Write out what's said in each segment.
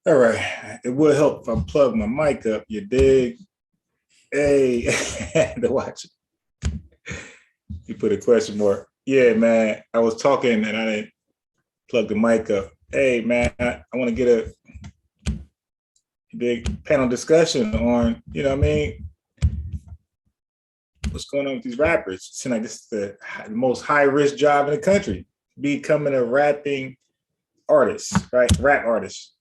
All right. It would help if I plug my mic up. You dig? Hey, to watch it. You put a question mark. Yeah, man. I was talking and I didn't plug the mic up. Hey, man. I want to get a big panel discussion on, what I mean? What's going on with these rappers? It seems like this is the most high risk job in the country, becoming a rapping artist, right? Rap artist.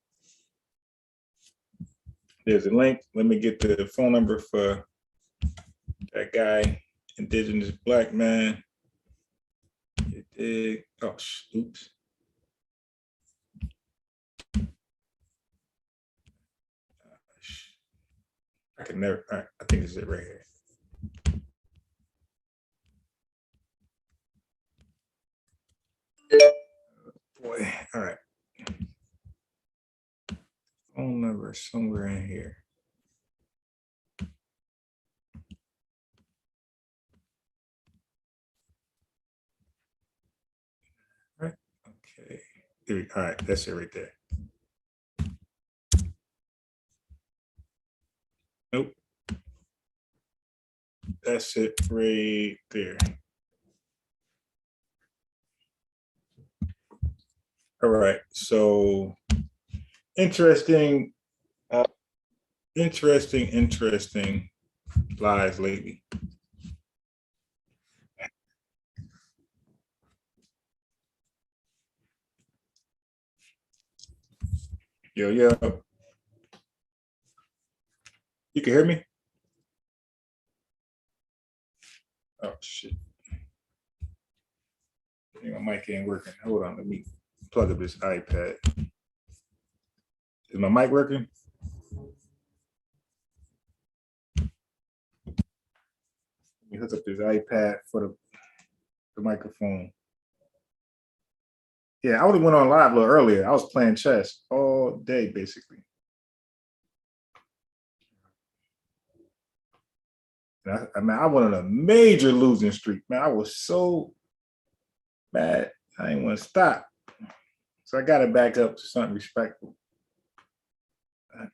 There's a link. Let me get the phone number for that guy, indigenous black man. Oh, oops. I can never, all right, I think this is it right here. Boy, all right. Phone number somewhere in here. All right, okay. All right, that's it right there. Nope. That's it right there. All right, so interesting lies lately. Yo, you can hear me? Oh shit. My mic ain't working. Hold on, let me plug up this iPad. Is my mic working? Let me hook up this iPad for the microphone. Yeah, I would have went on live a little earlier. I was playing chess all day, basically. I mean, I went on a major losing streak, man. I was so mad. I didn't want to stop. So I got it back up to something respectful.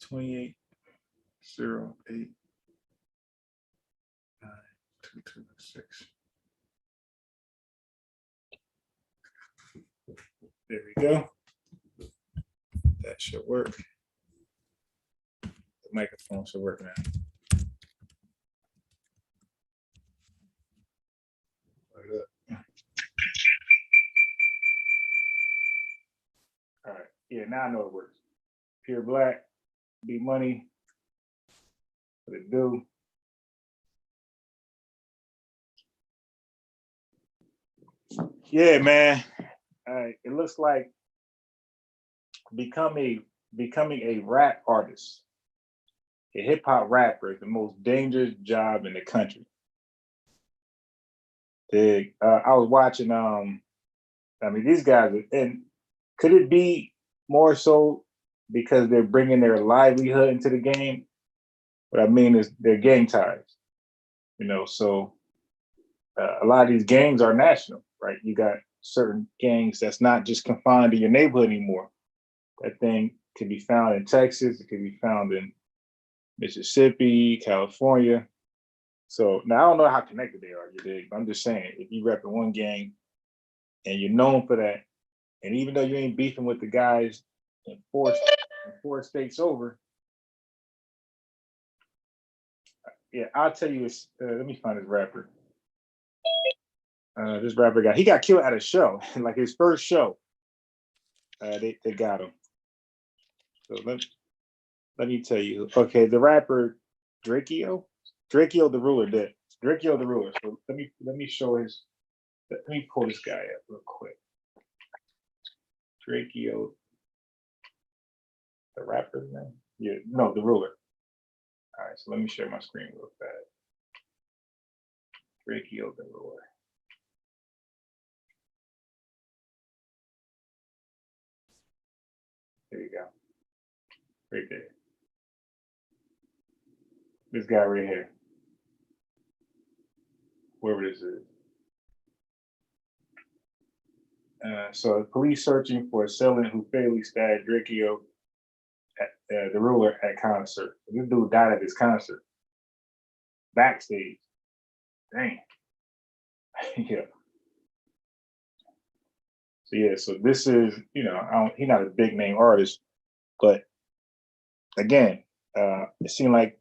28, 0, 8, 9, 2, 2, 6. There we go. That should work. The microphone should work now. All right. Yeah, now I know it works. Pure Black, B Money, what it do. Yeah, man. It looks like becoming a rap artist, a hip hop rapper, is the most dangerous job in the country. I was watching. I mean, these guys, and could it be more so because they're bringing their livelihood into the game? What I mean is they're gang ties, So a lot of these gangs are national, right? You got certain gangs that's not just confined to your neighborhood anymore. That thing could be found in Texas. It could be found in Mississippi, California. So now I don't know how connected they are. You dig? I'm just saying, if you rep in one gang and you're known for that, and even though you ain't beefing with the guys in four states over, yeah, I'll tell you. Let me find this rapper. This rapper guy, he got killed at a show, like his first show. They got him. So let me tell you. Okay, the rapper Drakeo the Ruler did. Drakeo the Ruler. So let me show his. Let me pull this guy up real quick. Drakeo, the rapper's name? Yeah, no, the Ruler. All right, so let me share my screen real fast. Drakeo the Ruler. There you go. Right there. This guy right here. Whoever this is. So police searching for a assailant who fatally stabbed Drakeo the ruler at concert. This dude died at his concert backstage. Dang. Yeah. So yeah. So this is he's not a big name artist, but again, it seemed like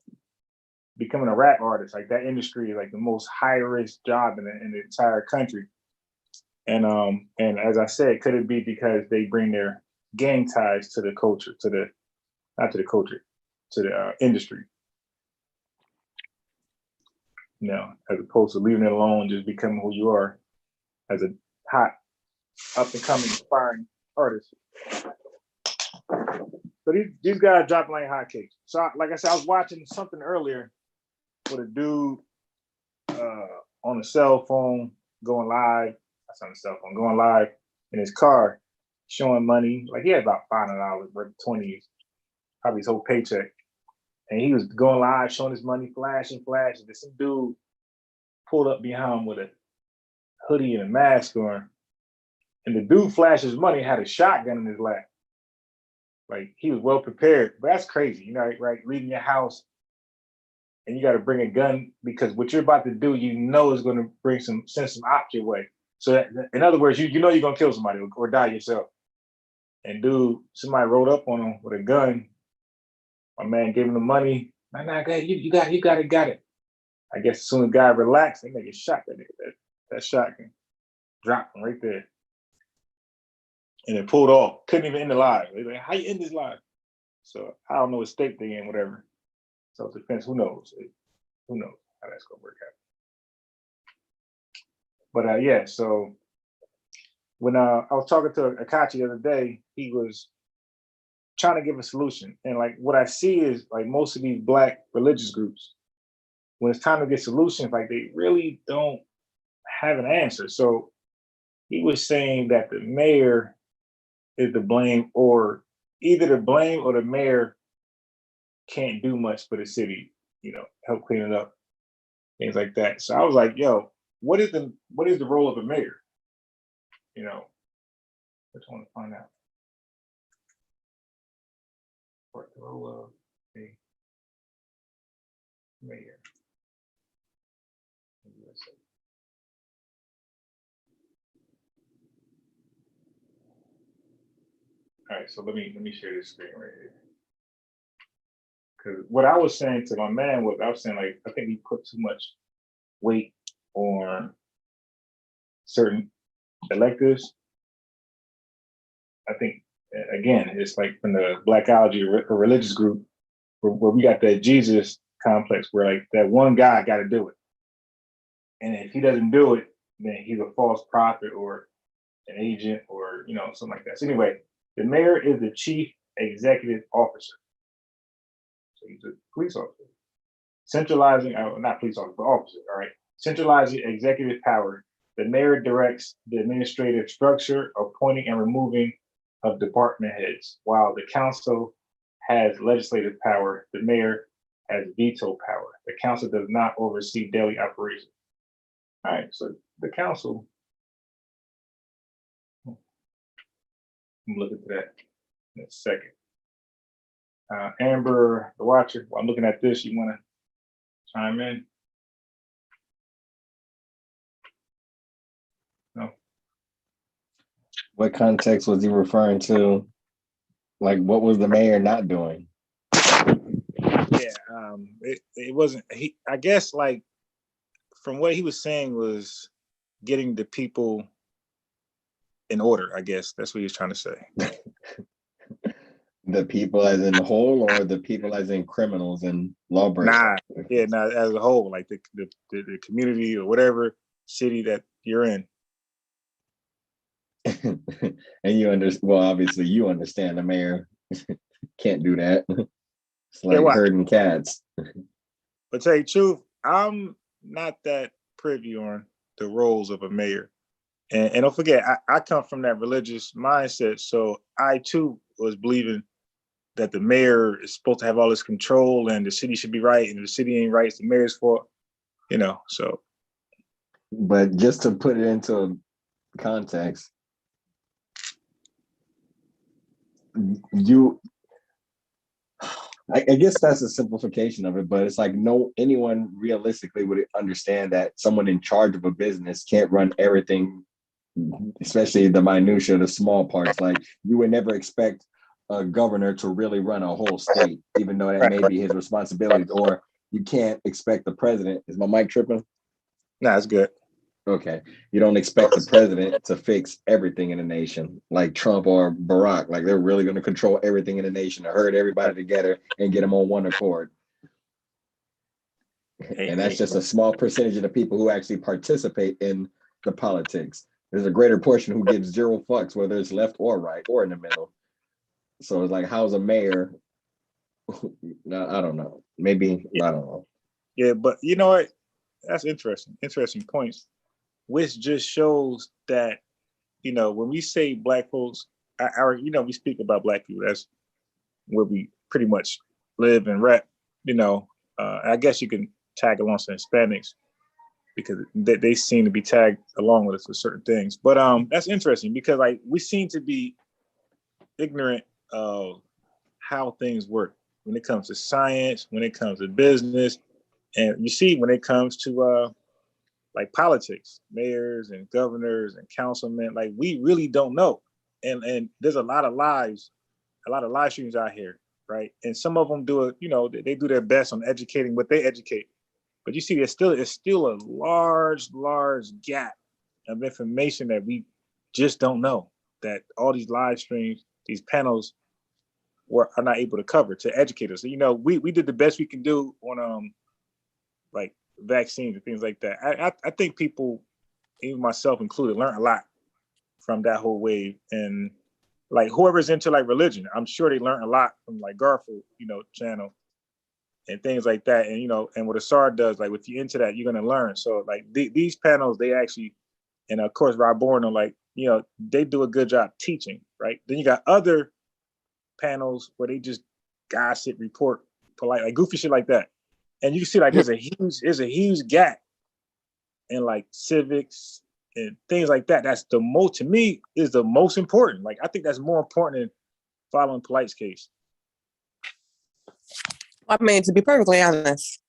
becoming a rap artist, like that industry is like the most high risk job in the entire country. And as I said, could it be because they bring their gang ties to the culture, to the not to the culture, to the industry, as opposed to leaving it alone, just becoming who you are as a hot, up and coming, aspiring artist. So these guys dropping like hotcakes. So like I said, I was watching something earlier with a dude on a cell phone going live. That's on the cell phone going live in his car, showing money. Like he had about $500 worth of 20s, probably his whole paycheck. And he was going live, showing his money, flashing. And then some dude pulled up behind him with a hoodie and a mask on. And the dude flashed his money, had a shotgun in his lap. Like he was well prepared. But that's crazy, right? Leaving your house and you got to bring a gun because what you're about to do, is going to send some ops your way. So that, in other words, you're going to kill somebody or die yourself. And dude, somebody rolled up on him with a gun. My man gave him the money. Nah, you got it. I guess as soon as the guy relaxed, they nigga shot that nigga. That shotgun dropped him right there. And it pulled off. Couldn't even end the live. They're like, how you end this live? So I don't know what state they in, whatever. Self-defense, who knows? Who knows how that's gonna work out. But yeah, so when I was talking to Akachi the other day, he was trying to give a solution. And like what I see is like most of these Black religious groups, when it's time to get solutions, like they really don't have an answer. So he was saying that the mayor is to blame, or either the blame or the mayor can't do much for the city, help clean it up, things like that. So I was like, yo, what is the role of a mayor? Which one to find out? What the role of a mayor in the USA? All right, so let me share this screen right here. Because what I was saying to my man was, I was saying like, I think he put too much weight on certain electives. I think again, it's like from the Blackology or religious group where we got that Jesus complex, where like that one guy got to do it, and if he doesn't do it, then he's a false prophet or an agent or something like that. So anyway, the mayor is the chief executive officer. So he's a police officer. Centralizing, not police officer, but officer, all right. Centralizing executive power. The mayor directs the administrative structure, appointing and removing of department heads, while the council has legislative power. The mayor has veto power. The council does not oversee daily operations. All right, so the council, I'm looking at that in a second. Amber, the watcher, while I'm looking at this, you want to chime in? No. What context was he referring to? Like, what was the mayor not doing? Yeah, it wasn't. I guess, like, from what he was saying was getting the people in order. I guess that's what he was trying to say. The people as in the whole, or the people as in criminals and lawbreakers? Nah, as a whole, like the community or whatever city that you're in. And well, obviously you understand the mayor can't do that. It's like herding cats. But tell you the truth, I'm not that privy on the roles of a mayor. And don't forget, I come from that religious mindset. So I too was believing that the mayor is supposed to have all this control and the city should be right, and if the city ain't right, it's the mayor's fault. So. But just to put it into context, I guess that's a simplification of it, but it's like no anyone realistically would understand that someone in charge of a business can't run everything, especially the minutia, the small parts. Like you would never expect a governor to really run a whole state, even though that may be his responsibility. Or you can't expect the president. Is my mic tripping? Nah, it's good. Okay. You don't expect the president to fix everything in the nation like Trump or Barack. Like they're really going to control everything in the nation to herd everybody together and get them on one accord. And that's just a small percentage of the people who actually participate in the politics. There's a greater portion who gives zero fucks, whether it's left or right or in the middle. So it's like, how's a mayor? I don't know. Maybe, I don't know. Yeah, but you know what? That's interesting. Interesting points, which just shows that, you know, when we say black folks, we speak about black people. That's where we pretty much live and rep. You know, I guess you can tag along some Hispanics because they seem to be tagged along with us for certain things. But that's interesting because like we seem to be ignorant of how things work when it comes to science, when it comes to business, and you see when it comes to like politics, mayors and governors and councilmen, like we really don't know. And there's a lot of live streams out here, right? And some of them do it, you know, they do their best on educating what they educate. But you see, there's still a large gap of information that we just don't know. That all these live streams, these panels are not able to cover to educate us. So, you know, we did the best we can do on like vaccines and things like that. I think people, even myself included, learned a lot from that whole wave. And like whoever's into like religion, I'm sure they learned a lot from like Garfield, you know, channel and things like that. And you know, and what Asar does, like if you're into that, you're gonna learn. So like these panels, they actually, and of course Rob Bourne, like, you know, they do a good job teaching, right? Then you got other panels where they just gossip, report, polite, like goofy shit like that. And you can see like there's a huge gap in like civics and things like that. That's the most, to me, is the most important. Like I think that's more important than following Polite's case. I mean, to be perfectly honest,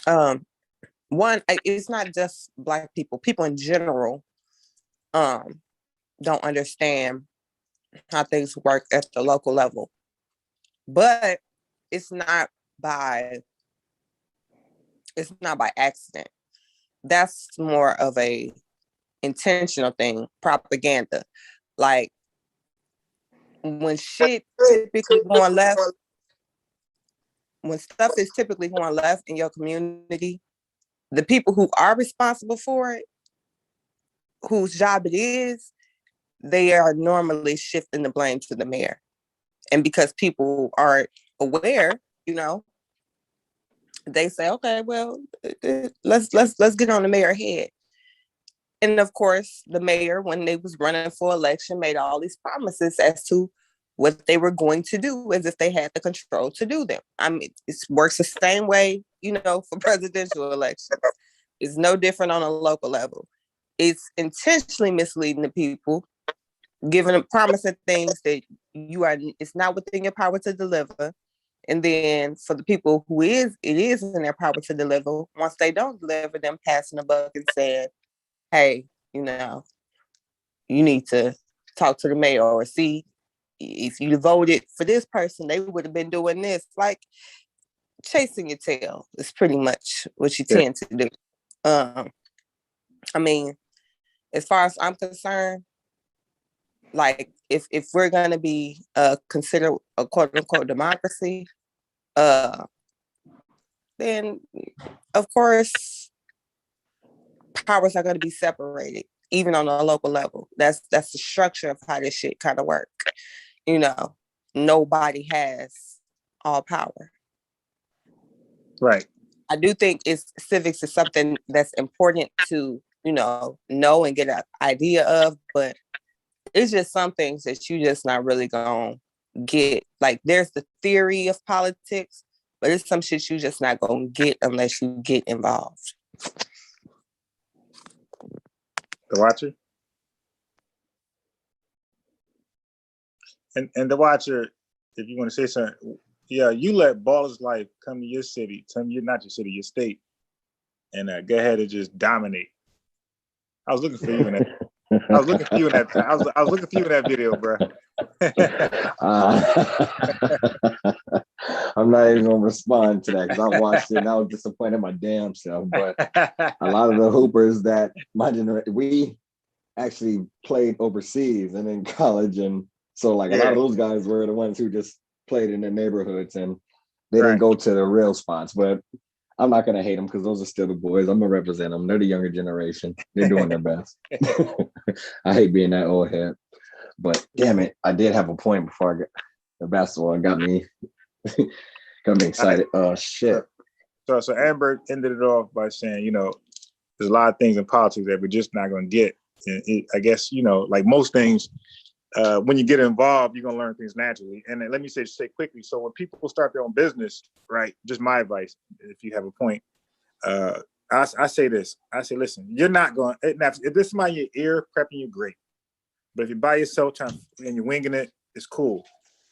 one, it's not just Black people. People in general don't understand how things work at the local level. But it's not by accident. That's more of a intentional thing, propaganda. Like when shit typically going left, when stuff is typically going left in your community, the people who are responsible for it, whose job it is, they are normally shifting the blame to the mayor. And because people aren't aware, you know, they say, okay, well, let's get on the mayor head. And of course, the mayor, when they was running for election, made all these promises as to what they were going to do, as if they had the control to do them. I mean, it works the same way, you know, for presidential elections. It's no different on a local level. It's intentionally misleading the people, giving them promising things that it's not within your power to deliver. And then for the people it is in their power to deliver, once they don't deliver, them passing the buck and saying, hey, you know, you need to talk to the mayor or see if you voted for this person, they would have been doing this. Like chasing your tail is pretty much what you tend to do. I mean, as far as I'm concerned, like if we're gonna be considered a quote unquote democracy, then of course powers are gonna be separated, even on a local level. That's the structure of how this shit kind of work. You know, nobody has all power. Right. I do think civics is something that's important to, you know and get an idea of, but it's just some things that you just not really gonna get. Like there's the theory of politics, but it's some shit you just not gonna get unless you get involved. The Watcher? And the Watcher, if you want to say something, Yeah, you let Ballers Life come to your city, not your city, your state, and go ahead and just dominate. I was looking for you in that. I was looking for you in that. I was looking for you in that video, bro. I'm not even gonna respond to that because I watched it and I was disappointed in my damn self. But a lot of the hoopers that my generation, we actually played overseas and in college, and so like a lot of those guys were the ones who just played in their neighborhoods and they didn't go to the real spots. But I'm not gonna hate them because those are still the boys. I'm gonna represent them. They're the younger generation. They're doing their best. I hate being that old head, but damn it, I did have a point before I got the basketball. It got me excited. Oh shit. So Amber ended it off by saying, you know, there's a lot of things in politics that we're just not going to get. And I guess, you know, like most things, when you get involved, you're going to learn things naturally. And then let me say quickly. So when people start their own business, right, just my advice, if you have a point, I say this. I say, listen, you're not going to, if this is my ear prepping you, great. But if you're by yourself and you're winging it, it's cool.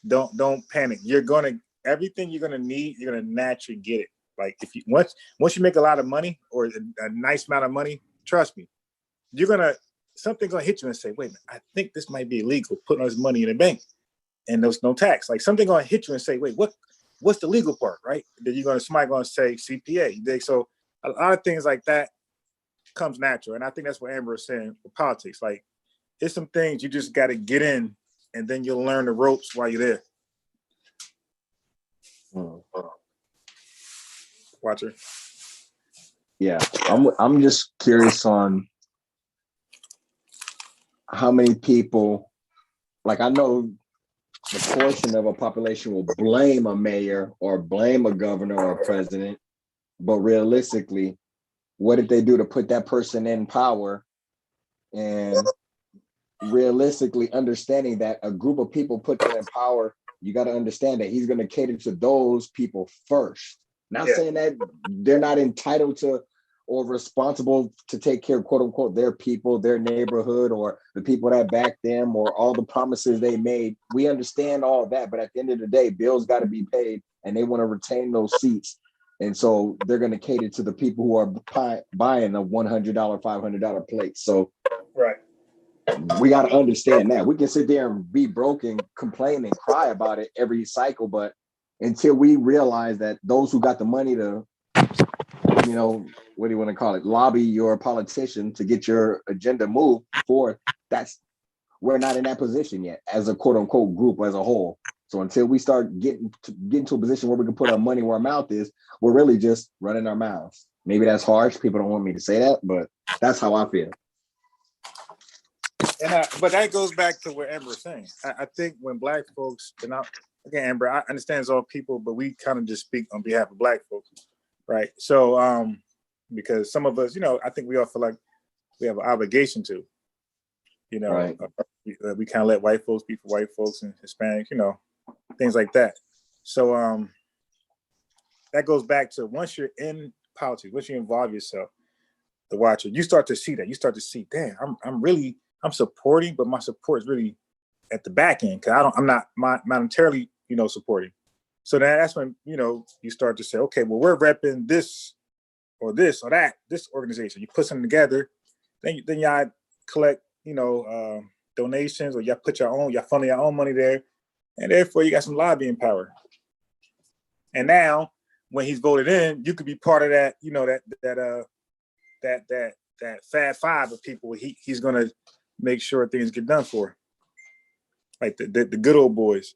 Don't panic. You're going to, everything you're going to need, you're going to naturally get it. Like if you once you make a lot of money or a nice amount of money, trust me, something's gonna hit you and say, wait a minute, I think this might be illegal, putting all this money in the bank and there's no tax. Like something gonna hit you and say, wait, what's the legal part, right? Then somebody gonna say CPA. So a lot of things like that comes natural. And I think that's what Amber is saying with politics. Like it's some things you just gotta get in and then you'll learn the ropes while you're there. Watcher. Yeah, I'm just curious on how many people, like I know the portion of a population will blame a mayor or blame a governor or a president, but realistically, what did they do to put that person in power? And realistically, understanding that a group of people put that in power, you got to understand that he's going to cater to those people first. Not saying that they're not entitled to or responsible to take care of, quote unquote, their people, their neighborhood, or the people that back them, or all the promises they made. We understand all of that, but at the end of the day, bills got to be paid and they want to retain those seats. And so they're going to cater to the people who are buying a $100, $500 plate. So right. We got to understand that. We can sit there and be broke and complain and cry about it every cycle, but until we realize that those who got the money to, you know, what do you want to call it, lobby your politician to get your agenda moved forward, we're not in that position yet as a quote unquote group as a whole. So until we start getting to a position where we can put our money where our mouth is, we're really just running our mouths. Maybe that's harsh. People don't want me to say that, but that's how I feel. But that goes back to what Amber was saying. I think when Black folks, again, Amber, I understand it's all people, but we kind of just speak on behalf of Black folks, right? So, because some of us, you know, I think we all feel like we have an obligation to, you know, right. We kind of let white folks be for white folks and Hispanics, you know, things like that. So, that goes back to once you're in politics, once you involve yourself, the watcher, you start to see that. You start to see, damn, I'm supporting, but my support is really at the back end because I'm not monetarily, you know, supporting. So that's when, you know, you start to say, okay, well, we're repping this or that, this organization. You put something together, then y'all collect, you know, donations, or y'all funnel your own money there, and therefore you got some lobbying power. And now, when he's voted in, you could be part of that, you know, that Fab Five of people he's gonna make sure things get done for, like the good old boys.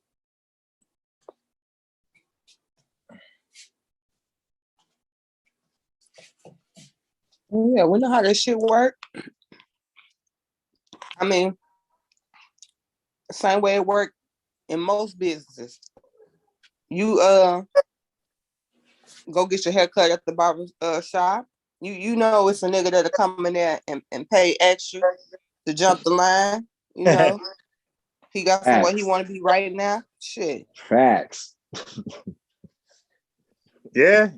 Yeah, we know how this shit work. I mean, same way it work in most businesses. You go get your hair cut at the barber shop. You know it's a nigga that'll come in there and pay extra to jump the line. You know, he got somewhere he want to be right now. Shit. Facts. Yeah.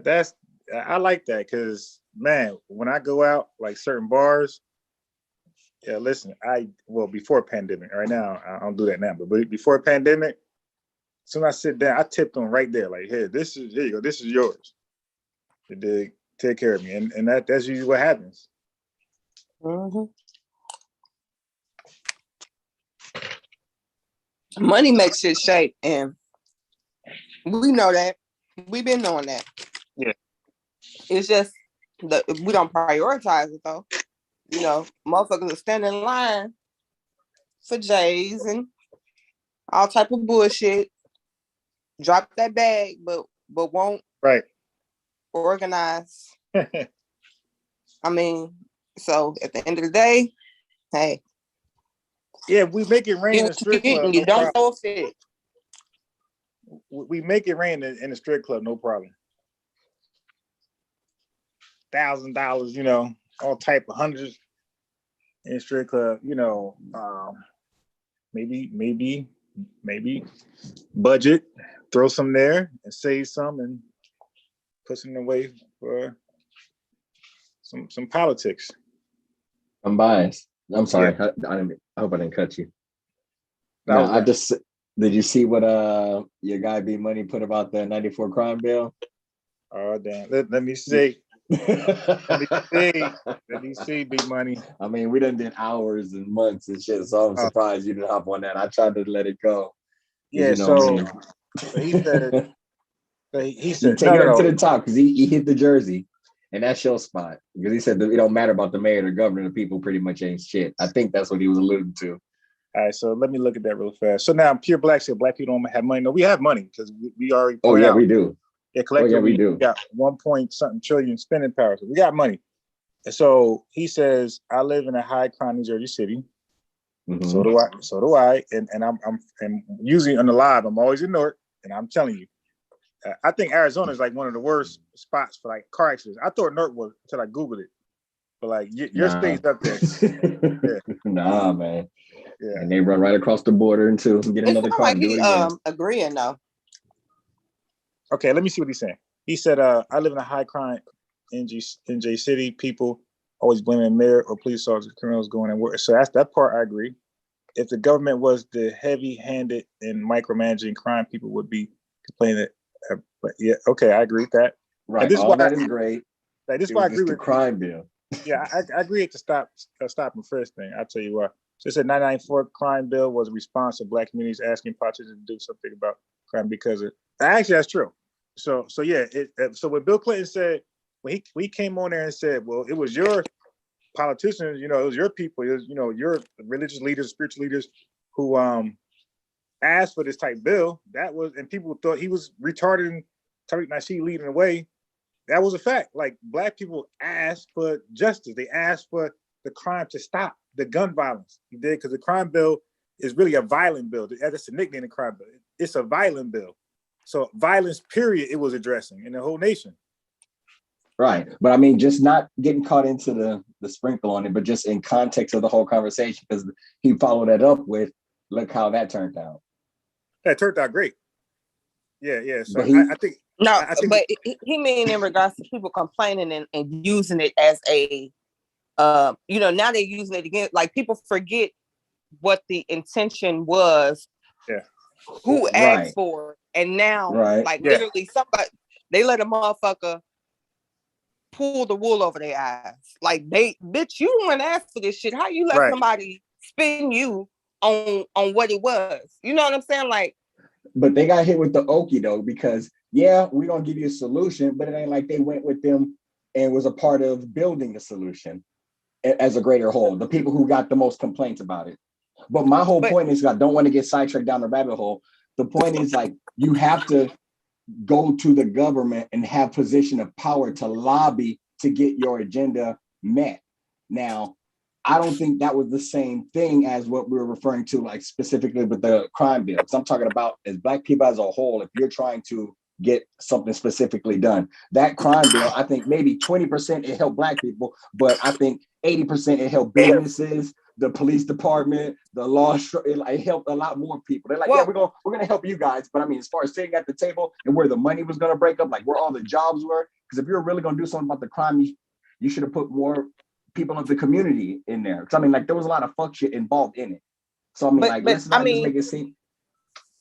That's I like that because, man, when I go out, like certain bars, yeah, listen, before pandemic, right now I don't do that now, but before pandemic, soon as I sit down, I tipped them right there. Like, here you go. This is yours. They take care of me, and that's usually what happens. Mm-hmm. Money makes shit shape, and we know that. We've been knowing that. Yeah. It's just that we don't prioritize it though. You know, motherfuckers are standing in line for J's and all type of bullshit. Drop that bag, but won't Right. organize. I mean, so at the end of the day, hey. Yeah, we make it rain in the strip club. You don't know if it. We make it rain in the strip club, no problem. $1,000, you know, all type of hundreds in the strip club, you know. Maybe budget, throw some there and save some and put some away for some politics. I'm biased. I'm sorry. Yeah. I hope I didn't cut you. No, I just did you see what your guy B Money put about the 94 crime bill? Oh damn. Let me see. Let me see, Big Money. I mean, we done did hours and months and shit, so I'm surprised you didn't hop on that. I tried to let it go. Yeah, you know so, me. so he said You take it up to the top because he hit the Jersey, and that's your spot. Because he said that it don't matter about the mayor or the governor, the people pretty much ain't shit. I think that's what he was alluding to. All right, so let me look at that real fast. So now Pure Black said black people don't have money. No, we have money because we already Oh yeah, out. we do. Yeah, collectively we do. Got 1 point something trillion spending power. So we got money. And so he says, I live in a high crime New Jersey city. Mm-hmm. So do I. And I'm usually on the live, I'm always in Newark, and I'm telling you, I think Arizona is like one of the worst spots for like car accidents. I thought Newark was until I Googled it. But like your state's up there. Yeah. Nah, man. Yeah. And they run right across the border until get another car and do it again. Agreeing though. Okay, let me see what he's saying. He said, I live in a high crime NJ city. People always blaming mayor or police officers, criminals going and work. So that's that part I agree. If the government was the heavy-handed and micromanaging crime, people would be complaining. But yeah, okay, I agree with that. Right, this all that is great. Like, this is why I agree with the crime bill. Yeah, I agree to stop and frisk thing. I'll tell you why. So it said 994 crime bill was a response to black communities asking politicians to do something about crime because of. Actually, that's true. So yeah. So when Bill Clinton said when he came on there and said, well, it was your politicians, you know, it was your people, it was, you know, your religious leaders, spiritual leaders who asked for this type bill. That was, and people thought he was retarded and Tariq Nasheed leading the way. That was a fact. Like, black people asked for justice. They asked for the crime to stop, the gun violence. He did, because the crime bill is really a violent bill. That's the nickname of the crime bill. It's a violent bill. So violence, period, it was addressing in the whole nation. Right. But I mean, just not getting caught into the sprinkle on it, but just in context of the whole conversation, because he followed that up with, look how that turned out. That turned out great. Yeah. So I think... No, but he mean in regards to people complaining and using it as a, you know, now they're using it again. Like, people forget what the intention was. Yeah. Who asked for it. And now, literally somebody, they let a motherfucker pull the wool over their eyes. Like, bitch, you didn't ask for this shit. How you let somebody spin you on what it was? You know what I'm saying? Like, but they got hit with the okie though, because we're gonna give you a solution, but it ain't like they went with them and was a part of building the solution as a greater whole. The people who got the most complaints about it. But my whole point is, I don't want to get sidetracked down the rabbit hole. The point is, like, you have to go to the government and have position of power to lobby to get your agenda met. Now, I don't think that was the same thing as what we were referring to, like specifically with the crime bill. Because I'm talking about as Black people as a whole, if you're trying to get something specifically done, that crime bill, I think maybe 20% it helped Black people, but I think 80% it helped businesses, the police department, the law. It helped a lot more people. They're like, we're gonna help you guys, but I mean, as far as sitting at the table and where the money was gonna break up, like where all the jobs were, because if you're really gonna do something about the crime, you should have put more people of the community in there. Because I mean, like, there was a lot of fuck shit involved in it. So I mean, let's not just make it seem.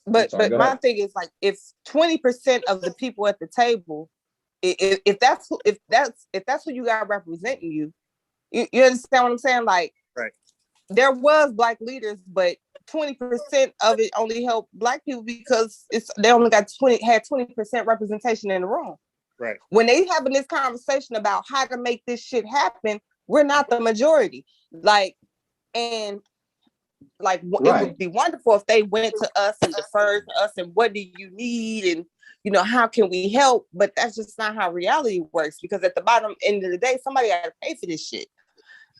But Sorry, go my ahead. thing is like, if 20% of the people at the table, if that's who you got representing you, you understand what I'm saying? Like, Right. there was Black leaders, but 20% of it only helped Black people because they only had 20% representation in the room. Right. When they having this conversation about how to make this shit happen, we're not the majority. Like, and like, it would be wonderful if they went to us and deferred to us and what do you need and, you know, how can we help? But that's just not how reality works, because at the bottom end of the day, somebody got to pay for this shit.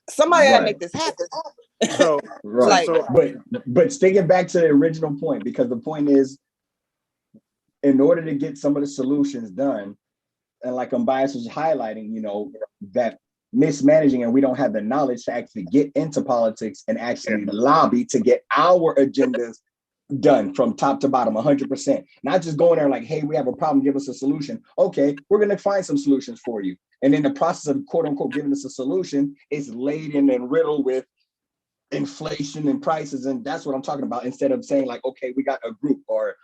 Somebody got to make this happen. So right. Like, but sticking back to the original point, because the point is, in order to get some of the solutions done, and like Unbiased was highlighting, you know, that mismanaging and we don't have the knowledge to actually get into politics and actually lobby to get our agendas done from top to bottom 100%. Not just going there like, hey, we have a problem, give us a solution. Okay, we're going to find some solutions for you. And in the process of quote unquote giving us a solution, it's laden and riddled with inflation and prices. And that's what I'm talking about. Instead of saying like, okay, we got a group or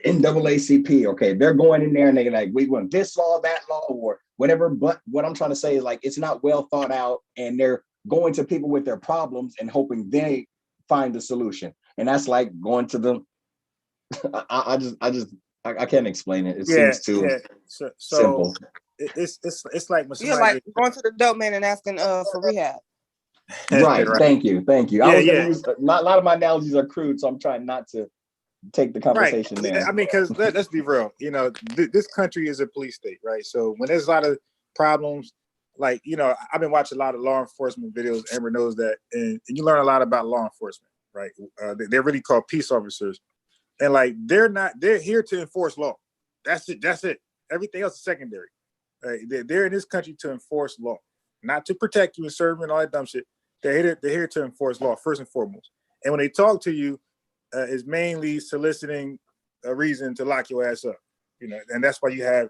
NAACP, okay, they're going in there and they're like, we want this law, that law, or whatever. But what I'm trying to say is like, it's not well thought out, and they're going to people with their problems and hoping they find the solution. And that's like going to the, I can't explain it. It seems too simple. It's like when you're somebody like going to the dope man and asking for rehab. Right. Thank you. Yeah, I was going to use a lot of my analogies are crude, so I'm trying not to take the conversation there. I mean, because let's be real, you know, this country is a police state, right? So when there's a lot of problems, like, you know, I've been watching a lot of law enforcement videos. Amber knows that, and you learn a lot about law enforcement, right? They're really called peace officers, and like they're here to enforce law. That's it. Everything else is secondary. Right? They're in this country to enforce law, not to protect you and serve you and all that dumb shit. They're here to enforce law first and foremost. And when they talk to you, is mainly soliciting a reason to lock your ass up, you know, and that's why you have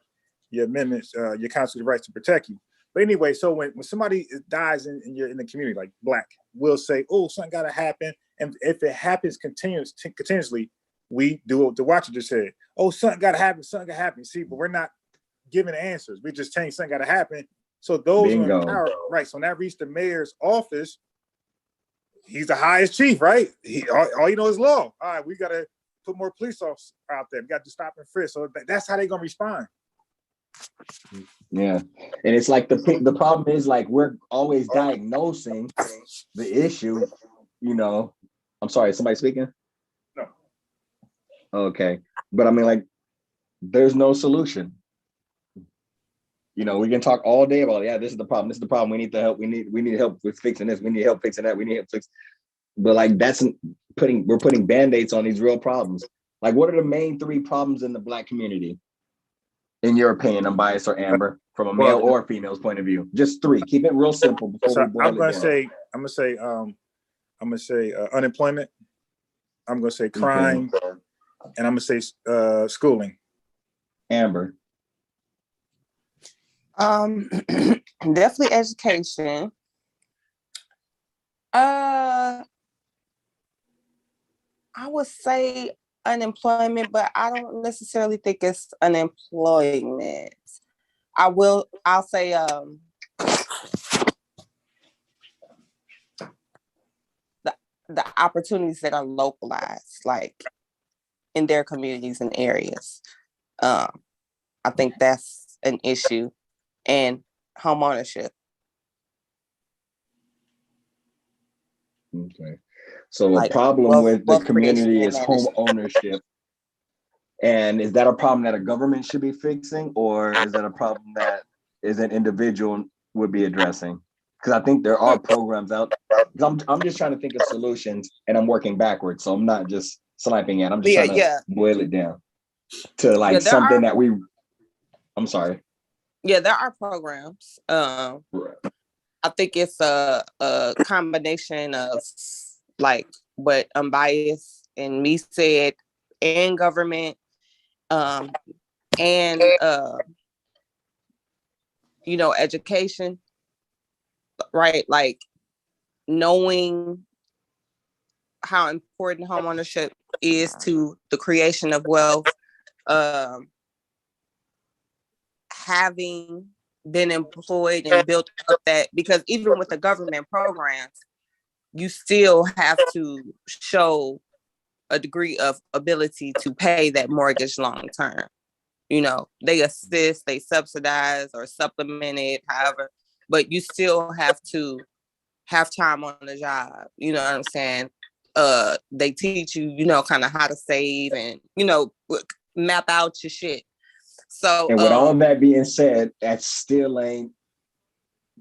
your amendments, your constitutional rights to protect you. But anyway, so when somebody dies in the community, like Black, we'll say, oh, something got to happen. And if it happens continuously, we do what the Watcher just said. Oh, something got to happen, See, but we're not giving answers. We're just saying something got to happen. So those who are in power, right? So when that reached the mayor's office, he's the highest chief, right? All you know is law. All right, we got to put more police officers out there. We got to stop and frisk. So that's how they're going to respond. Yeah. And it's like the problem is like we're always diagnosing the issue, you know. I'm sorry, somebody speaking? No. Okay. But I mean, like, there's no solution. You know, we can talk all day about, yeah, this is the problem. This is the problem. We need the help. We need help with fixing this. We need help fixing that. We need help fix. But like we're putting band-aids on these real problems. Like, what are the main three problems in the Black community? In your opinion, Unbiased or Amber, from a male or female's point of view? Just three. Keep it real simple before we boil it down. I'm gonna say unemployment. I'm gonna say crime, and I'm gonna say schooling. Amber. Definitely education. I would say unemployment, but I don't necessarily think it's unemployment. I'll say the opportunities that are localized, like in their communities and areas. I think that's an issue. And home ownership. Okay. So a problem with the community is home ownership. And is that a problem that a government should be fixing, or is that a problem that is an individual would be addressing? Because I think there are programs out. I'm just trying to think of solutions, and I'm working backwards. So I'm not just sniping at. I'm just trying to boil it down to like something that we. I'm sorry. Yeah, there are programs. I think it's a combination of like what Unbiased and me said, and government, and you know, education, right? Like knowing how important homeownership is to the creation of wealth, having been employed and built up that, because even with the government programs, you still have to show a degree of ability to pay that mortgage long term. You know, they assist, they subsidize or supplement it, however, but you still have to have time on the job. You know what I'm saying? They teach you, you know, kind of how to save and, you know, map out your shit. So, and with all that being said, that still ain't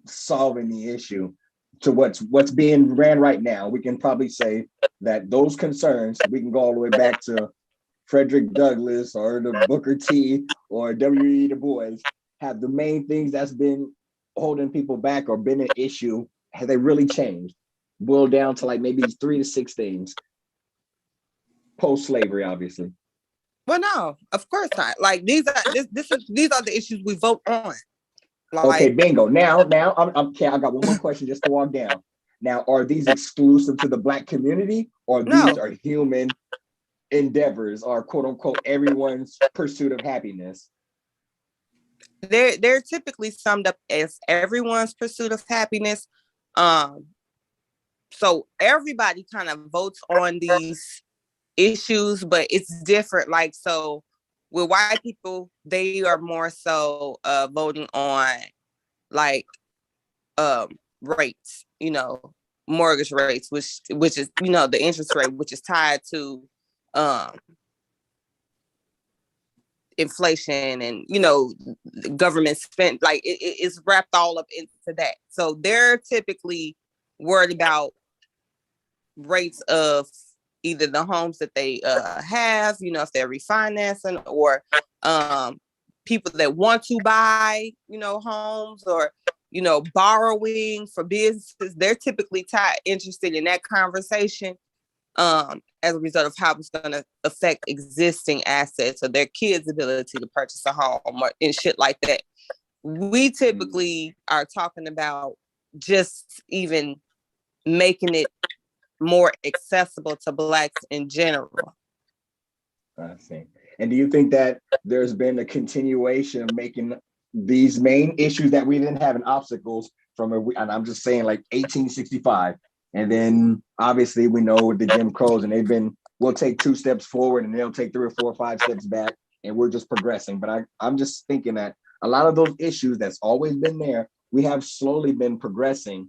solving the issue to what's being ran right now. We can probably say that those concerns, we can go all the way back to Frederick Douglass or the Booker T or W.E. Du Bois, have the main things that's been holding people back or been an issue, have they really changed? Boiled down to like maybe 3 to 6 things. Post-slavery, obviously. well, no, of course not. Like these are these are the issues we vote on. Like, okay, bingo. Now, I'm okay. I got one more question just to walk down. Now, are these exclusive to the Black community, or these are human endeavors, or quote unquote everyone's pursuit of happiness? They're typically summed up as everyone's pursuit of happiness. So everybody kind of votes on these issues, but it's different. Like, so with white people, they are more so voting on like rates, you know, mortgage rates, which is, you know, the interest rate, which is tied to inflation and, you know, government spent, like it's wrapped all up into that. So they're typically worried about rates of either the homes that they have, you know, if they're refinancing, or people that want to buy, you know, homes, or, you know, borrowing for businesses. They're typically interested in that conversation as a result of how it's going to affect existing assets or their kids' ability to purchase a home or and shit like that. We typically are talking about just even making it more accessible to Blacks in general. I see. And do you think that there's been a continuation of making these main issues that we didn't have in obstacles from, and I'm just saying like 1865, and then obviously we know with the Jim Crows, and we'll take 2 steps forward and they'll take 3 or 4 or 5 steps back, and we're just progressing. But I'm just thinking that a lot of those issues that's always been there, we have slowly been progressing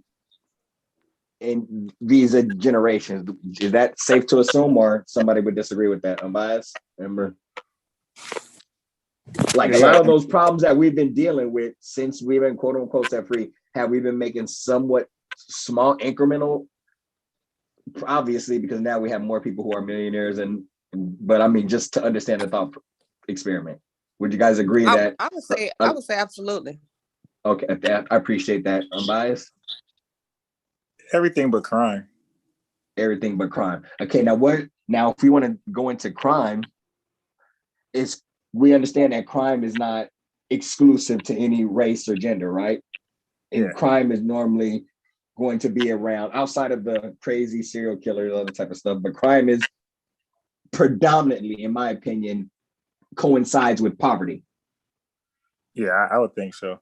in these generations. Is that safe to assume, or somebody would disagree with that? Unbiased, remember? Like a lot of those problems that we've been dealing with since we've been quote unquote set free, have we been making somewhat small incremental, obviously, because now we have more people who are millionaires, but I mean, just to understand the thought experiment. Would you guys agree that I would say absolutely. Okay, I appreciate that. Unbiased? Everything but crime. Everything but crime. Okay, now if we want to go into crime, we understand that crime is not exclusive to any race or gender, right? And crime is normally going to be around outside of the crazy serial killers, other type of stuff, but crime is predominantly, in my opinion, coincides with poverty. Yeah, I would think so.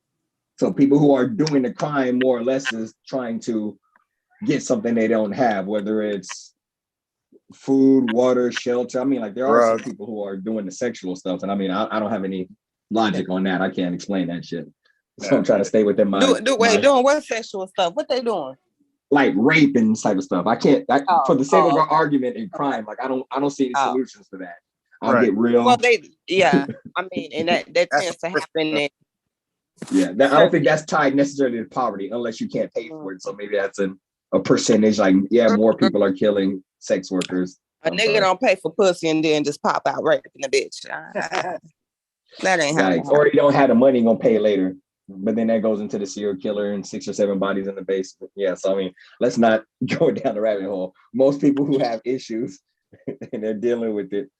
So people who are doing the crime more or less is trying to get something they don't have, whether it's food, water, shelter. I mean, like there are some people who are doing the sexual stuff, and I mean, I don't have any logic on that. I can't explain that shit. So I'm trying to stay within my doing what sexual stuff? What they doing? Like rape and type of stuff. I can't for the sake of our argument in crime. Like I don't see any solutions to that. I'll get real. Well, I mean, and that tends to happen. I don't think that's tied necessarily to poverty unless you can't pay for it. So maybe that's a percentage. Like, more people are killing sex workers. A nigga don't pay for pussy and then just pop out raping a bitch. That ain't happening. Or you don't have the money, gonna pay later. But then that goes into the serial killer and 6 or 7 bodies in the basement. Yeah, so I mean, let's not go down the rabbit hole. Most people who have issues and they're dealing with it,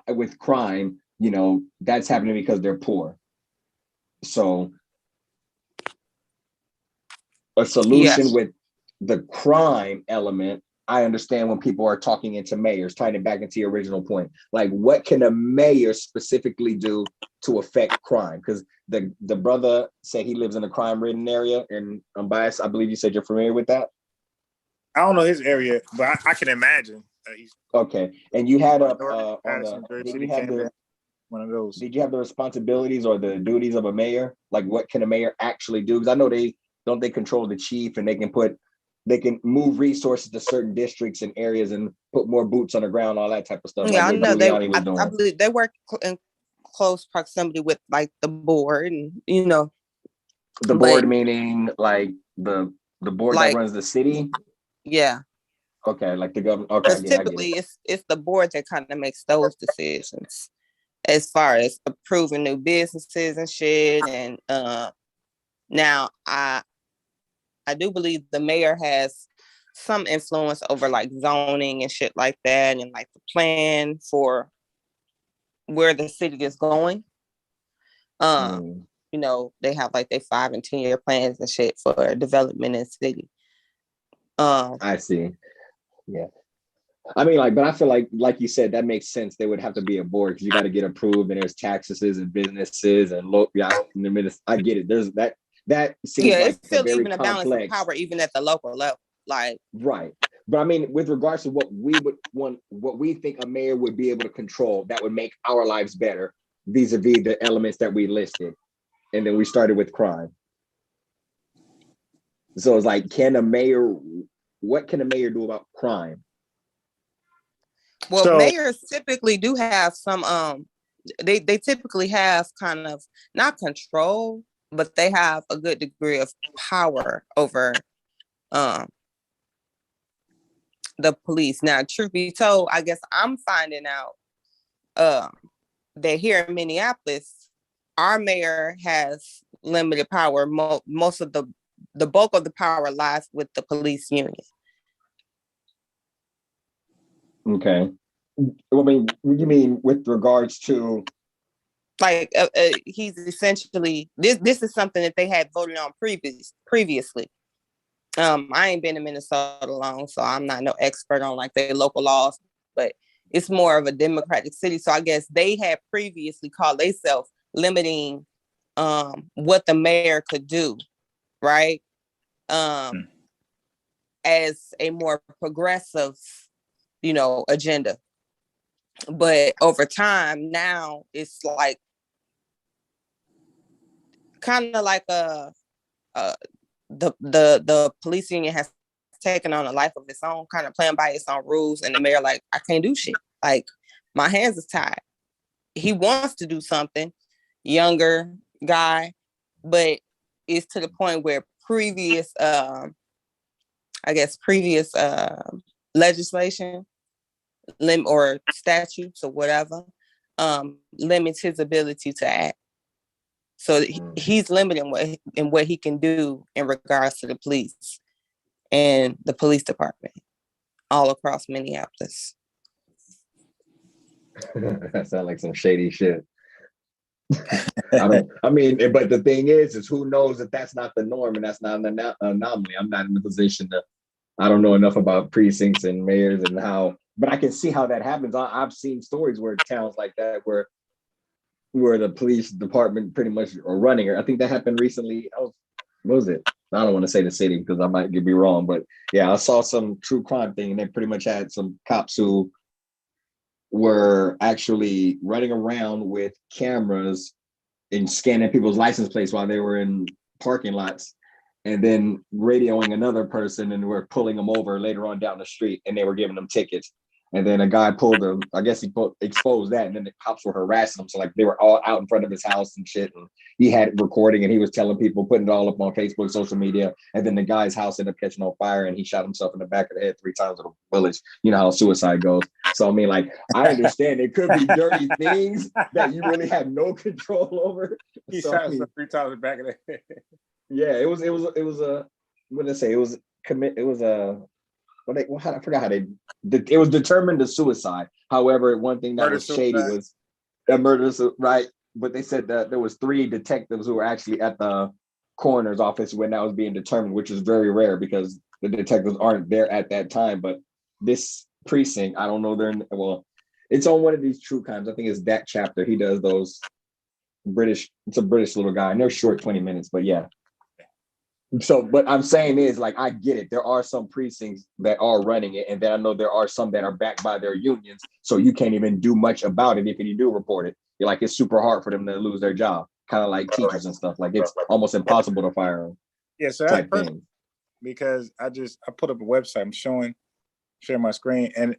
with crime, that's happening because they're poor. So a solution with the crime element, I understand when people are talking into mayors, tying it back into your original point. Like, what can a mayor specifically do to affect crime? Because the brother said he lives in a crime-ridden area in Bias. I believe you said you're familiar with that. I don't know his area, but I can imagine. Okay, and you had up on Madison, the. Jersey, Did you have came the? in, one of those. Did you have the responsibilities or the duties of a mayor? Like, what can a mayor actually do? Because I know they control the chief, and they can move resources to certain districts and areas and put more boots on the ground, all that type of stuff. Yeah, Like I what know Giuliani was I doing. believe they work in close proximity with like the board, and The board meaning like the board that like runs the city. yeah. Okay, like the government. Okay, Because I get it. typically it's the board that kind of makes those decisions as far as approving new businesses and shit. And now I do believe the mayor has some influence over like zoning and shit like that, and like the plan for where the city is going. They have like their 5 and 10 year plans and shit for development in the city. I see. Yeah. I mean, but I feel like you said, that makes sense. They would have to be a board because you got to get approved, and there's taxes and businesses and I get it. There's that seems like it's still a very even a balance of complex power, even at the local level. Like right. But I mean, with regards to what we think a mayor would be able to control, that would make our lives better, vis-a-vis the elements that we listed, and then we started with crime. So it's like, what can a mayor do about crime? Well, mayors typically do have some they typically have kind of not control, but they have a good degree of power over the police. Now, truth be told, I guess I'm finding out that here in Minneapolis, our mayor has limited power. Most of the bulk of the power lies with the police union. Okay. I mean, you mean with regards to like he's essentially this is something that they had voted on previously. I ain't been in Minnesota long, so I'm not no expert on like their local laws, but it's more of a democratic city. So I guess they had previously called themselves limiting what the mayor could do, right? As a more progressive, agenda. But over time now it's like kind of like the police union has taken on a life of its own, kind of playing by its own rules, and the mayor like, I can't do shit. Like my hands is tied. He wants to do something, younger guy, but it's to the point where previous legislation or statutes or whatever limits his ability to act. So he's limiting what he can do in regards to the police and the police department all across Minneapolis. That sounds like some shady shit. I mean, but the thing is who knows that that's not the norm and that's not an anomaly. I'm not in the position I don't know enough about precincts and mayors and how, but I can see how that happens. I've seen stories where towns like that where the police department pretty much are running it. I think that happened recently. What was it? I don't want to say the city because I might be wrong, but yeah, I saw some true crime thing and they pretty much had some cops who were actually running around with cameras and scanning people's license plates while they were in parking lots, and then radioing another person, and we're pulling them over later on down the street, and they were giving them tickets. And then a guy pulled them. I guess he exposed that, and then the cops were harassing him. So like they were all out in front of his house and shit. And he had it recording, and he was telling people, putting it all up on Facebook, social media. And then the guy's house ended up catching on fire, and he shot himself in the back of the head 3 times with a bullet. You know how suicide goes. So I mean, like I understand it could be dirty things that you really have no control over. He shot himself 3 times in the back of the head. Yeah, it was a what did I say? It was a I forgot how it was determined a suicide. However, one thing that was shady was a murder, right? But they said that there was 3 detectives who were actually at the coroner's office when that was being determined, which is very rare because the detectives aren't there at that time. But this precinct, I don't know well, it's on one of these true crimes. I think it's that chapter. He does those it's a British little guy, and they're short 20 minutes, but yeah. So, but I'm saying is like, I get it. There are some precincts that are running it, and then I know there are some that are backed by their unions. So you can't even do much about it if you do report it. You're like, it's super hard for them to lose their job, kind of like teachers and stuff. Like it's almost impossible to fire them. Yeah, so that's perfect because I put up a website. I'm sharing my screen, and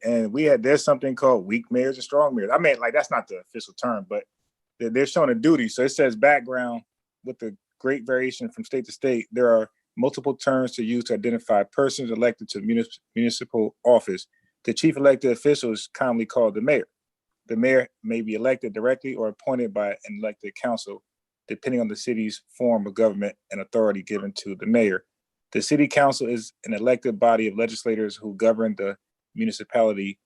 there's something called weak mayors and strong mayors. I mean, like that's not the official term, but they're showing a duty. So it says background with the great variation from state to state. There are multiple terms to use to identify persons elected to municipal office. The chief elected official is commonly called the mayor. The mayor may be elected directly or appointed by an elected council, depending on the city's form of government and authority given to the mayor. The city council is an elected body of legislators who govern the municipality.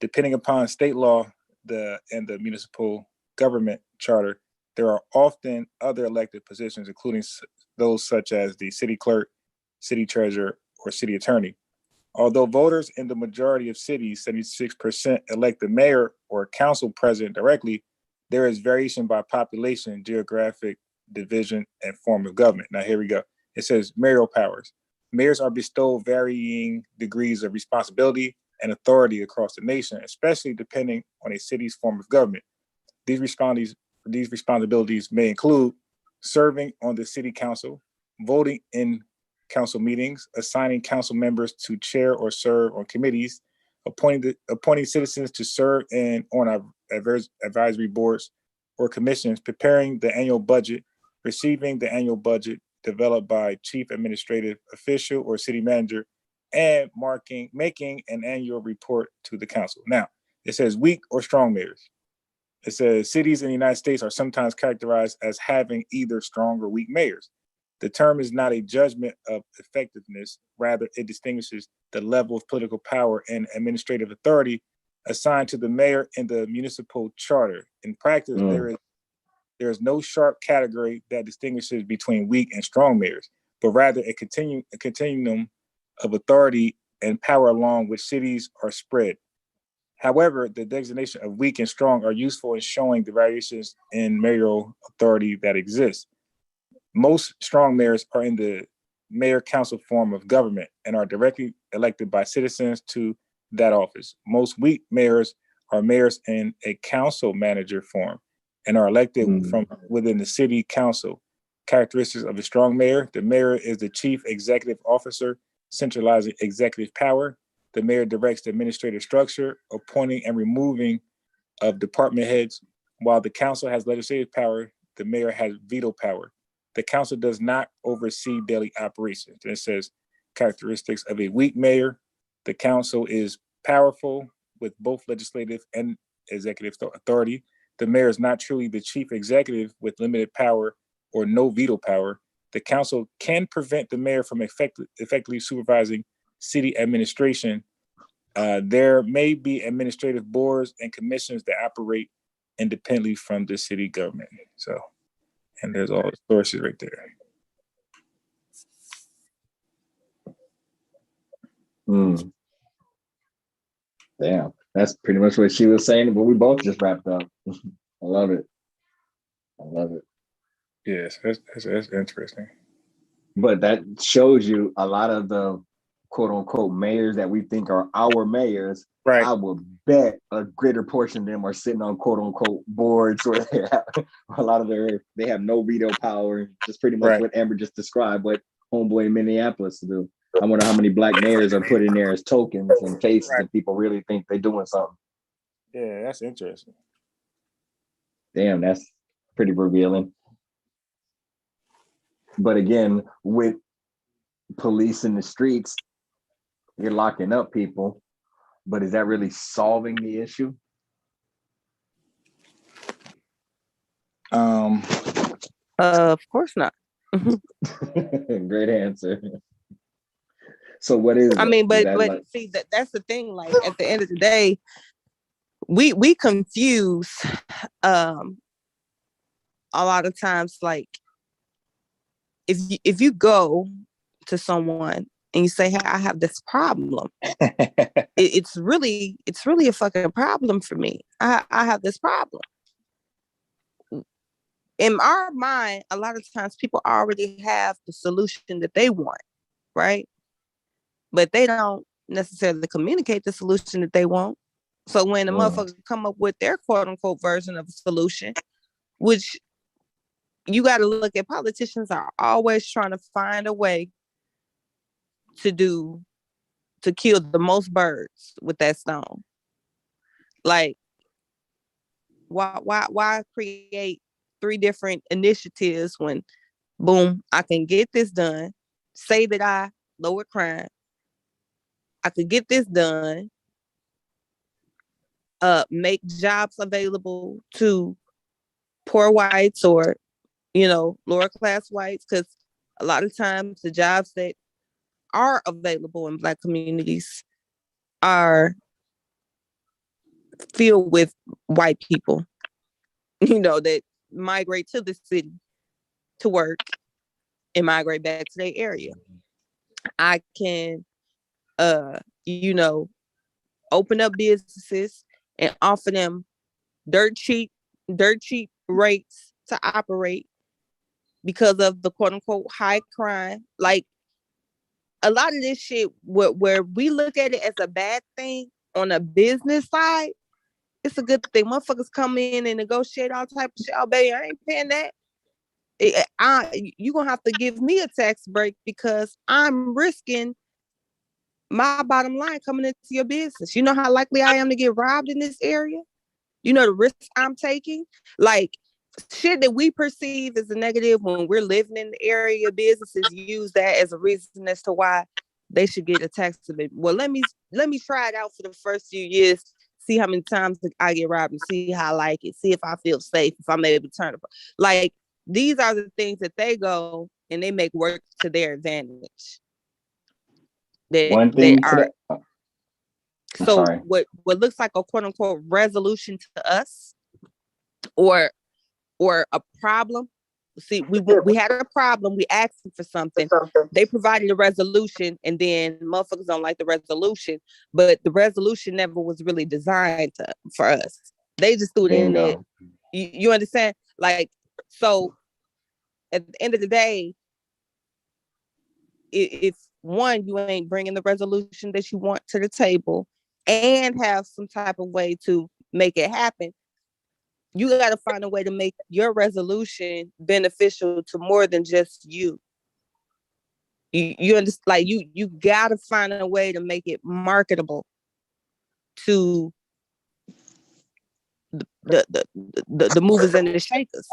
Depending upon state law and the municipal government charter, there are often other elected positions, including those such as the city clerk, city treasurer, or city attorney. Although voters in the majority of cities, 76%, elect the mayor or council president directly, there is variation by population, geographic division, and form of government. Now, here we go. It says mayoral powers. Mayors are bestowed varying degrees of responsibility and authority across the nation, especially depending on a city's form of government. These responsibilities may include serving on the city council, voting in council meetings, assigning council members to chair or serve on committees, appointing citizens to serve on advisory boards or commissions, preparing the annual budget, receiving the annual budget developed by chief administrative official or city manager, and making an annual report to the council. Now, it says weak or strong mayors. It says cities in the United States are sometimes characterized as having either strong or weak mayors. The term is not a judgment of effectiveness. Rather, it distinguishes the level of political power and administrative authority assigned to the mayor in the municipal charter. In practice, there is no sharp category that distinguishes between weak and strong mayors, but rather a continuum of authority and power along which cities are spread. However, the designation of weak and strong are useful in showing the variations in mayoral authority that exist. Most strong mayors are in the mayor council form of government and are directly elected by citizens to that office. Most weak mayors are mayors in a council manager form and are elected from within the city council. Characteristics of a strong mayor: the mayor is the chief executive officer, centralizing executive power. The mayor directs the administrative structure, appointing and removing of department heads. While the council has legislative power, the mayor has veto power. The council does not oversee daily operations. And it says characteristics of a weak mayor: the council is powerful with both legislative and executive authority. The mayor is not truly the chief executive with limited power or no veto power. The council can prevent the mayor from effectively supervising city administration. There may be administrative boards and commissions that operate independently from the city government. So, and there's all the sources right there. Damn, that's pretty much what she was saying, but we both just wrapped up. I love it. I love it. Yes, that's interesting. But that shows you a lot of the quote unquote mayors that we think are our mayors. Right. I will bet a greater portion of them are sitting on quote unquote boards where they have a lot of they have no veto power, just pretty much what Amber just described, what homeboy in Minneapolis to do. I wonder how many black mayors are put in there as tokens in case that people really think they're doing something. Yeah, that's interesting. Damn, that's pretty revealing. But again, with police in the streets, you're locking up people, but is that really solving the issue? Of course not. Great answer. So what is I mean, but see that's the thing. Like at the end of the day, we confuse a lot of times. Like if you go to someone and you say, hey, I have this problem. It's really a fucking problem for me. I have this problem. In our mind, a lot of times people already have the solution that they want, right? But they don't necessarily communicate the solution that they want. So when the motherfuckers come up with their quote unquote version of a solution, which you got to look at, politicians are always trying to find a way to kill the most birds with that stone. Like, why create 3 different initiatives when, boom, I can get this done, say that I lower crime, I could get this done, make jobs available to poor whites or, lower class whites, because a lot of times the jobs that are available in Black communities are filled with white people, that migrate to the city to work and migrate back to their area. I can, open up businesses and offer them dirt cheap rates to operate because of the quote unquote high crime. Like, a lot of this shit, where we look at it as a bad thing on a business side, it's a good thing. Motherfuckers come in and negotiate all type of shit. Oh, baby, I ain't paying that. You gonna have to give me a tax break because I'm risking my bottom line coming into your business. You know how likely I am to get robbed in this area? You know the risks I'm taking? Like, shit that we perceive as a negative when we're living in the area, businesses use that as a reason as to why they should get a tax rebate. Well, let me try it out for the first few years, see how many times I get robbed and see how I like it, see if I feel safe, if I'm able to turn it. Like, these are the things that they go and they make work to their advantage. One thing to that. So what looks like a quote unquote resolution to us, or a problem. See, we had a problem. We asked them for something. They provided a resolution, and then motherfuckers don't like the resolution. But the resolution never was really designed for us. They just threw it in there. You understand? Like, so at the end of the day, if one, you ain't bringing the resolution that you want to the table and have some type of way to make it happen, you got to find a way to make your resolution beneficial to more than just you. You understand? Like, you got to find a way to make it marketable to the movers and the shakers.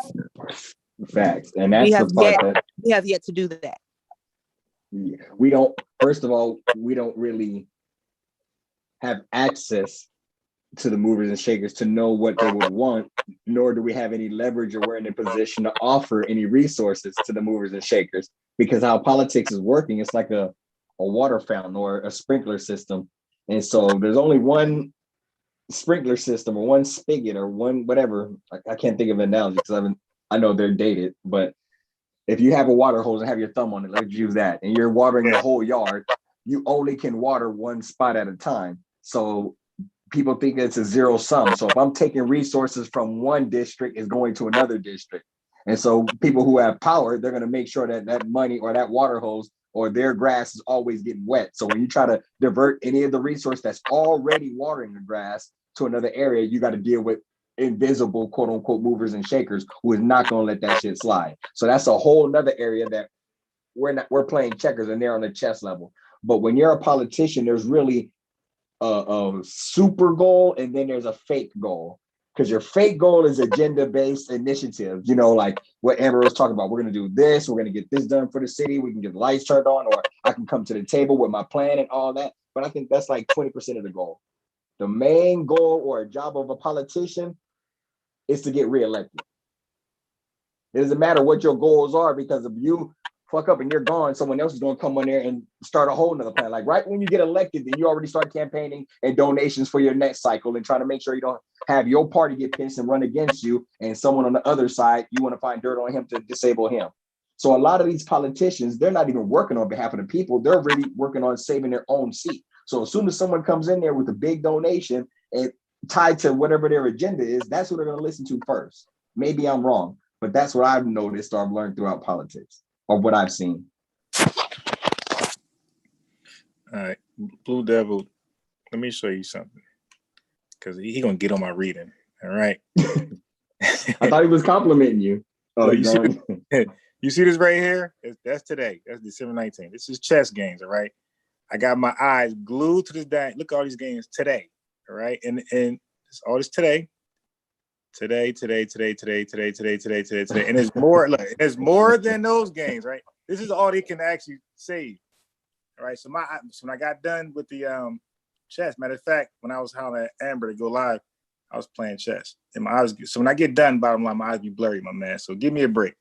Facts, and that's the part that we have yet to do that. We don't. First of all, we don't really have access to the movers and shakers to know what they would want, nor do we have any leverage or we're in a position to offer any resources to the movers and shakers, because how politics is working, it's like a water fountain or a sprinkler system. And so there's only one sprinkler system or one spigot or one whatever. I can't think of an analogy because I know they're dated, but if you have a water hose and have your thumb on it, let's use that, and you're watering your whole yard, you only can water one spot at a time. So people think it's a zero sum. So if I'm taking resources from one district, is going to another district. And so people who have power, they're going to make sure that that money or that water hose or their grass is always getting wet. So when you try to divert any of the resource that's already watering the grass to another area, you got to deal with invisible quote unquote movers and shakers who is not going to let that shit slide. So that's a whole nother area that we're playing checkers and they're on the chess level. But when you're a politician, there's really a super goal and then there's a fake goal, because your fake goal is agenda-based initiative, like what Amber was talking about. We're going to do this, we're going to get this done for the city, we can get the lights turned on, or I can come to the table with my plan and all that. But I think that's like 20% of the goal. The main goal or a job of a politician is to get reelected. It doesn't matter what your goals are, because if you fuck up and you're gone, someone else is going to come on there and start a whole nother plan. Like right when you get elected, then you already start campaigning and donations for your next cycle and trying to make sure you don't have your party get pissed and run against you, and someone on the other side, you want to find dirt on him to disable him. So a lot of these politicians, they're not even working on behalf of the people. They're really working on saving their own seat. So as soon as someone comes in there with a big donation and tied to whatever their agenda is, that's what they're going to listen to first. Maybe I'm wrong, but that's what I've noticed or I've learned throughout politics or what I've seen. All right, Blue Devil, let me show you something. Because he going to get on my reading. All right. I thought he was complimenting you. Oh, Look, you see this right here? That's today. That's December 19th. This is chess games, all right? I got my eyes glued to this dang. Look at all these games today, all right? And it's all this today. Today. And there's more, look, there's more than those games, right? This is all they can actually save. All right. So when I got done with the chess, matter of fact, when I was hollering at Amber to go live, I was playing chess. And my eyes, so when I get done, bottom line, my eyes be blurry, my man. So give me a break.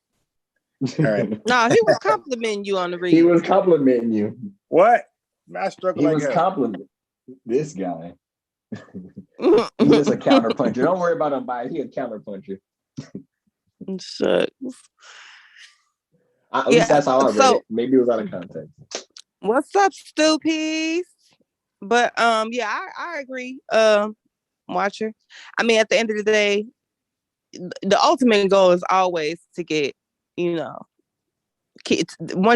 All right. No, he was complimenting you on the read. He was complimenting you. What? Man, I struggle He like was hell. complimenting this guy. He's just a counter puncher. Don't worry about him, by he a counter puncher. Shucks. At least that's how I read it. Maybe it was out of context. What's up, Stoopies? But yeah, I agree. Watcher. I mean, at the end of the day, the ultimate goal is always to get, once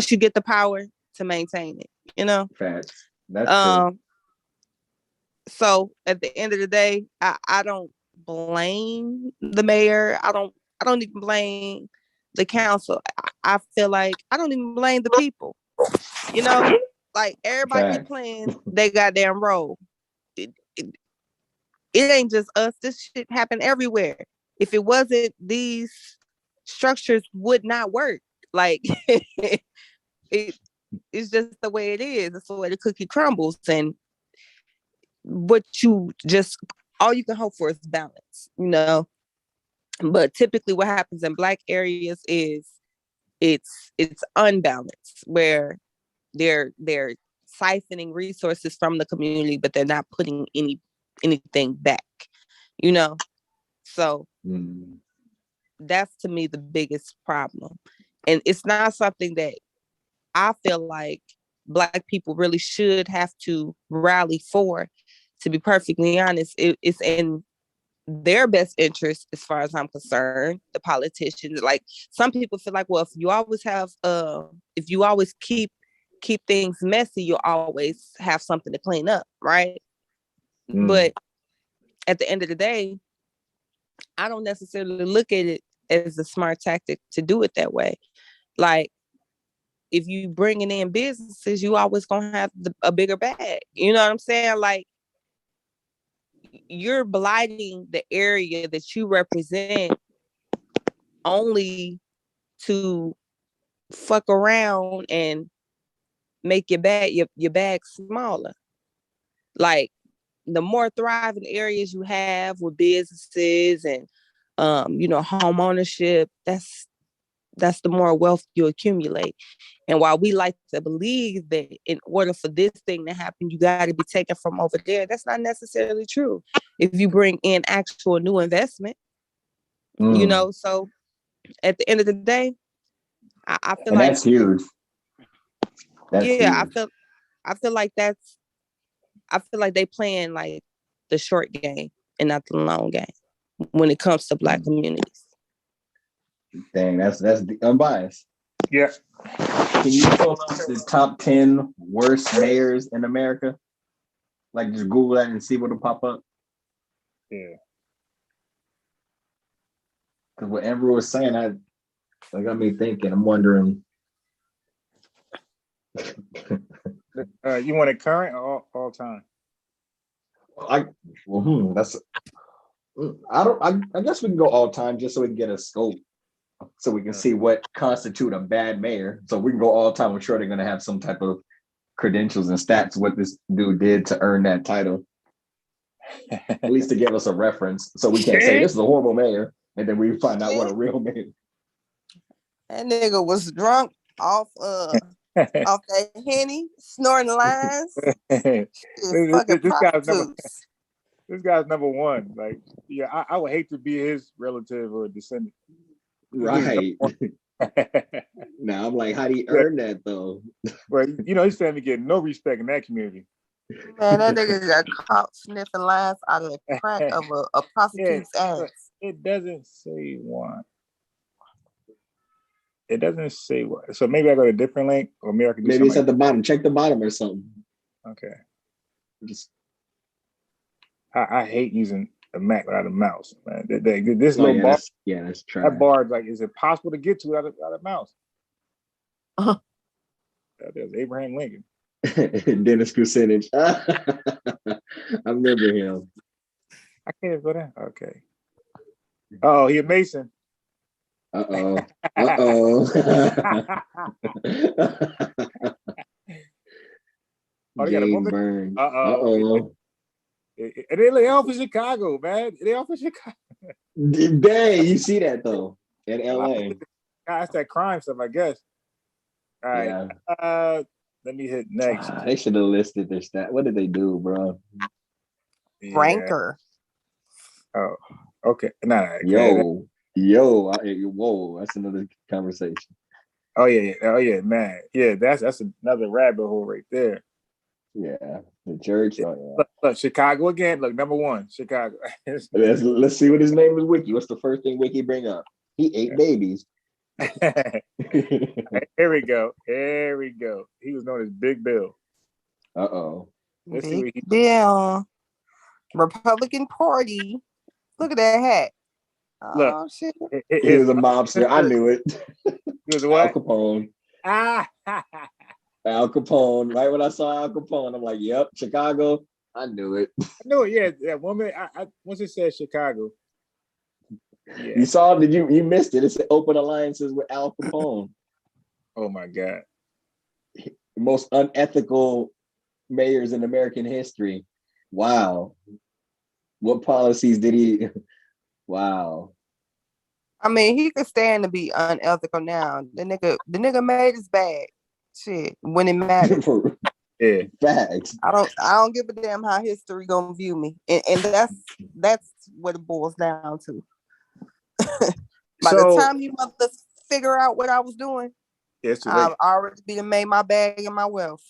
you get the power, to maintain it. Facts. That's true. So at the end of the day, I don't blame the mayor. I don't even blame the council. I feel like I don't even blame the people. Like everybody playing they goddamn role. It ain't just us. This shit happen everywhere. If it wasn't, these structures would not work. Like it's just the way it is. It's the way the cookie crumbles. And all you can hope for is balance, But typically what happens in Black areas is it's unbalanced, where they're siphoning resources from the community, but they're not putting anything back, So that's, to me, the biggest problem. And it's not something that I feel like Black people really should have to rally for. To be perfectly honest, it's in their best interest, as far as I'm concerned. The politicians, like, some people feel like, well, if you always keep things messy, you'll always have something to clean up, right? But at the end of the day, I don't necessarily look at it as a smart tactic to do it that way. Like, if you bringing in businesses, you always gonna have a bigger bag. You know what I'm saying? Like, you're blighting the area that you represent only to fuck around and make your bag smaller. Like, the more thriving areas you have with businesses and home ownership, that's the more wealth you accumulate. And while we like to believe that in order for this thing to happen, you got to be taken from over there, that's not necessarily true. If you bring in actual new investment, so at the end of the day, I feel like that's huge. That's huge. I feel like they playing like the short game and not the long game when it comes to Black communities. Dang, that's unbiased. Yeah. Can you pull up the top 10 worst mayors in America? Like, just Google that and see what'll pop up. Yeah. Because what Amber was saying, that got me thinking. I'm wondering. You want it current or all time? I guess we can go all time just so we can get a scope, so we can see what constitute a bad mayor. So we can go all time. I'm sure they're gonna have some type of credentials and stats what this dude did to earn that title. At least to give us a reference, so we can't say this is a horrible mayor, and then we find out what a real mayor. That nigga was drunk off that Henny, snorting lines. This guy's number one. Like, yeah, I would hate to be his relative or descendant. Right. Now I'm like, how do you earn that though? Well, his family get no respect in that community. Man, that nigga got caught sniffing lines out of the crack of a Yeah, prostitute's but ass. it doesn't say one. It doesn't say what. So maybe I go to a different link, or maybe I can do Maybe it's something. at the bottom. Check the bottom or something. Okay. Just I hate using a Mac without a mouse, man. This oh little yeah, bar, that's that trash. bar is like, is it possible to get to without a mouse? Uh-huh. There's Abraham Lincoln. Dennis Kucinich. I remember him. I can't even go there. Okay. Oh, he a Mason. Uh-oh. Uh-oh. Oh, they got a Game woman. burned. Uh-oh. Uh-oh. And they all for Chicago, man. They all for Chicago. Dang, you see that though in LA. That's that crime stuff, I guess. All right. Yeah. Let me hit next. They should have listed their stat. What did they do, bro? Yeah. Ranker. Oh, okay. Nah. Whoa, that's another conversation. Oh yeah, man. Yeah, that's another rabbit hole right there. Yeah, the church. Yeah. Oh, yeah. Look, Chicago again. Look, number one, Chicago. Let's see what his name is. Wiki. What's the first thing Wiki bring up? He ate babies. Here we go. Here we go. He was known as Big Bill. Uh-oh. Let's see what he. Bill. Republican Party. Look at that hat. Look. Oh shit. He was a mobster. I knew it. He was a Al what? Capone. Ah. Al Capone. Right when I saw Al Capone, I'm like, yep, Chicago. I knew it. I know it. Yeah, that woman. I once it said Chicago. Yeah. You saw? Did you missed it? It said open alliances with Al Capone. Oh my God. The most unethical mayors in American history. Wow. What policies did he? Wow. I mean, he could stand to be unethical now. The nigga made his bag. Shit, when it mattered. Yeah. Facts. I don't give a damn how history gonna view me, and that's what it boils down to. By the time you mothers figure out what I was doing, I've already been made my bag and my wealth.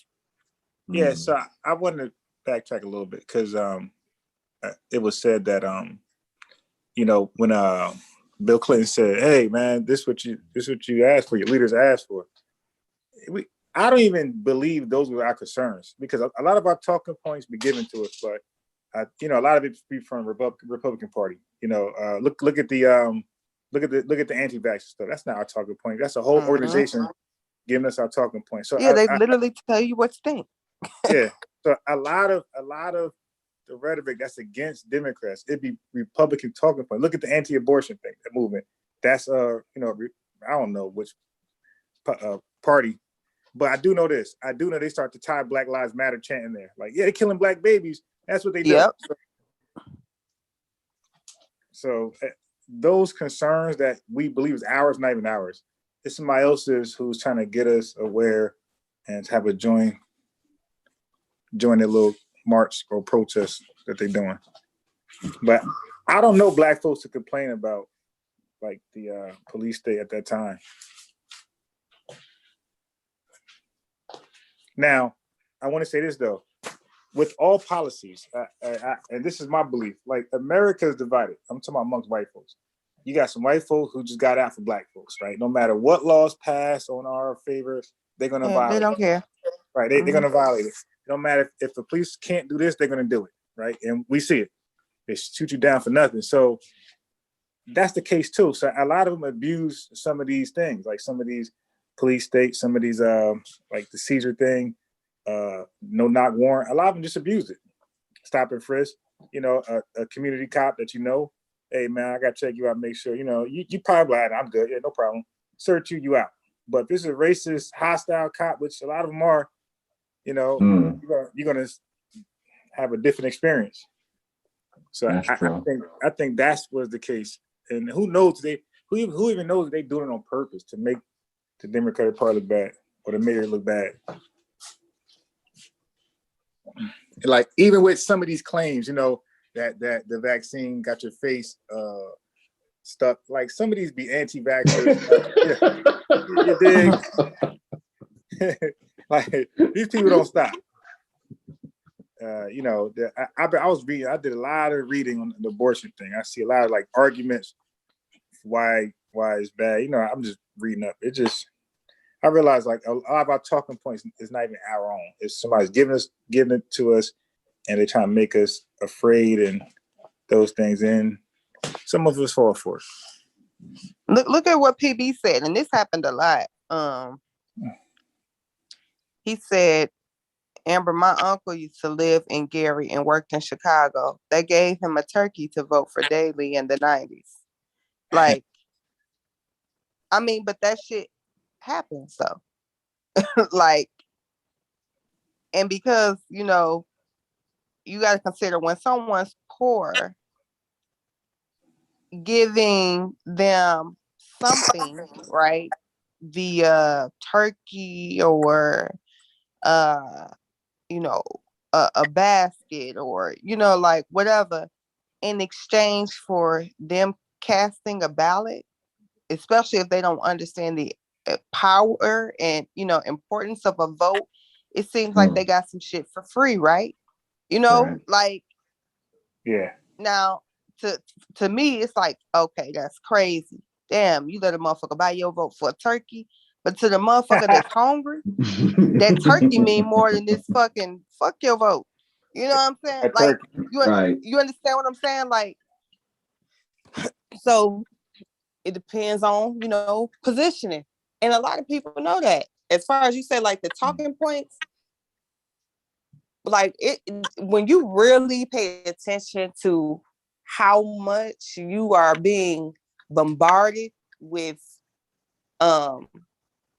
Yeah, so I want to backtrack a little bit because it was said that when Bill Clinton said, "Hey man, this what you asked for, your leaders asked for." I don't even believe those were our concerns because a lot of our talking points be given to us, but a lot of it be from Republican Party. Look at the anti-vax stuff. That's not our talking point. That's a whole organization giving us our talking point. So yeah, they literally tell you what to think. Yeah. So a lot of the rhetoric that's against Democrats, it'd be Republican talking point. Look at the anti-abortion thing, the movement. That's I don't know which party, but I do know this. I do know they start to tie Black Lives Matter chant in there. Like, yeah, they're killing black babies. That's what they do. Yep. So those concerns that we believe is ours, not even ours. It's somebody else's who's trying to get us aware and have a join their little march or protest that they're doing. But I don't know black folks to complain about like the police state at that time. Now, I want to say this though, with all policies, and this is my belief, like America is divided. I'm talking about amongst white folks. You got some white folks who just got out for black folks, right? No matter what laws pass on our favor, they're gonna violate. They don't care. Right, they're gonna violate it. It don't matter if the police can't do this, they're gonna do it, right? And we see it. They shoot you down for nothing. So that's the case too. So a lot of them abuse some of these things, like some of these police states, some of these like the Caesar thing, no knock warrant. A lot of them just abuse it. Stop and frisk. A community cop that hey man, I gotta check you out, make sure you probably like, I'm good, yeah, no problem. Search you out. But if this is a racist, hostile cop, which a lot of them are, you're gonna have a different experience. So I think that was the case. And who knows who even knows they doing it on purpose to make the Democratic Party look bad or the mayor look bad. Like even with some of these claims, that the vaccine got your face stuff. Like some of these be anti-vaxxers. You dig? Like these people don't stop. You know, I was reading. I did a lot of reading on the abortion thing. I see a lot of like arguments why it's bad. You know, I'm just reading up. It just I realize like a lot of our talking points is not even our own. It's somebody's giving it to us, and they're trying to make us afraid and those things. And some of us fall for it. Look at what PB said, and this happened a lot. He said, Amber, my uncle used to live in Gary and worked in Chicago. They gave him a turkey to vote for Daley in the 90s. Like, I mean, but that shit happens though. Like, and because, you know, you got to consider when someone's poor, giving them something, right? Via turkey or, you know, a basket or, you know, like whatever, in exchange for them casting a ballot, especially if they don't understand the power and, you know, importance of a vote, it seems like they got some shit for free, right? You know, Right. like, Yeah. now to me, it's like, okay, that's crazy. Damn, you let a motherfucker buy your vote for a turkey, but to the motherfucker that's hungry, that turkey mean more than this fucking fuck your vote. You know what I'm saying? Like, you understand what I'm saying? Like, so it depends on, you know, positioning. And a lot of people know that. As far as you say, like the talking points, like it, when you really pay attention to how much you are being bombarded with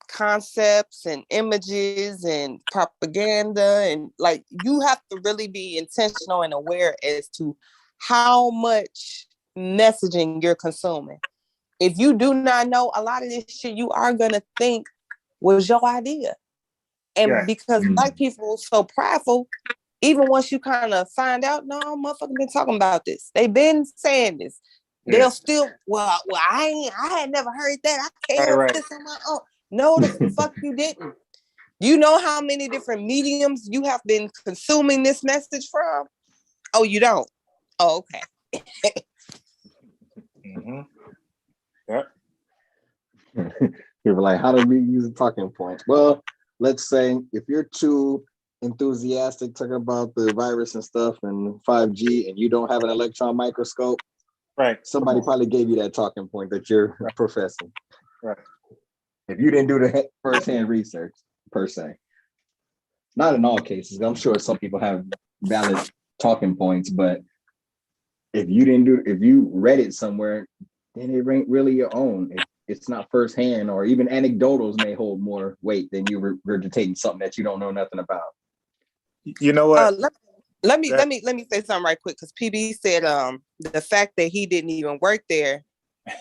concepts and images and propaganda, and like you have to really be intentional and aware as to how much messaging you're consuming. If you do not know, a lot of this shit you are gonna think was your idea. And because Black people are so prideful, even once you kind of find out, no, motherfucker been talking about this. They've been saying this. They'll still, well, I had never heard that. I came up with this on my own. No, the fuck you didn't. You know how many different mediums you have been consuming this message from? Oh, you don't? Oh, okay. Mm-hmm. Yep. People are like, how do we use talking points? Well, let's say if you're too enthusiastic talking about the virus and stuff and 5G and you don't have an electron microscope, right? Somebody probably gave you that talking point that you're professing. Right. If you didn't do the first-hand research per se. Not in all cases. I'm sure some people have valid talking points, but if you read it somewhere, then it ain't really your own. It's not firsthand, or even anecdotals may hold more weight than you regurgitating something that you don't know nothing about. You know what? Let me say something right quick, because PB said the fact that he didn't even work there.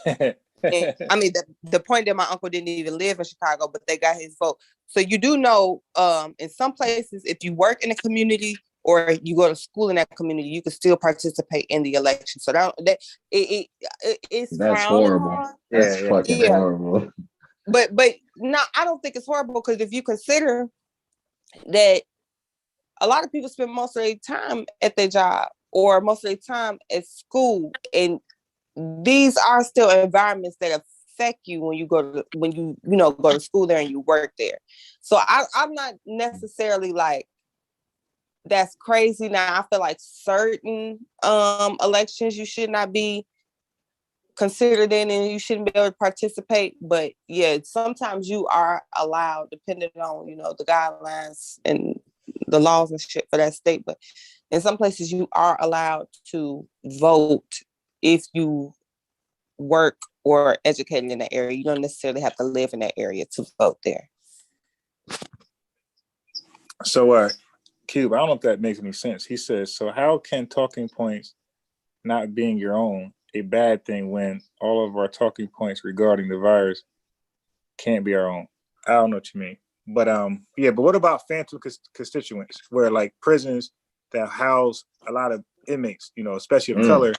And, I mean, the point that my uncle didn't even live in Chicago, but they got his vote. So you do know, in some places, if you work in a community or you go to school in that community, you can still participate in the election. So it's that's horrible. That's fucking horrible. But no, I don't think it's horrible, because if you consider that a lot of people spend most of their time at their job or most of their time at school, and these are still environments that affect you when you go to school there and you work there. So I'm not necessarily like that's crazy. Now I feel like certain elections you should not be considered in and you shouldn't be able to participate. But yeah, sometimes you are allowed, depending on, the guidelines and the laws and shit for that state. But in some places you are allowed to vote if you work or educated in that area. You don't necessarily have to live in that area to vote there. So Cube, I don't know if that makes any sense. He says, so how can talking points not being your own a bad thing when all of our talking points regarding the virus can't be our own? I don't know what you mean. But but what about phantom constituents, where like prisons that house a lot of inmates, especially of color,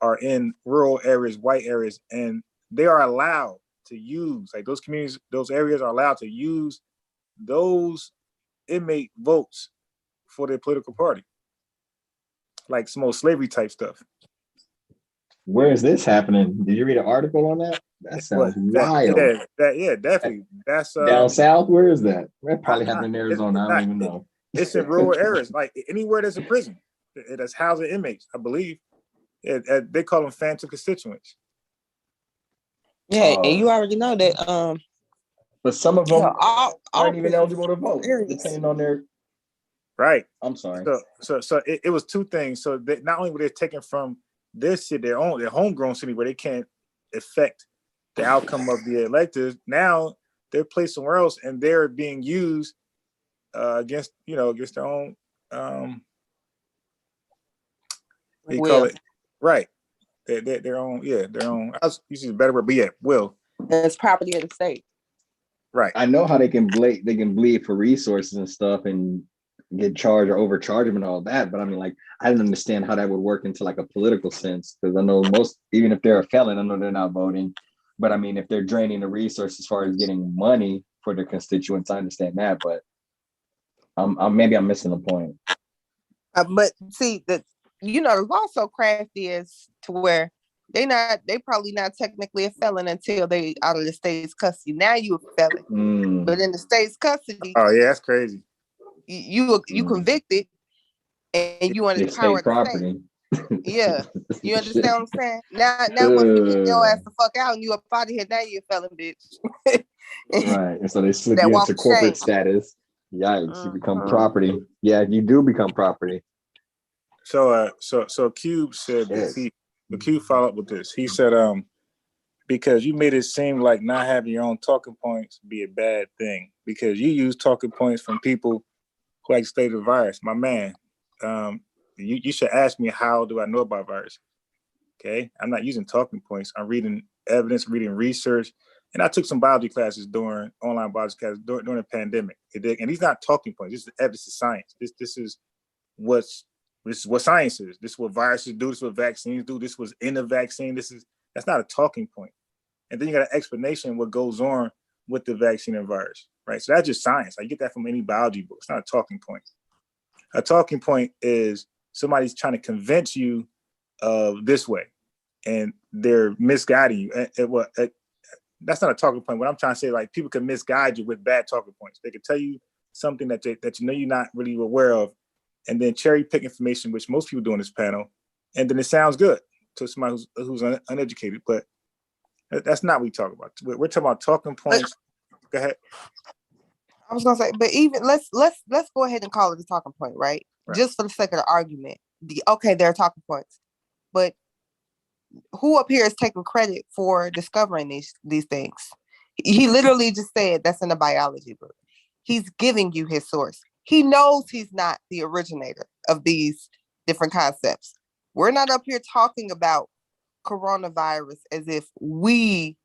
are in rural areas, white areas, and they are allowed to use, like those communities, those areas are allowed to use those inmate votes for their political party, like some old slavery type stuff. Where is this happening? Did you read an article on that? That But sounds wild. definitely. That's Down south, where is that? That probably happened in it's Arizona. I don't not. even know. It's in rural areas, like anywhere there's a prison that's housing inmates, I believe. They call them phantom constituents. Yeah, and you already know that. But some of them all aren't even prisons eligible to vote, areas. depending on their. Right. I'm sorry. So it was two things. So that not only were they taken from their city, their homegrown city, where they can't affect the outcome of the electors, now they're placed somewhere else, and they're being used against their own. You call it right? Their own. Yeah, their own. I was using a better word, but yeah, will. It's property of the state. Right. I know how they can bleed for resources and stuff and get charged or overcharge them and all that. But I mean, like, I didn't understand how that would work into like a political sense, because I know most, even if they're a felon, I know they're not voting. But I mean, if they're draining the resources as far as getting money for their constituents, I understand that. But maybe I'm missing the point. But see, the law so crafty is to where they probably not technically a felon until they out of the state's custody. Now you a felon, but in the state's custody, oh yeah, that's crazy. You convicted, and you under the power of the state. Yeah, you understand what I'm saying? Now once you get your ass the fuck out and you up out of here, now you a felon, bitch. Right, and so they slip you into corporate status. Yikes, you become property. Yeah, you do become property. So Cube said that Cube followed up with this. He said, because you made it seem like not having your own talking points be a bad thing because you use talking points from people who like study the virus. My man, you should ask me, how do I know about virus? Okay, I'm not using talking points. I'm reading evidence, reading research, and I took some biology classes online biology classes during the pandemic. And these not talking points. This is evidence of science. This is what science is. This is what viruses do. This is what vaccines do. This was in the vaccine. That's not a talking point. And then you got an explanation of what goes on with the vaccine and virus, right? So that's just science. I get that from any biology book. It's not a talking point. A talking point is somebody's trying to convince you of this way, and they're misguiding you. That's not a talking point. What I'm trying to say, like, people can misguide you with bad talking points. They can tell you something that you know you're not really aware of, and then cherry pick information, which most people do on this panel, and then it sounds good to somebody who's uneducated. But that's not what we talk about. We're talking about talking points. Go ahead. I was gonna say, but even let's go ahead and call it a talking point, right? Just for the sake of the argument. There are talking points, but who up here is taking credit for discovering these things? He literally just said that's in the biology book. He's giving you his source. He knows he's not the originator of these different concepts. We're not up here talking about coronavirus as if we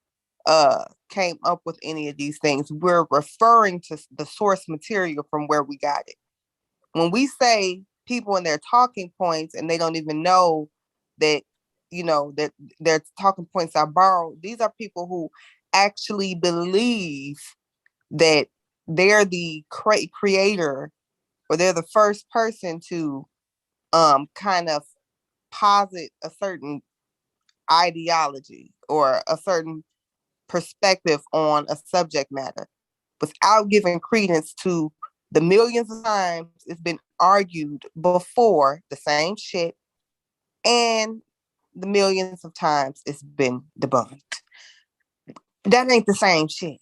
came up with any of these things. We're referring to the source material from where we got it. When we say people and their talking points and they don't even know that, that their talking points are borrowed, these are people who actually believe that they're the creator, or they're the first person to kind of posit a certain ideology or a certain perspective on a subject matter without giving credence to the millions of times it's been argued before the same shit, and the millions of times it's been debunked. That ain't the same shit.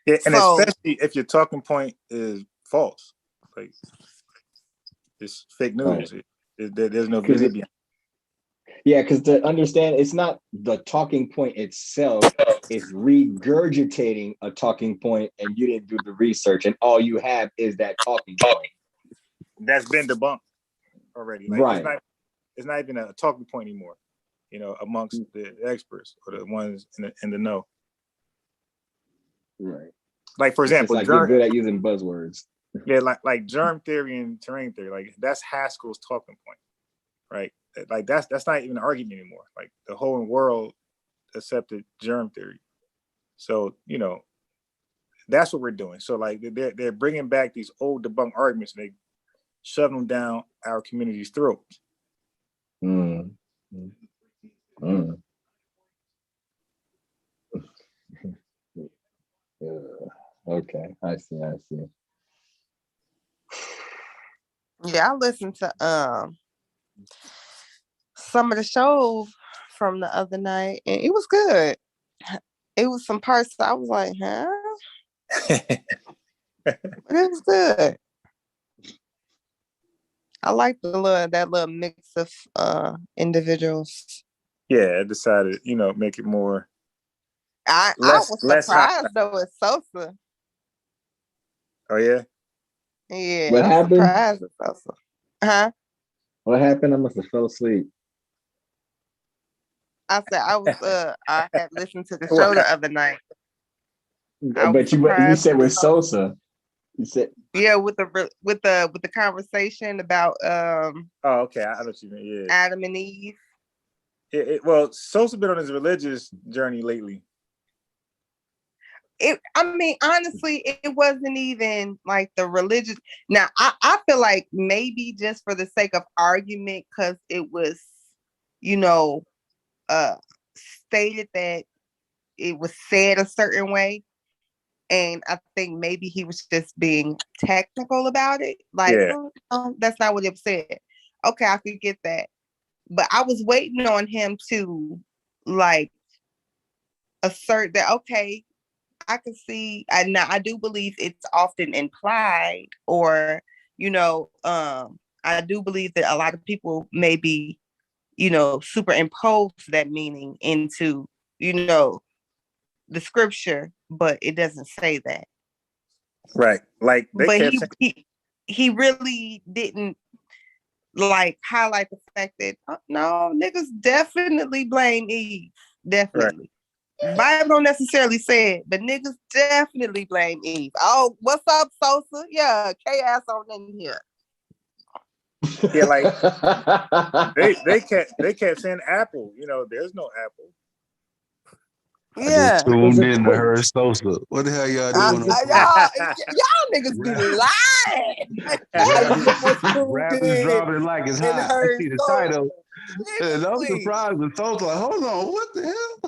Yeah, and especially if your talking point is false, like it's fake news. Right. There's no vision behind. Yeah, because to understand, it's not the talking point itself, it's regurgitating a talking point, and you didn't do the research, and all you have is that talking point. That's been debunked already. Like, right. It's not even a talking point anymore, amongst the experts or the ones in the know. Right. Like, for example, like you're good at using buzzwords. Yeah, like germ theory and terrain theory, like that's Haskell's talking point, right? like that's not even an argument anymore. Like the whole world accepted germ theory. So that's what we're doing. So like they're bringing back these old debunked arguments and they shove them down our community's throats. Mm. Mm. Okay, I see. Yeah, I listened to some of the shows from the other night, and it was good. It was some parts that I was like, huh? But it was good. I like that little mix of individuals. Yeah, I decided, make it more I was less hot. surprised though with Sosa. Oh yeah? Yeah, What I was happened? surprised with Sosa. Huh? What happened? I must have fell asleep. I said I had listened to the show the other night. But you said with Sosa. You said with the conversation about Oh, okay. I know what you mean. Yeah. Adam and Eve. Well, Sosa been on his religious journey lately. Honestly, it wasn't even like the religious. Now, I feel like maybe just for the sake of argument, because it was, stated that it was said a certain way. And I think maybe he was just being technical about it. Like, Yeah. oh, that's not what it said. Okay, I could get that. But I was waiting on him to, like, assert that, okay, I can see, and I do believe it's often implied, or, I do believe that a lot of people maybe, superimpose that meaning into, the scripture, but it doesn't say that. Right. Like they But kept saying, he really didn't like highlight the fact that no, niggas definitely blame Eve. Definitely. Right. Bible don't necessarily say it, but niggas definitely blame Eve. Oh, what's up, Sosa? Yeah, chaos on in here. Yeah, like they kept saying Apple. There's no Apple. Yeah. I just tuned in to her Sosa. What the hell y'all doing? Y'all niggas be lying. Rappers dropping like it's hot. I see the title. And I'm surprised with Sosa. Like, hold on, what the hell?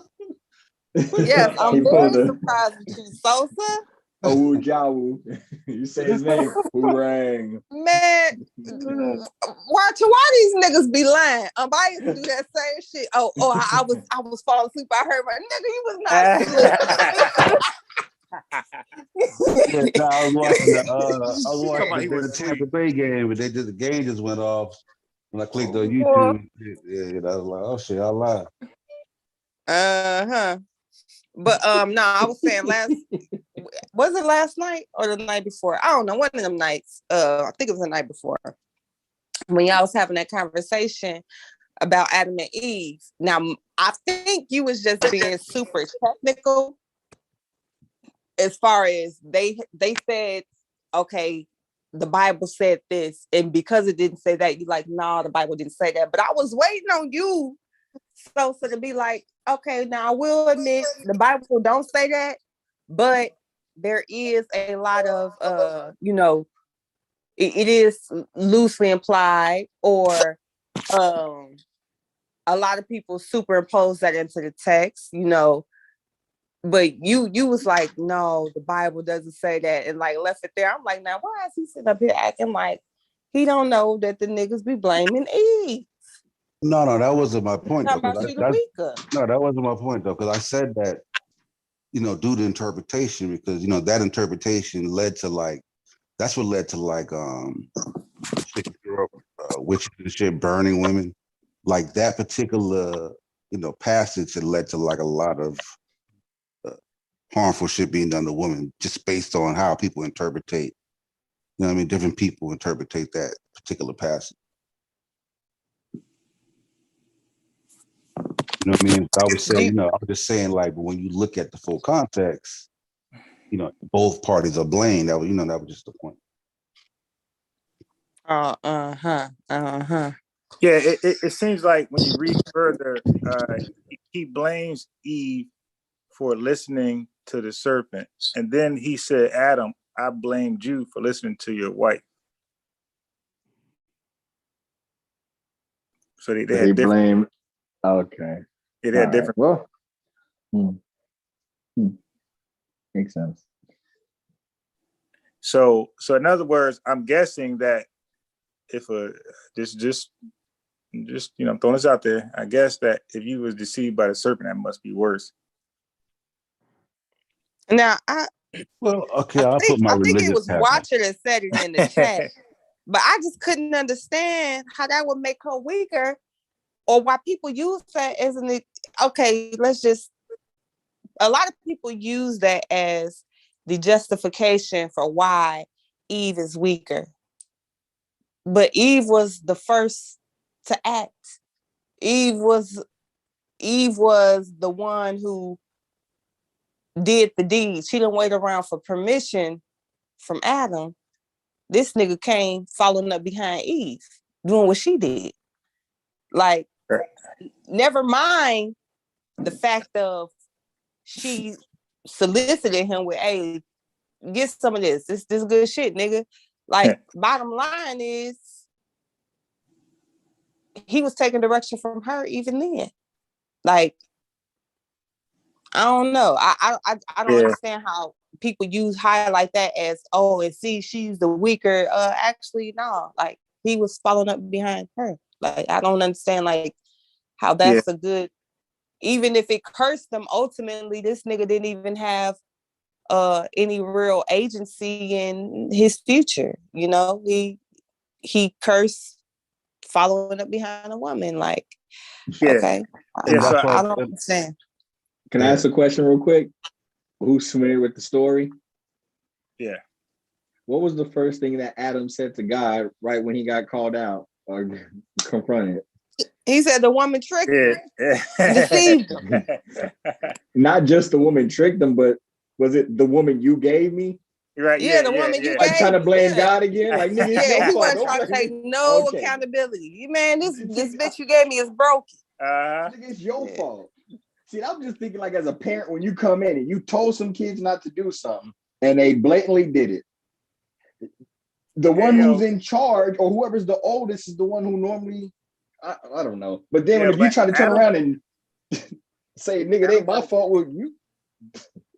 Yes, I'm very surprised with you, Sosa. Oh, Jawu. You say his name. Hoorang. Man, why these niggas be lying? I used to do that same shit. Oh, I was falling asleep. I heard my nigga, you was not asleep. Yeah, I was watching the Tampa Bay game, but the game just went off. When I clicked on YouTube, I was like, oh shit, I lied. But no, I was saying was it last night or the night before? I don't know, one of them nights. I think it was the night before. When y'all was having that conversation about Adam and Eve. Now, I think you was just being super technical as far as they said, okay, the Bible said this, and because it didn't say that, you like, no, the Bible didn't say that. But I was waiting on you, so to be like, okay, now I will admit the Bible don't say that, but there is a lot of it is loosely implied, or a lot of people superimpose that into the text, but you was like, no, the Bible doesn't say that, and like left it there. I'm like, now why is he sitting up here acting like he don't know that the niggas be blaming Eve? No, that wasn't my point. How about you, the weaker? No, that wasn't my point though, because I said that, due to interpretation, because that interpretation led to like, that's what led to like witches and shit burning women. Like that particular passage had led to like a lot of harmful shit being done to women, just based on how people interpretate. Different people interpretate that particular passage. You know what I mean? I was saying, I was just saying, like, when you look at the full context, both parties are blamed. That was, that was just the point. Yeah, it seems like when you read further, he blames Eve for listening to the serpent, and then he said, "Adam, I blamed you for listening to your wife." So they So had he different. blamed. Okay. They All had right. different. Well, makes sense. So in other words, I'm guessing that if just I'm throwing this out there. I guess that if you was deceived by the serpent, that must be worse. Now, Well, okay, I'll put my I think it religious was hat on. Watcher that said it in the chat, but I just couldn't understand how that would make her weaker, or why people use that as an okay. A lot of people use that as the justification for why Eve is weaker, but Eve was the first to act. Eve was the one who did the deed. She didn't wait around for permission from Adam. This nigga came following up behind Eve, doing what she did. Like, never mind the fact of she solicited him with, "Hey, get some of this. This good shit, nigga." Like, bottom line is, he was taking direction from her even then. Like, I don't know. I don't understand how people highlight that as, oh, and see, she's the weaker. Actually, no. Like, he was following up behind her. Like, I don't understand like how that's a good. Even if it cursed them, ultimately, this nigga didn't even have any real agency in his future. You know, he cursed following up behind a woman. Like, okay, So I don't understand. Can I ask a question real quick? Who's familiar with the story? Yeah. What was the first thing that Adam said to God right when he got called out or confronted? He said the woman tricked him, deceived him. Not just the woman tricked him, but was it the woman you gave me? Right. Yeah, the woman you like gave trying to blame me. God again. Like, nigga, it's your he fault. wasn't trying to take no accountability. Man, this bitch you gave me is broken. Nigga, it's your fault. See, I'm just thinking like as a parent, when you come in and you told some kids not to do something and they blatantly did it. The one who's in charge or whoever's the oldest is the one who normally, I don't know. But then if you try to turn around and say, nigga, it ain't my fault with you.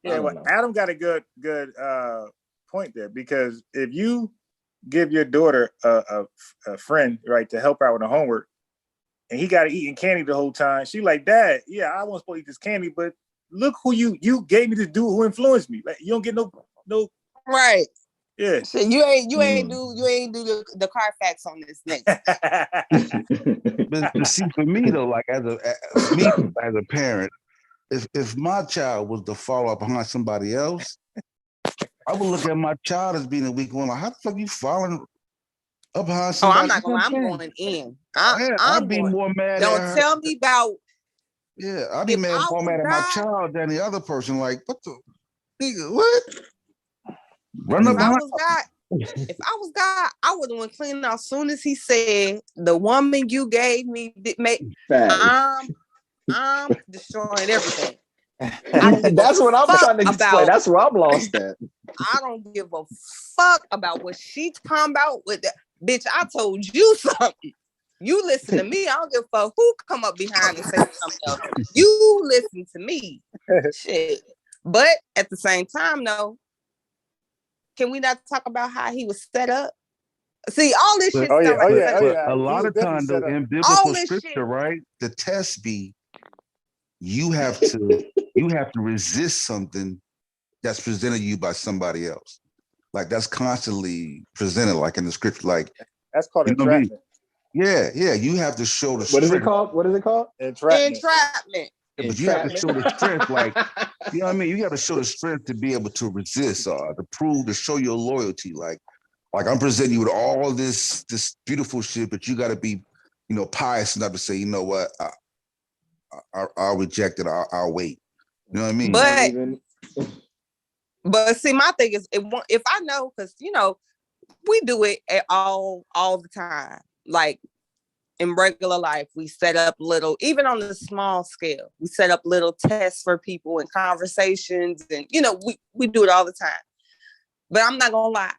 Yeah, well, Adam got a good point there, because if you give your daughter a friend, right, to help out with the homework, and he got to eating candy the whole time, she like, "Dad, yeah, I wasn't supposed to eat this candy, but look who you gave me this dude who influenced me. Like, you don't get no right." Yeah. So you ain't do the Carfax on this nigga. But see, for me though, like as a parent, if my child was to follow up behind somebody else, I would look at my child as being a weak one. Like, how the fuck you following up behind somebody? Oh, I'm not going. I'm going in. I'd be more mad. Don't at her. tell me about. Yeah, I'd be more mad at my child than the other person. Like, what the nigga? What? Run up behind. If I was God, I would have went clean out as soon as he said, "The woman you gave me did make." I'm destroying everything. That's what I'm trying to explain. That's where I'm lost at. I don't give a fuck about what she talking about with that. Bitch, I told you something. You listen to me. I don't give a fuck who come up behind and say something else. You listen to me. Shit. But at the same time, though, can we not talk about how he was set up? See, all this shit sounds like a lot of times though, in biblical scripture, right? The test be you have to resist something that's presented to you by somebody else. Like, that's constantly presented, like in the scripture. Like, that's called entrapment. Yeah, you have to show the strength. What is it called? Entrapment. Yeah, but you have to show the strength, like, you know what I mean? You have to show the strength to be able to resist, or to show your loyalty. Like I'm presenting you with all this beautiful shit, but you got to be, pious enough to say, you know what, I'll reject it. I'll wait. You know what I mean? But see, my thing is, if I know, because we do it all the time. Like, in regular life, we set up little, even on the small scale, we set up little tests for people and conversations. And, we do it all the time. But I'm not going to lie.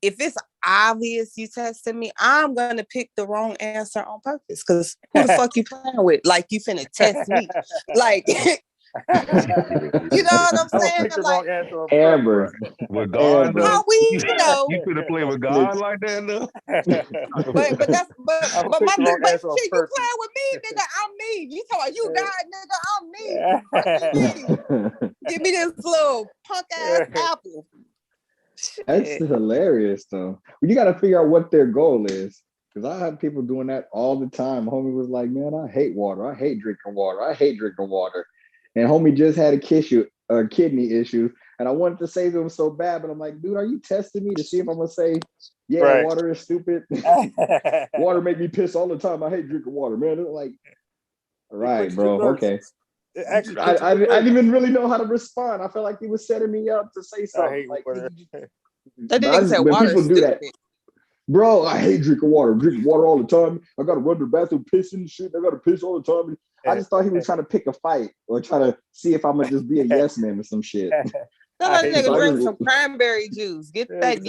If it's obvious you tested me, I'm going to pick the wrong answer on purpose. Because who the fuck you playing with? Like, you finna test me. Like, you know what I'm saying? Like, Amber. With God, Amber. though, how we, you could have played with God like that, though. but that's but I'm but my picking wrong but answer on shit, you purpose. playing with me, nigga. I'm me. You talking you God, nigga? I'm me. Fuck you mean? Give me this little punk ass apple. That's Shit. hilarious, though. You got to figure out what their goal is. Because I have people doing that all the time. Homie was like, man, I hate water. I hate drinking water. I hate drinking water. And homie just had a kidney issue. And I wanted to say to him so bad, but I'm like, dude, are you testing me to see if I'm going to say, yeah, Right. water is stupid? Water make me piss all the time. I hate drinking water, man. They're like, all right, bro. Okay. Actually, I didn't even really know how to respond. I felt like he was setting me up to say something. hate Like, water. That nigga said when water people is do stupid. that, bro, I hate drinking water. I'm drinking water all the time. I gotta run to the bathroom, pissing and shit. I gotta piss all the time. I just thought he was trying to pick a fight or try to see if I'm gonna just be a yes man or some shit. Tell that nigga So drink some cranberry juice. Get that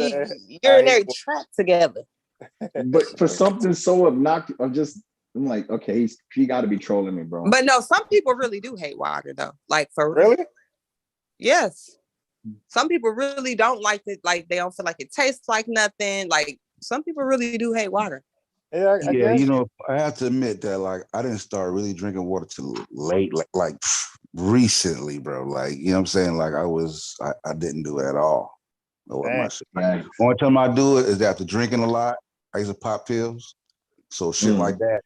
urinary tract together. But for something so obnoxious, I'm like, okay, he got to be trolling me, bro. But no, some people really do hate water though. Like for Really? real. Yes. Some people really don't like it. Like they don't feel like it tastes like nothing. Like some people really do hate water. Yeah, I Yeah, guess. I have to admit that like I didn't start really drinking water till late, like recently, bro. Like, you know what I'm saying? Like I didn't do it at all. Know what my shit. Right. Only time I do it is after drinking a lot. I used to pop pills. So shit like that.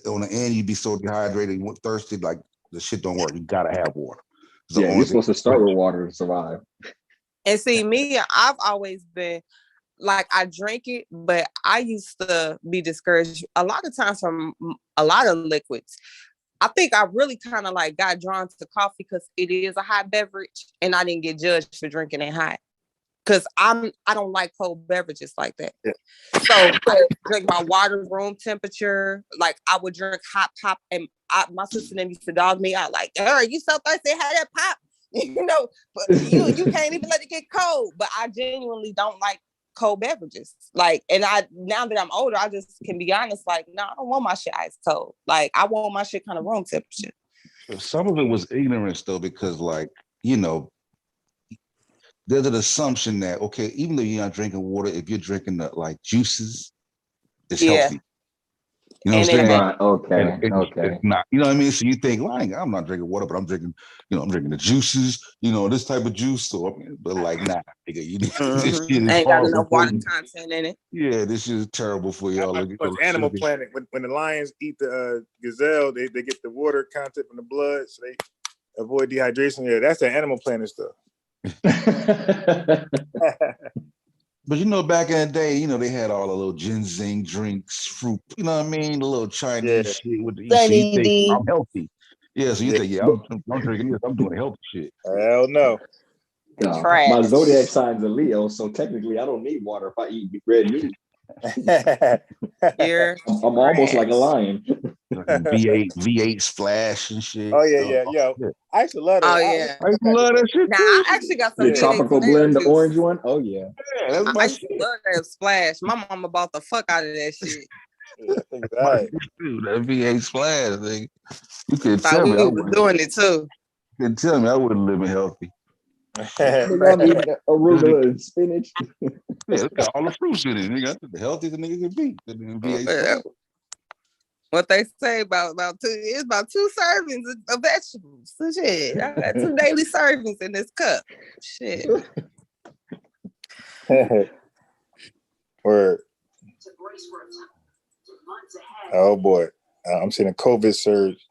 On the end, you be so dehydrated, you thirsty, like the shit don't work. You gotta have water. It's the Yeah, only you're thing. supposed to start with water to survive. And see, me, I've always been like, I drink it, but I used to be discouraged a lot of times from a lot of liquids. I think I really kind of like got drawn to coffee because it is a hot beverage, and I didn't get judged for drinking it hot. Because I don't like cold beverages like that. Yeah. So I drink my water room temperature. Like I would drink hot pop, and my sister then used to dog me out. Like, you so thirsty, have that pop. But you can't even let it get cold. But I genuinely don't like cold beverages. Like, and now that I'm older, I just can be honest. Like, no, I don't want my shit ice cold. Like, I want my shit kind of room temperature. Some of it was ignorance though, because like, there's an assumption that, okay, even though you're not drinking water, if you're drinking the like juices, it's healthy. You know what I'm saying? Right. Okay. It's not. You know what I mean? So you think, well, I'm not drinking water, but I'm drinking, I'm drinking the juices, this type of juice. So, but like, nah, nigga, you this shit is Ain't got horrible enough for water you. content in it. Yeah, this shit is terrible for y'all. Like Animal Planet, when the lions eat the gazelle, they get the water content from the blood, so they avoid dehydration. Yeah, that's the Animal Planet stuff. But back in the day, they had all the little ginseng drinks, fruit, you know what I mean? The little Chinese shit with the Sunny you think D. I'm healthy. Yeah, so you think, I'm drinking this, I'm doing healthy shit. Hell no. My zodiac sign's a Leo, so technically I don't need water if I eat red meat. I'm almost like a lion. V8 splash and shit. Oh yeah. I used to love that. Oh yeah, I used to love that shit. Now I actually got some tropical blend, the orange one. Oh yeah, that's my I used to love that splash. My mama bought the fuck out of that shit. That V8 splash thing. You can tell me I was doing it too. You can tell me I wasn't living healthy. I'm eating arugula and spinach. Yeah, look at all the fruits in it. Nigga, the healthiest a nigga can be. V8 what they say about two servings of vegetables. So shit, I got 2 daily servings in this cup. Shit. Word. Oh boy, I'm seeing a COVID surge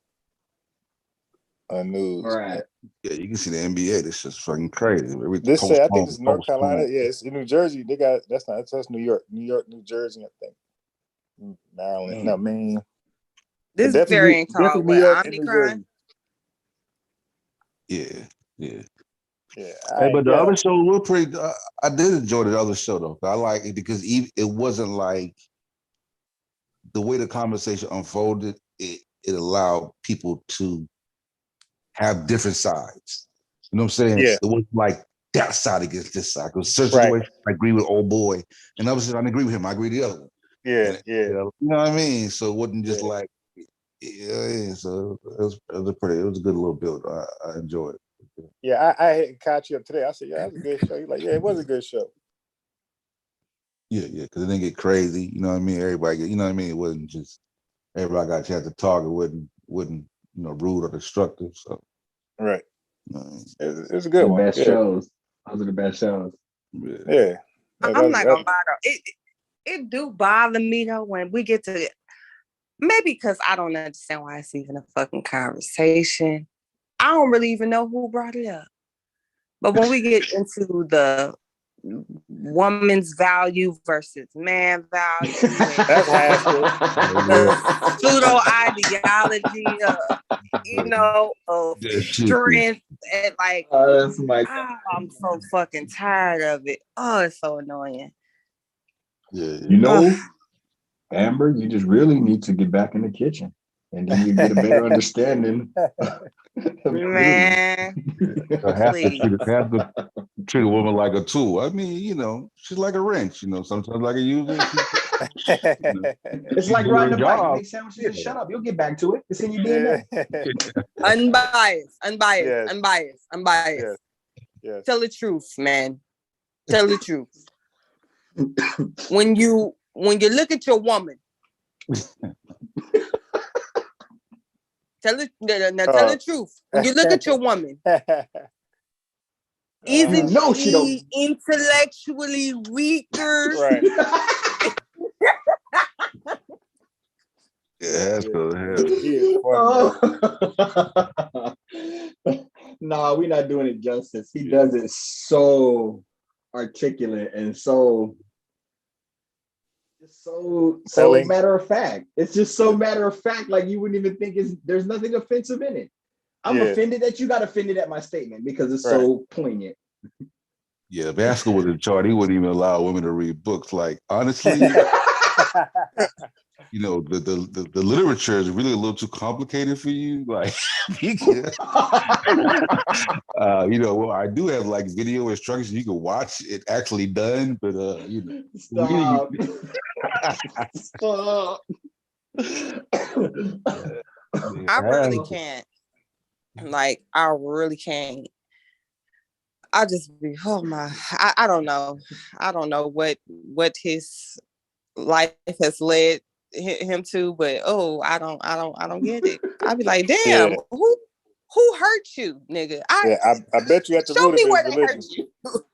on news. All right. Yeah, you can see the NBA. This is fucking crazy. This I think it's North Carolina. Yeah, it's in New Jersey. They got that's New York, New Jersey. I think Maryland. No, Maine. This variant called what? Omicron. Yeah. Yeah. Hey, but the other show were pretty. I did enjoy the other show though. I like it because it wasn't like the way the conversation unfolded, it allowed people to have different sides. You know what I'm saying? Yeah. It wasn't like that side against this side. Because certain Right. situations, I agree with old boy, and others I didn't agree with him. I agree with the other one. Yeah, And, yeah. you know what I mean? So it wasn't just Yeah. like, yeah. So it was a good little build. I enjoyed it. Yeah, I hadn't caught you up today. I said, yeah, that was a good show. You're like, yeah, it was a good show. Yeah, because it didn't get crazy. You know what I mean? Everybody get, you know what I mean? It wasn't just everybody got a chance to talk. It wasn't rude or destructive. So Right. you know what I mean? It was a good The one. best Yeah. shows. Those are the best shows. Yeah. I'm not gonna lie though. It do bother me though when we get to maybe because I don't understand why it's even a fucking conversation. I don't really even know who brought it up. But when we get into the woman's value versus man value, That's Haskell. the pseudo ideology of strength and like, I'm so fucking tired of it. Oh, it's so annoying. Yeah. You know, Amber, you just really need to get back in the kitchen, and then you get a better understanding. Man, Have to treat a woman like a tool. I mean, she's like a wrench. Sometimes like a user. It's like riding a bike. Make sandwiches and shut up. You'll get back to it. It's in your DNA. Unbiased. Yes. Yes. Tell the truth, man. Tell the truth. When you look at your woman, tell the truth. When you look at your woman, isn't she intellectually weaker? Right. Yeah, No, we're not doing it justice. He does it so articulate and so matter of fact. It's just so matter of fact, like you wouldn't even think there's nothing offensive in it. I'm offended that you got offended at my statement because it's so poignant. Yeah, if Haskell was in charge, he wouldn't even allow women to read books. Like, honestly, the literature is really a little too complicated for you. Like, I do have like video instructions. You can watch it actually done, but Stop. Stop. I really can't. Like, I really can't. I just be, I don't know. I don't know what his life has led him to, but I don't get it. I'd be like, damn, who hurt you, nigga? I bet you at the show root me of where it they hurt you.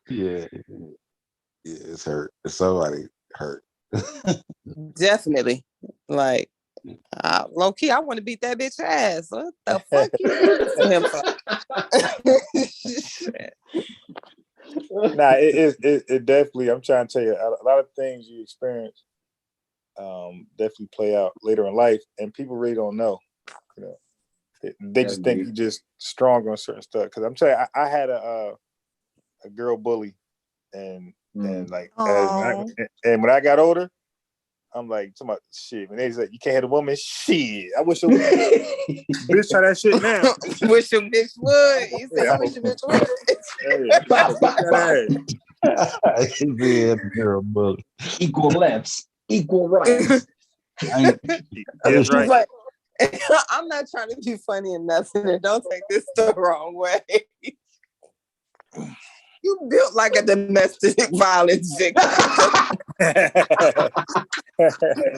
Yeah, it's hurt. It's somebody hurt. Definitely. Low key, I want to beat that bitch ass. What the fuck you hurting him for? Nah, it definitely. I'm trying to tell you, a lot of things you experience definitely play out later in life, and people really don't know. They just think you're just strong on certain stuff. Because I'm telling you, I had a girl bully, and like, and when I got older, I'm like, talking about shit. When they say you can't hit a woman, shit. I wish a bitch try that shit now. Wish a bitch would. You say you wish a bitch would. Equal lefts, equal rights. That's right. Like, I'm not trying to be funny or nothing, and don't take this the wrong way. You built like a domestic violence victim.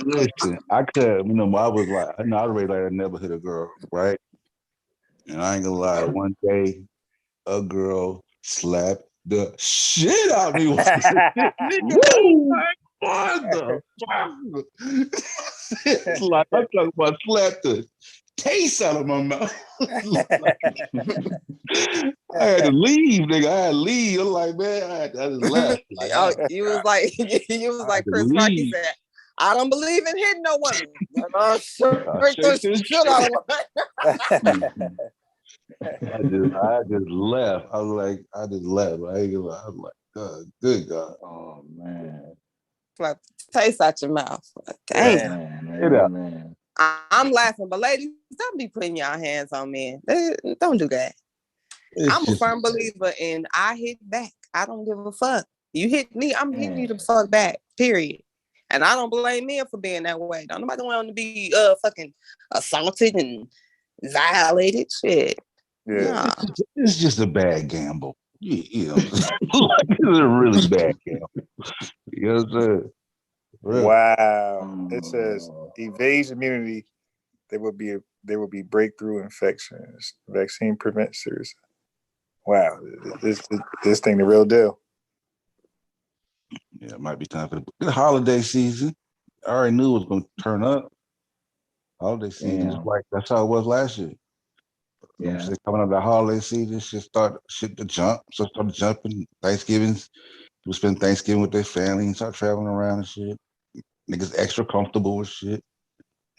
Listen, I could, I was like, I was raised like I never hit a girl, right? And I ain't gonna lie, one day a girl slapped the shit out of me. What the fuck? It's like I'm talking about slap the taste out of my mouth. I had to leave, nigga. I had to leave. I'm like, man, I just left. Like, you was like Chris Rock. He said, I don't believe in hitting no woman. Shit out of I just left. I just left. I was like, God, good God. Oh man. Slap the taste out your mouth. Damn. Man. I'm laughing, but ladies, don't be putting your hands on men. Don't do that. I'm a firm believer in I hit back. I don't give a fuck. You hit me, I'm hitting you the fuck back. Period. And I don't blame men for being that way. Don't nobody want to be fucking assaulted and violated. Shit. Yeah. Nah. It's just a bad gamble. You know, it's a really bad gamble. You know what I'm saying? Really. Wow. It says evades immunity. There will be breakthrough infections. Vaccine prevents serious. Wow, this thing the real deal. Yeah, it might be time for the holiday season. I already knew it was going to turn up. Holiday season is like that's how it was last year. Yeah. Coming up the holiday season, shit to jump. So start jumping. Thanksgivings, people spend Thanksgiving with their family and start traveling around and shit. Niggas extra comfortable with shit.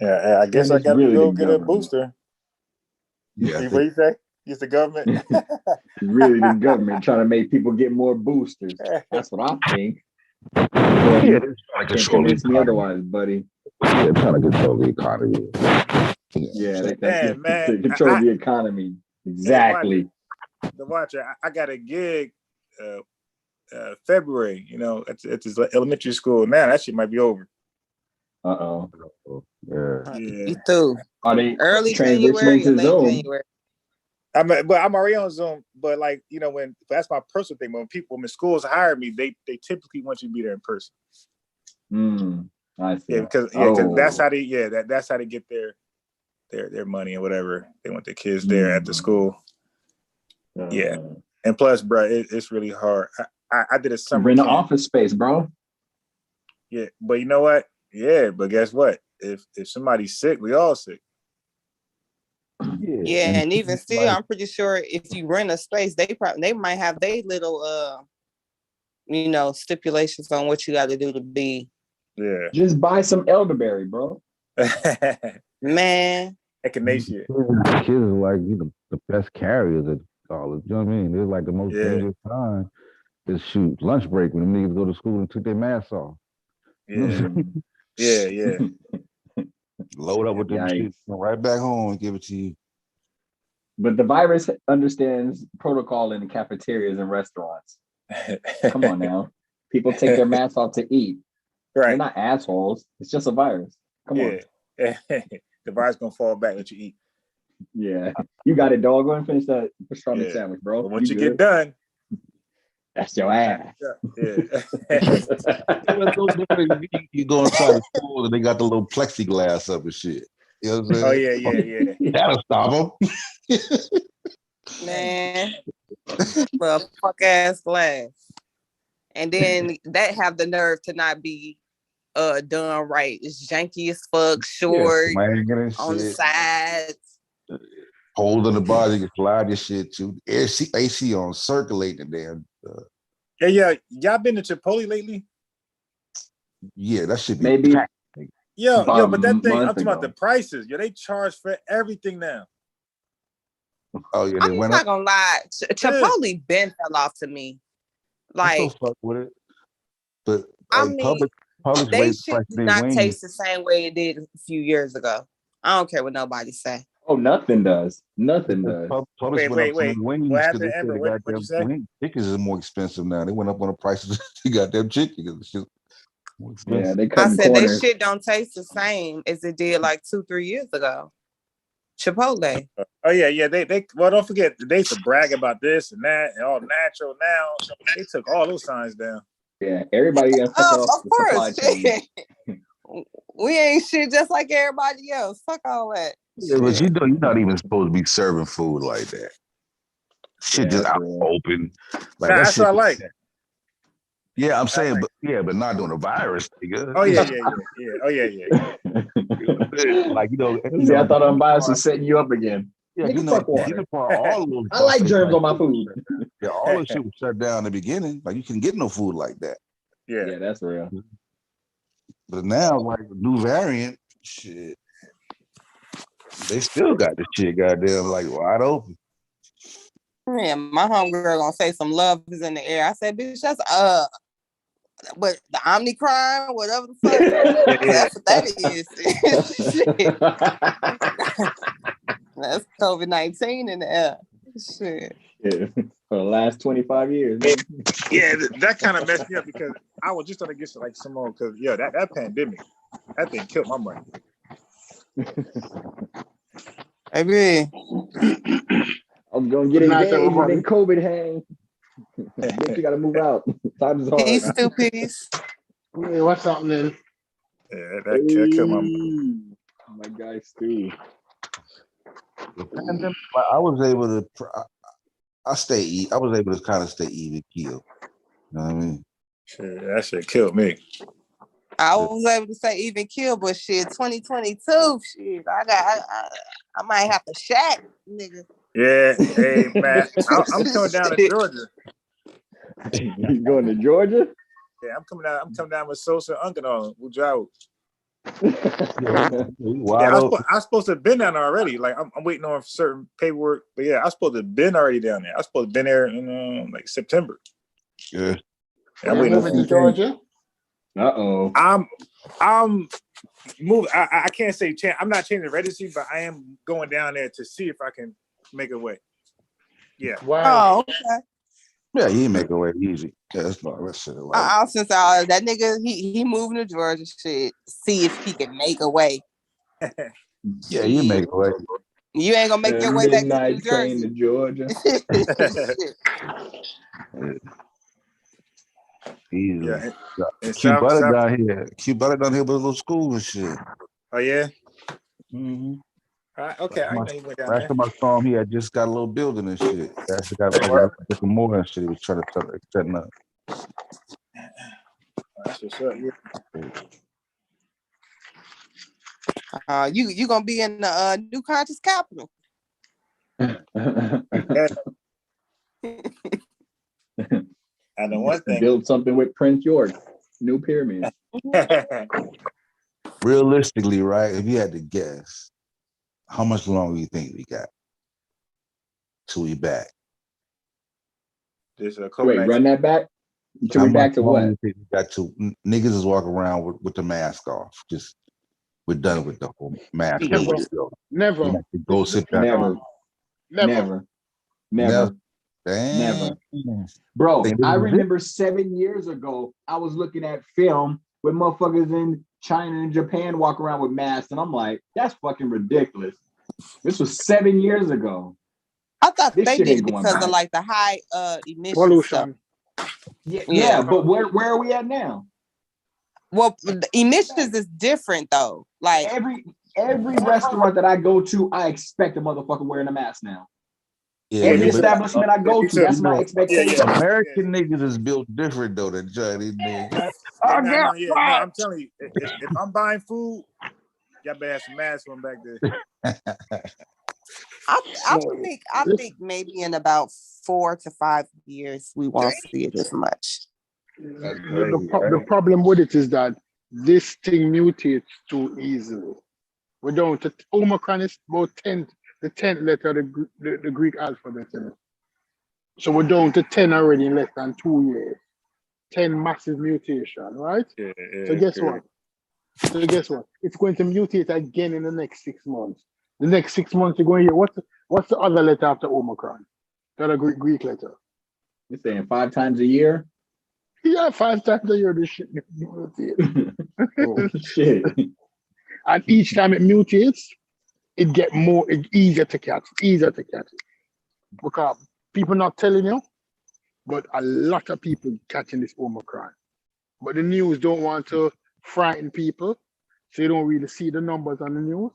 Yeah, I guess And I it's got to really go the get a government. booster. Yeah, What you say? It's the government. Really the government trying to make people get more boosters. That's what I think. yeah, Can't convince me otherwise, buddy. Yeah, trying to control the economy. Yeah, they Man, to control the economy. Exactly. Hey, the watcher, I got a gig February, at this elementary school. Now that shit might be over. Uh-oh. Yeah. You through. Are they Early transitioning January or to late Zoom? January? I'm already on Zoom, but when that's my personal thing. When schools hire me, they typically want you to be there in person. I see. Yeah, because that's how they that's how they get their money and whatever. They want their kids there at the school. Yeah, and plus, bro, it's really hard. I did a summer rent an camp. office space, bro. Yeah, but you know what? Yeah, but guess what? If somebody's sick, we all sick. Yeah, and even still, I'm pretty sure if you rent a space, they might have their little stipulations on what you got to do to be. Yeah. Just buy some elderberry, bro. Man. Echinacea. Kids are like the best carriers at college. You know what I mean? They're like the most dangerous time to shoot lunch break when the niggas go to school and took their masks off. Yeah. Yeah. Load up with them shit, right back home and give it to you. But the virus understands protocol in the cafeterias and restaurants. Come on now. People take their masks off to eat. Right. They're not assholes. It's just a virus. Come on. The virus gonna fall back and you eat. Yeah. You got it, dog. Go and finish that pastrami sandwich, bro. But once you get done, that's your ass. You go inside the school and they got the little plexiglass up and shit. You know what I'm saying? Oh, yeah. That'll stop them. Man. Well, fuck ass glass. And then that have the nerve to not be done right. It's janky as fuck, short, on the sides. Holding the body, you can slide your shit too. AC on circulating damn. Yeah. Y'all been to Chipotle lately? Yeah, that should be maybe. Yo, but that thing, I'm talking about the prices. Yeah, they charge for everything now. Oh yeah, I'm not gonna lie. Chipotle been fell off to me. Like, don't fuck with it. But I mean, Publix they raised the shit price did not taste the same way it did a few years ago. I don't care what nobody say. Oh, nothing does. Nothing does. Publix went up on the wings what because they happened, said Amber? the goddamn chickens is more expensive now. They went up on the prices of the goddamn chicken because it's just more expensive. Yeah, they cut I said corners. they shit don't taste the same as it did like 2-3 years ago. Chipotle. Oh yeah. They don't forget they used to brag about this and that and all natural. Now they took all those signs down. Yeah, everybody got fuck off the supply chain. We ain't shit just like everybody else. Fuck all that. Yeah, but you're not even supposed to be serving food like that. Shit just out open. Like that's what I like. Yeah, I'm saying, but not doing a virus, nigga. Oh yeah. Oh yeah. Like See, I thought unbiased was setting you up again. Yeah, fuck water. All those I like germs on my food. Yeah, all those shit was shut down in the beginning. Like you couldn't get no food like that. Yeah, that's real. But now, like the new variant, shit, they still got the shit goddamn like wide open. Yeah, my homegirl gonna say some love is in the air. I said, bitch, that's but the Omicron, whatever the fuck, that's what that is. Shit. That's COVID-19 in the air. Shit. Yeah, for the last 25 years. Man. Yeah, that kind of messed me up because I was just gonna get like some more because that pandemic, that thing killed my money. Maybe. I was gonna get engaged and then COVID hang. Bitch, you gotta move out. Times is hard. Peace to peace. Hey, what's happening? Yeah, that killed my money. My guy Stu. I was able to. I was able to kind of stay even keel. You know what I mean? Shit, that shit killed me. I was able to say even kill, but shit, 2022, shit, I might have to shack, nigga. Yeah, hey man, I'm coming down to Georgia. You going to Georgia? Yeah, I'm coming down with Sosa Uncle on Ujau. Yeah, I was supposed to have been down there already. Like I'm waiting on certain paperwork, but yeah, I was supposed to have been already down there. I was supposed to have been there in like September. Yeah. I'm waiting moving to Georgia. I'm moving. I can't say I'm not changing the registry, but I am going down there to see if I can make a way. Yeah. Wow. Oh, okay. Yeah, he make a way easy. Yeah, that's not that shit. Since that nigga, he moving to Georgia, shit. See if he can make a way. Yeah, you make a way. You ain't gonna make your way back to New train Jersey. to Georgia. Easy. Yeah. Q Butter down here. Q Butter down here with a little school and shit. Oh yeah. Mm-hmm. Okay, I know he went down there. Last time I saw him, he had just got a little building and shit. Actually got like a more and shit. He was trying to setting up. That's what's up. Yeah. You gonna be in the New Conscious Capital. I know one thing. Build something with Prince George. New pyramid. Realistically, right? If you had to guess, how much longer do you think we got till we back? Wait, run that back? Till we back to what? You think we got to niggas is walking around with the mask off. Just we're done with the whole mask. Never. Go sit down. Never. Damn. Bro, I remember 7 years ago, I was looking at film with motherfuckers in China and Japan walk around with masks, and I'm like, that's fucking ridiculous. This was 7 years ago. I thought they did it because of like the high emission pollution. Yeah, but where are we at now? Well, the emissions is different though. Like every restaurant that I go to, I expect a motherfucker wearing a mask now. Yeah, every establishment I go to, that's my expectation. Yeah. American niggas is built different though than Chinese niggas. No, I'm telling you, if I'm buying food, y'all better have some masks on back there. I think maybe in about 4 to 5 years we won't see it as much. The problem with it is that this thing mutates too easily. We don't. Omicron is about the 10th letter of the Greek alphabet in it. So we're down to 10 already in less than 2 years. 10 massive mutation, right? Yeah, so guess what? It's going to mutate again in the next 6 months. The next 6 months you're going to hear what's the other letter after Omicron? The other Greek letter. You're saying 5 times a year? Yeah, 5 times a year this shit mutates. Oh shit. And each time it mutates, it get easier to catch. Because people not telling you, but a lot of people catching this Omicron. But the news don't want to frighten people, so you don't really see the numbers on the news.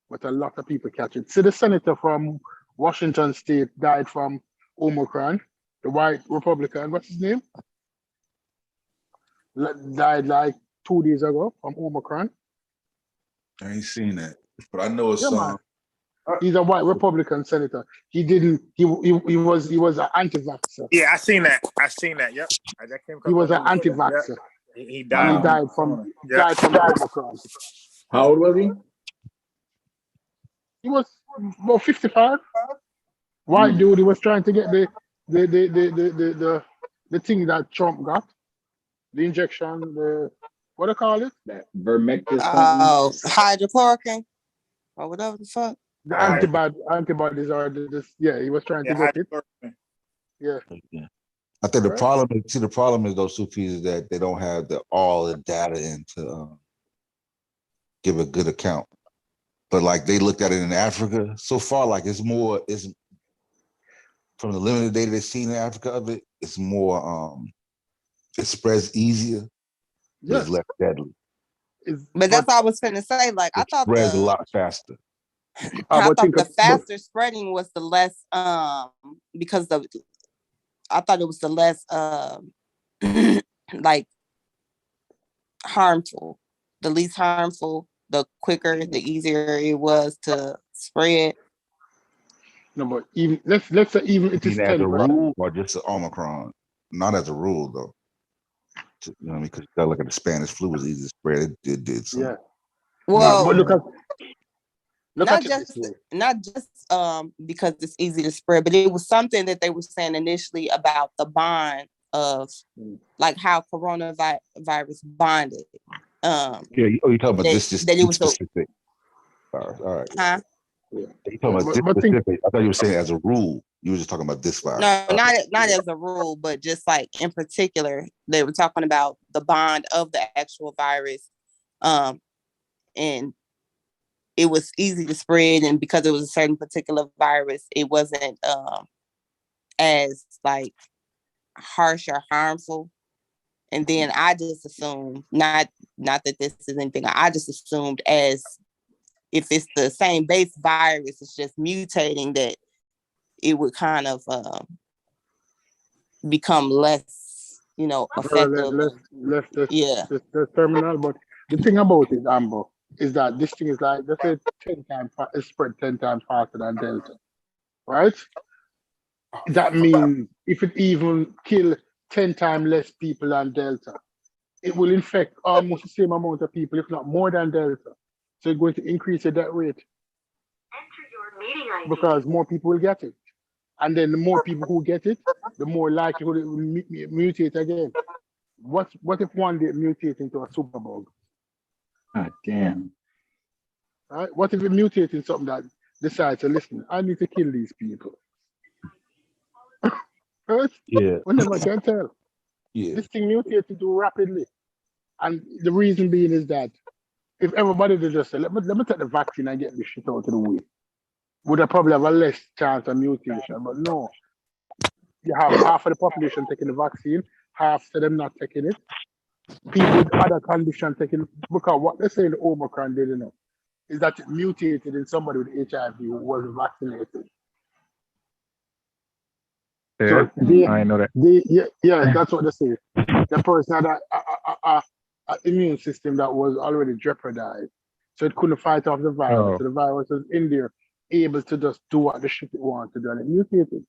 But a lot of people catch it. So the senator from Washington State died from Omicron. The white Republican, what's his name? Died like 2 days ago from Omicron. I ain't seen that, but I know it's He's a white Republican senator. He was an anti-vaxxer. Yeah, I seen that. Yep. He was an anti-vaxxer. Yep. He died. And he died from Omicron. How old was he? He was about 55. White dude. He was trying to get the thing that Trump got. The injection, what do you call it? That vermectin something. Oh, hydrochloroquine or whatever the fuck. The Right. antibodies are this. Yeah, he was trying to Yeah, get it. Yeah. Yeah. I think the Right. problem is those two pieces that they don't have all the data in to give a good account. But like they looked at it in Africa so far, like it's from the limited data they've seen in Africa of it, it's more it spreads easier, but it's Yes. less deadly. But that's all I was finna say. Like It spreads a lot faster. I but thought think the of, faster spreading was the less because I thought it was the less like harmful, the least harmful, the quicker, the easier it was to spread. no, but even let's say even it is As a 10%. rule, or just the Omicron? Not as a rule, though. You know what I mean? Because you gotta look at the Spanish flu was easy to spread. It did some. Yeah. Well, But look at not it just this way. because it's easy to spread, but it was something that they were saying initially about the bond of like how coronavirus bonded. Yeah, you're talking about this that it was specific. All right. huh? You're talking about this specific. I thought you were saying as a rule. You were just talking about this virus. No, not as a rule, but just like in particular, they were talking about the bond of the actual virus, and it was easy to spread, and because it was a certain particular virus, it wasn't as like harsh or harmful. And then I just assumed not that this is anything. I just assumed as if it's the same base virus, it's just mutating that it would kind of become less, effective. Less Yeah. the terminal. But the thing about it, Amber, is that this thing is like let's say 10 times it's spread 10 times faster than Delta, right? That means if it even kill 10 times less people than Delta, it will infect almost the same amount of people, if not more than Delta. So it's going to increase your death rate because more people will get it. And then the more people who get it, the more likelihood it will mutate again. What if one day it mutates into a superbug? God damn. Right? What if it mutates in something that decides to listen? I need to kill these people. Right? Yeah. We never can tell. Yeah. This thing mutated too rapidly. And the reason being is that if everybody did just say, let me take the vaccine and get this shit out of the way, would I probably have a less chance of mutation? But no. You have half of the population taking the vaccine, half of them not taking it. People with other conditions taking it. Because what they say in the Omicron did, is that it mutated in somebody with HIV who wasn't vaccinated. Yeah, So I know that. that's what they say. The person had an immune system that was already jeopardized. So it couldn't fight off the virus. Oh. So the virus was in there, able to just do what the shit it wanted to do, and it mutated.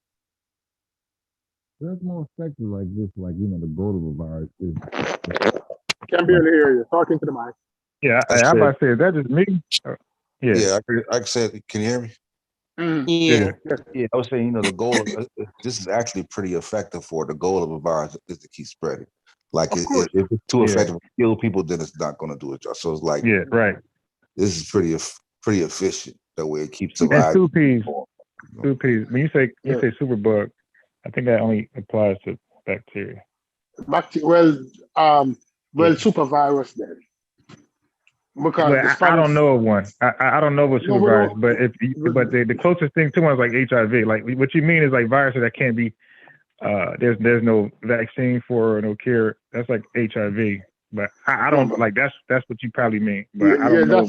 That's more effective like this, the goal of a virus is. Can barely hear you. Talking to the mic. Yeah, I'm about to say, is that just me? Yeah. Yeah, I said, can you hear me? Yeah. Yeah, I was saying, the goal of this is actually pretty effective for the goal of a virus is to keep spreading. Like if it's too effective to kill people, then it's not going to do it. So it's like, right. This is pretty efficient. That way it keeps And surviving. Two P's. When you say superbug, I think that only applies to bacteria. Super virus then. Because I don't know of one. I don't know of a super virus, but the closest thing to one is like HIV. Like what you mean is like viruses that can't be. There's no vaccine for or no cure. That's like HIV. But I don't like that's what you probably mean. But I don't know.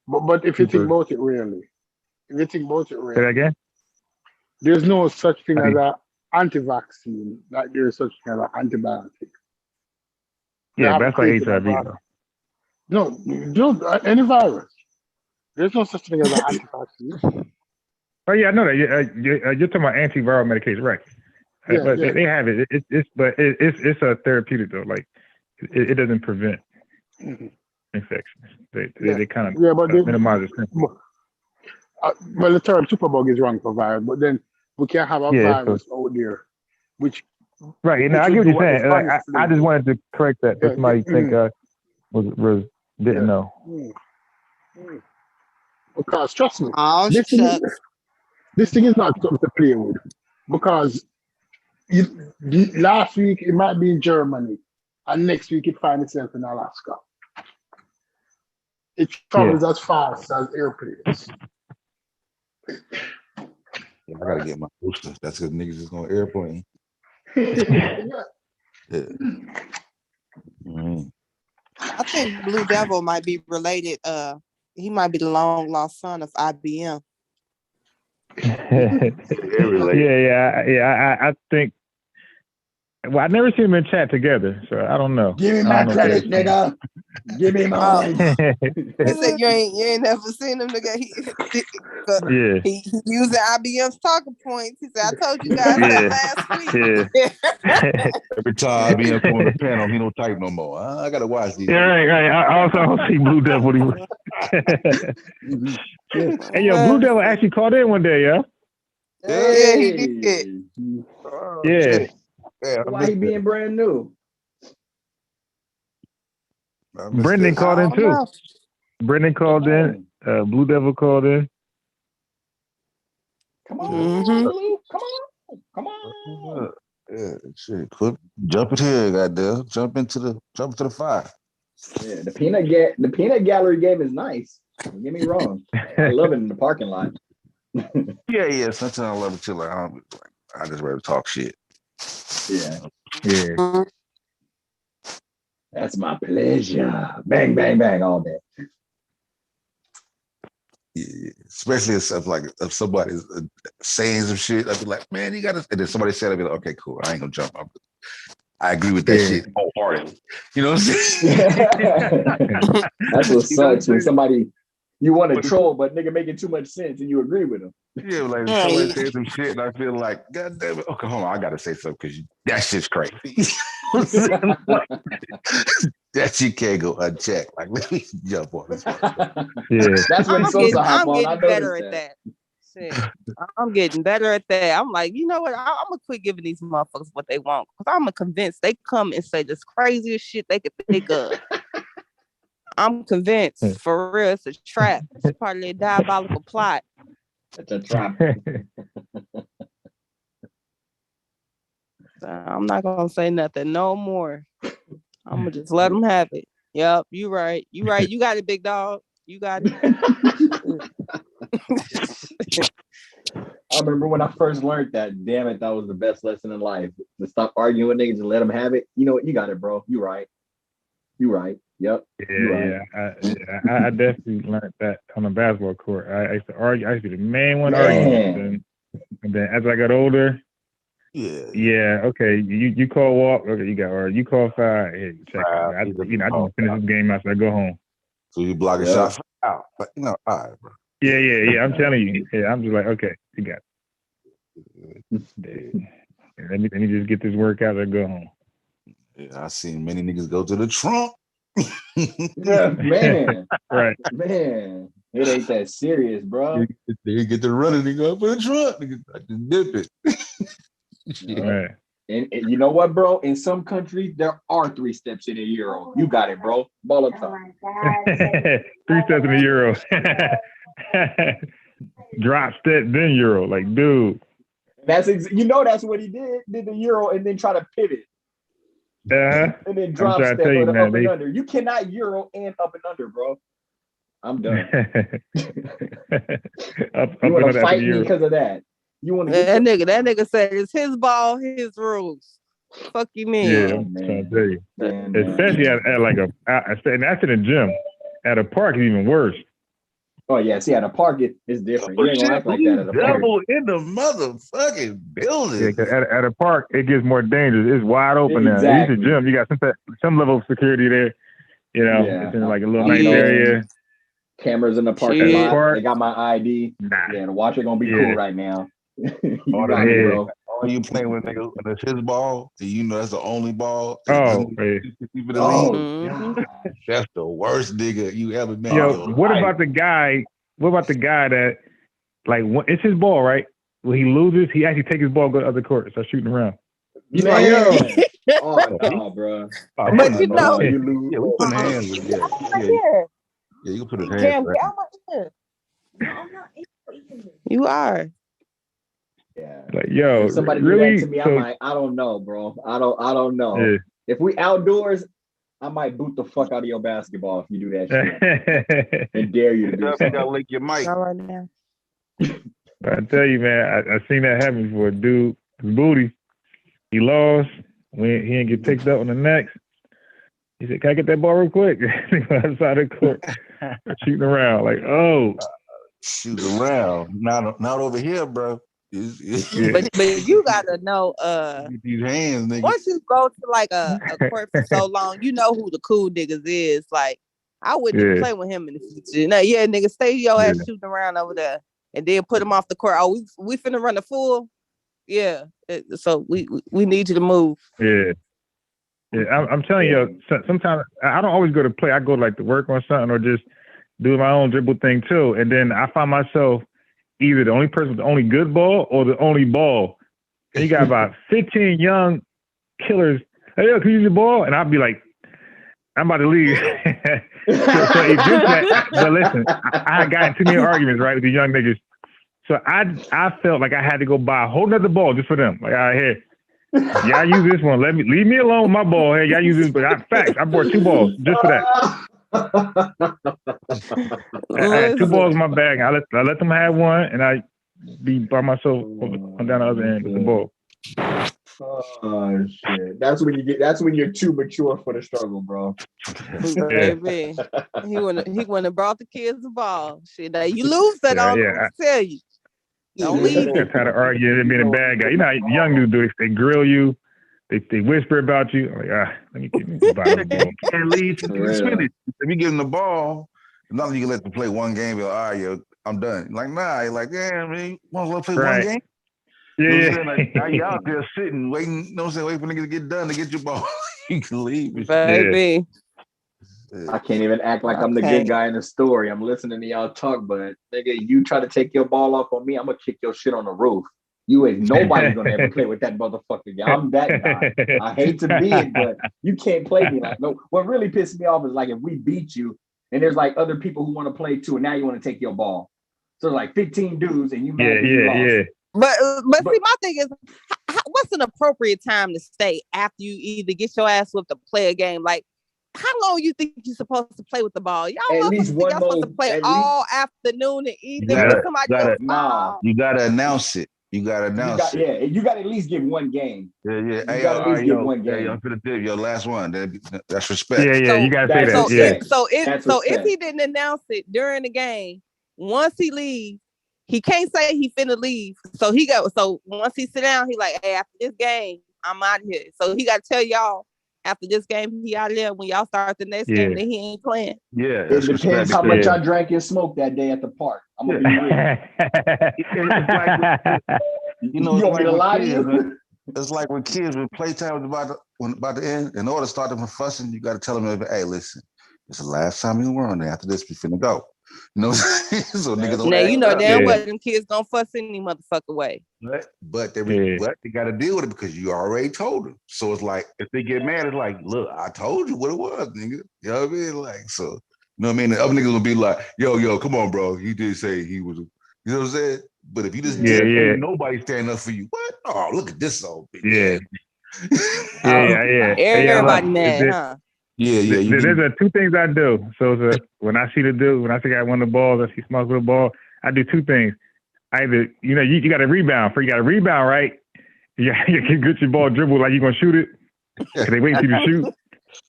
But if you think about it really, Say that again. There's no such thing as an anti-vaccine. Like there's such thing as an antibiotic. Yeah, that's like HIV though. No, any virus. There's no such thing as an anti-vaccine. Oh yeah, I know that. You're talking about antiviral medication, right? But they have it. It's a therapeutic though. Like it doesn't prevent infections. They kind of minimize the symptoms. Well, the term superbug is wrong for virus, but then we can't have a virus out there which Right. You know, I Which get would what be you're what the saying. Like, Spanish I flag just is. wanted to correct that for Yeah, somebody think was yeah. didn't know. Mm. Because trust me, Oh this thing is shucks. this thing is not something to play with. Because last week it might be in Germany, and next week it finds itself in Alaska. It Yeah. travels as fast as airplanes. Yeah, I gotta get my booster. That's because niggas is on airplane. Yeah. Yeah. Mhm. I think Blue Devil might be related. He might be the long lost son of IBM. I think. Well, I never seen them in chat together, so I don't know. Give me I my don't know if credit, nigga. Give me mine. He said you ain't never seen him nigga. Yeah. He using IBM's talking points. He said, I told you guys that Yeah. last week. Yeah. Every time I be up on the panel, he don't type no more. I gotta watch these. Yeah, right. I also don't see Blue Devil. Hey, yo, Blue Devil actually called in one day, yo. Yeah, he did. Oh, Yeah. shit. Yeah, I Why missed he being brand new? Brendan that. called I in don't too. know. Brendan called in. Blue Devil called in. Come on, Mm-hmm. Blue. Come on. Yeah, shit. Quit jumping here, goddamn. Jump into the fire. Yeah, the peanut gallery game is nice. Don't get me wrong. I love it in the parking lot. Yeah. Sometimes I love it too. Like I just rather talk shit. Yeah, Yeah. that's my pleasure. Bang, bang, bang, all day. Yeah. Especially if stuff like if somebody's saying some shit, I'd be like, man, you gotta. And then somebody said, I'd be like, okay, cool. I ain't gonna jump. I agree with that shit wholeheartedly. You know what I'm saying? That's what You know sucks when somebody you want to But- troll, but nigga making too much sense and you agree with them. Yeah, like if somebody says some shit, and I feel like, God damn it. Okay, hold on, I gotta say something because that shit's crazy. Like, that shit can't go unchecked. Like, let me jump on this one. Yeah. That's when Sosa hop I'm on. I getting better noticed at that. Shit. I'm getting better at that. I'm like, you know what? I'm gonna quit giving these motherfuckers what they want because I'm convinced they come and say this craziest shit they could think of. I'm convinced, for real, it's a trap. It's part of their diabolical plot. It's a trap. So I'm not gonna say nothing no more. I'm gonna just let them have it. Yep, you right. You right. You got it, big dog. You got it. I remember when I first learned that. Damn it, that was the best lesson in life. To stop arguing with niggas and let them have it. You know what? You got it, bro. You right. You right. Yep. Yeah. I definitely learned that on the basketball court. I used to argue. I used to be the main one arguing. And then as I got older, yeah, okay, you call walk, okay, you got, or you call foul, hey, check it. I just finish this game after I go home. So you block a shot out, but all right, bro. Yeah. I'm telling you, I'm just like, okay, you got it. Let me just get this workout and go home. Yeah, I seen many niggas go to the trunk. Yeah, man. Right. Man, it ain't that serious, bro. They get to running, they go for the trunk. Niggas I just dip it. Right. And you know what, bro? In some countries, there are 3 steps in a euro. You got it, bro. Ball up top. 3 steps in a euro. Drop step, then euro. Like, dude. That's that's what he did. Did the euro and then try to pivot. And then drop step or the up and under. You cannot euro and up and under, bro. I'm done. You want to fight me because of that? You want to that nigga said it's his ball, his rules. Fuck you, man. Yeah, I'm trying to tell you. Especially at like and that's in a gym. At a park, it's even worse. Oh yeah, see, at a park it's different. You ain't gonna act like that at a park. Double in the motherfucking building. Yeah, cause at a park it gets more dangerous. It's wide open now. At the gym, you got some level of security there. You know, it's in like a little nice area. Cameras in the parking lot. They got my ID. Yeah, the watcher gonna be cool right now. You got it, bro. Or you playing with a nigga and it's his ball, and you know that's the only ball. Oh, that's the worst nigga you ever met. Yo, what about the guy? What about the guy that, like, it's his ball, right? When he loses, he actually takes his ball, go to the other court, start shooting around. You like, yo. Oh no, bro. Oh, But no, you no, know, yeah, You lose. yeah, we putting the hands in. Yeah, yeah, here. yeah. You can put his hands. Cam, Right. get out my ear. You are. Yeah. Like, yo, If somebody do that really? to me, So, I'm like, I don't know, bro. I don't know. yeah. If we outdoors, I might boot the fuck out of your basketball if you do that shit. And dare you to do You something. gotta lick your mic. Not right now. I tell you, man, I seen that happen before. Dude, his booty, he lost. When he didn't get picked up on the next, he said, "Can I get that ball real quick?" He went outside the court, shooting around like, "Oh, Shoot around, not over here, bro. yeah, But you gotta know, Get these hands, nigga. once you go to like a court for so long, you know who the cool niggas is. Like, I wouldn't even yeah, play with him in the future. No, yeah, nigga, stay your ass yeah, shooting around over there, and then put him off the court. Oh, we finna run the full. Yeah, so we need you to move. yeah." Yeah, I'm telling you, sometimes I don't always go to play. I go like to work on something or just do my own dribble thing too. And then I find myself either the only person with the only good ball or the only ball. And you got about 15 young killers. Hey, yo, can you use the ball? And I'll be like, I'm about to leave. so eventually, but listen, I had gotten too many arguments, right, with the young niggas. So I felt like I had to go buy a whole nother ball just for them. Like, all right, here. Y'all use this one. Leave me alone with my ball. Hey, y'all use this, but facts. I bought 2 balls just for that. I had 2 balls in my bag. I let them have one, and I be by myself on down the other end with the ball. Oh shit! That's when you're too mature for the struggle, bro. Baby, he wouldn't have brought the kids the ball. Shit, now you lose that on them. I tell you. Don't leave. I try to argue and being a bad guy. You know how young dudes do it. They grill you. They whisper about you. I'm like, let me buy the ball. Can't leave to finish. If you give them the ball, not you can let them play one game. You're like, all right, yo, I'm done. Like, nah, you're like, yeah, I mean, want to play one game? Yeah, you know what I'm saying? Like, now you out there sitting, waiting, you know what I'm saying? Wait for niggas to get done to get your ball. You can leave. Baby. I can't even act like I'm the good guy in the story. I'm listening to y'all talk, but nigga, you try to take your ball off on me, I'm gonna kick your shit on the roof. You ain't nobody's gonna ever play with that motherfucker. I'm that guy. I hate to be it, but you can't play me like no. What really pisses me off is like if we beat you and there's like other people who want to play too, and now you want to take your ball. So like 15 dudes and you mad that you lost. But see, my thing is, what's an appropriate time to stay after you either get your ass whipped or play a game? Like, how long you think you're supposed to play with the ball? Y'all supposed to play all afternoon and evening with somebody else. You gotta announce it. You gotta announce it. Yeah, you gotta at least get one game. Yeah. You gotta at least get one game. Hey, I'm gonna do your last one. That's respect. Yeah, you gotta say that. So if he didn't announce it during the game, once he leaves, he can't say he finna leave. So once he sit down, he like, hey, after this game, I'm out of here. So he gotta tell y'all after this game, he out of there. When y'all start the next game, that he ain't playing. Yeah, it depends how much I drank and smoked that day at the park. I'm gonna be real. You know, you want me to lie to you? It's like when kids, when playtime is about to end, in order to start them from fussing, you got to tell them, hey, listen, it's the last time you run. After this, we finna go. You know what I'm saying? So niggas don't. Now you know damn well them kids gonna fuss any motherfucker way. But they got to deal with it because you already told them. So it's like if they get mad, it's like, look, I told you what it was, nigga. You know what I mean? Like, so you know what I mean? The other niggas will be like, yo, come on, bro. He did say he was. You know what I'm saying? But if you just ain't nobody stand up for you, what? Oh, look at this old bitch. Yeah. Everybody mad, huh? Yeah. There's 2 things I do. So when I see the dude, when I see I won the ball, I see Smoke with the ball, I do 2 things. Either, you got to rebound. You got to rebound, right? You get your ball dribble like you're going to shoot it. Because they wait for you to shoot.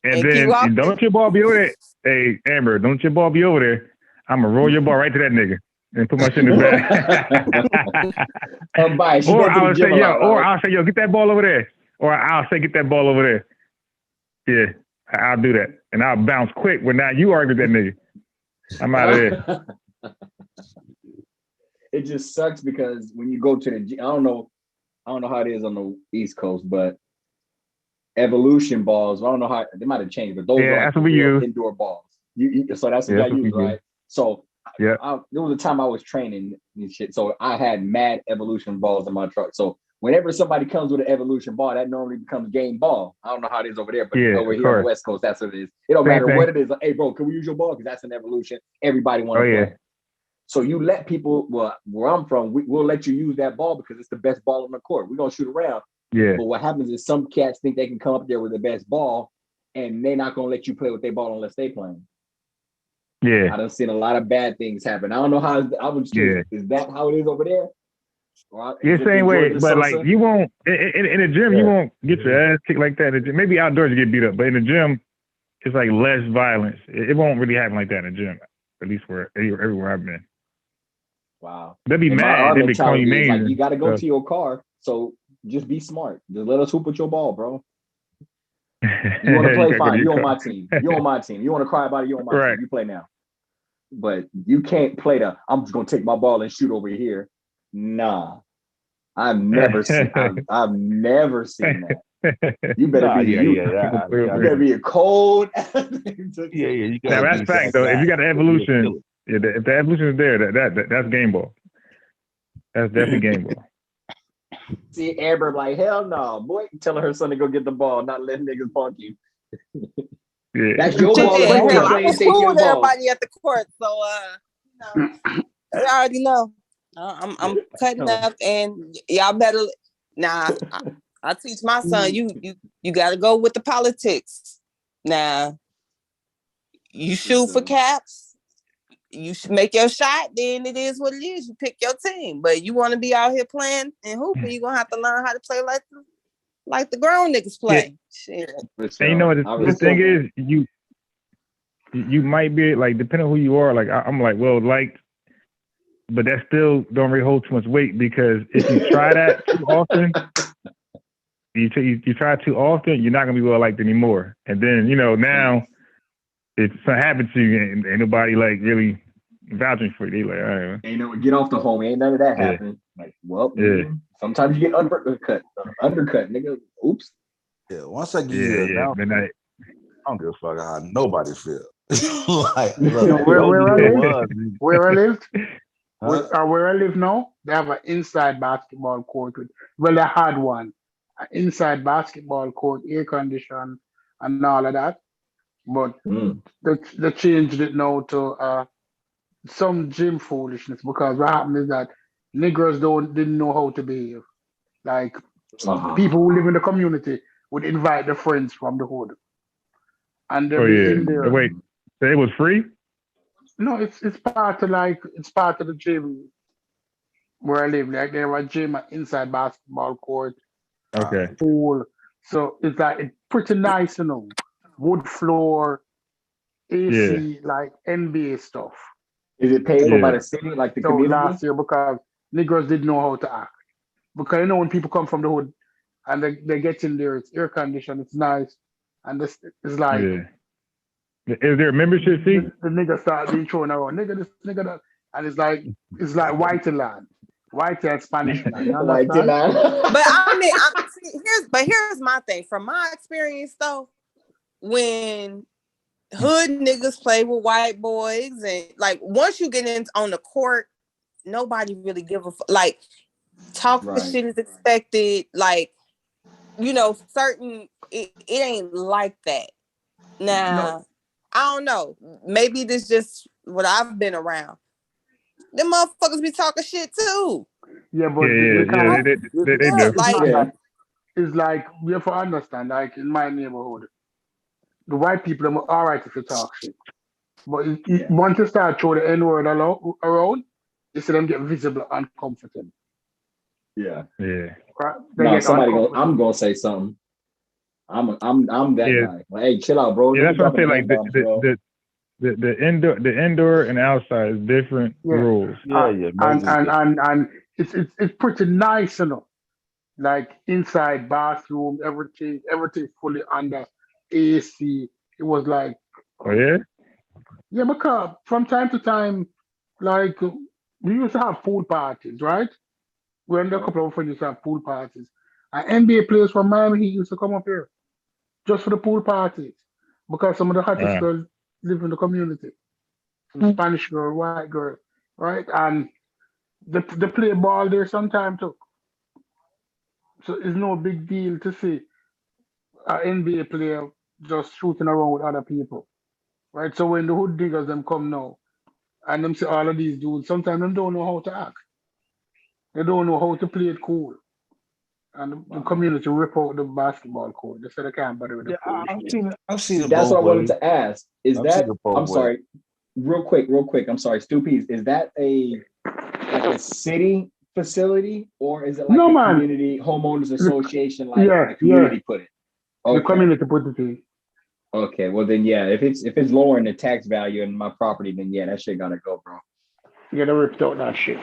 And then don't let your ball be over there. Hey, Amber, don't let your ball be over there. I'm going to roll your ball right to that nigga and put my shit in the bag. I'll say, yo, get that ball over there. Or I'll say, get that ball over there. Yeah. I'll do that. And I'll bounce quick when now you argue with that nigga. I'm out of there. It just sucks because when you go to the I don't know how it is on the East Coast, but evolution balls, I don't know how they might have changed, but those are like real indoor balls. So that's what I use, right? So there was a time I was training and shit. So I had mad evolution balls in my truck. So whenever somebody comes with an evolution ball, that normally becomes game ball. I don't know how it is over there, but over here on the West Coast, that's what it is. It don't matter what it is. Like, hey, bro, can we use your ball? Because that's an evolution. Everybody want to play. So you let people, well, where I'm from, we'll let you use that ball because it's the best ball on the court. We're going to shoot around. Yeah. But what happens is some cats think they can come up there with the best ball, and they're not going to let you play with their ball unless they playing. Yeah. I done seen a lot of bad things happen. I don't know how, I was curious, is that how it is over there? Yeah, same way, but like you won't in the gym, you won't get your ass kicked like that. Maybe outdoors you get beat up, but in the gym, it's like less violence. It won't really happen like that in the gym, at least everywhere I've been. Wow. They'll be mad. They'll be calling you names. Like, you got to go to your car, so just be smart. Just let us hoop with your ball, bro. You want to play, fine. You're on my team. You're on my team. You want to cry about it, you're on my team. You play now. But you can't play I'm just going to take my ball and shoot over here. Nah. I've never seen that. You better you better be a cold. You now that's fact though. If you got the evolution, if the evolution is there, that's game ball. That's definitely game ball. See Amber like, hell no, boy, telling her son to go get the ball, not letting niggas punk you. Yeah. That's your ball. I was cool with everybody at the court, so I already know. I'm cutting up, and y'all better. Nah, I teach my son. You got to go with the politics. Now, you shoot for caps. You should make your shot. Then it is what it is. You pick your team. But you want to be out here playing and hooping, you're gonna have to learn how to play like the grown niggas play. Yeah. Shit. And you know what the thing is, you might be like, depending on who you are. Like I'm like, well, like. But that still don't really hold too much weight because if you try that too often, you try too often, you're not gonna be well liked anymore. And then now if something happens to you, ain't nobody like really vouching for you. They like, all right, ain't get off the home. Ain't none of that happening. Like, well, sometimes you get undercut, nigga. Oops. Yeah, once I give you I don't give a fuck how nobody feel. Like, look, where I lived. Where I live now, they have an inside basketball court. They had one, an inside basketball court, air condition, and all of that. But they changed it now to some gym foolishness because what happened is that niggers didn't know how to behave. Like people who live in the community would invite their friends from the hood, and they'll be in there. Wait, so it was free? No, it's part of the gym where I live. Like they have a gym, an inside basketball court, pool. So it's pretty nice, wood floor, AC, like NBA stuff. Is it paid for by the city, like the community? Last year, because niggers didn't know how to act. Because when people come from the hood and they get in there, it's air conditioned, it's nice, and this is like. Yeah. Is there a membership fee? The nigga start being thrown around. Nigga this, nigga that. And it's like white land. White and Spanish land. You understand? But I mean, here's my thing. From my experience though, when hood niggas play with white boys and like once you get on the court, nobody really give a fuck. Like talking shit is expected. Like, certain it ain't like that. Now, I don't know. Maybe this just what I've been around. Them motherfuckers be talking shit too. Yeah, but they do. It's like you have to understand. Like in my neighborhood, the white people are all right if you talk shit, but once you start throwing the N word around, you see them get visible uncomfortable. Yeah. Yeah. Right? I'm gonna say something. I'm that guy. Like, hey, chill out, bro. Yeah, that's what I say. Like the indoor and outside is different rules. And it's pretty nice, Like inside bathroom, everything fully under AC. It was like, oh yeah, yeah, because from time to time, like we used to have pool parties, right? When a couple of friends used to have pool parties, and NBA players from Miami Heat used to come up here just for the pool parties because some of the hottest girls live in the community. Some Spanish girl, white girl, right? And they play ball there sometime too. So it's no big deal to see an NBA player just shooting around with other people, right? So when the hood diggers them come now and them see all of these dudes, sometimes them don't know how to act. They don't know how to play it cool. And the community rip out the basketball court. They say they can't bother with the Yeah, cool I've shit. seen it. I've seen it That's both what I wanted ways. to ask. Is I've seen that, it both I'm ways. sorry, real quick. I'm sorry, Stu Pease. Is that like a city facility or is it like No a man. community homeowners association, like Yeah, the community put it? The Okay. community put it in. Okay. Well then yeah, if it's lowering the tax value in my property, then yeah, that shit gotta go, bro. You gotta rip out that shit.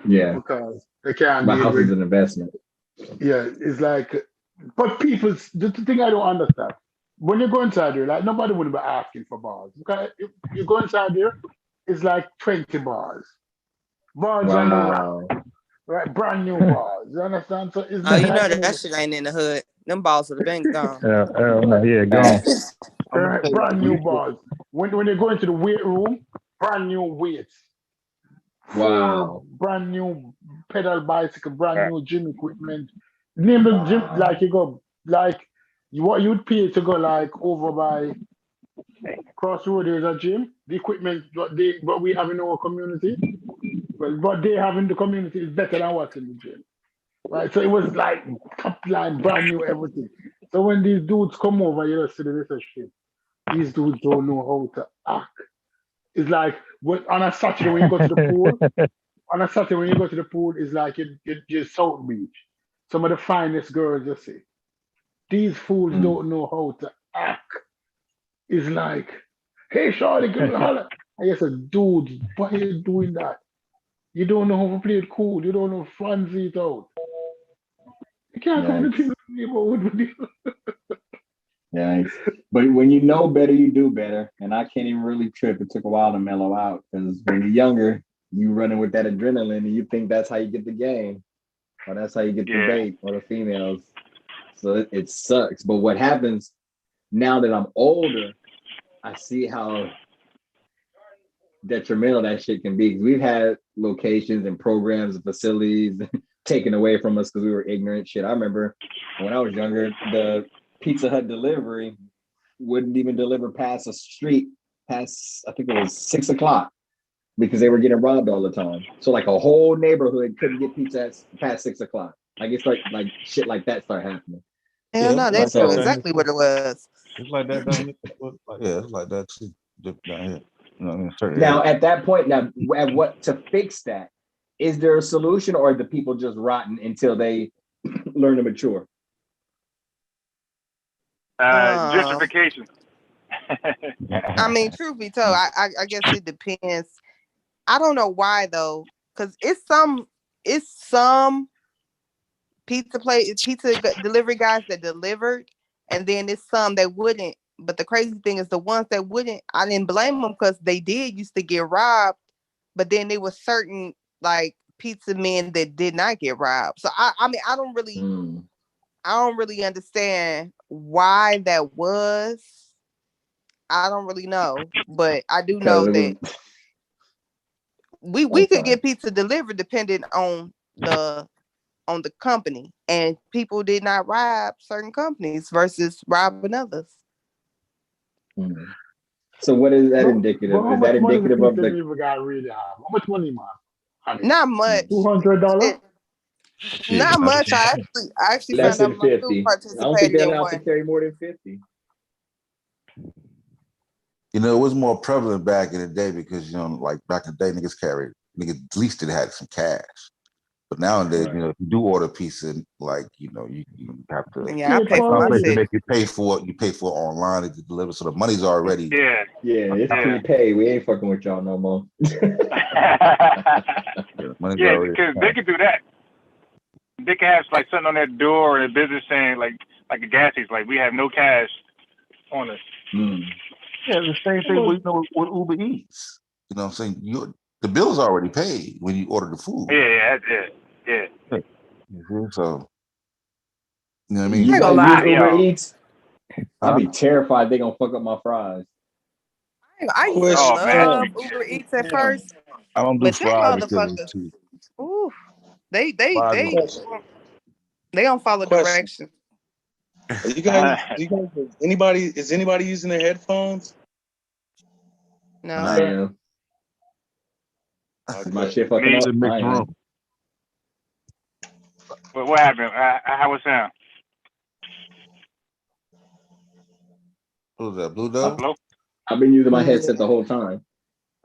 Yeah. Because they can't My deal house is with an investment. yeah, it's like but people the thing I don't understand. When you go inside there, like nobody would be asking for bars. Because if you go inside there, it's like 20 bars. Bars are no rock, Wow. right? Brand new bars. You understand? So it's Oh, not you know like that shit ain't in the hood. Them balls would have been gone. Yeah, gone. I'm gonna tell you brand new the bars. When they go into the weight room, brand new weights. Four Wow. brand new pedal bicycle, brand new gym equipment. Name the gym like you go like what you'd pay to go like over by Crossroad is a gym. The equipment what we have in our community, well, what they have in the community is better than what's in the gym. Right? So it was like top line, brand new everything. So when these dudes come over, you know, see the little shit. These dudes don't know how to act. It's like on a Saturday when you go to the pool. On a Saturday when you go to the pool, it's like you're South Beach. Some of the finest girls you see. These fools don't know how to act. It's like, hey, Charlie, give me a holler. I said, dude, why are you doing that? You don't know how to play it cool. You don't know fancy it out. You can't come to Yikes. the neighborhood with you. Yikes. But when you know better, you do better. And I can't even really trip. It took a while to mellow out because when you're younger, you running with that adrenaline and you think that's how you get the game or that's how you get the bait or the females. So it sucks. But what happens now that I'm older, I see how detrimental that shit can be. We've had locations and programs and facilities taken away from us because we were ignorant. Shit, I remember when I was younger, the Pizza Hut delivery wouldn't even deliver past a street past I think it was 6 o'clock because they were getting robbed all the time. So like a whole neighborhood couldn't get pizza past 6 o'clock. Like it's like shit like that start happening. Hell no, like that's that down exactly here. what it was. It's like that down here. Yeah, it's like that too down here. You know, in certain Now areas. at that point, now at what to fix that? Is there a solution or are the people just rotten until they learn to mature? Gentrification. I mean, truth be told, I guess it depends. I don't know why though, because it's some pizza delivery guys that delivered, and then it's some that wouldn't. But the crazy thing is the ones that wouldn't, I didn't blame them because they did used to get robbed, but then there was certain like pizza men that did not get robbed. So I mean I don't really understand why that was. I don't really know, but I do know that we could get pizza delivered depending on the company, and people did not rob certain companies versus robbing others. So what is that But indicative? how Is that much money the indicative of pizza the delivery guy really have? How much money, man? Honey? Not much. $200? Not much. I actually less found out than my student 50? I don't think participated they're in allowed to one. carry more than 50. You know, it was more prevalent back in the day because, you know, like back in the day, niggas at least it had some cash. But nowadays, you know, if you do order pizza, like, you know, you have to. Yeah, I pay for Some my places shit. make you pay for it. You pay for it online to deliver, so the money's already. Yeah, it's prepaid. We ain't fucking with y'all no more. Money's yeah, already. because they could do that. They could have like something on their door or their business saying like a gas station, like we have no cash on us. Yeah, the same thing with, you know, with Uber Eats. You know what I'm saying? The bill's already paid when you order the food. Yeah. So, you know what I mean? You guys lie, use Uber yo. Eats? I'd be terrified they gonna fuck up my fries. I used to love Uber Eats at first. I don't do but them fries because it's motherfuckers, too. ooh, they They don't follow Question. directions. Are you guys, is anybody using their headphones? No. I am. Okay. My shit fucking Me. up. Mixed I am. room. What happened? How it sound? What was that, Blue Dove? Hello? I've been using my headset the whole time.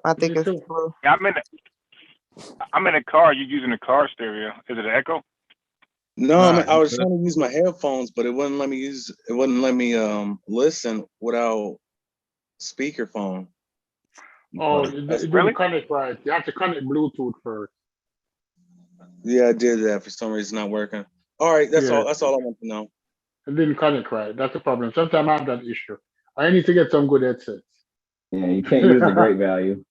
I think it's true. blue. Yeah, I'm in a car. You using a car stereo? Is it an echo? No, Nah, I was trying to use my headphones, but it wouldn't let me listen without speakerphone. Oh, it Really? didn't connect right. You have to connect Bluetooth first. Yeah, I did that. For some reason, not working. All right, that's Yeah. all. That's all I want to know. It didn't connect right. That's the problem. Sometimes I have that issue. I need to get some good headsets. Yeah, you can't use the great value.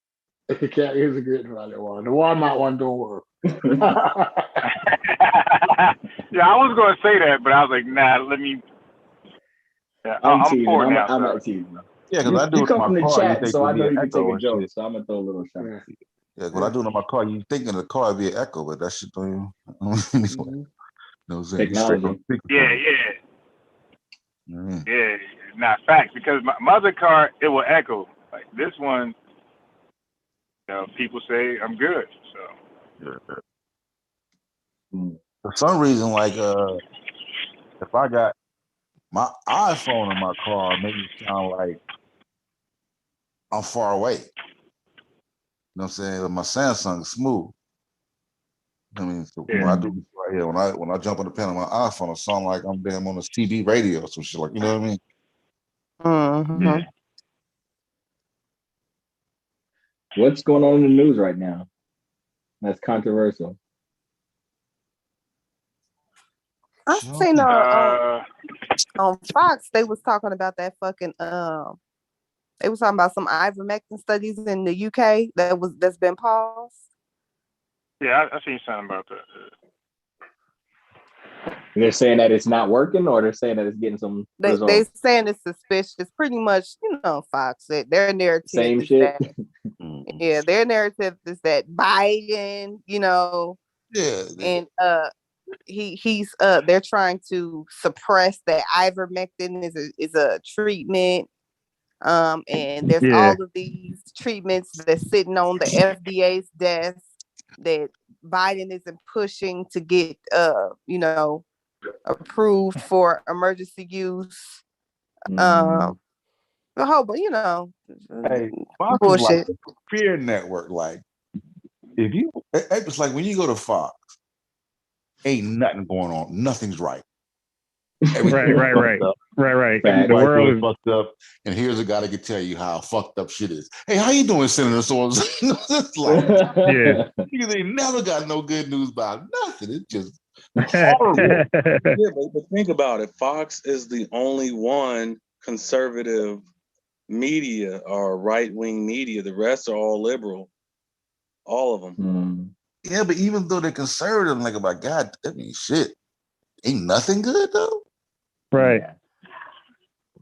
You can't use a great value one. The Walmart one don't work. Yeah, I was gonna say that, but I was like, nah. Let me. Yeah, I'm I'm teasing. poor now. I'm So. not teasing. Yeah, because I do You it in come my from the car. You chat, think so I it'd be know an you can take echo a and joke. shit. So I'm gonna throw a little shot. Yeah. Yeah, when I do it in my car, you think in the car it'd be an echo, but that shit don't even. Mhm. You know what I'm saying? You straight on Yeah, speakerphone. yeah. Not facts, because my other car, it will echo. Like this one, people say I'm good. So. Yeah. For some reason, like if I got my iPhone in my car, it makes it sound like I'm far away. You know what I'm saying? My Samsung's smooth. I mean, so when I do this right here, when I jump on the pen on my iPhone, it sounds like I'm damn on this TV radio or some shit, like, you know what I mean? Mm-hmm. What's going on in the news right now? That's controversial. I seen on Fox they was talking about that fucking they was talking about some ivermectin studies in the UK that's been paused. Yeah, I seen something about that. They're saying that it's not working, or they're saying that it's getting some results. They saying it's suspicious. Pretty much, Fox. Their narrative Same is shit. That their narrative is that Biden, and he's they're trying to suppress that ivermectin is a treatment. And there's all of these treatments that's sitting on the FDA's desk that Biden isn't pushing to get approved for emergency use. The whole, Hey, Fox bullshit. is like a fear network. Like, it's like when you go to Fox, ain't nothing going on. Nothing's right. Everything Right. Everybody's The world is fucked up, and here's a guy that can tell you how fucked up shit is. Hey, how you doing, Senator So-and-so? It's like, they never got no good news about nothing. It's just horrible. But think about it. Fox is the only one conservative media or right-wing media. The rest are all liberal. All of them. Yeah, but even though they're conservative, like, about God, I mean, shit, ain't nothing good though. Right. Yeah.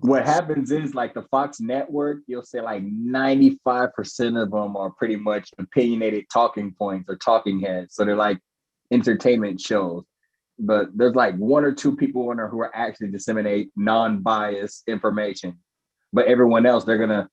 What happens is, like, the Fox network, you'll say like 95% of them are pretty much opinionated talking points or talking heads. So they're like entertainment shows. But there's like one or two people in there who are actually disseminate non-biased information. But everyone else, they're gonna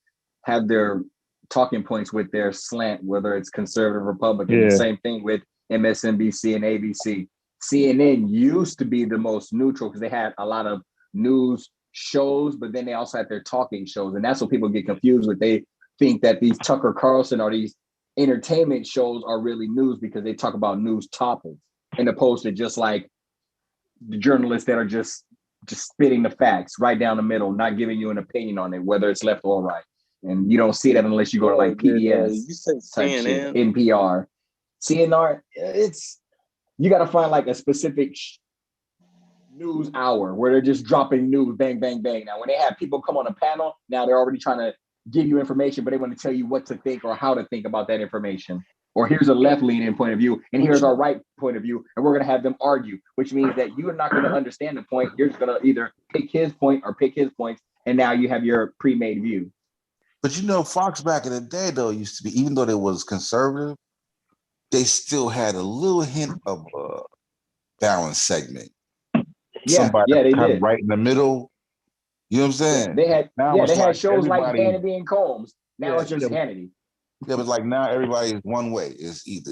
have their talking points with their slant, whether it's conservative, Republican. The same thing with MSNBC and ABC. CNN used to be the most neutral because they had a lot of news shows, but then they also had their talking shows. And that's what people get confused with. They think that these Tucker Carlson or these entertainment shows are really news because they talk about news topics, in opposed to just like the journalists that are just spitting the facts right down the middle, not giving you an opinion on it, whether it's left or right. And you don't see that unless you go to like PBS, you said type CNN, shit, NPR, CNR. You got to find like a specific news hour where they're just dropping news, bang, bang, bang. Now, when they have people come on a panel, now they're already trying to give you information, but they want to tell you what to think or how to think about that information. Or here's a left-leaning point of view, and here's our right point of view, and we're going to have them argue, which means that you're not going to understand the point. You're just going to either pick his point or pick his points, and now you have your pre-made view. But Fox back in the day, though, used to be, even though they was conservative, they still had a little hint of a balanced segment. somebody they cut did. right in the middle. You know what I'm saying? They had Now it's they had like shows like everybody. Hannity and Combs. Now it's just yeah, Hannity. Yeah, but like now everybody is one way. It's either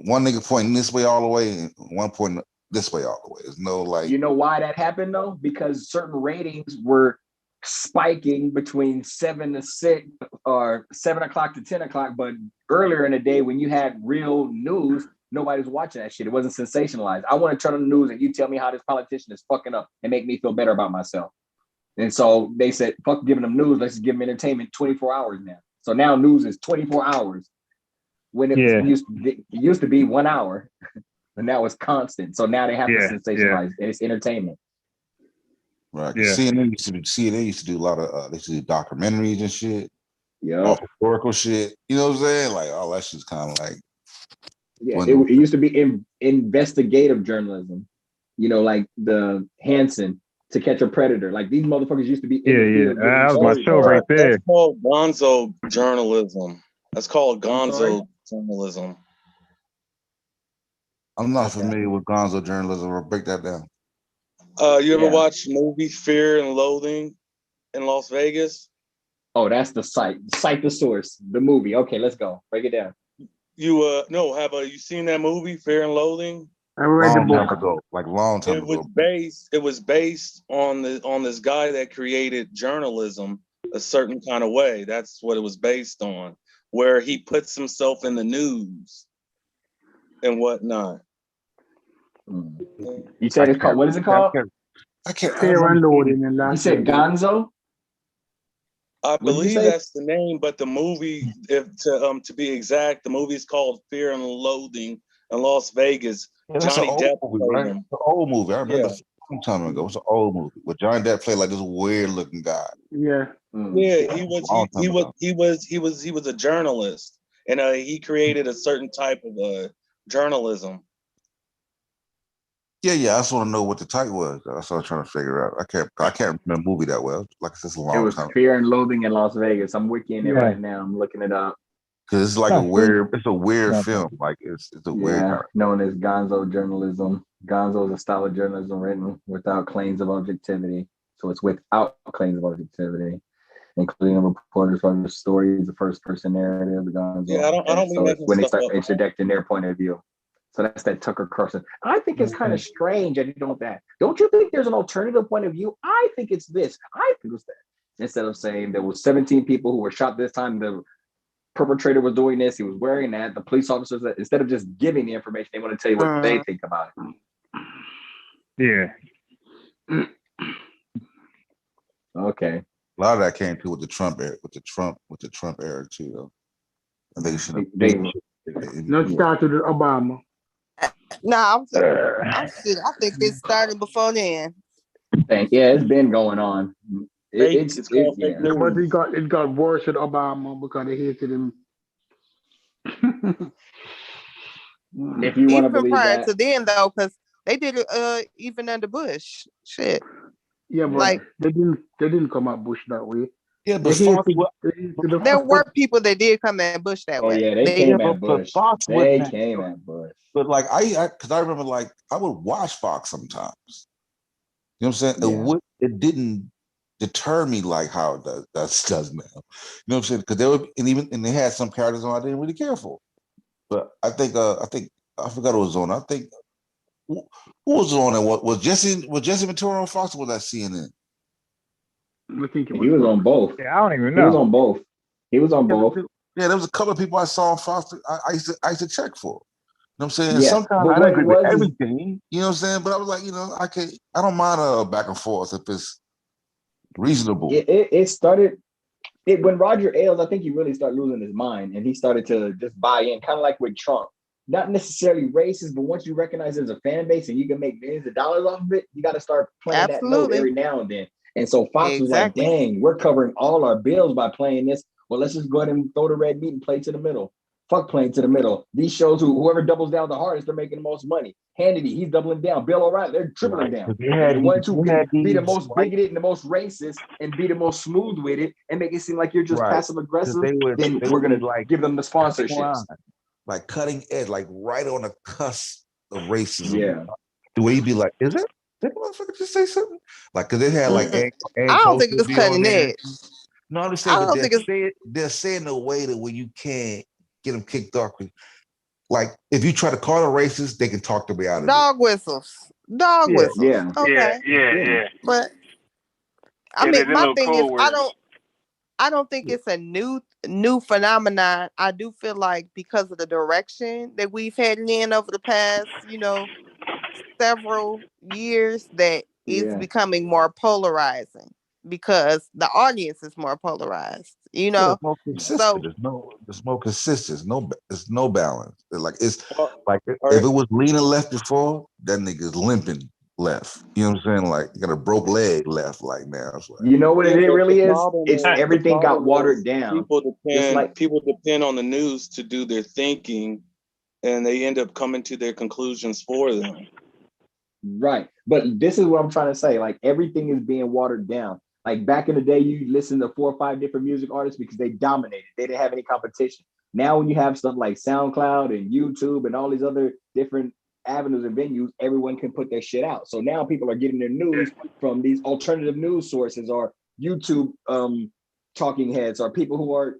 one nigga pointing this way all the way and one pointing this way all the way. There's no like. You know why that happened though? Because certain ratings were spiking between 7 to 6 or 7 o'clock to 10 o'clock. But earlier in the day when you had real news, nobody was watching that shit. It wasn't sensationalized. I want to turn on the news and you tell me how this politician is fucking up and make me feel better about myself. And so they said, fuck giving them news. Let's give them entertainment 24 hours now. So now news is 24 hours when it used to be 1 hour. And now it's constant. So now they have to sensationalize and it's entertainment. Right. CNN used to do a lot of they used to do documentaries and shit. Yeah. All historical shit. You know what I'm saying? Like all that shit's kind of like it used to be investigative journalism. You know, like the Hansen To Catch a Predator. Like these motherfuckers used to be in the field. That was my show right there. That's called gonzo journalism. That's called gonzo journalism. I'm not familiar with gonzo journalism. Or break that down. You ever watch the movie Fear and Loathing in Las Vegas? Oh, that's the site. Cite the source. The movie. Okay, let's go. Break it down. You have you seen that movie Fear and Loathing? I read the book. Time ago, like long time ago. It was based on this guy that created journalism a certain kind of way. That's what it was based on, where he puts himself in the news and whatnot. You said it's called, what is it called? I can't. Fear and Loathing. You said Gonzo? I believe that's the name, but the movie, to be exact, the movie is called Fear and Loathing in Las Vegas. Johnny Depp played him. It's an old movie. I remember a long time ago. It's an old movie where Johnny Depp played like this weird looking guy. Yeah. Yeah, he was a journalist, and he created a certain type of journalism. Yeah. I just want to know what the title was. That's what I'm trying to figure out. I can't remember the movie that well. Like it's just a long time. It was Fear and Loathing in Las Vegas. I'm wikiing it right now. I'm looking it up. Because it's like a weird film. Like it's a weird kind of known as gonzo journalism. Gonzo is a style of journalism written without claims of objectivity. So it's without claims of objectivity, including a reporter's from the stories, the first person narrative, the gonzo. Yeah, I don't so it's when they start interjecting their point of view. So that's that Tucker Carlson. I think it's kind of strange that you don't that. Don't you think there's an alternative point of view? I think it's this. I think it's that. Instead of saying there was 17 people who were shot this time, the perpetrator was doing this, he was wearing that, the police officers, instead of just giving the information, they want to tell you what they think about it. Yeah. Okay. A lot of that came through with the Trump era, with the Trump era too, though. I think it should have not started with Obama. No, I think it started before then. Yeah, it's been going on. But it got worse with Obama because they hated him. If you want to even believe prior that. to then though, because they did it even under Bush. Shit. Yeah, but like they didn't come at Bush that way. Yeah, but there were people that did come at Bush that way. Yeah, they came at Bush. They came at Bush. But like because I remember like I would watch Fox sometimes. You know what I'm saying? Yeah. It didn't deter me like how it does now. You know what I'm saying? Because they had some characters on I didn't really care for. But I think I forgot who was on. I think who was on it? Was Jesse Ventura on Fox or was that CNN? I think he was on both. Yeah, I don't even know. He was on both. Yeah, there was a couple of people I saw on Fox. I used to check for. You know what I'm saying? Yeah, sometimes I didn't agree with everything. You know what I'm saying? But I was like, I don't mind a back and forth if it's reasonable. It started when Roger Ailes, I think he really started losing his mind and he started to just buy in, kind of like with Trump. Not necessarily racist, but once you recognize there's a fan base and you can make millions of dollars off of it, you got to start playing that note every now and then. And so Fox was like, dang, we're covering all our bills by playing this. Well, let's just go ahead and throw the red meat and play to the middle. Fuck playing to the middle. These shows, whoever doubles down the hardest, they're making the most money. Hannity, he's doubling down. Bill O'Reilly, they're tripling down. The ones who can be the most bigoted and the most racist and be the most smooth with it and make it seem like you're just passive aggressive, then we're going to give them the sponsorships. Like cutting edge, like right on the cusp of racism. Yeah. The way you'd be like, is it? That motherfucker just say something like because they had like I and don't think Coastal it's be on cutting there. edge. No, I'm just I saying, but don't think it's they're saying in a way that where you can't get them kicked off. Like if you try to call them racist, they can talk their way out of it. dog whistles. Dog Yeah, whistles. yeah. Okay. Yeah. But I Yeah, mean, they're my little thing is code words. I don't think it's a new phenomenon. I do feel like because of the direction that we've headed in over the past, several years, that it's Yeah. becoming more polarizing because the audience is more polarized, Yeah, it's more So consistent. It's more consistent. It's no balance. It's All like if right. it was leaning left before, that nigga's limping left. You know what I'm saying? Like you got a broke leg left. Like now, it's like You know what Yeah, it but really is? It's the everything got problem watered is down. Just like people depend on the news to do their thinking, and they end up coming to their conclusions for them. right. But this is what I'm trying to say. Like everything is being watered down. Like back in the day, you listened to 4 or 5 different music artists because they dominated. They didn't have any competition. Now, when you have stuff like SoundCloud and YouTube and all these other different avenues and venues, everyone can put their shit out. So now people are getting their news from these alternative news sources or YouTube talking heads or people who are,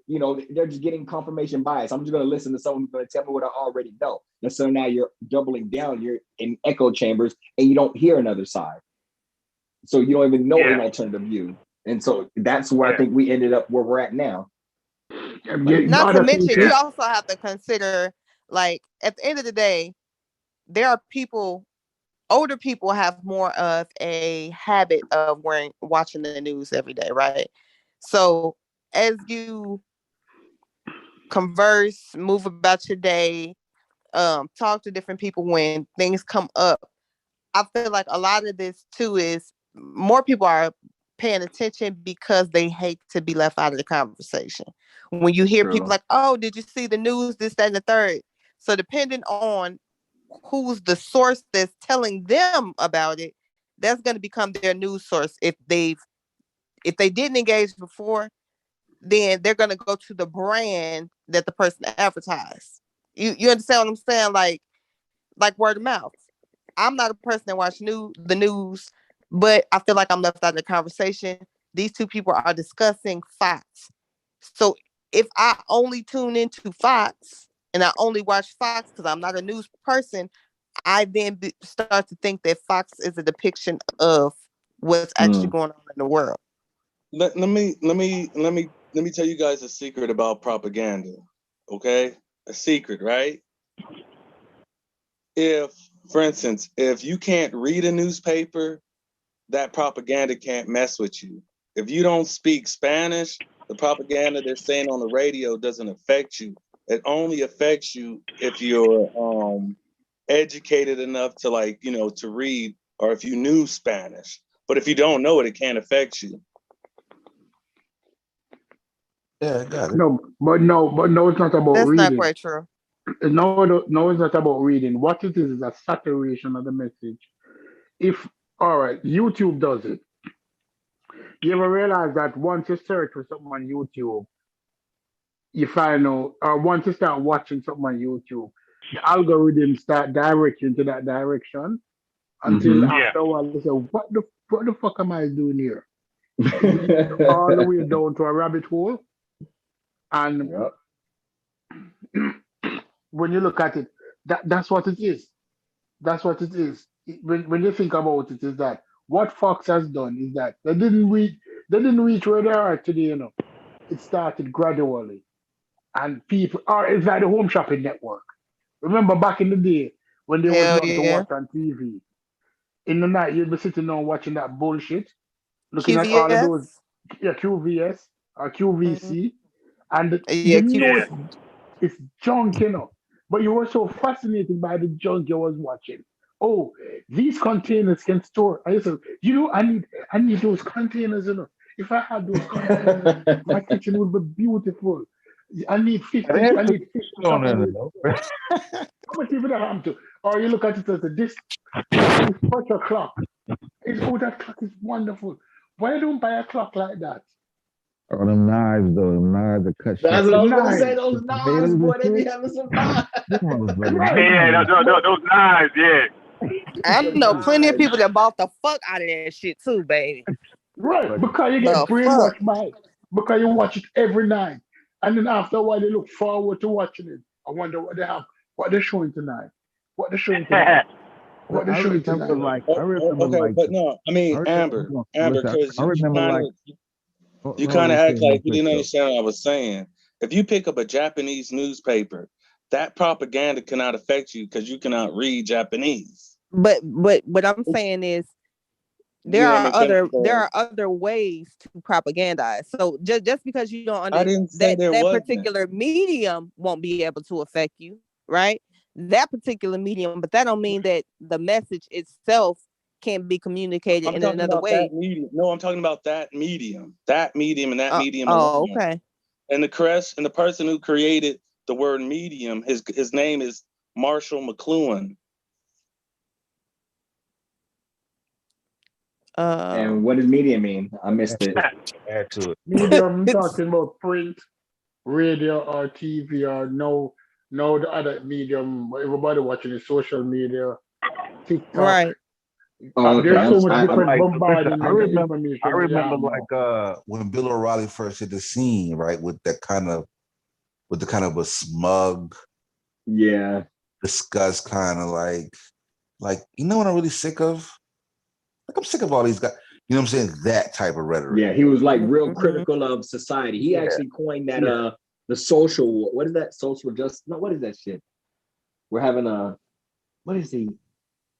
they're just getting confirmation bias. I'm just going to listen to someone who's going to tell me what I already know. And so now you're doubling down. You're in echo chambers and you don't hear another side. So you don't even know an alternative view. And so that's where I think we ended up where we're at now. not to mention, you also have to consider, like, at the end of the day, there are older people have more of a habit of watching the news every day, right? So as you converse, move about your day, talk to different people when things come up, I feel like a lot of this too is more people are paying attention because they hate to be left out of the conversation. When you hear people like, oh, did you see the news, this, that, and the third? So depending on who's the source that's telling them about it, that's going to become their news source. If they didn't engage before, then they're going to go to the brand that the person advertised. You understand what I'm saying? Like word of mouth. I'm not a person that watch the news, but I feel like I'm left out of the conversation. These two people are discussing Fox. So if I only tune into Fox and I only watch Fox because I'm not a news person, I then start to think that Fox is a depiction of what's actually going on in the world. Let me tell you guys a secret about propaganda. Okay? A secret, right? For instance, if you can't read a newspaper, that propaganda can't mess with you. If you don't speak Spanish, the propaganda they're saying on the radio doesn't affect you. It only affects you if you're educated enough to to read, or if you knew Spanish. But if you don't know it, it can't affect you. Yeah, I got it. No, it's not about That's reading. not quite true. No, it's not about reading. What it is a saturation of the message. All right, YouTube does it. You ever realize that once you search for something on YouTube, you find out, or once you start watching something on YouTube, the algorithm start directing to that direction until after a while they say, what the fuck am I doing here? All the way down to a rabbit hole. And when you look at it, that's what it is. That's what it is. When you think about it, is that what Fox has done is that they didn't reach where they are today, It started gradually. And people, or it's like the home shopping network. Remember back in the day when there was Hell nothing to yeah. watch on TV? In the night, you'd be sitting down watching that bullshit, looking at all of those, QVS. QVS or Mhm. QVC, and Yeah, it's junk, But you were so fascinated by the junk you was watching. Oh, these containers can store. I said, I need those containers, If I had those containers, my kitchen would be beautiful. I need 50. I need 50 on Tupperware. that. How much people that happen to? Or you look at it as this such a clock. That clock is wonderful. Why don't buy a clock like that? Oh, them knives though, them knives that cut shit. That's what I was gonna say. Nice. Those The knives, potatoes boy, and they be shit. having some knives. Them motherfuckers. Right. Yeah, those knives, yeah. I know plenty of people that bought the fuck out of that shit too, baby. Right, because you The get brainwashed by it. Because you watch it every night. And then after a while, they look forward to watching it. I wonder what they have, what they're showing tonight. What they're showing tonight. What they're I showing remember tonight. like I remember Okay, like but no, I mean Amber, listen, because I you remember kind like of you kind of act listen, like you didn't understand what I was saying. If you pick up a Japanese newspaper, that propaganda cannot affect you because you cannot read Japanese. But what I'm saying is there Does that are make sense? other ways to propagandize. So just because you don't I didn't say there that wasn't. particular medium won't be able to affect you, right? That particular medium, but that don't mean that the message itself can't be communicated I'm in talking another about that way. medium. No, I'm talking about that medium and that medium Oh, alone. okay. And the person who created the word medium, his name is Marshall McLuhan. And what does media mean? I missed it. Add to it. Medium, talking about print, radio, or TV, or no the other medium. Everybody watching the social media, TikTok. Right. Oh, okay. There's so much I different like. Listen, bombarding I and the remember. information I that you remember have now. like when Bill O'Reilly first hit the scene, right, with the kind of a smug, Yeah. disgust, kind of like you know what I'm really sick of? Like I'm sick of all these guys. You know what I'm saying? That type of rhetoric. Yeah, he was like real Mhm. critical of society. He actually coined that the social, what is that? Social justice? No, what is that shit? We're having what is he?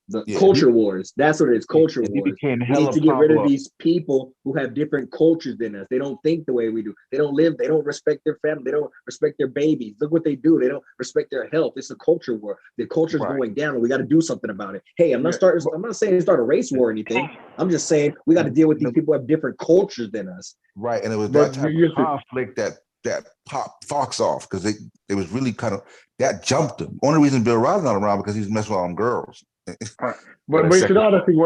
The culture wars. That's what it is. Culture He wars. became We hella need to get rid of popular. these people who have different cultures than us. They don't think the way we do. They don't live. They don't respect their family. They don't respect their babies. Look what they do. They don't respect their health. It's a culture war. The culture is going down, and we got to do something about it. Hey, I'm not saying start a race war or anything. I'm just saying we got to deal with these people who have different cultures than us. Right, and it was that type of conflict that popped Fox off because it was really kind of that jumped him. Only reason Bill O'Reilly's not around because he's messing with girls. But you see, the other thing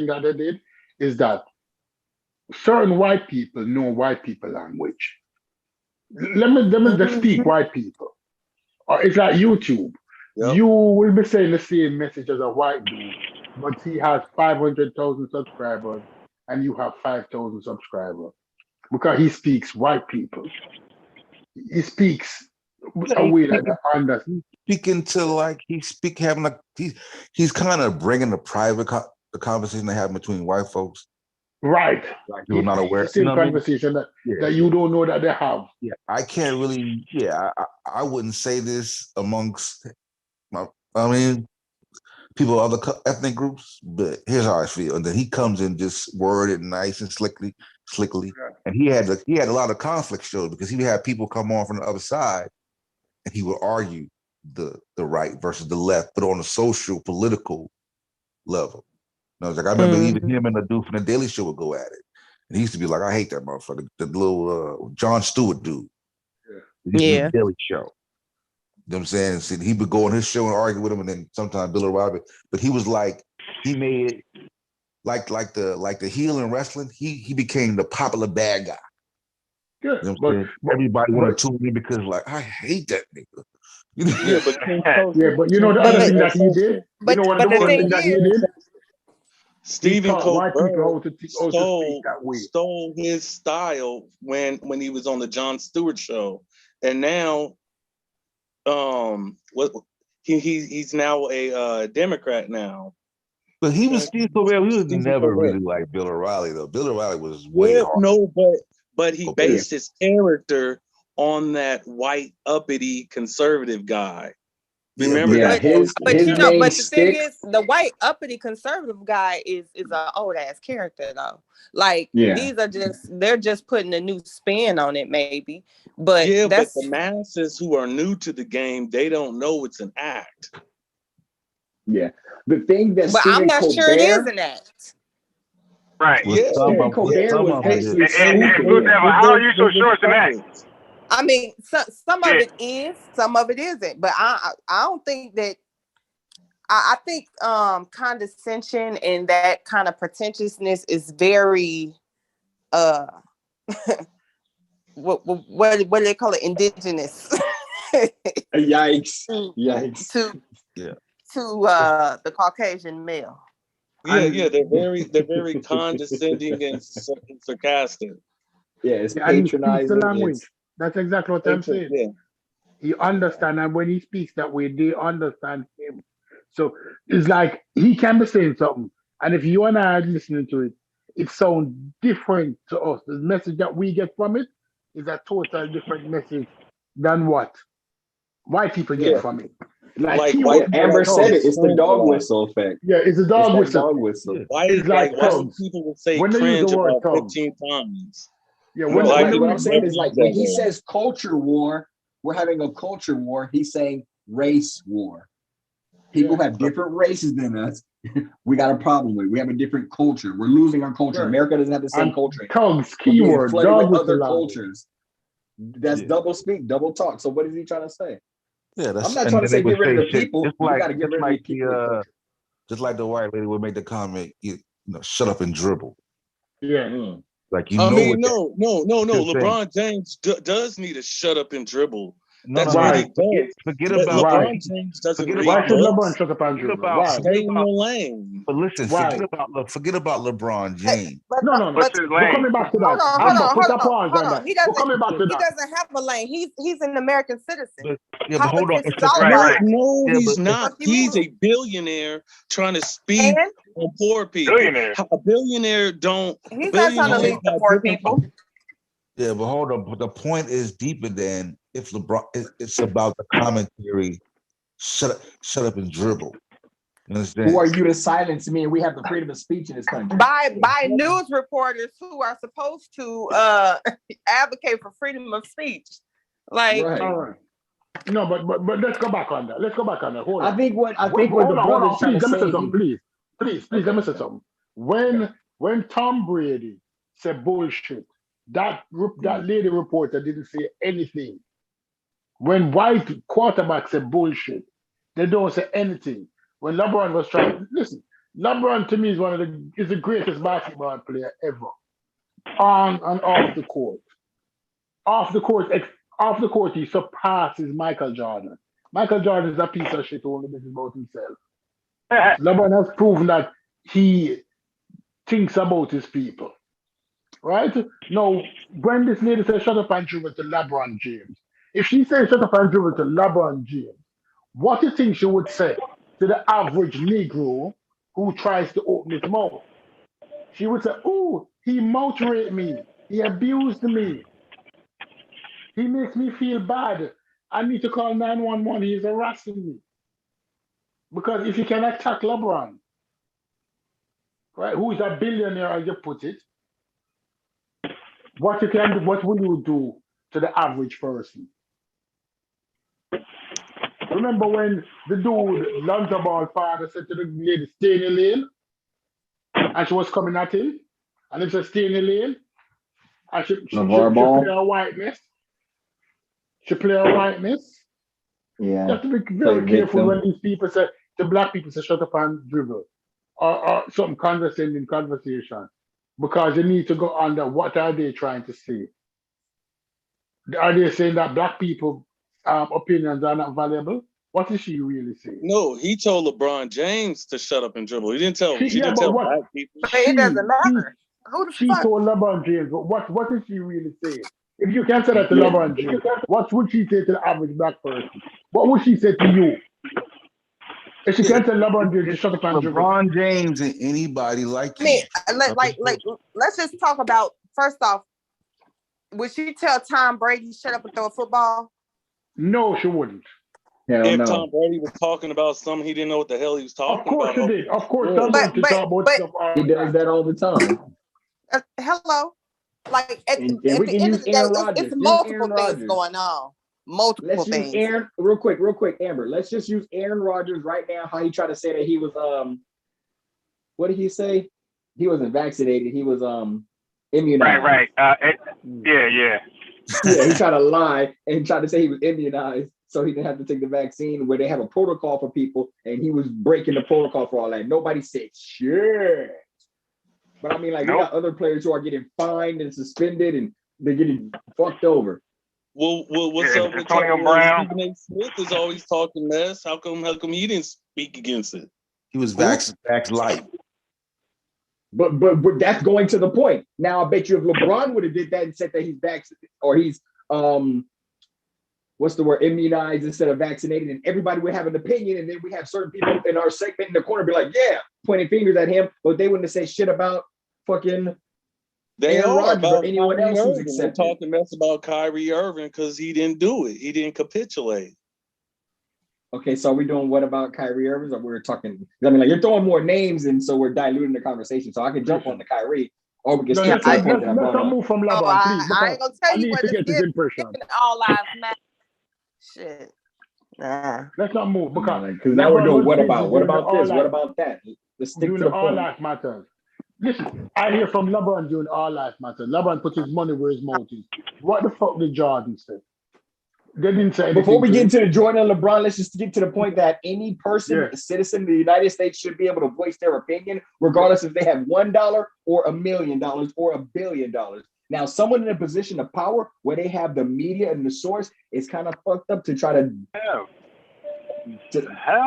that they did is that certain white people know white people language. Let me just speak white people. Or it's like YouTube. Yep. You will be saying the same message as a white dude, but he has 500,000 subscribers and you have 5,000 subscribers because he speaks white people. He speaks a way that they understand. Speaking to like having like he's kind of bringing the private the conversation they have between white folks. Right. Like you're not aware. The same conversation that you don't know that they have. Yeah, I can't really. Yeah, I wouldn't say this amongst. People of other ethnic groups, but here's how I feel. And then he comes in just worded nice and slickly, and he had a lot of conflict shows because he would have people come on from the other side, and he would argue the right versus the left, but on a social political level. And I was like, I remember even him and the dude from the Daily Show would go at it, and he used to be like, I hate that motherfucker, the little Jon Stewart dude. Yeah. The Daily Show. You know what I'm saying? So he would go on his show and argue with him, and then sometimes Bill O'Reilly. But he was like, he made it like the heel in wrestling. He became the popular bad guy. Yeah, you know what I'm saying? Everybody wanted to tune in because like I hate that nigga. Yeah, but you know the other thing that he did. You know what the other thing that he did? Stephen Colbert stole his style when he was on the Jon Stewart show, and now, he's now a Democrat now. But he was Steve Colbert. He was never really like Bill O'Reilly though. Bill O'Reilly was way hard. No, but he based his character on that white uppity conservative guy. Remember that? But the thing is, the white uppity conservative guy is an old ass character though. Like these are they're just putting a new spin on it, maybe. But but the masses who are new to the game, they don't know it's an act. Yeah, the thing that I'm not sure it is an act. Right. Stephen Colbert was actually how are you so sure it's an act? I mean, some of it is, some of it isn't. But I don't think that. I think condescension and that kind of pretentiousness is very what do they call it? Indigenous. Yikes! the Caucasian male. Yeah, they're very condescending and sarcastic. Yeah, it's And he speaks the patronizing. language. That's exactly what I'm saying. Yeah. He understands, and when he speaks that way, they understand him. So it's like he can be saying something, and if you and I are listening to it, it sounds different to us. The message that we get from it is a total different message than what white people get Yeah. from it. Like Like he white would Amber people said say it. It's the cringe a dog lot. whistle effect. yeah, it's a It's dog that whistle. dog whistle. It's like white thugs. people will say When they use cringe the word about thugs. 15 times. Yeah, No, when Black like, they people what I'm saying never is, like, use when that he word. says culture war, we're having a culture war. He's saying race war. People Yeah. have different races than us. We got a problem with. We have a different culture. We're losing our culture. Right. America doesn't have the same And culture. thugs, We're being keyword, flooded dog with whistle other language. cultures. That's Yeah. double speak, double talk. So what is he trying to say? Yeah, that's I'm not and trying to then they say would get rid of say the shit people. just We like got to get rid of the people and culture. just like the white lady would make the comment, you know, shut up and dribble. Yeah. Like you I know mean, what no. Good thing. LeBron James does need to shut up and dribble. No, That's no, what Why? he does. forget But about LeBron James doesn't forget read Why about should LeBron books. shut up and dribble? about Why? Stay in your lane. but listen, Why? forget about LeBron James. No. What's his We're lane? coming back to Hold that. on, Amber, put a pause hold on on. that. He We're coming back to he that. doesn't have a lane. He's an American citizen. But hold on. Politics is all Right, about right. No, Yeah, he's but not. what you He's mean. a billionaire trying to speak And on poor people. Billionaire. A billionaire don't. he's not trying to Billionaires lead the have poor different. people. yeah, but hold on. But the point is deeper than if LeBron. It's about the commentary. Shut up and dribble. You understand? Who are you to silence me? And we have the freedom of speech in this country. By news reporters who are supposed to advocate for freedom of speech. Like Right. All right. No, but let's go back on that. Hold on. I think what the Hold on. brother's trying Please, to let me say say. something. Please, Okay, let me say something. When Tom Brady said bullshit, that lady reporter didn't say anything. When white quarterback said bullshit, they don't say anything. When LeBron was trying, listen, LeBron to me is the greatest basketball player ever, on and off the court. Off the court, he surpasses Michael Jordan. Michael Jordan is a piece of shit who only thinks about himself. LeBron has proven that he thinks about his people. Right? Now, when this lady says shut up and dribble to LeBron James, if she says shut up and dribble to LeBron James, what do you think she would say to the average Negro who tries to open his mouth? She would say, oh, he mouth-raped me. He abused me. He makes me feel bad. I need to call 911. He's harassing me. Because if you can attack LeBron, right, who is a billionaire, as you put it, what will you do to the average person? Remember when the dude, Lonzo Ball father, said to the lady, stay in your lane? And she was coming at him. And he said, stay in your lane. And she play her whiteness. She play her whiteness. Yeah. You have to be very careful when these people say, the black people say, shut up and dribble. Or some condescending conversation. Because you need to go under what are they trying to say? Are they saying that black people opinions are not valuable? What is she really saying? No, he told LeBron James to shut up and dribble. He didn't tell. She didn't tell black people. It doesn't matter. Who the She fuck? told LeBron James, but what is she really saying? If you can't say that to LeBron James, what would she say to the average black person? What would she say to you? If she can't tell LeBron James to shut up and dribble. LeBron James and anybody like I mean, let's just talk about, first off, would she tell Tom Brady shut up and throw a football? No, she wouldn't. If Tom Brady was talking about something, he didn't know what the hell he was talking about. Of course she did. Of course, Tom Brady talk about stuff all he does that all the time. Hello, like at and the we can end use of the day, Aaron Rodgers. it's multiple things going on. Multiple things. Let's use Aaron real quick, Amber. Let's just use Aaron Rodgers right now. How he tried to say that he was what did he say? He wasn't vaccinated. He was immunized. Right. Yeah. Yeah, he tried to lie and tried to say he was immunized, so he didn't have to take the vaccine. Where they have a protocol for people, and he was breaking the protocol for all that. Nobody said shit. But I mean, like, we got other players who are getting fined and suspended, and they're getting fucked over. Well, what's up with Antonio Brown? Stephen A. Smith is always talking mess. How come he didn't speak against it. He was vax light. But that's going to the point. Now I bet you if LeBron would have did that and said that he's vaccinated or he's what's the word, immunized instead of vaccinated, and everybody would have an opinion, and then we have certain people in our segment in the corner be like, yeah, pointing fingers at him, but they wouldn't have said shit about fucking Aaron Rodgers or anyone else who's accepted. They're talking mess about Kyrie Irving because he didn't do it. He didn't capitulate. Okay, so are we doing what about Kyrie Irving? Or we're talking, I mean, like you're throwing more names and so we're diluting the conversation. So I can jump on the Kyrie or we can skip to the point that I brought up. Move from LeBron, please. I ain't gonna tell you need what to get his impression. All lives matter. Shit. Nah. Let's not move because now we're doing what about this? What about that? Let's stick to the all point. life matters. Listen, I hear from LeBron doing all life matters. LeBron put his money where his mouth is. What the fuck did Jordan say? They didn't say anything. Before we get into the Jordan and LeBron, let's just get to the point that any person, a citizen of the United States, should be able to voice their opinion, regardless if they have $1 or $1 million or $1 billion. Now, someone in a position of power where they have the media and the source, it's kind of fucked up to try to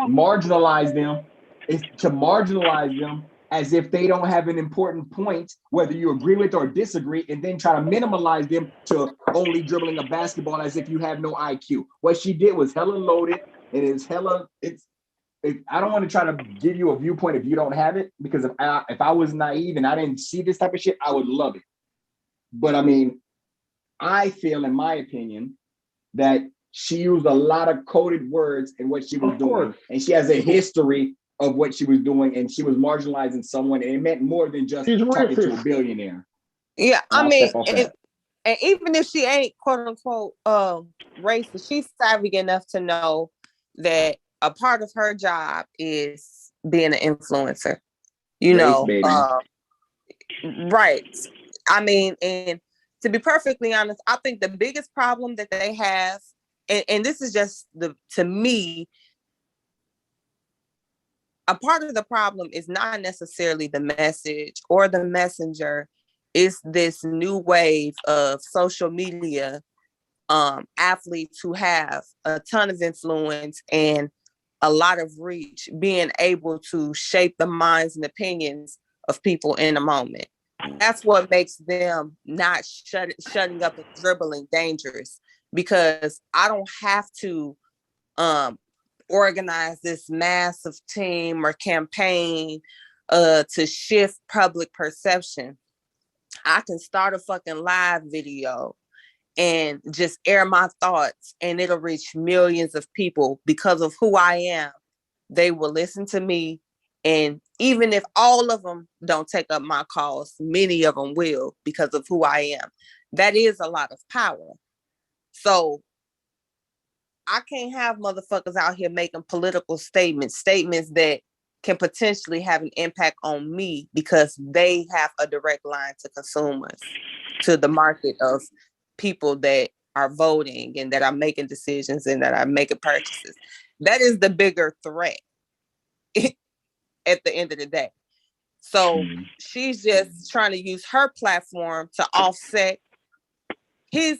marginalize them. It's to marginalize them as if they don't have an important point, whether you agree with or disagree, and then try to minimize them to only dribbling a basketball as if you have no IQ. What she did was hella loaded. It is hella. I don't want to try to give you a viewpoint if you don't have it, because if I was naive and I didn't see this type of shit, I would love it. But I mean, I feel, in my opinion, that she used a lot of coded words in what she was doing, and she has a history of what she was doing, and she was marginalizing someone, and it meant more than just talking to a billionaire. Yeah, I mean, and even if she ain't quote unquote racist, she's savvy enough to know that a part of her job is being an influencer. Right. I mean, and to be perfectly honest, I think the biggest problem that they have, and this is just to me, a part of the problem is not necessarily the message or the messenger. It's this new wave of social media athletes who have a ton of influence and a lot of reach, being able to shape the minds and opinions of people in a moment. That's what makes them not shutting up and dribbling dangerous, because I don't have to organize this massive team or campaign to shift public perception. I can start a fucking live video and just air my thoughts, and it'll reach millions of people because of who I am. They will listen to me, and even if all of them don't take up my cause, many of them will because of who I am. That is a lot of power. So I can't have motherfuckers out here making political statements that can potentially have an impact on me because they have a direct line to consumers, to the market of people that are voting and that are making decisions and that are making purchases. That is the bigger threat at the end of the day. So she's just trying to use her platform to offset his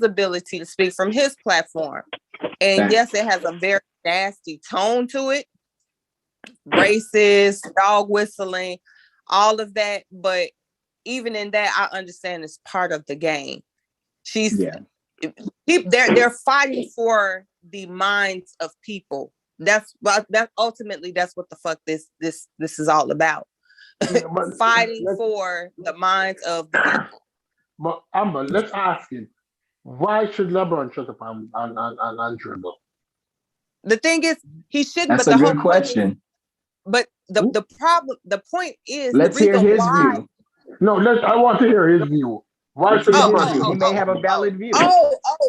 ability to speak from his platform. And yes, it has a very nasty tone to it. Racist, dog whistling, all of that. But even in that, I understand it's part of the game. They're fighting for the minds of people. That's ultimately that's what the fuck this is all about. Fighting for the minds of the people. But Amber, let's ask him, why should LeBron shut up and dribble? The thing is, he shouldn't. That's a good question. But the problem, the point is, let's hear his view. No, I want to hear his view. Why should LeBron? He may have a valid view.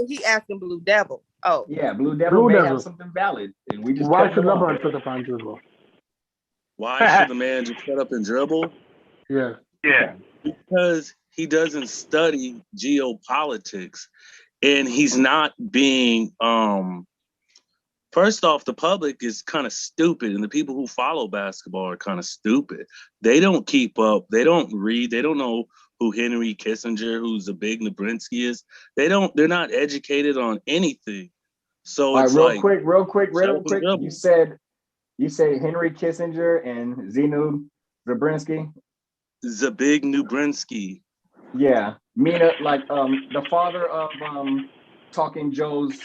He asking Blue Devil. Oh, yeah, Blue Devil may have something valid, and we just. Why should LeBron shut up and dribble? Why should the man just shut up and dribble? Yeah. Because he doesn't study geopolitics, and he's not being. First off, the public is kind of stupid, and the people who follow basketball are kind of stupid. They don't keep up. They don't read. They don't know who Henry Kissinger, who's a big Nabrinsky is. They're not educated on anything. So it's real quick. You said You say Henry Kissinger and Zenu Zabrinsky? Zabig Yeah, Mina, like the father of Talking Joe's.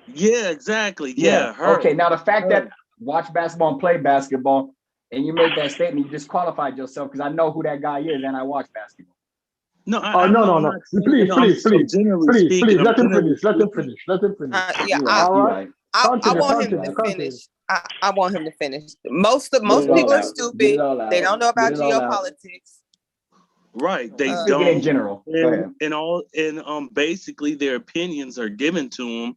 Yeah, exactly. Yeah, her. Okay, now the fact that watch basketball and play basketball, and you made that statement, you disqualified yourself because I know who that guy is and I watch basketball. No, No. Please. Let him finish. Yeah, All right. I want him to finish. I want him to finish. Most people are stupid. They don't know about geopolitics. Right, they Speaking don't. in general. And basically their opinions are given to them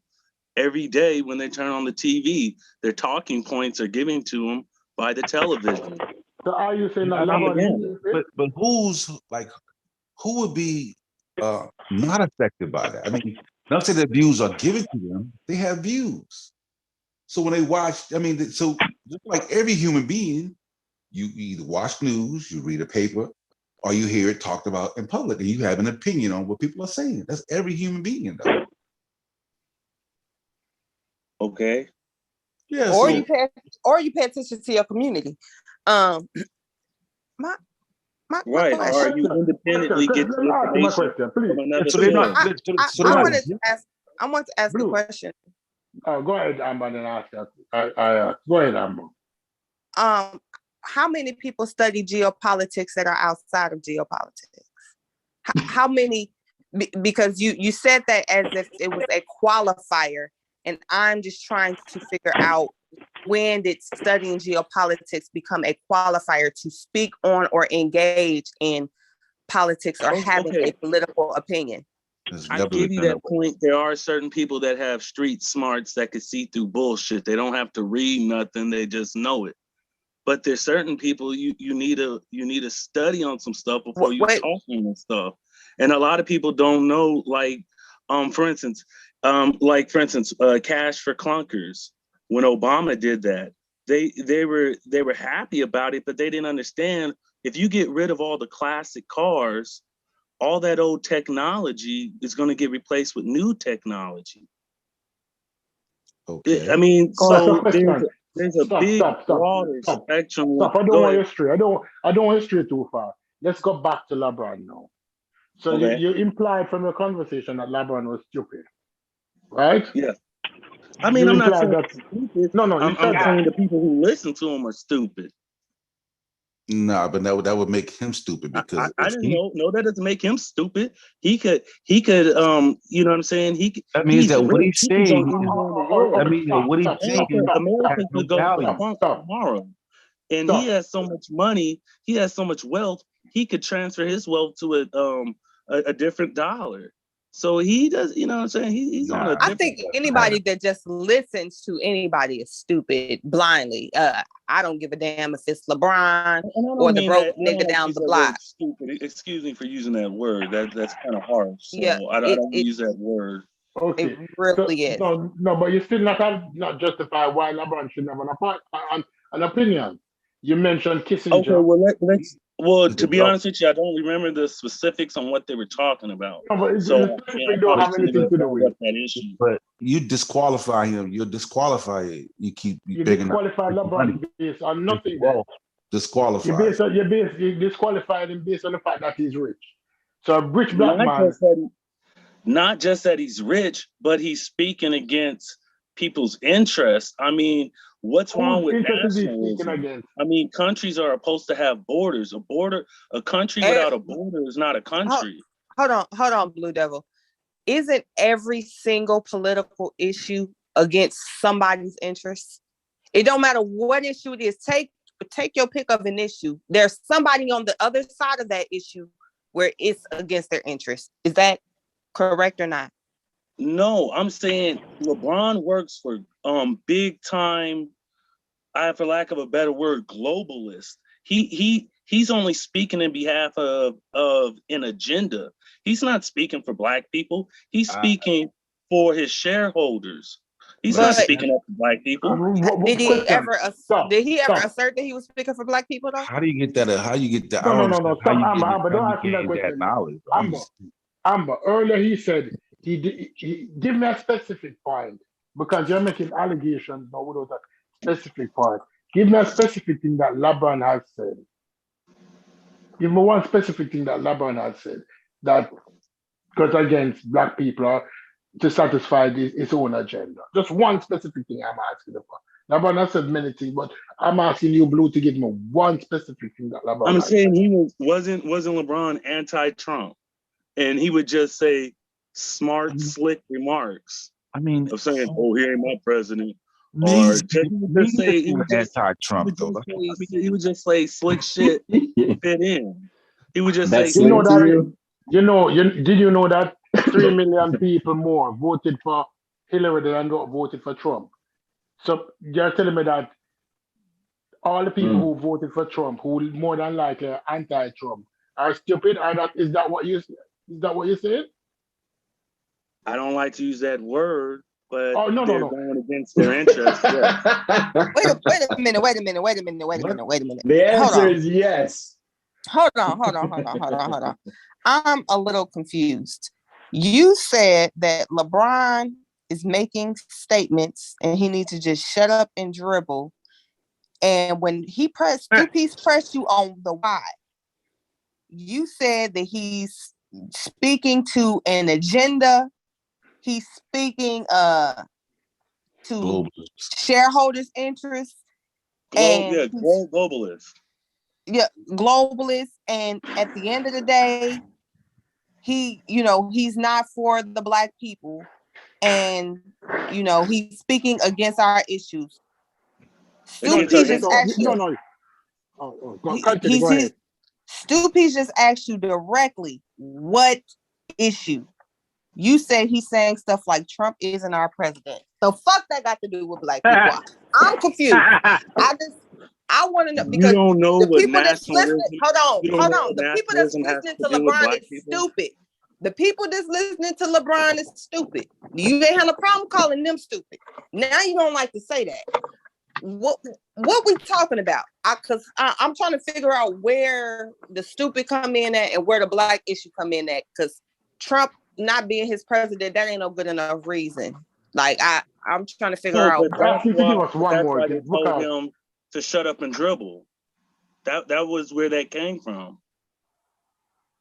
every day when they turn on the TV. Their talking points are given to them by the television. So are you saying that but who would be not affected by that? I mean, not say that views are given to them; they have views. So when they watch, I mean, so just like every human being, you either watch news, you read a paper, or you hear it talked about in public, and you have an opinion on what people are saying. That's every human being, though. Okay. Yeah. Or you pay attention to your community. My right. question. Or you independently get my question, please. I want to ask a question. Go ahead, Amber, and ask that. Go ahead, Amber. How many people study geopolitics that are outside of geopolitics? How many? Because you said that as if it was a qualifier, and I'm just trying to figure out, when did studying geopolitics become a qualifier to speak on or engage in politics or having a political opinion? I give you that point. There are certain people that have street smarts that can see through bullshit. They don't have to read nothing. They just know it. But there's certain people you need to study on some stuff before you talk on and stuff. And a lot of people don't know, like, for instance, Cash for Clunkers. When Obama did that, they were happy about it, but they didn't understand, if you get rid of all the classic cars, all that old technology is going to get replaced with new technology. Okay. I mean, so there's a big broader spectrum. Stop. I don't want history. I don't want history too far. Let's go back to LeBron now. So you implied from your conversation that LeBron was stupid, right? Yeah. I mean, I'm not saying that's stupid. No, I'm saying the people who listen to him are stupid. Nah, but that would make him stupid, because I didn't know that doesn't make him stupid. He could you know what I'm saying? That means that what he's saying, that means that what he's saying, America could go tomorrow. And he has so much money, he has so much wealth, he could transfer his wealth to a different dollar. So he does, you know what I'm saying? He's on a different. I think anybody that just listens to anybody is stupid blindly. I don't give a damn if it's LeBron or the broke nigga down the block. Stupid. Excuse me for using that word. That's kind of harsh. So yeah, I don't use that word. Okay. It really is. No, but you still not justify why LeBron should have an opinion. You mentioned Kissinger. Okay, well, to be honest with you, I don't remember the specifics on what they were talking about. No, but so I don't have anything to do with that issue. But you disqualify him. You're disqualified. You disqualify LeBron based on nothing. Disqualified. You disqualified him based on the fact that he's rich. So a rich black man. Not just that he's rich, but he's speaking against people's interests. I mean, what's wrong with nationalism? I mean, countries are supposed to have borders. A country without a border is not a country. Hold on, Blue Devil. Isn't every single political issue against somebody's interests? It don't matter what issue it is. Take your pick of an issue. There's somebody on the other side of that issue where it's against their interests. Is that correct or not? No, I'm saying LeBron works for big time, for lack of a better word, globalist. He's only speaking in behalf of an agenda. He's not speaking for black people. He's speaking for his shareholders. He's not speaking up for black people. Did he ever assert that he was speaking for black people though? How do you get that? How you get that? No. Stop, Amber. Don't ask me that question. Knowledge. Amber. Earlier he said he give me a specific point, because you're making allegations, but without a specific point. Give me a specific thing that LeBron has said. Give me one specific thing that LeBron has said that goes against black people or to satisfy his own agenda. Just one specific thing I'm asking for. LeBron has said many things, but I'm asking you, Blue, to give me one specific thing that LeBron I'm has saying said. he wasn't LeBron anti-Trump, and he would just say smart, slick remarks I mean, of saying, "Oh, he ain't my president," or he's he would anti-Trump though. he would just say slick shit fit in. He would just That's say, You know slick to that you? did you know that 3 million people more voted for Hillary than voted for Trump? So you're telling me that all the people who voted for Trump, who more than likely are anti-Trump, are stupid? Is that what you said? I don't like to use that word, but Oh no. they're going against their interests. Yes. Wait a minute. The Hold answer on. is yes. Hold on. I'm a little confused. You said that LeBron is making statements and he needs to just shut up and dribble. And when he pressed you on the why, you said that he's speaking to an agenda. He's speaking to shareholders' interests. Globalist. Yeah, globalist. And at the end of the day, he's not for the black people. And, he's speaking against our issues. Stoopy just asked you. No. Continue, go ahead. Stoopy just asked you directly, what issue? You said he's saying stuff like Trump isn't our president. The fuck that got to do with black people? I'm confused. I want to know because you don't know the what people that's listening. Hold on. The people that's nationalism listening has to do with LeBron black is people? stupid. The people that's listening to LeBron is stupid. You ain't have a problem calling them stupid. Now you don't like to say that. What we talking about? Because I'm trying to figure out where the stupid come in at and where the black issue come in at. Because Trump not being his president, that ain't no good enough reason. Like I'm trying to figure out. That's why they told him to shut up and dribble. That was where that came from.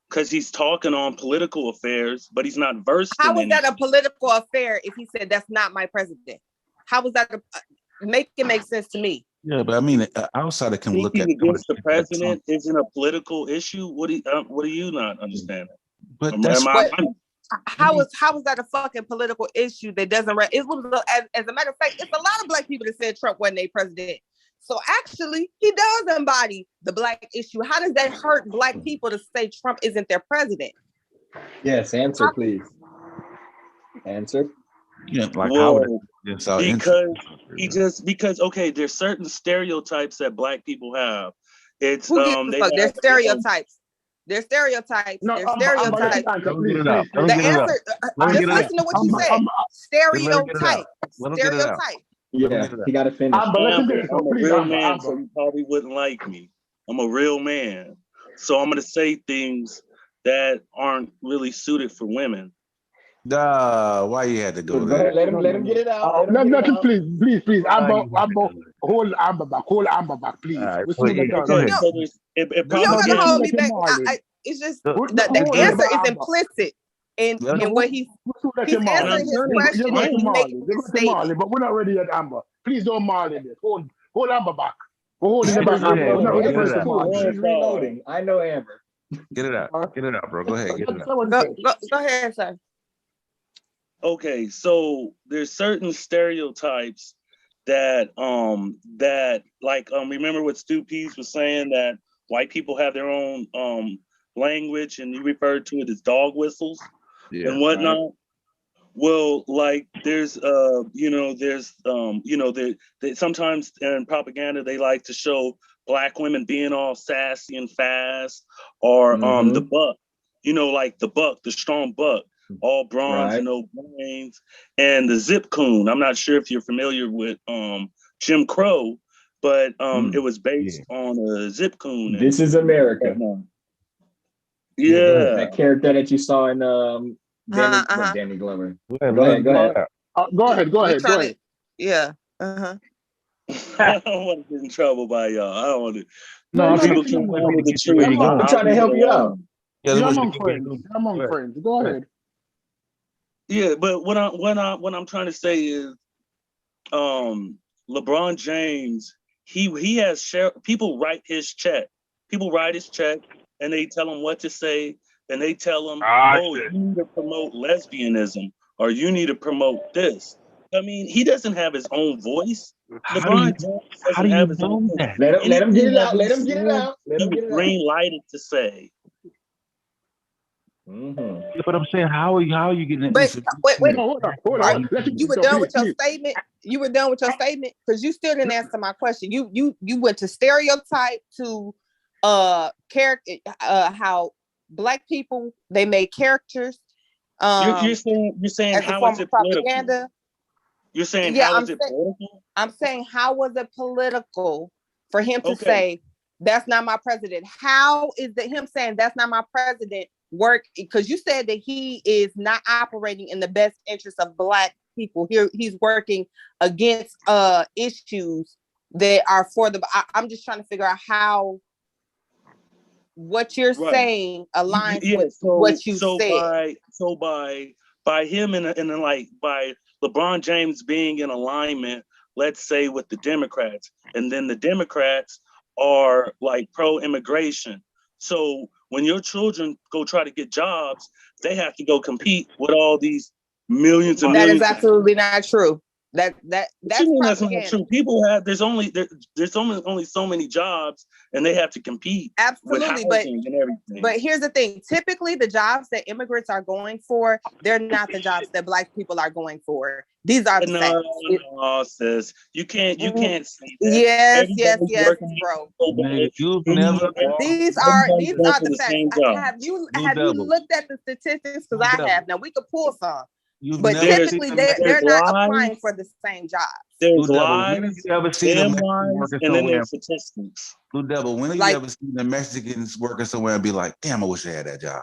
Because he's talking on political affairs, but he's not versed. How was that a political affair if he said that's not my president? How was that? Make it make sense to me. Yeah, but I mean, outsider can look at against the president isn't a political issue. What do you not understand? But how is that a fucking political issue that doesn't? It was as a matter of fact, it's a lot of black people that said Trump wasn't a president. So actually, he does embody the black issue. How does that hurt black people to say Trump isn't their president? Yes, answer please. Answer. Yeah, like because there's certain stereotypes that black people have. It's there's stereotypes. There's stereotypes. No, there's stereotypes. The answer. Just listen to what you said. Stereotype. Stereotype. Yeah, he got to finish. I'm a real man, so you probably wouldn't like me. I'm a real man, so I'm going to say things that aren't really suited for women. Why you had to go there? Let him get it out. Please. Amber, hold Amber back, please. Right, You don't gotta hold me back. It's just the answer is implicit in what he's answering his question and he's making his statement. But we're not ready yet, Amber. Please don't maul in this. Hold Amber back. We're holding it back. She's reloading. I know Amber. Get it out, bro. Go ahead. Get it out. Go ahead, sir. Okay, so there's certain stereotypes that remember what Stu Pease was saying, that white people have their own language, and you referred to it as dog whistles and whatnot. Right. Well, like there's sometimes in propaganda they like to show black women being all sassy and fast, or the buck, like the buck, the strong buck, all bronze and no brains, and the zip coon. I'm not sure if you're familiar with Jim Crow, but it was based on a zip coon. This is America. Yeah, that character that you saw in Danny Glover. Go ahead. Go ahead. Yeah. Uh-huh. I don't want to get in trouble by y'all. I don't want to. No, I'm People saying can't handle the truth. where you I'm going. trying to help you out. Yeah, You're that's among what you friends. You're among friends. Go ahead. Yeah, but what I'm trying to say is, LeBron James, he has people write his check. People write his check and they tell him what to say, and they tell him, oh, you need to promote lesbianism or you need to promote this. I mean, he doesn't have his own voice. LeBron James doesn't have his own voice. Let him get it out. Anything Let him get it out. Let him he get was it out. green lighted to say. Yeah, but I'm saying, how are you getting that But information? wait. Hold on. You were done with your statement. You were done with your statement because you still didn't answer my question. You went to stereotype to character how Black people they made characters. You're saying as a how form is of it political? propaganda. You're saying Yeah, how is it political? I'm saying how was it political for him to Okay. say that's not my president? How is that him saying that's not my president work? Because you said that he is not operating in the best interest of Black people. Here he's working against issues that are for the. I'm just trying to figure out how what you're saying aligns with what you said. By him and like by LeBron James being in alignment, let's say with the Democrats, and then the Democrats are like pro-immigration. So when your children go try to get jobs, they have to go compete with all these millions and That millions. is absolutely not true. That's That's not propaganda. true. People have there's only so many jobs, and they have to compete with Absolutely, housing and everything. But here's the thing: typically, the jobs that immigrants are going for, they're not the jobs that Black people are going for. These are the same. No, sis, you can't say that. Yes, bro. You've never. These are for the the facts. same job. Have you looked at the statistics? Because I have. Now we could pull some, You've but never typically seen they're not applying for the same jobs. There's Blue Devil, lies, when have you ever seen a them Mexican lies, working and then somewhere? there's statistics. Blue Devil, when have you ever seen the Mexicans working somewhere and be like, damn, I wish I had that job?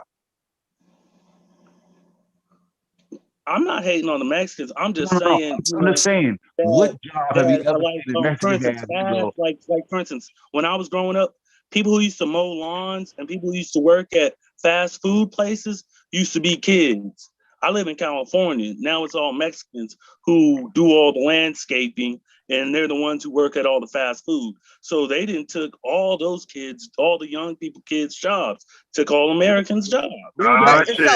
I'm not hating on the Mexicans. I'm just saying. I'm just saying, what job have you ever seen the For Mexican instance, have? like for instance, when I was growing up, people who used to mow lawns and people who used to work at fast food places used to be kids. I live in California. Now it's all Mexicans who do all the landscaping, and they're the ones who work at all the fast food. So they didn't took all those kids, all the young people kids' jobs, took all Americans' jobs. But here's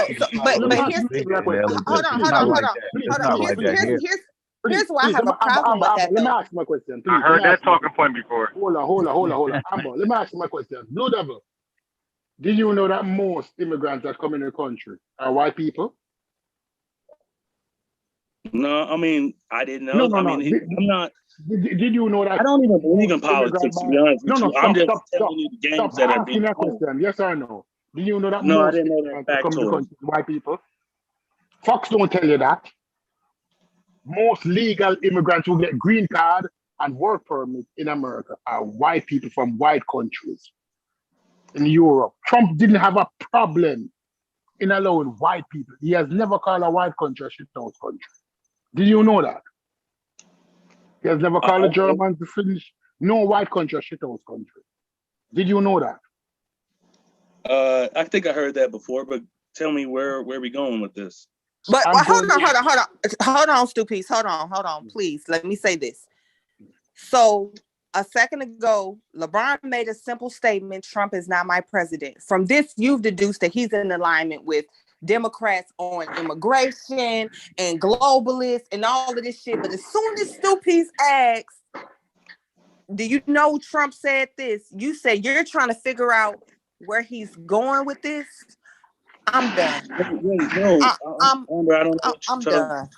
here's why I have a problem with that. Let me ask my question. Please. I heard that talking point before. Hold on. Amber, let me ask you my question. Blue Devil, did you know that most immigrants that come in the country are white people? No, I mean, I didn't know. No. I mean, I'm not. Did you know that? I don't even believe in politics, to be honest with you. I'm just telling you the games that are being played. Yes or no? Did you know that No, I most didn't know immigrants that that come in the factoid. country are white people? Fox don't tell you that. Most legal immigrants who get green card and work permit in America are white people from white countries. In Europe, Trump didn't have a problem in allowing white people. He has never called a white country a shithouse country. Did you know that? He has never called the Germans, the Finnish, no white country a shithouse country. Did you know that? I think I heard that before, but tell me where we going with this? But hold on, Stu Peace. Hold on, please. Let me say this. So a second ago, LeBron made a simple statement: Trump is not my president. From this, you've deduced that he's in alignment with Democrats on immigration and globalists and all of this shit. But as soon as Stu Peace asks, do you know Trump said this? You said you're trying to figure out where he's going with this. I'm done. Wait, no, Amber, I don't know. I'm done.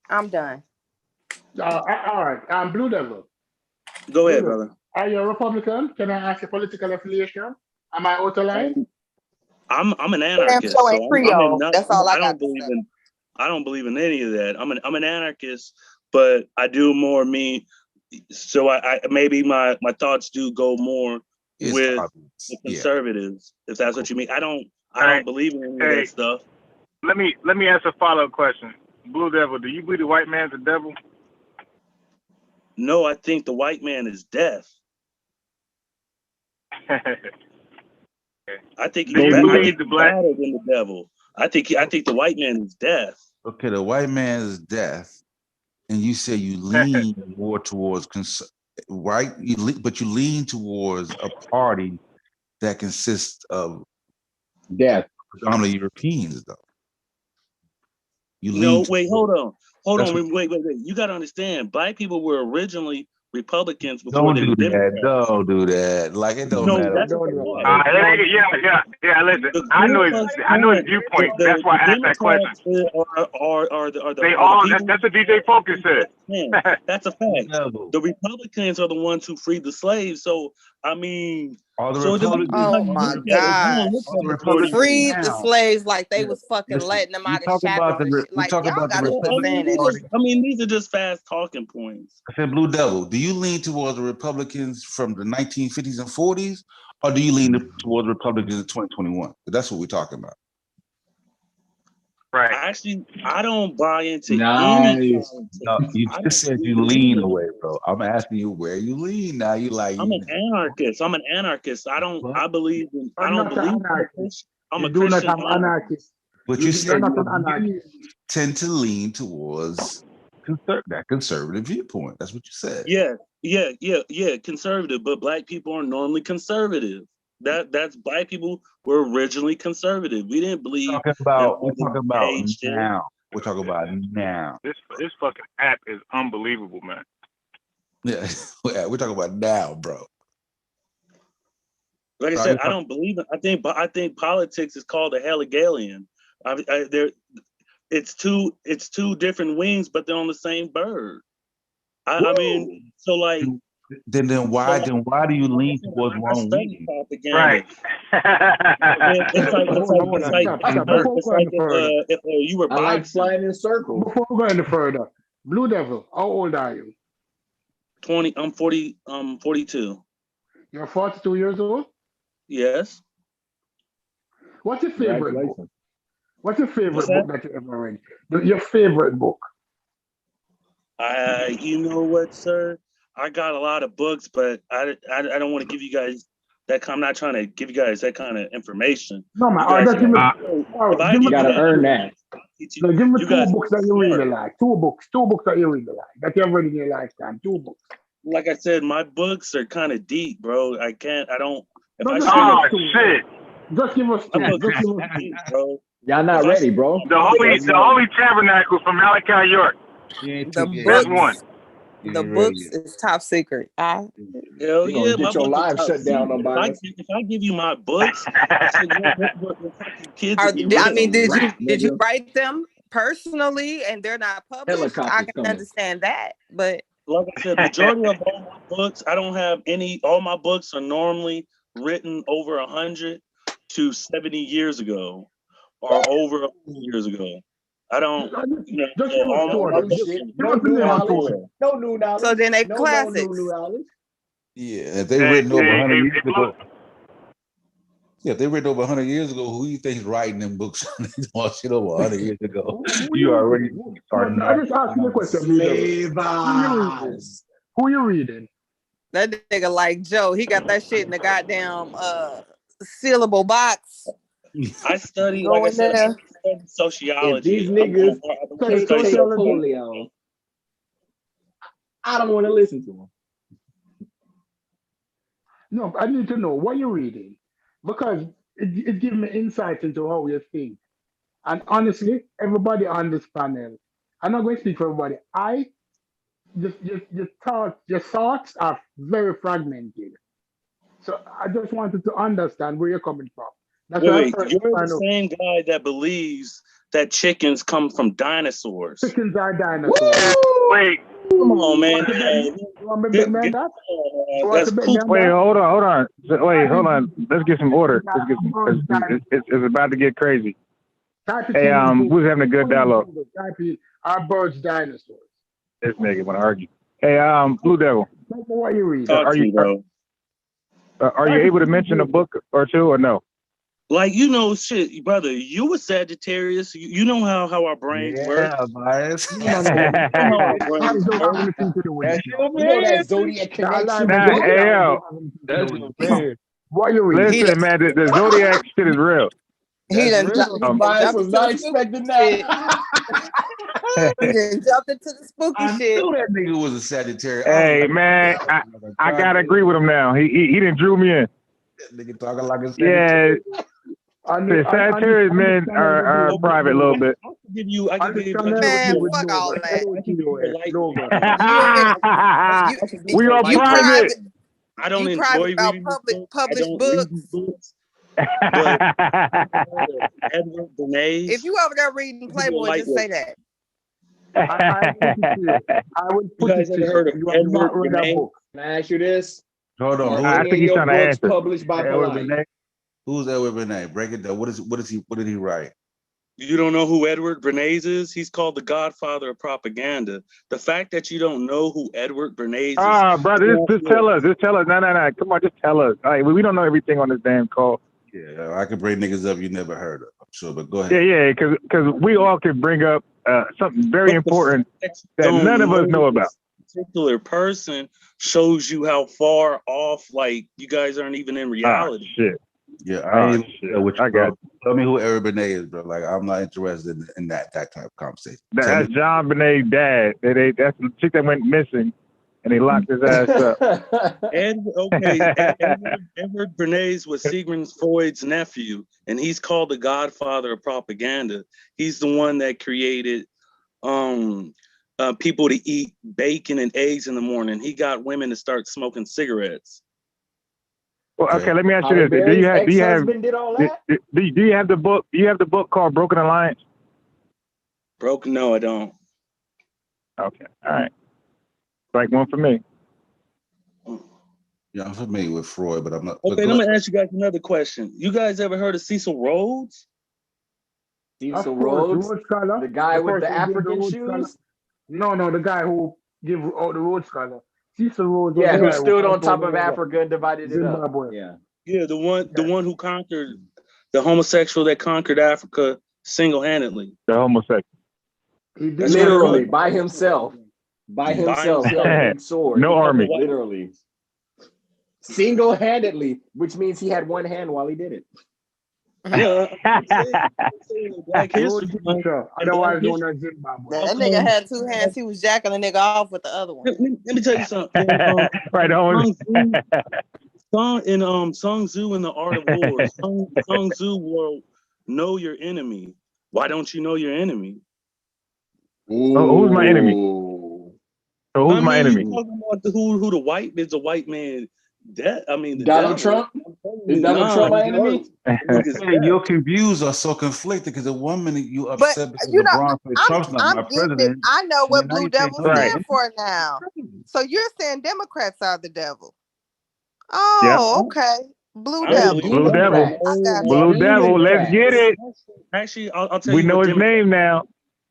I'm done. All right. Blue Devil. Go ahead, brother. Are you a Republican? Can I ask your political affiliation? Am I out of line? I'm an anarchist, so that's all I don't believe in. I don't believe in any of that. I'm an anarchist, but I do more me. So I maybe my thoughts do go more with the conservatives, if that's what you mean. I don't believe in any of that stuff. Let me ask a follow-up question. Blue Devil, do you believe the white man's the devil? No, I think the white man is death. I think he's Do you I believe think the he's black? better than the devil. I think the white man is death. Okay, the white man is death, and you say you lean more towards right? But you lean towards a party that consists of Death. predominantly Europeans, though. You No, lean. wait, hold on. That's what, Wait. You got to understand, black people were originally Republicans before don't they were do that. Democrats. Don't do that. Like it don't No, matter. that's a Don't do fact. Yeah. Listen, The I know Ku his Klux Klan, viewpoint. That's why I asked that question. Democrats are the They are the all. people That's what DJ Focus said. Yeah, that's a fact. No. The Republicans are the ones who freed the slaves. So I mean, All the so it doesn't Republicans. matter Oh how you my look at it. If you don't gosh. look All at the majority, Republicans Freed the now. slaves like they Yeah. was fucking Listen, letting them you out of talk about shackles and shit. we Like, talk y'all about the gotta quit saying Republican that Party. shit. these are just fast talking points. I said Blue Devil. Do you lean towards the Republicans from the 1950s and 40s, or do you lean towards Republicans in 2021? That's what we're talking about. Right. Actually, I don't buy into any Nice. politics. No, you I just don't said you believe in lean any of away, it. bro. I'm asking you where you lean. Now you like I'm you. an anarchist. I don't. What? I believe in. I I'm don't not an believe in a anarchist. Christian. I'm You a do not Christian have anarchist. anarchist. But you You're said not an you anarchist. tend to lean towards that conservative viewpoint. That's what you said. Yeah. Conservative, but black people are normally conservative. That's black people were originally conservative. We didn't believe in all We're the talking about gay shit. now. We're talking about now. This fucking app is unbelievable, man. Yeah, we're talking about now, bro. Like I Are said, you I don't believe it. I think politics is called a Hegelian. It's two different wings, but they're on the same bird. I mean, so like, Then so why like, do you like I lean said, towards I one study wing? propaganda. Right. It's like Hold on. if you were I like boxing. flying in circles. Before we go any further, Blue Devil, how old are you? 20. I'm 40. 42. You're 42 years old. Yes. What's your favorite book? Congratulations. What's your What's favorite that? book that you ever read? Your favorite book? You know what, sir? I got a lot of books, but I don't want to give you guys that. I'm not trying to give you guys that kind of information. No, man. You guys Just give me, if I give me give you Gotta that, earn that. no, give me you two guys books that you really like. Two books that you really like that you've read in your lifetime. Two books. like I said, my books are kind of deep, bro. I don't. If No, I just share Oh my shit. Just give us two. books Just are give us too deep, bro. Y'all not If I ready, share bro. my The Holy Tabernacle from Malachi York. The That's one. books, the books is top secret. Hell You're gonna yeah, my get your books are live top shut down secret. on us. If I give you my books, shit, what fucking kids Are, will be I reading mean, them. did you Nigga. write them personally and they're not published? I Helicopters can coming. understand that, but Like I said, majority of all my books, I don't have any. All my books are normally written over 100 to 70 years ago, or over 100 years ago. I don't, Just so give us all two my of No them. books shit. are Give No us the new name of two knowledge. of them. No new knowledge. so then they No classics. new knowledge. Yeah, if they written over 100 years ago. Yeah, if they written over 100 years ago, who you think's writing them books on shit over 100 years ago? You already are I just asked you a question, Blue Devil. Slavers. Who you reading? That nigga like Joe, he got that shit in the goddamn sealable box. I study, Go like I in said, I there. study sociology. If these I'm niggas gonna can't study take sociology? Napoleon, I don't want to listen to them. No, I need to know what you're reading because it gives me insight into how you think. And honestly, everybody on this panel, I'm not going to speak for everybody. Your thoughts are very fragmented. So I just wanted to understand where you're coming from. That's why I Wait, first you're find the out same guy that believes that chickens come from dinosaurs. chickens are dinosaurs. Wait. Come on, man. You want me to bet me on that? You want That's to bet me on Wait, that? hold on. Wait, hold on. Let's get some order. It's about to get crazy. Type it Hey, in. who's having a good dialogue? Type in, are birds dinosaurs? This nigga want to argue. Hey, Blue Devil, Don't know what you read. Talk to me, bro. are you able to mention a book or two or no? Like, you know, shit, brother, you a Sagittarius. You know how our brains work. Yeah, bias. You know how our I brains don't have work. anything to do with it. That's your You know man. that zodiac Nah, connection. man, Nah, zodiac hey, don't yo, have anything to That's do your with it. man. What you reading? He listen, man, the Zodiac shit is real. He That's done, real. he done Bias jumped was into not the spooky expecting shit. that. He done jumped into the spooky I shit. knew that nigga was a Sagittarius. Hey, man, I gotta agree with him now. He didn't drew me in. That nigga talking like a Yeah, Sagittarius. the Sagittarius men are Okay, private a little bit. I can give you. I can give you. Man, fuck all I that. can give you a light. We are You private. private. I don't You private enjoy about reading these books. I published don't read books. these books. But Edward Bernays. If you over there reading Playboy, just say that. I would You put guys it to ever heard of you. You have Edward not read a Bernays? book. Can I ask you this? Hold on. Are I any think of he's your trying to books answer. published by Polite? Who's Edward Bernays? Break it down. What did he write? You don't know who Edward Bernays is? He's called the godfather of propaganda. The fact that you don't know who Edward Bernays is. Brother, just tell us. Just tell us. No. Come on, just tell us. All right, we don't know everything on this damn call. Yeah, I could bring niggas up you never heard of. I'm sure, but go ahead. Yeah, because we all can bring up something very important that none of us know about. Particular person shows you how far off, like, you guys aren't even in reality. Shit. Yeah, I ain't with you, I bro. got Tell me who Edward Bernays is, bro. Like, I'm not interested in that type of conversation. That's John Benet's dad. That's the chick that went missing, and they locked his ass up. Edward Bernays was Sigmund Freud's nephew, and he's called the godfather of propaganda. He's the one that created people to eat bacon and eggs in the morning. He got women to start smoking cigarettes. Well, okay, let me ask you this: Do you have the book? Do you have the book called Broken Alliance? Broken? No, I don't. Okay, all right. Like one for me. Yeah, I'm familiar with Freud, but I'm not. Okay, let me ask you guys another question. You guys ever heard of Cecil Rhodes? Cecil Rhodes, the guy with the African shoes? No, the guy who gave out the Rhodes Scholar. Cecil Rhodes. Yeah, who stood on top of Africa and divided it up. Yeah, the one who conquered, the homosexual that conquered Africa single-handedly. The homosexual. Literally by himself. By himself. He had a big sword. No army. Literally. Single-handedly, which means he had one hand while he did it. Yeah. Black history. Otherwise known as Zimbabwe. That nigga had two hands. He was jacking the nigga off with the other one. Let me tell you something. Right on. Sun Tzu in The Art of War, Sun Tzu will know your enemy. Why don't you know your enemy? Who's my enemy? So who's my enemy? Talking about who the white? There's a white man. Donald Trump? Is Donald Trump my enemy? Your views are so conflicted because the one minute you upset because LeBron said Trump's not my president. I know what Blue Devil right. stand for now. So you're saying Democrats are the devil. Oh, okay. Blue Devil. Blue Devil. Blue Devil. Let's get it. Actually, I'll tell you. We know his name now.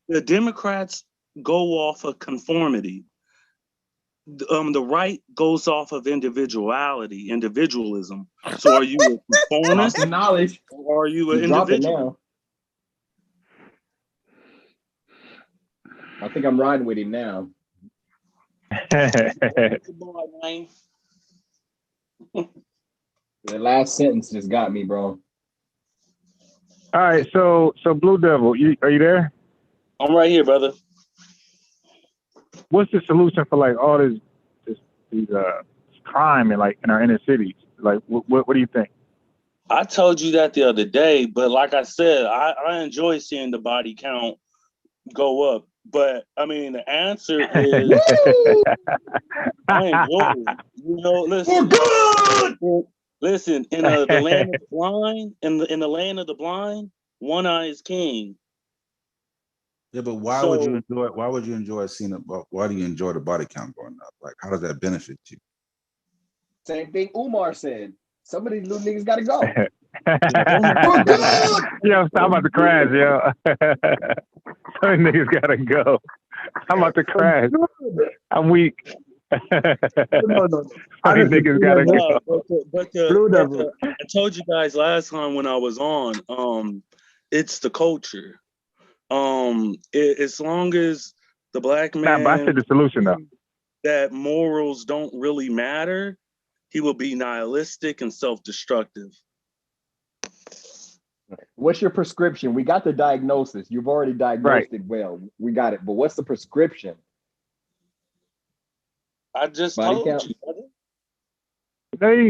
The Democrats go off of conformity. The right goes off of individuality, individualism. So are you a conformist? Knowledge. Or are you an individual? I think I'm riding with him now. The last sentence just got me, bro. All right, so Blue Devil, are you there? I'm right here, brother. What's the solution for like all these crime in our inner cities? Like, what do you think? I told you that the other day, but like I said, I enjoy seeing the body count go up. But I mean, the answer is I enjoy it. Listen, we're good. Listen, in the land of the blind, in the land of the blind, one eye is king. Yeah, but why would you enjoy? Why would you enjoy seeing it? Why do you enjoy the body count going up? Like, how does that benefit you? Same thing Umar said. Some of these little niggas gotta go. Yo, I'm about to crash, yo. Some niggas gotta go. I'm about to crash. I'm weak. No. Funny Honestly, niggas Blue gotta Devil, go. Blue Devil. I told you guys last time when I was on, it's the culture. As long as the black Nah, but I said man the solution though. that morals don't really matter, he will be nihilistic and self-destructive. What's your prescription? We got the diagnosis. You've already diagnosed it well. We got it. But what's the prescription? I just Body told count? you.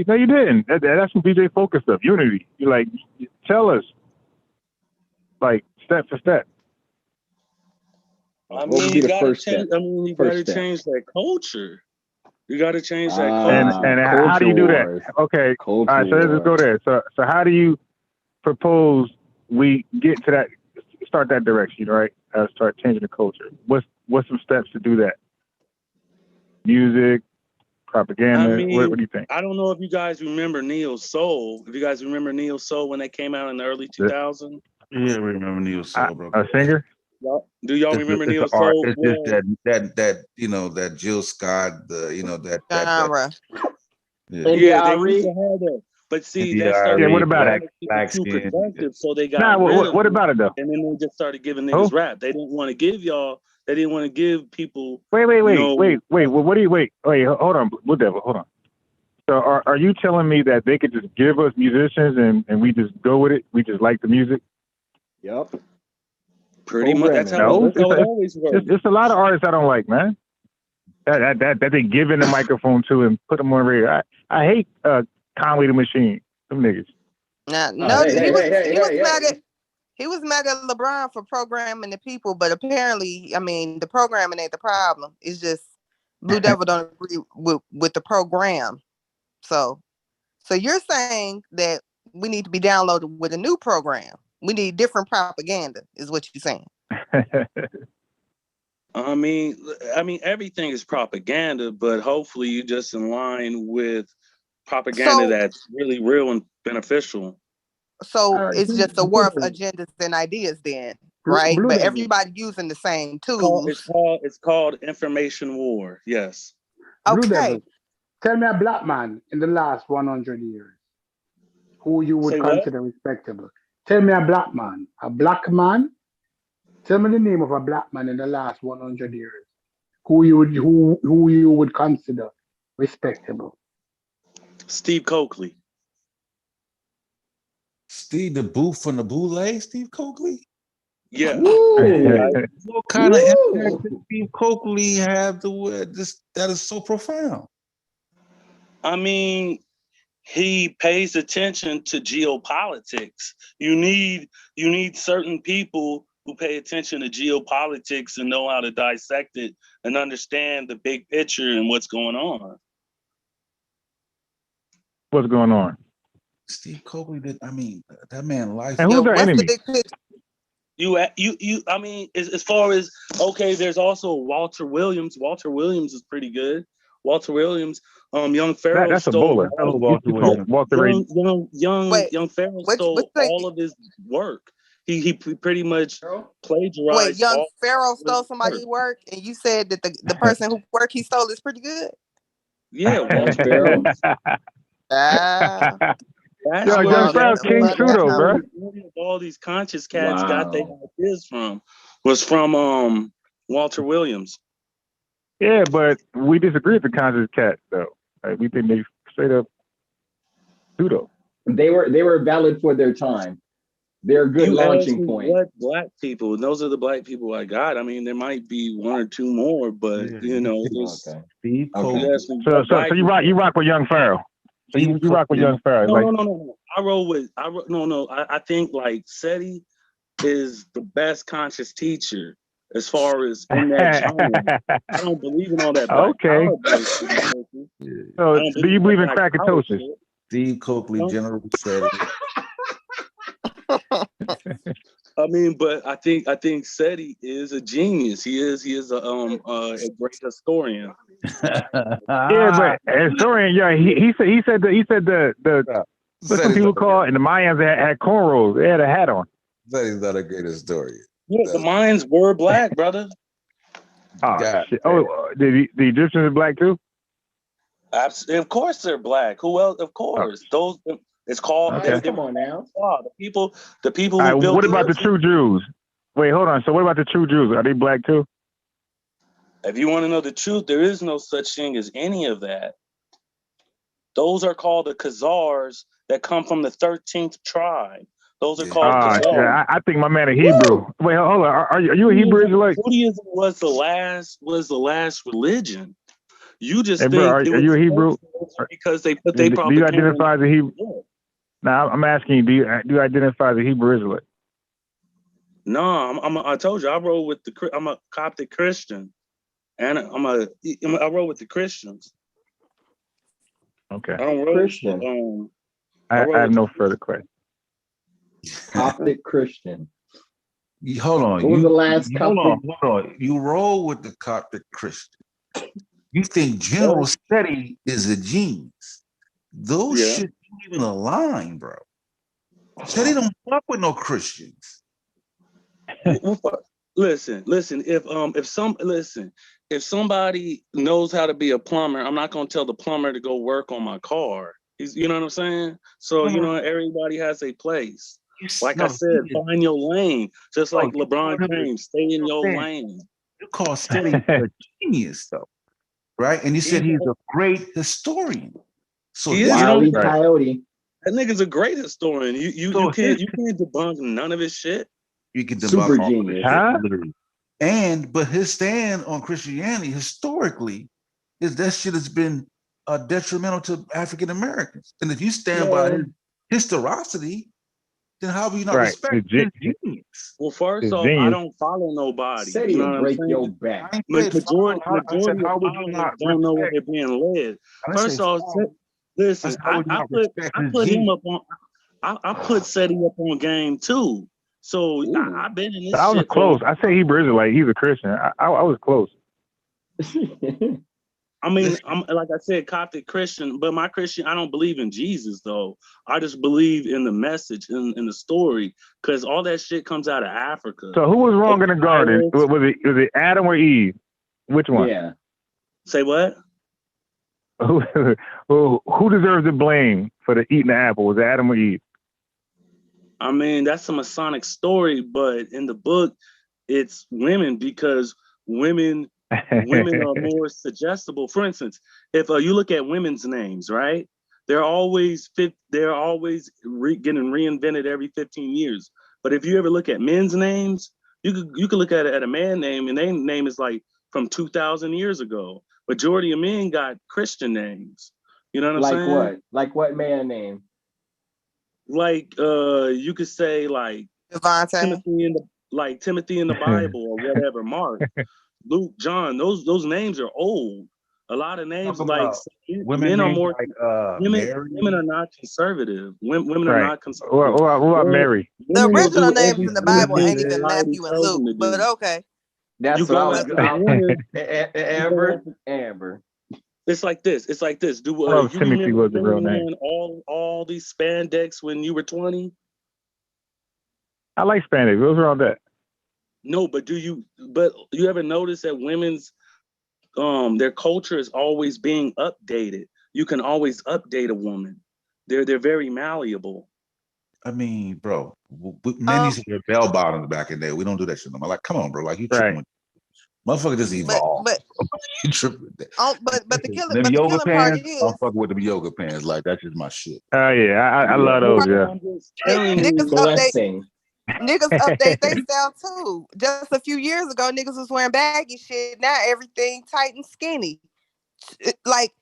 No, you didn't. That's some DJ Focus stuff. Unity. You like tell us, like step for step. I What mean, would be you the gotta first change. step? I mean, you First gotta step. change that culture. You gotta change that And culture. and how do you do that? Okay. All right. So let's just go there. So how do you propose we get to that? Start that direction, right? Start changing the culture. What's some steps to do that? Music, propaganda. I mean, What do you think? I don't know if you guys remember Neo Soul. If you guys remember Neo Soul when they came out in the early 2000s. Yeah, remember Neo Soul, bro. A singer? Do y'all remember It's Neo an art. Soul? It's just that that Jill Scott, that Genre. Yeah, they used to have that. But see, that started Yeah, what about it? too productive, so they got Nah, rid of what it, about it though? and then they just started giving niggas rap. They didn't want to give y'all. They didn't want to give people. Wait. Well, what do you wait? Hold on, Blue Devil, hold on. So are you telling me that they could just give us musicians and we just go with it? We just like the music? Yep. Pretty much. That's how it always works. It's a lot of artists I don't like, man. That they giving the microphone to and put them on radio. I hate Conway the Machine. Them niggas. He was mad at LeBron for programming the people, but apparently, I mean, the programming ain't the problem. It's just Blue Devil don't agree with the program. So you're saying that we need to be downloaded with a new program. We need different propaganda, is what you're saying. I mean, everything is propaganda, but hopefully you just in line with propaganda that's really real and beneficial. So it's just a war of agendas and ideas then, right? But everybody using the same tools. It's called information war. Yes. Blue Devil, tell me a black man in the last 100 years who you would consider respectable. Tell me a black man. Tell me the name of a black man in the last 100 years who you would consider respectable. Steve Coakley. Steve the Boo from the Boulay, Steve Coakley? Yeah. What kind of impact did Steve Coakley have that is so profound? I mean, he pays attention to geopolitics. You need certain people who pay attention to geopolitics and know how to dissect it and understand the big picture and what's going on. What's going on? Steve Coakley that man life. And who's our enemy? I mean, as far as there's also Walter Williams. Walter Williams is pretty good. Walter Williams, Young Pharaoh that's stole a bowler. Young Pharaoh stole all of his work. He pretty much plagiarized. Wait, Young Pharaoh stole somebody's work, and you said that the person whose work he stole is pretty good. Yeah, Walter Pharaoh. Young Pharaoh King Pseudo, bro. All these conscious cats got their ideas from Walter Williams. Yeah, but we disagree with the conscious cats, though. Like, we think they straight up pseudo. They were valid for their time. They're a good launching point. What black people? Those are the black people I got. I mean, there might be one or two more, but Steve Coakley. So you rock with Young Pharaoh. So you rock with Young Pharaoh. No. I think like SETI is the best conscious teacher as far as in that genre. I don't believe in all that. Okay. So do you believe in crackatosis? Steve Coakley, General SETI. I mean, but I think SETI is a genius. He is a great historian. Yeah, but historian, he said the what some people call and the Mayans had cornrows. They had a hat on. SETI's not a great historian. Yeah, the Mayans were black, brother. Oh, shit. Oh, the Egyptians are black too? Of course they're black. Who else? Of course, those. It's called. Okay. Come on now. The people who All right, built. what about the true Jews? Wait, hold on. So what about the true Jews? Are they black too? If you want to know the truth, there is no such thing as any of that. Those are called the Khazars that come from the 13th tribe. Those are called Khazars. Yeah, I think my man a Hebrew. Woo! Wait, hold on. Are you a Hebrew Israelite? Judaism was the last religion. You just hey, think bro, are you a Hebrew? Because they put their Do you identify as a Hebrew? Yeah. Now I'm asking you. Do you identify as a Hebrew Israelite? No, I told you I roll with I'm a Coptic Christian, and I roll with the Christians. Okay. I don't roll Christian. I have no further questions. Coptic Christian. Hold on. Who was the last hold Coptic? on. You roll with the Coptic Christian. You think General Steady is a genius. Those shit don't even align, bro. Steady don't fuck with no Christians. Listen. If somebody knows how to be a plumber, I'm not gonna tell the plumber to go work on my car. You know what I'm saying? So everybody has a place. Like I said, find your lane. Just like LeBron James, stay in your lane. You call Steady a genius, though, right? And you said he's a great historian. So Coyote. That nigga's a great historian. You can't debunk none of his shit. You can debunk Super all genius. But his stand on Christianity historically is that shit has been detrimental to African Americans. And if you stand by his historicity, then how will you not respect his genius? Well, first off, I don't follow nobody. Said you know what break I'm saying? your back. Majority of people don't know where they're being led. First off, listen, I put him up on. I put Seti up on game too. So I've been in this. I was close. I say Hebrew Israelite. He's a Christian. I was close. I mean, I'm like I said, Coptic Christian, but my Christian, I don't believe in Jesus though. I just believe in the message, in the story, because all that shit comes out of Africa. So who was wrong in the garden? Was it Adam or Eve? Which one? Yeah. Say what? Who deserves the blame for the eating the apple? Was it Adam or Eve? I mean, that's a Masonic story, but in the book, it's women because women are more suggestible. For instance, if you look at women's names, right? They're always getting reinvented every 15 years. But if you ever look at men's names, you could look at a man name, and their name is like from 2,000 years ago. Majority of men got Christian names. You know what I'm saying? Like what? Like what man name? Like you could say like Timothy in the Bible or whatever, Mark, Luke, John. Those names are old. A lot of names like men are more women are not conservative. Women are not conservative. What about Mary? The original names in the Bible ain't even Matthew and Luke, but okay. That's what I was Amber. It's like this. Do you Timothy was the real name? All these spandex when you were 20? I like spandex. What's wrong with that? No, but you ever notice that women's their culture is always being updated? You can always update a woman. They're very malleable. I mean, bro, men used to wear bell bottoms back in the day. We don't do that shit no more. Like, come on, bro. Like, you tripping with motherfucker just evolved. You tripping with that. But the killing pants, part is I'm fucking with the yoga pants. Like, that's just my shit. Oh yeah, I love those. Yeah. Niggas update they style too. Just a few years ago, niggas was wearing baggy shit. Now everything tight and skinny. Like,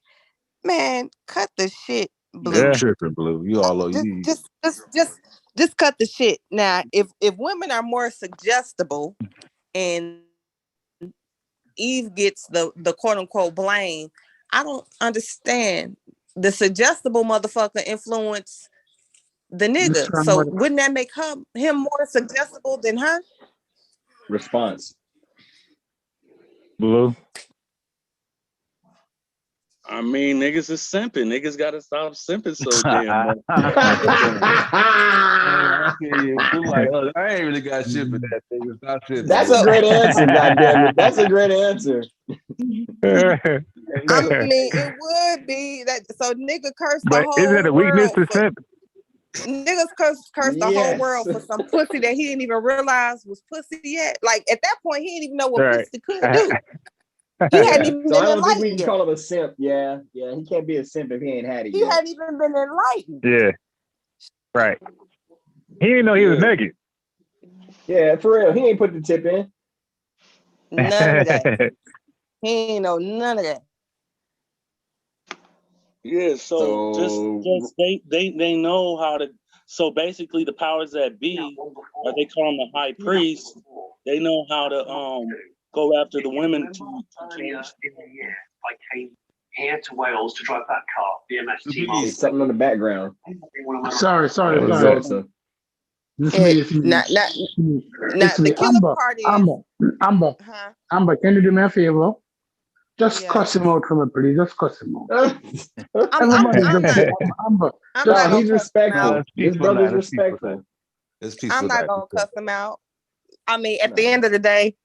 man, cut the shit, Blue. Yeah. Tripping, Blue. You all over. Just cut the shit. Now, if women are more suggestible and Eve gets the quote unquote blame, I don't understand. The suggestible motherfucker influence the nigga. So wouldn't that make him more suggestible than her? Response. Blue. I mean, niggas is simping. Niggas gotta stop simping so damn much. I ain't really got shit for that thing. That's a great answer, goddammit. That's a great answer. I mean, it would be that. So nigga cursed the But whole isn't it a weakness world to simp? niggas cursed the whole world for some pussy that he didn't even realize was pussy yet. Like at that point, he didn't even know what pussy could do. He hadn't even So I been don't think we enlightened can yet. call him a simp. Yeah, he can't be a simp if he ain't had it He yet. hadn't even been enlightened. Yeah. Right. He didn't know he was naked. Yeah, for real. He ain't put the tip in. None of that. He ain't know none of that. Yeah, so just they know how to. So basically, the powers that be, or they call him the high priest, they know how to go after the women to change. I came here to Wales to drive that car, the MST. There's something on the background. Sorry. Zosa. This is me. Not It's the me. killer part is Amber, can you do me a favor? Just cuss him out for me, please. Just cuss him out. Everybody just say, Amber. He's respectful. This brother's respectful. I'm not gonna cuss him out. I mean, at the end of the day,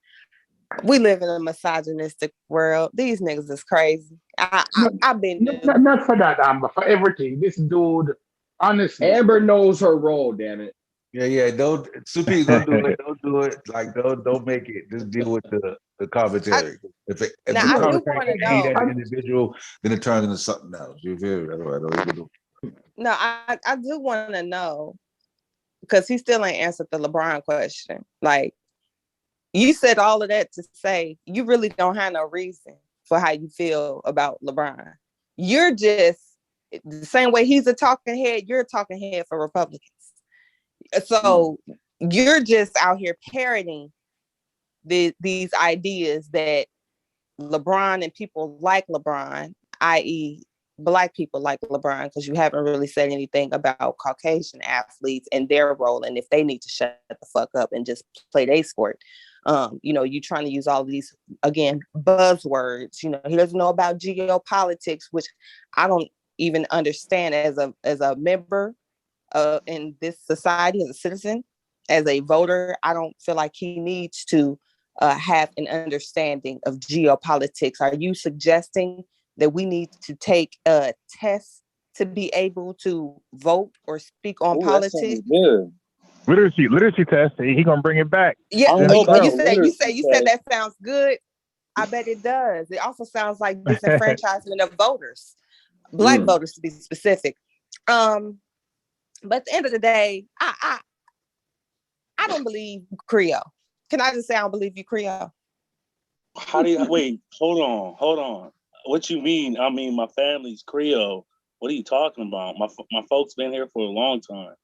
we live in a misogynistic world. These niggas is crazy. I've been not for that, Amber. For everything. This dude, honestly. Amber knows her role. Damn it. Yeah. Don't Supi, don't do it. Don't do it. Like don't make it. Just deal with the commentary. If the commentary ain't hate at the individual, then it turns into something else. You feel me? That's what I know you can do. No, I do want to know, because he still ain't answered the LeBron question. Like, you said all of that to say you really don't have no reason for how you feel about LeBron. You're just the same way he's a talking head, you're a talking head for Republicans. So you're just out here parroting these ideas that LeBron and people like LeBron, i.e., Black people like LeBron, because you haven't really said anything about Caucasian athletes and their role, and if they need to shut the fuck up and just play their sport. You trying to use all of these, again, buzzwords. He doesn't know about geopolitics, which I don't even understand as a member in this society, as a citizen, as a voter. I don't feel like he needs to have an understanding of geopolitics. Are you suggesting that we need to take a test to be able to vote or speak on politics? Literacy test. He gonna bring it back. Yeah, you said that sounds good. I bet it does. It also sounds like disenfranchisement of voters, Black voters to be specific. But at the end of the day, I don't believe Creole. Can I just say I don't believe you Creole? How do you wait? Hold on. What you mean? I mean, my family's Creole. What are you talking about? My folks been here for a long time.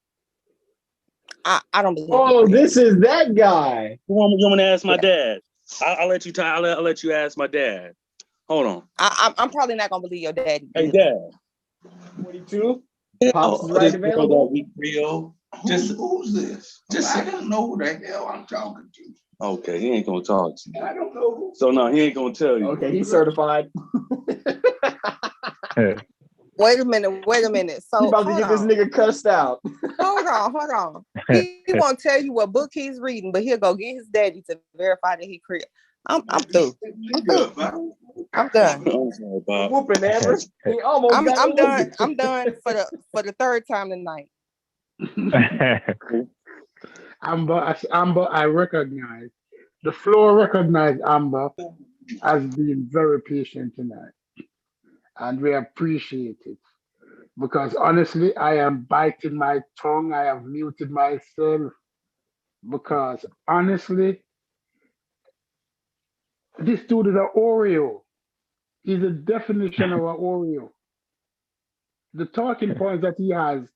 I don't believe. Oh, this is that guy. You want me to ask my dad? I'll let you. I'll let you ask my dad. Hold on. I'm probably not gonna believe your daddy. Hey, Dad. 42. Pops is right available. Creole. Just who's this? I don't know who the hell I'm talking to. Okay, he ain't gonna talk to you. I don't know who. So no, he ain't gonna tell you. Okay, he's certified. Wait a minute. So you about to get this nigga cussed out. Hold on. He won't tell you what book he's reading, but he'll go get his daddy to verify that he Creole. I'm through. I'm done. Whooping Amber. He almost I'm done. I'm done for the third time tonight. Amber, I recognize the floor. Recognize Amber as being very patient tonight, and we appreciate it. Because honestly, I am biting my tongue. I have muted myself because honestly, this dude is an Oreo. He's a definition of an Oreo. The talking points that he has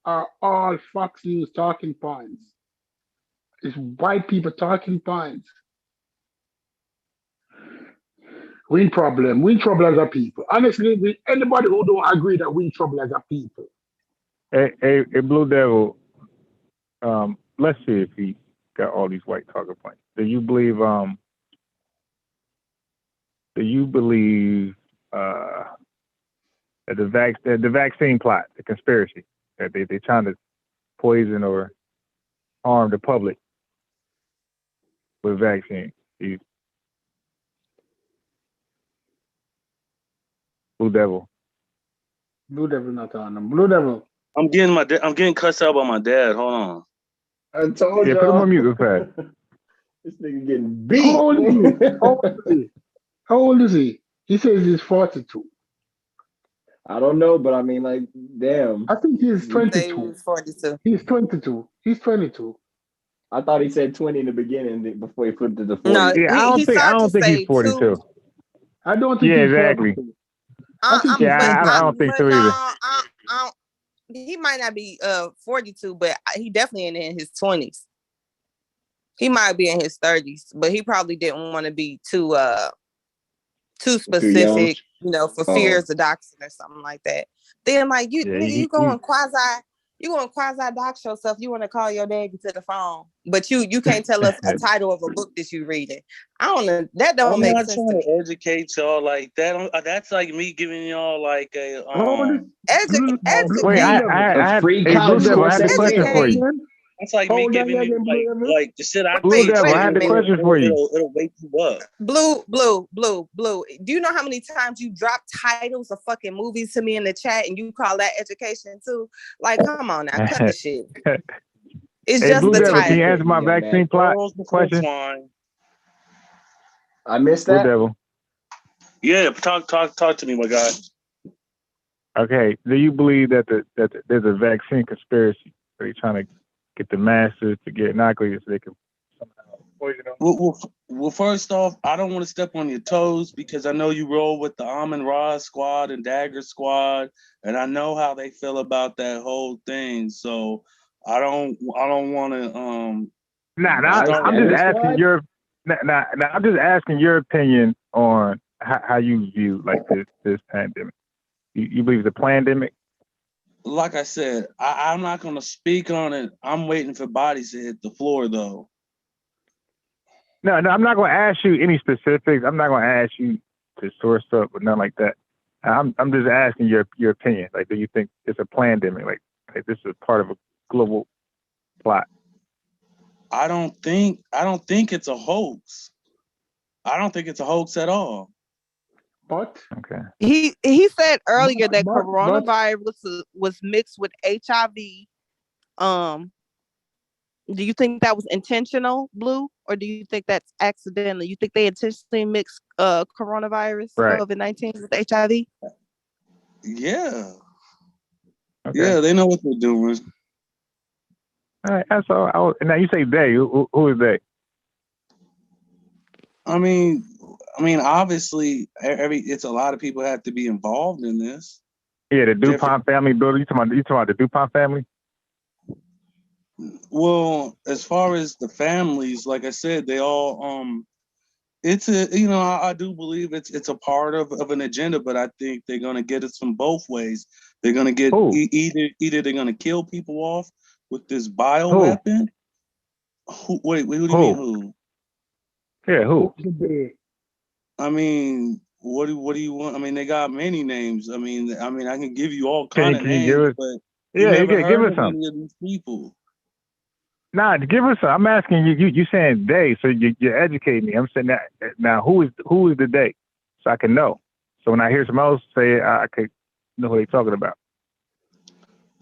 are all Fox News talking points. It's white people talking points. We in trouble as a people. Honestly, anybody who don't agree that we in trouble as a people. Hey, Blue Devil. Let's see if he got all these white talking points. Do you believe that the vaccine plot, the conspiracy, that they trying to poison or harm the public with vaccines? Blue Devil. Blue Devil not on them. Blue Devil. I'm getting cussed out by my dad. Hold on. I told Yeah, put him y'all. on mute real fast. This nigga getting How old is he? beat. How old is he? How old is he? He says he's 42. I don't know, but I mean, like, damn. I think he's Say he 22. was 42. He's 22. He's 22. I thought he said 20 in the beginning before he flipped it to 40. No, Yeah, he I started don't to think he's say 42. 2. I don't think Yeah, he's exactly. 42. I think he's Yeah, I 22. don't think but so no, either. I don't, he might not be 42, but he definitely in his 20s. He might be in his 30s, but he probably didn't want to be too specific, you know, for fears of doxing or something like that. Then like you going quasi dox yourself. You want to call your daddy to the phone, but you can't tell us a title of a book that you reading. I don't know. That don't I'm make not sense trying to to educate y'all like that. That's like me giving y'all like a Wait, I had free hey Blue college Devil, I course had the question for you. It's like me giving you like the shit I Blue think. Devil, I had the question for you. It'll wake you up. Blue. Do you know how many times you drop titles of fucking movies to me in the chat and you call that education too? Like, come on now, cut the shit. It's Hey, just Blue the Devil, can you title. answer my vaccine plot question? I missed Blue that. Devil. Yeah, talk to me, my guy. Okay, do you believe that there's a vaccine conspiracy? Are you trying to get the masses to get inoculated so they can somehow poison them? Well, first off, I don't want to step on your toes because I know you roll with the Amon Ra squad and Dagger squad, and I know how they feel about that whole thing. So I don't want to I'm just asking your I'm just asking your opinion on how you view like this pandemic. You believe it's a pandemic? Like I said, I'm not going to speak on it. I'm waiting for bodies to hit the floor, though. No, I'm not going to ask you any specifics. I'm not going to ask you to source up or nothing like that. I'm just asking your opinion. Like, do you think it's a pandemic? Like this is part of a global plot? I don't think it's a hoax. I don't think it's a hoax at all. But okay, he said earlier that coronavirus was mixed with HIV. Do you think that was intentional, Blue, or do you think that's accidental? You think they intentionally mixed coronavirus, COVID-19 with HIV? Yeah. Okay. Yeah, they know what they're doing. All right, that's all. Now you say they. Who is they? I mean, obviously, it's a lot of people have to be involved in this. Yeah, the DuPont family, Bill. You talking about the DuPont family? Well, as far as the families, like I said, they all it's I do believe it's a part of an agenda, but I think they're gonna get us from both ways. They're gonna get either they're gonna kill people off with this bioweapon. Wait, what do you mean who? Yeah, who? I mean, what do you want? I mean, they got many names. I mean, I can give you all kind of names, but you never heard of any of these people. Nah, give us some. I'm asking you. You saying they, so you're educating me. I'm saying that now. Who is the they, so I can know. So when I hear someone else say it, I could know who they're talking about.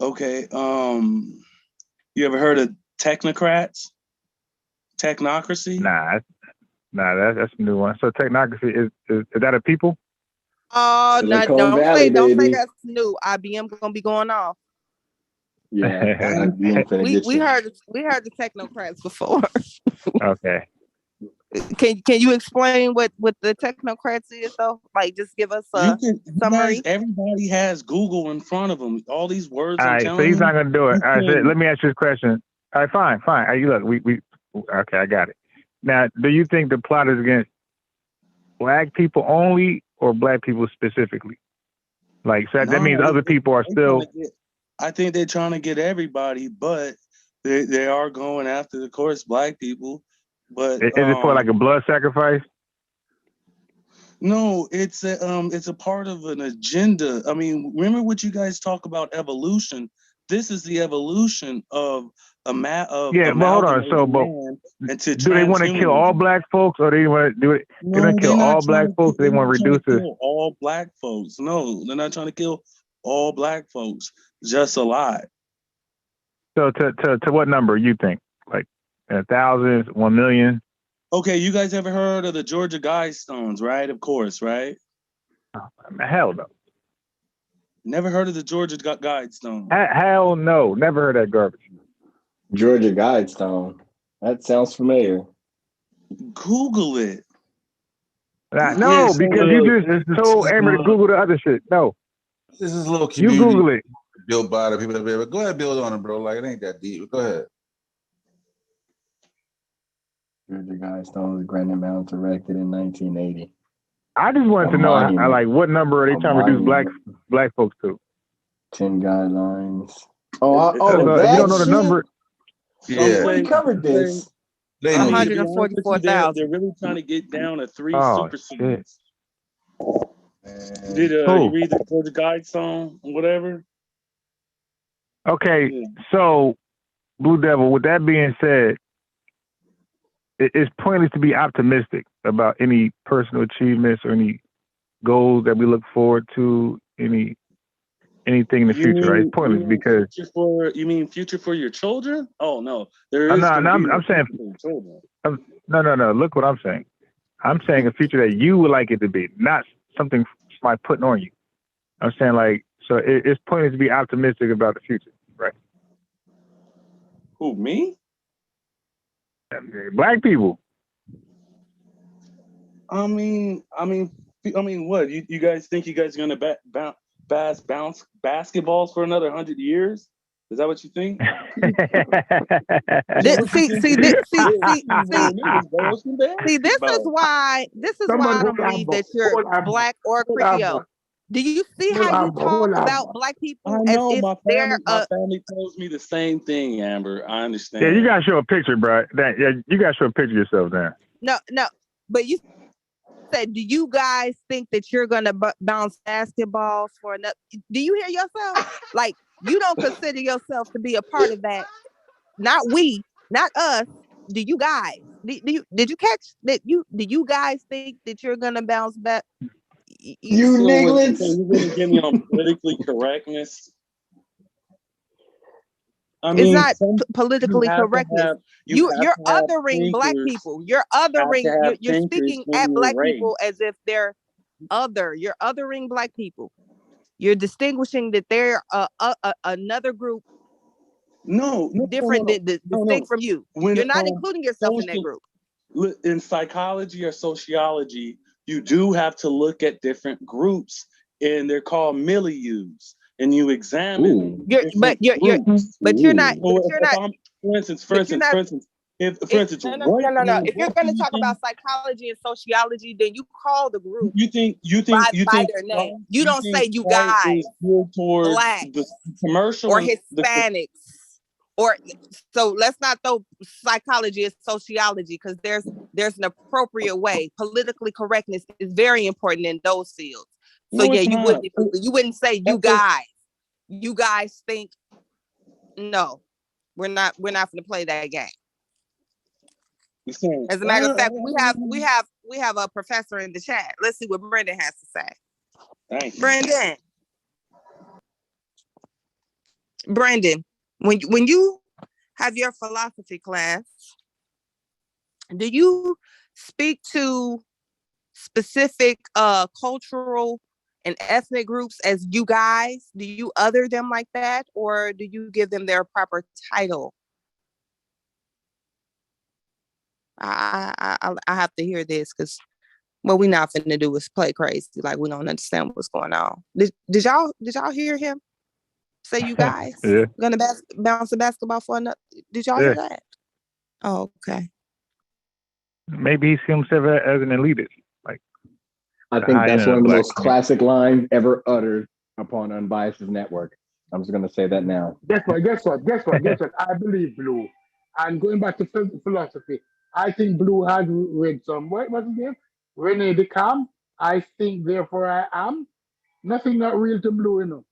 Okay. You ever heard of technocrats? Technocracy? Nah, that's a new one. So technocracy is that a people? Oh, no! Don't say that's new. IBM gonna be going off. Yeah, we heard the technocrats before. Okay. Can you explain what the technocrats is though? Like, just give us a summary. Everybody has Google in front of them. All these words. All right, so he's not gonna do it. All right, so let me ask you this question. All right, fine. All right, look, we okay, I got it. Now, do you think the plot is against Black people only or Black people specifically? Like, so that means other people are still. I think they're trying to get everybody, but they are going after, of course, Black people. But is it for like a blood sacrifice? No, it's a part of an agenda. I mean, remember what you guys talk about evolution? This is the evolution of Yeah, but hold on. amalgamating So, but man into do they want to kill all transhumanism. black folks, or they want to do it? They No, want to they're kill not all black trying to. folks. They They're want not to trying reduce to it. kill all black folks. No, they're not trying to kill all black folks. Just a lot. So, to what number you think? Like 1,000, 1,000,000? Okay, you guys ever heard of the Georgia Guidestones, right? Of course, right? Hell no. Never heard of the Georgia Guidestone. Hell no. Never heard that garbage. Georgia Guidestone. That sounds familiar. Google it. No, because you just told Amber to Google the other shit. No. This is a little You community Google it. built by the people that be. Go ahead, build on it, bro. Like it ain't that deep. Go ahead. Georgia Guidestone was granted mounds erected in 1980. I just wanted to know, like, what number are they trying to reduce black folks to? 10 guidelines. If you don't know the number, yeah, we covered this. 144,000. They're really trying to get down to 3 super cities. Did you read the Georgia Guidestone, whatever? Okay, so Blue Devil. With that being said, it's pointless to be optimistic about any personal achievements or any goals that we look forward to, anything in the future, right? It's pointless because you mean future for your children? Oh no, there I'm is. I'm saying no. Look what I'm saying. I'm saying a future that you would like it to be, not something somebody putting on you. I'm saying so it's pointless to be optimistic about the future, right? Who, me? Black people. I mean, what? You guys think you guys are gonna bounce basketballs for another 100 years? Is that what you think? This is why I don't believe that you're black or Creole. Do you see how you talk about black people? I know my family tells me the same thing, Amber. I understand. Yeah, you gotta show a picture, bro. You gotta show a picture of yourself now. No, but you said, do you guys think that you're gonna bounce basketballs for another? Do you hear yourself? Like, you don't consider yourself to be a part of that. Not we, not us. Do you guys? Did you catch that? Do you guys think that you're gonna bounce back? You nigglets. So you're gonna get me on politically correctness? It's not politically correctness. You're othering black people. You're othering. You're speaking at black people as if they're other. You're othering black people. You're distinguishing that they're another group. Different, distinct from you. You're not including yourself in that group. In psychology or sociology, you do have to look at different groups, and they're called milieus. And you examine. But you're not. For instance, if you're going to talk about psychology and sociology, then you call the group. You think by their name. You don't say you guys, black, commercial or Hispanics. So let's not throw psychology and sociology, because there's an appropriate way. Politically correctness is very important in those fields. So you wouldn't say you guys. You guys think no, we're not going to play that game. As a matter of fact, we have a professor in the chat. Let's see what Brendan has to say. Thanks. Brendan, when you have your philosophy class, do you speak to specific cultural and ethnic groups as you guys? Do you other them like that, or do you give them their proper title? I have to hear this, because what we're not finna do is play crazy like we don't understand what's going on. Did y'all hear him say you guys gonna bounce a basketball for another? Did y'all hear that? Oh, okay. Maybe he sees himself as an elitist. I think that's one of the most classic lines ever uttered upon Unbiased Network. I'm just going to say that now. Guess what? I believe Blue. And going back to philosophy, I think Blue had read some, what's his name? Rene Descartes. I think, therefore I am. Nothing not real to Blue,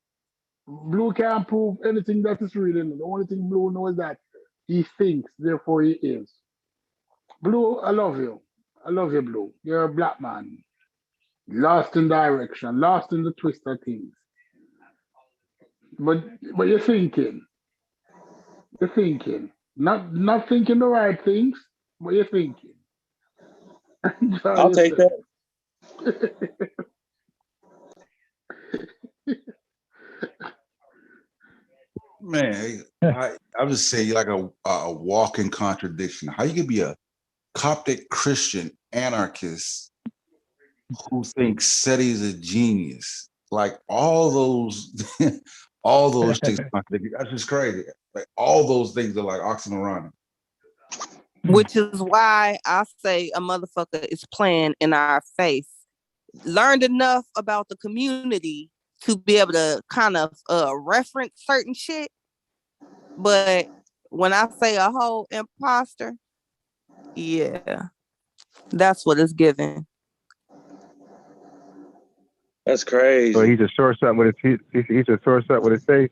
Blue can't prove anything that is reading. The only thing Blue knows that he thinks, therefore he is. Blue, I love you. I love you, Blue. You're a black man. Lost in direction, lost in the twist of things. But you're thinking. You're thinking. Not thinking the right things, but you're thinking. I'll take that. Man, I would say you're like a walking contradiction. How you could be a Coptic Christian anarchist who thinks SETI is a genius? Like all those, all those things contradict. That's just crazy. Like all those things are like oxymoron. Which is why I say a motherfucker is playing in our face. Learned enough about the community to be able to kind of reference certain shit. But when I say a whole imposter, yeah, that's what it's giving. That's crazy. So he just shorts up with his with his face.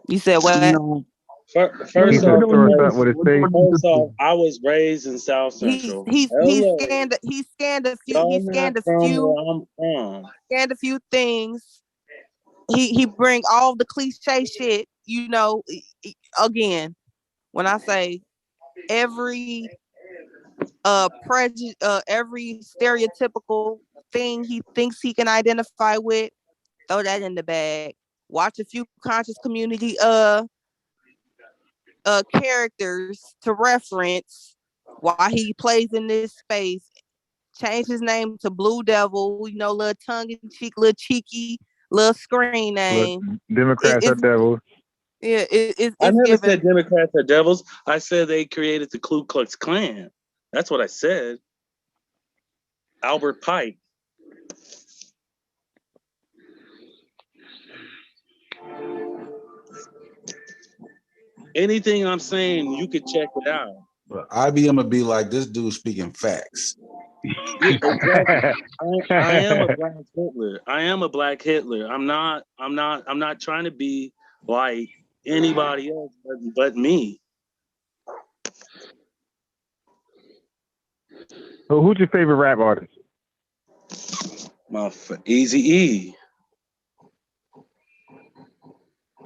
You said what? No. First off, I was raised in South Central. He scanned a few things. He bring all the cliche shit, you know. Again, when I say every every stereotypical thing he thinks he can identify with, throw that in the bag. Watch a few conscious community characters to reference why he plays in this space. Change his name to Blue Devil, you know, little tongue in cheek, little cheeky, little screen name. Democrats are devils. Yeah, it's I never given. said Democrats are devils. I said they created the Ku Klux Klan. That's what I said. Albert Pike. Anything I'm saying, you could check it out. But IBM would be like, this dude speaking facts. Yeah, exactly. I am a black Hitler. I am a black Hitler. I'm not trying to be like anybody else but me. Who's your favorite rap artist? Eazy-E.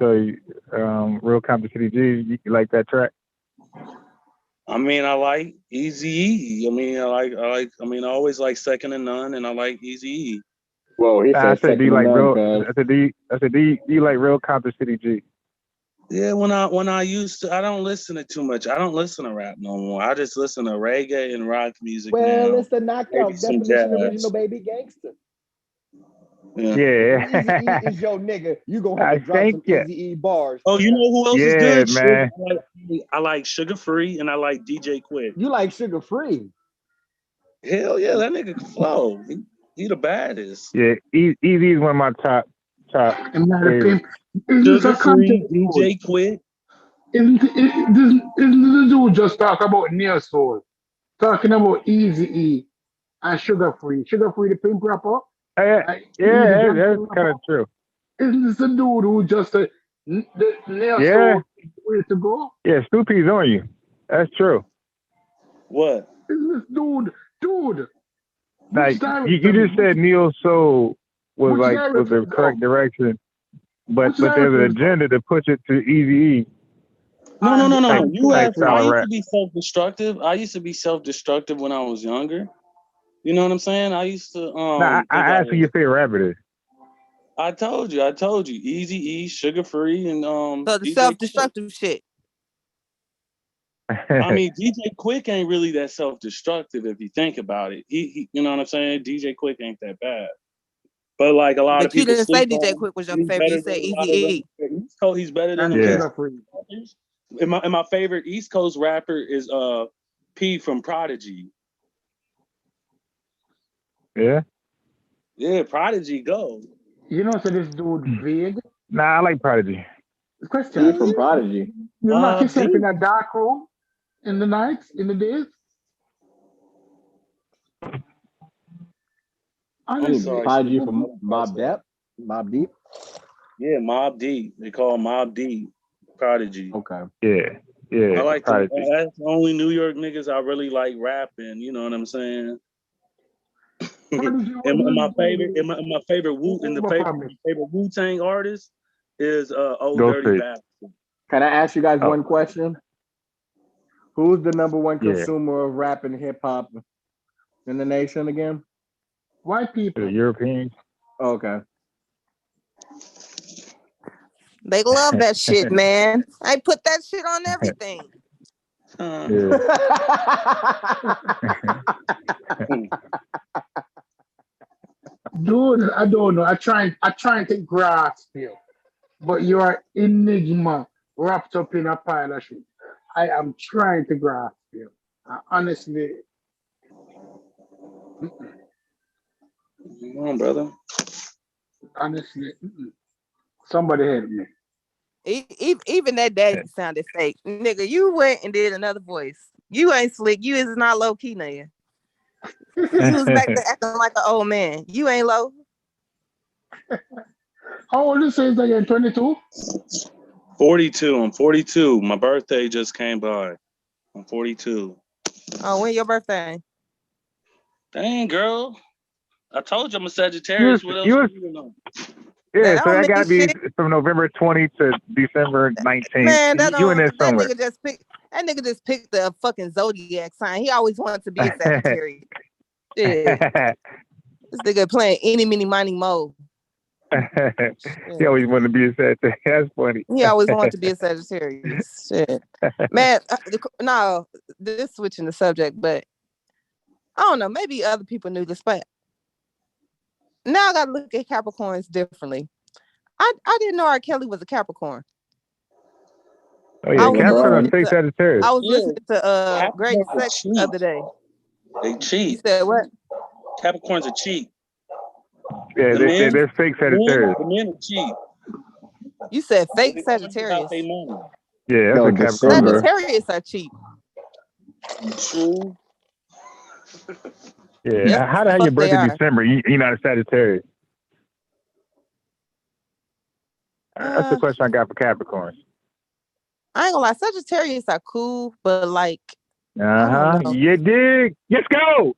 So, Real Compton City G, you like that track? I mean, I like Eazy-E. I always like Second to None, and I like Eazy-E. Whoa, he said do you like none, real? Do you like Real Compton City G? Yeah, when I used to, I don't listen to too much. I don't listen to rap no more. I just listen to reggae and rock music now. Well, it's the knockout definition original baby gangster. Yeah. Eazy-E is your nigga. You gonna have to drop some Eazy-E bars. Oh, you know who else is good? Man. I like Sugar Free and I like DJ Quick. You like Sugar Free? Hell yeah, that nigga can flow. He the baddest. Yeah, Easy is one of my top favorites. Sugar Free, DJ Quick. Isn't the dude just talk about Neo Soul? Talking about Eazy-E and Sugar Free. Sugar Free, the pimp rapper? That's kind of true. Isn't this the dude who just the Neo Soul way to go? Yeah, Snoopy's on you. That's true. What? Isn't this dude? Like you just said, Neo Soul was the correct direction, but there's an agenda to push it to Eazy-E. No. I used to be self-destructive. I used to be self-destructive when I was younger. You know what I'm saying? I used to I asked you your favorite rapper is. I told you, Eazy-E, Sugar Free, and So the self-destructive shit. I mean, DJ Quick ain't really that self-destructive if you think about it. He you know what I'm saying? DJ Quick ain't that bad. But like a lot of people. You didn't say DJ Quick was your favorite. You said Eazy-E. He's better than and my favorite East Coast rapper is P from Prodigy. Yeah. Yeah, Prodigy go. You know, so this dude big. Nah, I like Prodigy. Question. P from Prodigy. You lock yourself in a dark room in the nights, in the days? I'm sorry. Prodigy from Mobb Deep. Yeah, Mobb Deep. They call Mobb Deep Prodigy. Okay. Yeah. I like Prodigy. that's the only New York niggas I really like rapping. You know what I'm saying? and my favorite Wu Tang artist is Old Dirty Ghostface. Bastard. Can I ask you guys Oh. one question? Who's the number one Yeah. consumer of rap and hip hop in the nation again? White people. The Europeans. Okay. They love that shit, man. I put that shit on everything. Yeah. Dude, I don't know. I trying to grasp you, but you are enigma wrapped up in a pile of shit. I am trying to grasp you. Honestly, Come on, brother. honestly, somebody help me. Even that daddy sounded fake. Nigga, you went and did another voice. You ain't slick. You is not low key, nigga. You was back there acting like an old man. You ain't low. How old is this again? 22? 42. I'm 42. My birthday just came by. I'm 42. Oh, when your birthday? Dang, girl. I told you I'm a Sagittarius. What else do you know? Yeah, That so don't that gotta mean be shit. from November 20 to December 19th. Man, You in there that somewhere. nigga just picked the fucking zodiac sign. He always wanted to be a Sagittarius. Shit. This nigga playing any, mini, mining mode. He always wanted to be a Sagittarius. That's funny. He always wanted to be a Sagittarius. Shit. Man, no, this switching the subject, but I don't know. Maybe other people knew this, but now I gotta look at Capricorns differently. I didn't know R. Kelly was a Capricorn. Oh yeah, Capricorn are fake Sagittarius. I was listening to Great Capricorns are Sex cheap. the other day. They cheat. You said what? Capricorns are cheap. Yeah, they're fake Sagittarius. The men are cheap. You said fake They always Sagittarius. about their money. Yeah, that's what Capricorn. Sagittarius are cheap. True. Yeah, Yes, how the hell your fuck they birthday are. December? You're not a Sagittarius. That's the question I got for Capricorns. I ain't gonna lie, Sagittarius are cool, but like, Uh-huh. You dig? Let's go.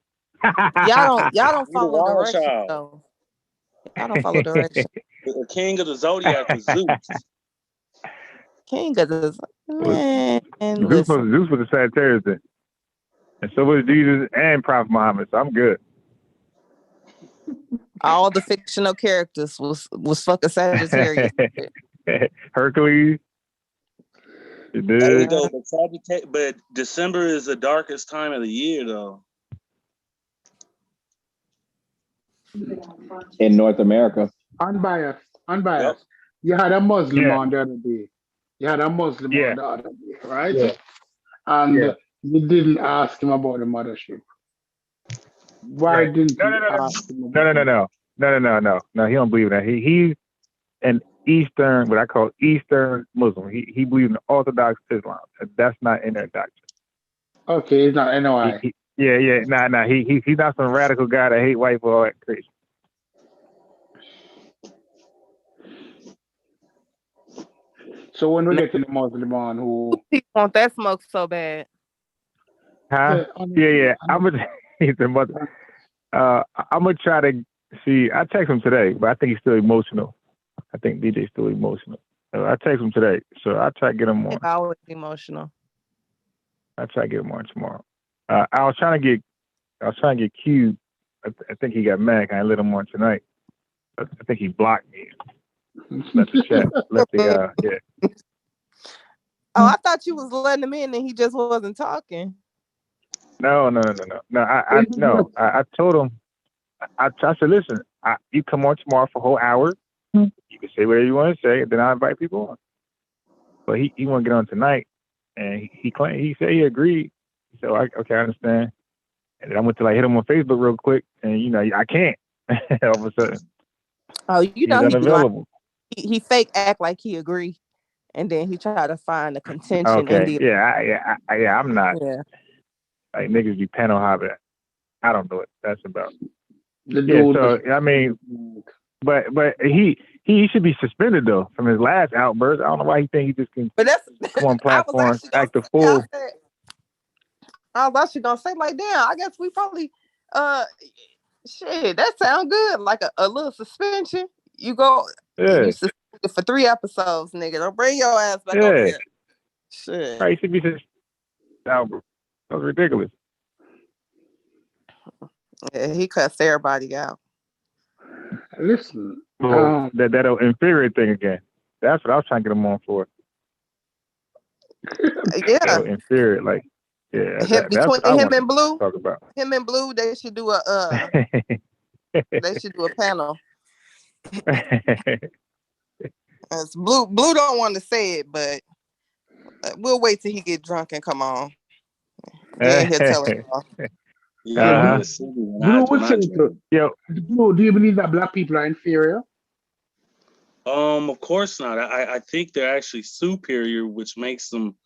y'all don't You the follow wild direction child. though. Y'all don't follow direction. The king of the zodiac is Zeus. King of the man, Zeus listen. was a Sagittarius then. And so was Jesus and Prophet Muhammad. So I'm good. All the fictional characters was fucking Sagittarius. Hercules. You Hey, did. though, but December is the darkest time of the year, though. In North America. Unbiased. Yep. You had a Muslim on the other day. On the other day, right? Yeah. And you didn't ask him about the mothership. Why didn't you ask him about No, he don't believe in that. He's an Eastern, what I call Eastern Muslim. He believes in Orthodox Islam. That's not in their doctrine. Okay, he's not NOI. He's not some radical guy that hate white boy crazy. So when we get to the Muslim on who people want that smoke so bad. Huh? Yeah. I'm gonna try to see. I text him today, but I think he's still emotional. I think DJ's still emotional. I text him today, so I'll try to get him on. Always emotional. I'll try to get him on tomorrow. I was trying to get Q. I think he got mad. I let him on tonight. I think he blocked me. Let the chat. Yeah. Oh, I thought you was letting him in and he just wasn't talking. No. I told him. I said, listen, you come on tomorrow for a whole hour. You can say whatever you want to say, and then I invite people on. But he won't get on tonight, and he claimed he said he agreed. So I understand. And then I went to hit him on Facebook real quick, and I can't. All of a sudden, oh, he's unavailable. He fake act like he agree, and then he try to find the contention. Okay, I'm not. Yeah. Like niggas be panel hopping. I don't know what that's about. the dude so I mean, but he he should be suspended though from his last outburst. I don't know why he think he just can But that's come on I was platform, actually gonna act a say, fool. I was actually gonna say, like, damn, I guess we probably shit, that sound good. Like a little suspension. You go you Yeah, suspended for 3 episodes, nigga. Don't bring your ass back over yeah. here. Shit. Right, he should be suspended. Albert. That was ridiculous. Yeah, he cussed everybody out. Listen, Well, that inferior thing again. That's what I was trying to get him on for. Yeah. That inferior, like, yeah, that's Between what I him want to and Blue, talk about. him and Blue, they should do a panel. Blue don't want to say it, but we'll wait till he get drunk and come on. Then he'll tell us all. Yeah, Blue, what's it? Yo, Blue, do you believe that black people are inferior? Of course not. I think they're actually superior, which makes them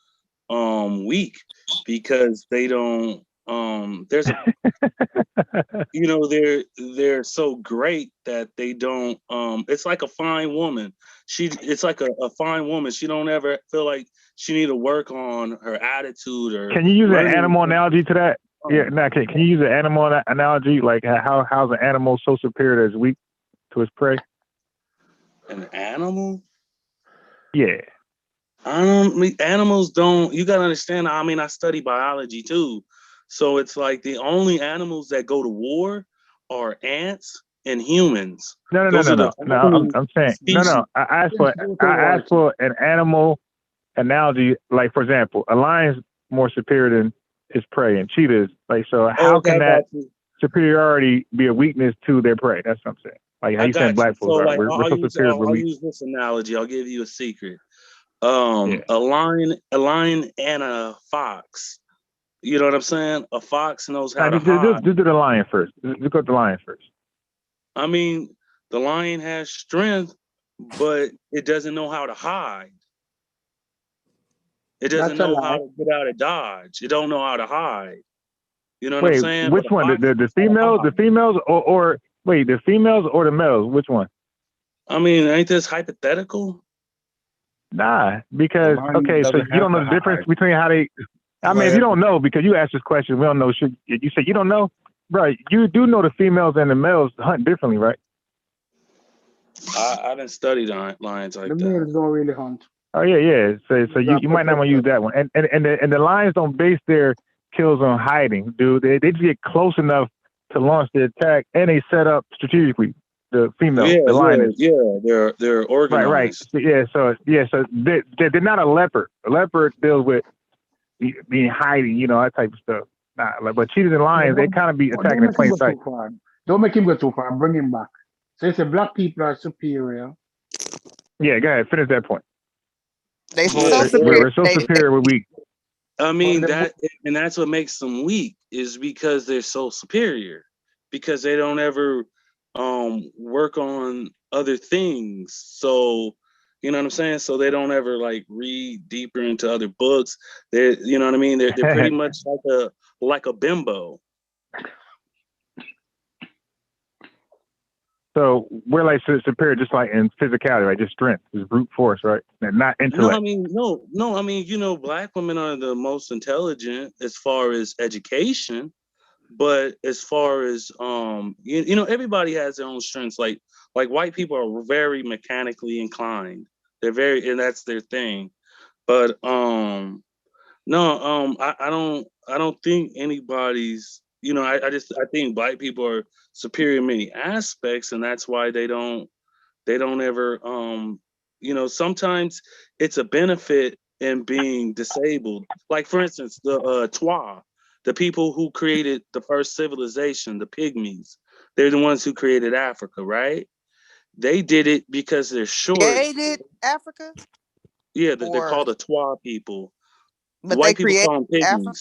weak because they don't there's a you know they're so great that they don't it's like a fine woman. It's like a fine woman. She don't ever feel like she need to work on her attitude or can you use an animal anything. analogy to that? Yeah, no, can you use an animal analogy? Like how's an animal so superior that it's weak to its prey? An animal? Yeah. Animals don't, you gotta understand, I mean, I study biology too. So it's like the only animals that go to war are ants and humans. No. Those are the only I'm saying species. I asked for an animal analogy. Like for example, a lion's more superior than its prey, and cheetahs. Like so, how can that superiority be a weakness to their prey? That's what I'm saying. Like how I you saying got you. black So folks are. like We're so superior. We're I'll weak. use this analogy. I'll give you a secret. Yeah. A lion and a fox. You know what I'm saying? A fox knows how to hide. Just do the lion first. Just go to the lion first. I mean, the lion has strength, but it doesn't know how to hide. It doesn't know how to get out of dodge. It don't know how to hide. You know what I'm Wait, saying? which one? The females? The females or wait, the females or the males? Which one? I mean, ain't this hypothetical? Nah, because okay, so you don't know the difference between how they. I mean, if you don't know, because you asked this question, we don't know. You say you don't know, bro? You do know the females and the males hunt differently, right? I didn't study lions like the that. males don't really hunt. Oh yeah. So you might not want to use that one. And the lions don't base their kills on hiding, dude. They just get close enough to launch the attack, and they set up strategically. The female, the lioness. Yeah, they're organized. Right. So they're not a leopard. A leopard deals with being hiding, that type of stuff. Nah, but cheetahs and lions, they kind of be attacking in plain sight. Don't make him go too far. Bring him back. So you say black people are superior. Yeah, go ahead. Finish that point. They so superior. We're so superior. We're weak. I mean that's what makes them weak is because they're so superior, because they don't ever work on other things. So you know what I'm saying? So they don't ever like read deeper into other books. You know what I mean? They're pretty much like a bimbo. So we're like superior, just like in physicality, right? Just strength, just brute force, right? And not intellect. No. I mean, black women are the most intelligent as far as education, but as far as everybody has their own strengths. Like white people are very mechanically inclined. And that's their thing. But I don't think anybody's. I think black people are superior in many aspects, and that's why they don't ever sometimes it's a benefit in being disabled. Like for instance, the Twa, the people who created the first civilization, the pygmies, they're the ones who created Africa, right? They did it because they're short. They did Africa? Yeah, they're called the Twa people. But white people call them pygmies. Africa?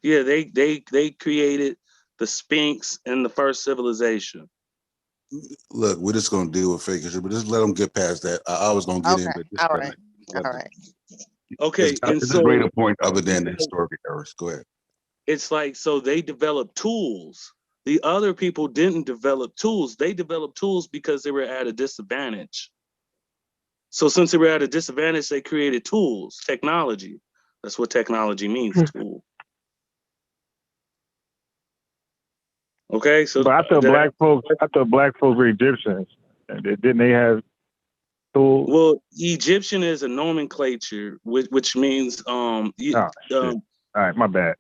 Yeah, they created the Sphinx and the first civilization. Look, we're just gonna deal with fake history, but just let them get past that. I was gonna get in, but just all right. Okay, and it's so a greater point other than the historic errors. Go ahead. It's like, so they developed tools The other people didn't develop tools. They developed tools because they were at a disadvantage. So since they were at a disadvantage, they created tools, technology. That's what technology means, tool. Okay, so but I thought black folks were Egyptians. Didn't they have tools? Well, Egyptian is a nomenclature, which means All right, my bad.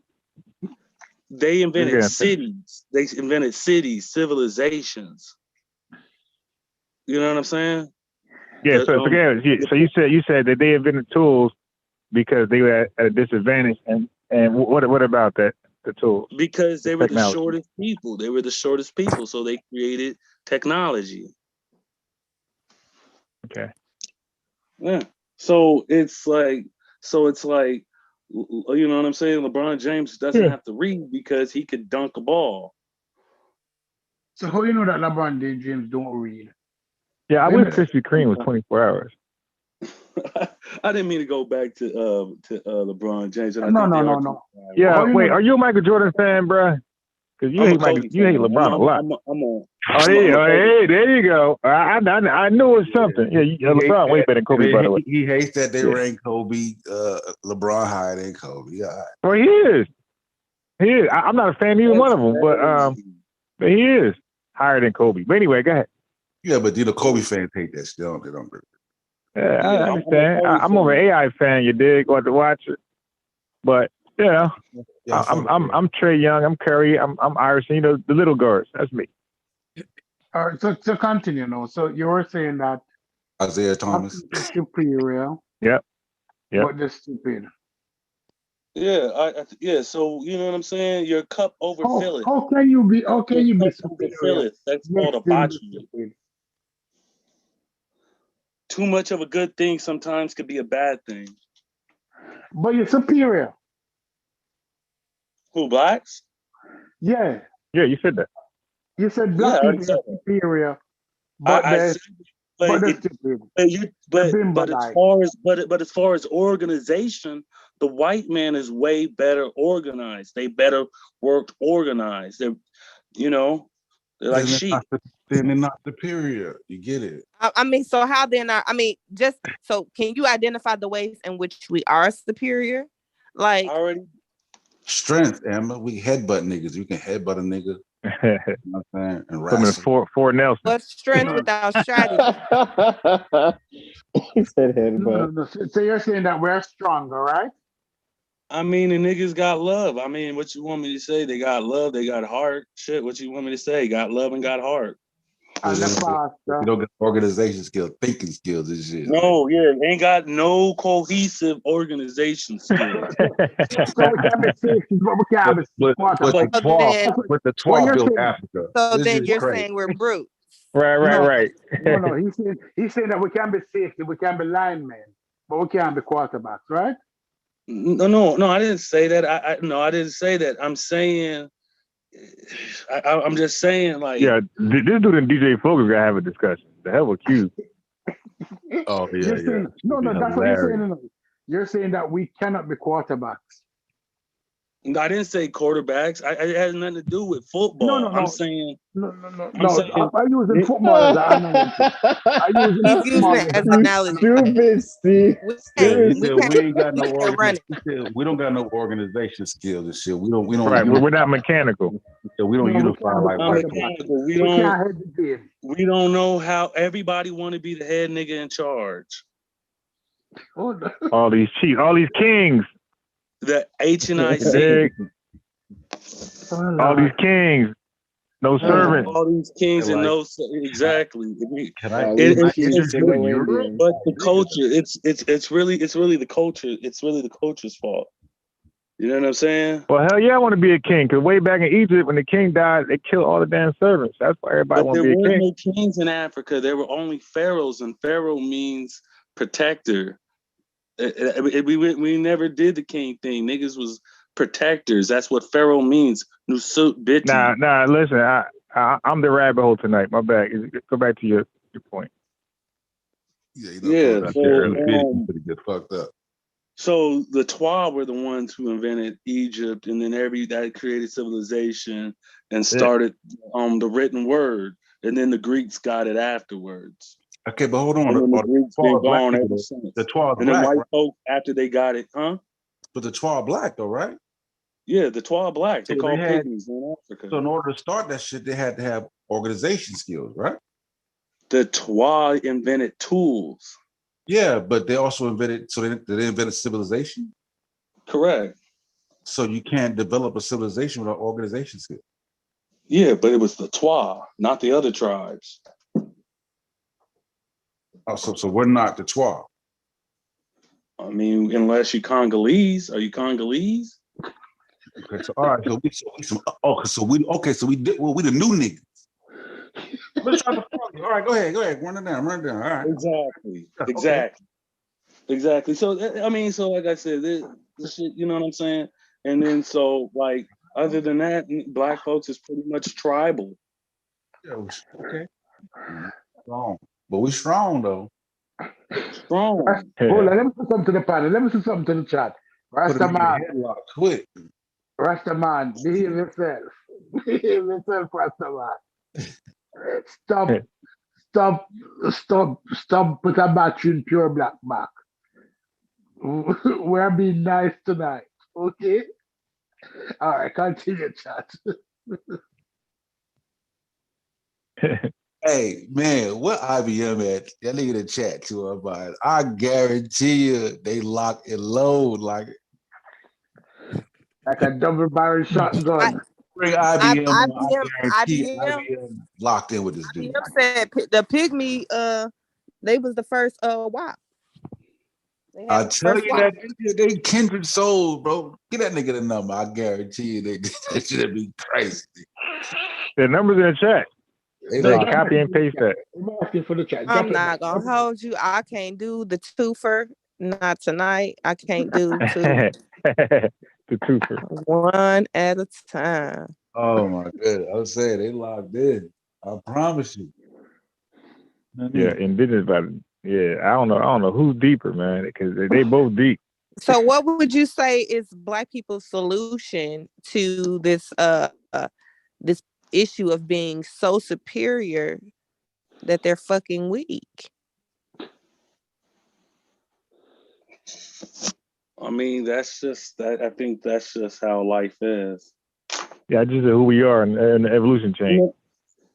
They invented cities. They invented cities, civilizations. You know what I'm saying? Yeah. So you said that they invented tools because they were at a disadvantage, and what about that? The tools? Because they were the shortest people. They were the shortest people, so they created technology. Okay. Yeah. So it's like, you know what I'm saying? LeBron James doesn't have to read because he could dunk a ball. So how you know that LeBron James don't read? Yeah, I wish Krispy Kreme was 24 hours. I didn't mean to go back to LeBron James. And No. Yeah, wait, are you a Michael Jordan fan, bro? Because you hate LeBron a lot. There you go. I knew it was something. Yeah, LeBron way better than Kobe, by the way. He hates that they rank Kobe, LeBron higher than Kobe. Yeah. Well, he is. I'm not a fan of either one of them, but he is higher than Kobe. But anyway, go ahead. Yeah, but Kobe fans hate that still. They don't. Yeah, I understand. I'm more of an AI fan. You dig? Got to watch it, but you know, I'm Trey Young. I'm Curry. I'm Irish. You know, the little guards. That's me. All right. So continue now. So you were saying that Isaiah Thomas is superior. Yep. But they're stupid. Yeah, so you know what I'm saying? Your cup overfilleth. How can you be superior? That's called a botchy. Too much of a good thing sometimes could be a bad thing. But you're superior. Who, blacks? Yeah. Yeah, you said that. You said black people are superior, but they're stupid. But as far as organization, the white man is way better organized. They better worked organized. They're like sheep. Then they're not superior. You get it. I mean, so how then? Can you identify the ways in which we are superior? Like strength, Emma. We headbutt niggas. You can headbutt a nigga. You know what I'm saying? And wrestle. Fort Nelson. What's strength without strategy? He said headbutt. No. So you're saying that we're stronger, right? I mean, the niggas got love. I mean, what you want me to say? They got love. They got heart. Shit, what you want me to say? Got love and got heart. And you don't get organization skills, thinking skills and shit. No, ain't got no cohesive organization skills. So we can be safety, but we can't be But the 12 built Africa. So then you're saying we're brute. Right. No. He's saying that we can be safety, we can be linemen, but we can't be quarterbacks, right? No. I didn't say that. I didn't say that. I'm saying. I'm just saying, like. Yeah, this dude and DJ Focus gotta have a discussion. The hell with Q. Oh yeah. No, that's what you're saying. You're saying that we cannot be quarterbacks. I didn't say quarterbacks. It has nothing to do with football. No. I'm saying no. I'm using football as an analogy. He's using it as an analogy. Stupid, Steve. We ain't got no organization. We don't got no organization skills and shit. We don't. Right, we're not mechanical. So we don't unify like mechanical. We don't know how everybody want to be the head nigga in charge. All these chiefs, all these kings. The HNIC. All these kings, no servants. All these kings and no exactly. Can I? But the culture, it's really the culture. It's really the culture's fault. You know what I'm saying? Well, hell yeah, I want to be a king. Because way back in Egypt, when the king died, they killed all the damn servants. That's why everybody want to be a king. There were no kings in Africa. There were only pharaohs, and pharaoh means protector. We never did the king thing. Niggas was protectors. That's what pharaoh means. Nusut Biti. Nah. Listen, I'm the rabbit hole tonight. My bad. Go back to your point. Yeah. So get fucked up. So the Twa were the ones who invented Egypt, and then that created civilization. and started the written word, and then the Greeks got it afterwards. Okay, but hold on. And then the Greeks been gone ever people, since. the 12 And then black, white right? folk after they got it, huh? But the 12 black though, right? Yeah, the 12 black. They So call they had, pygmies in Africa. so in order to start that shit, they had to have organization skills, right? The Twa invented tools. Yeah, but they also invented, so they invented civilization. Correct. So you can't develop a civilization without organization skills. Yeah, but it was the Twa, not the other tribes. Oh, so we're not the 12. I mean, unless you Congolese. Are you Congolese? Okay, so all right, so we did well, we the new niggas. I'm just trying to follow you. All right, go ahead, run it down. All right. Exactly. So I mean, so like I said, this shit, you know what I'm saying? And then so like other than that, black folks is pretty much tribal. Yeah, okay. Strong. But we strong though. Strong. Hold on, let me say something to the panel. Let me say something to the chat. Put him in Rastaman, the headlock quick. Rastaman, behave yourself. Behave yourself, Rastaman. Stop, put a battery in pure black back. We're being nice tonight, okay? All right, continue, chat. Hey man, what IBM at? That nigga in the chat too about it. I guarantee you they lock and load like a double barrel shotgun. Bring IBM on, I guarantee IBM locked in with this dude. IBM said the pygmy they was the first WAP. I tell you that they kindred souls, bro. Get that nigga the number. I guarantee you that should be crazy. The numbers in the chat. They copy and paste that. I'm not gonna hold you. I can't do the twofer. Not tonight. I can't do two. The twofer. One at a time. Oh my god. I was saying they locked in. I promise you. Yeah, indigenous about it. Yeah, I don't know who's deeper, man, because they both deep. So what would you say is black people's solution to this this issue of being so superior that they're fucking weak? I mean, that's just that. I think that's just how life is. Yeah, just who we are in the evolution chain.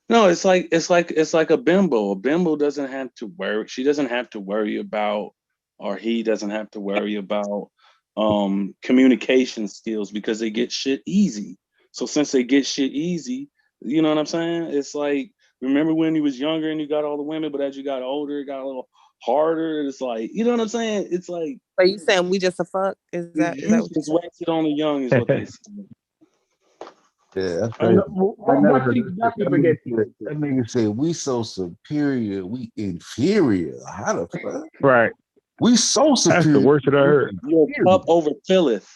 No, it's like a bimbo. A bimbo doesn't have to worry. She doesn't have to worry about, or he doesn't have to worry about communication skills because they get shit easy. So since they get shit easy, you know what I'm saying? It's like, remember when he was younger and you got all the women, but as you got older, it got a little harder. It's like, you know what I'm saying? It's like, are you saying we just a fuck? Is that what youth is wasted on the young, is what they say. Yeah, that's crazy. Black people get that nigga said we so superior, we inferior. How the fuck? Right. We so superior. That's the worst that I heard. Your cup overfilleth.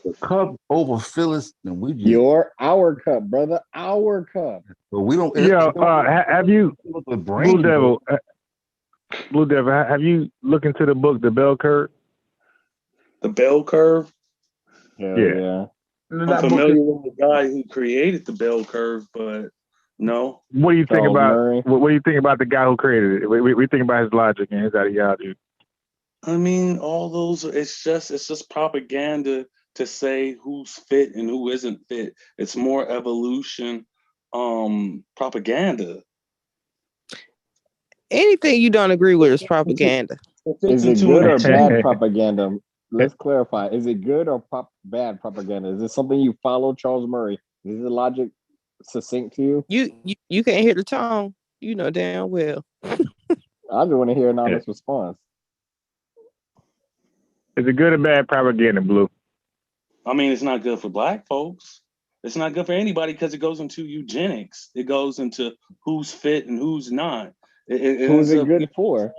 The cup overfilleth, and we just our cup, brother, our cup. But we don't. Yeah, have you Blue Devil? Blue Devil, have you looked into the book The Bell Curve? The Bell Curve? Yeah. I'm familiar with the guy who created the bell curve, but no. What do you think about what do you think about the guy who created it? We think about his logic and his ideology. I mean, all those it's just propaganda to say who's fit and who isn't fit. It's more evolution propaganda. Anything you don't agree with is propaganda. Is it good or bad propaganda? Let's clarify. Is it good or bad propaganda? Is this something you follow, Charles Murray? Is the logic succinct to you? You can't hear the tone. You know damn well. I just want to hear an honest response. Is it good or bad propaganda, Blue? I mean, it's not good for black folks. It's not good for anybody because it goes into eugenics. It goes into who's fit and who's not. Who's it good for?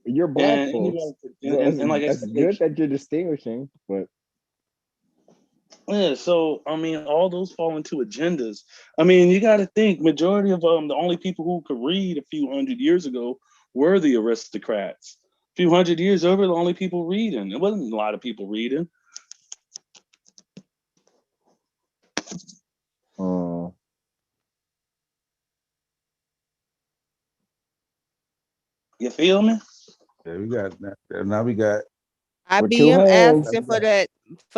You're black folks. And like it's good that you're distinguishing, but yeah. So I mean, all those fall into agendas. I mean, you got to think majority of the only people who could read a few hundred years ago were the aristocrats. A few hundred years over, the only people reading. There wasn't a lot of people reading. You feel me? Yeah, now we got With two IBM hands. asking for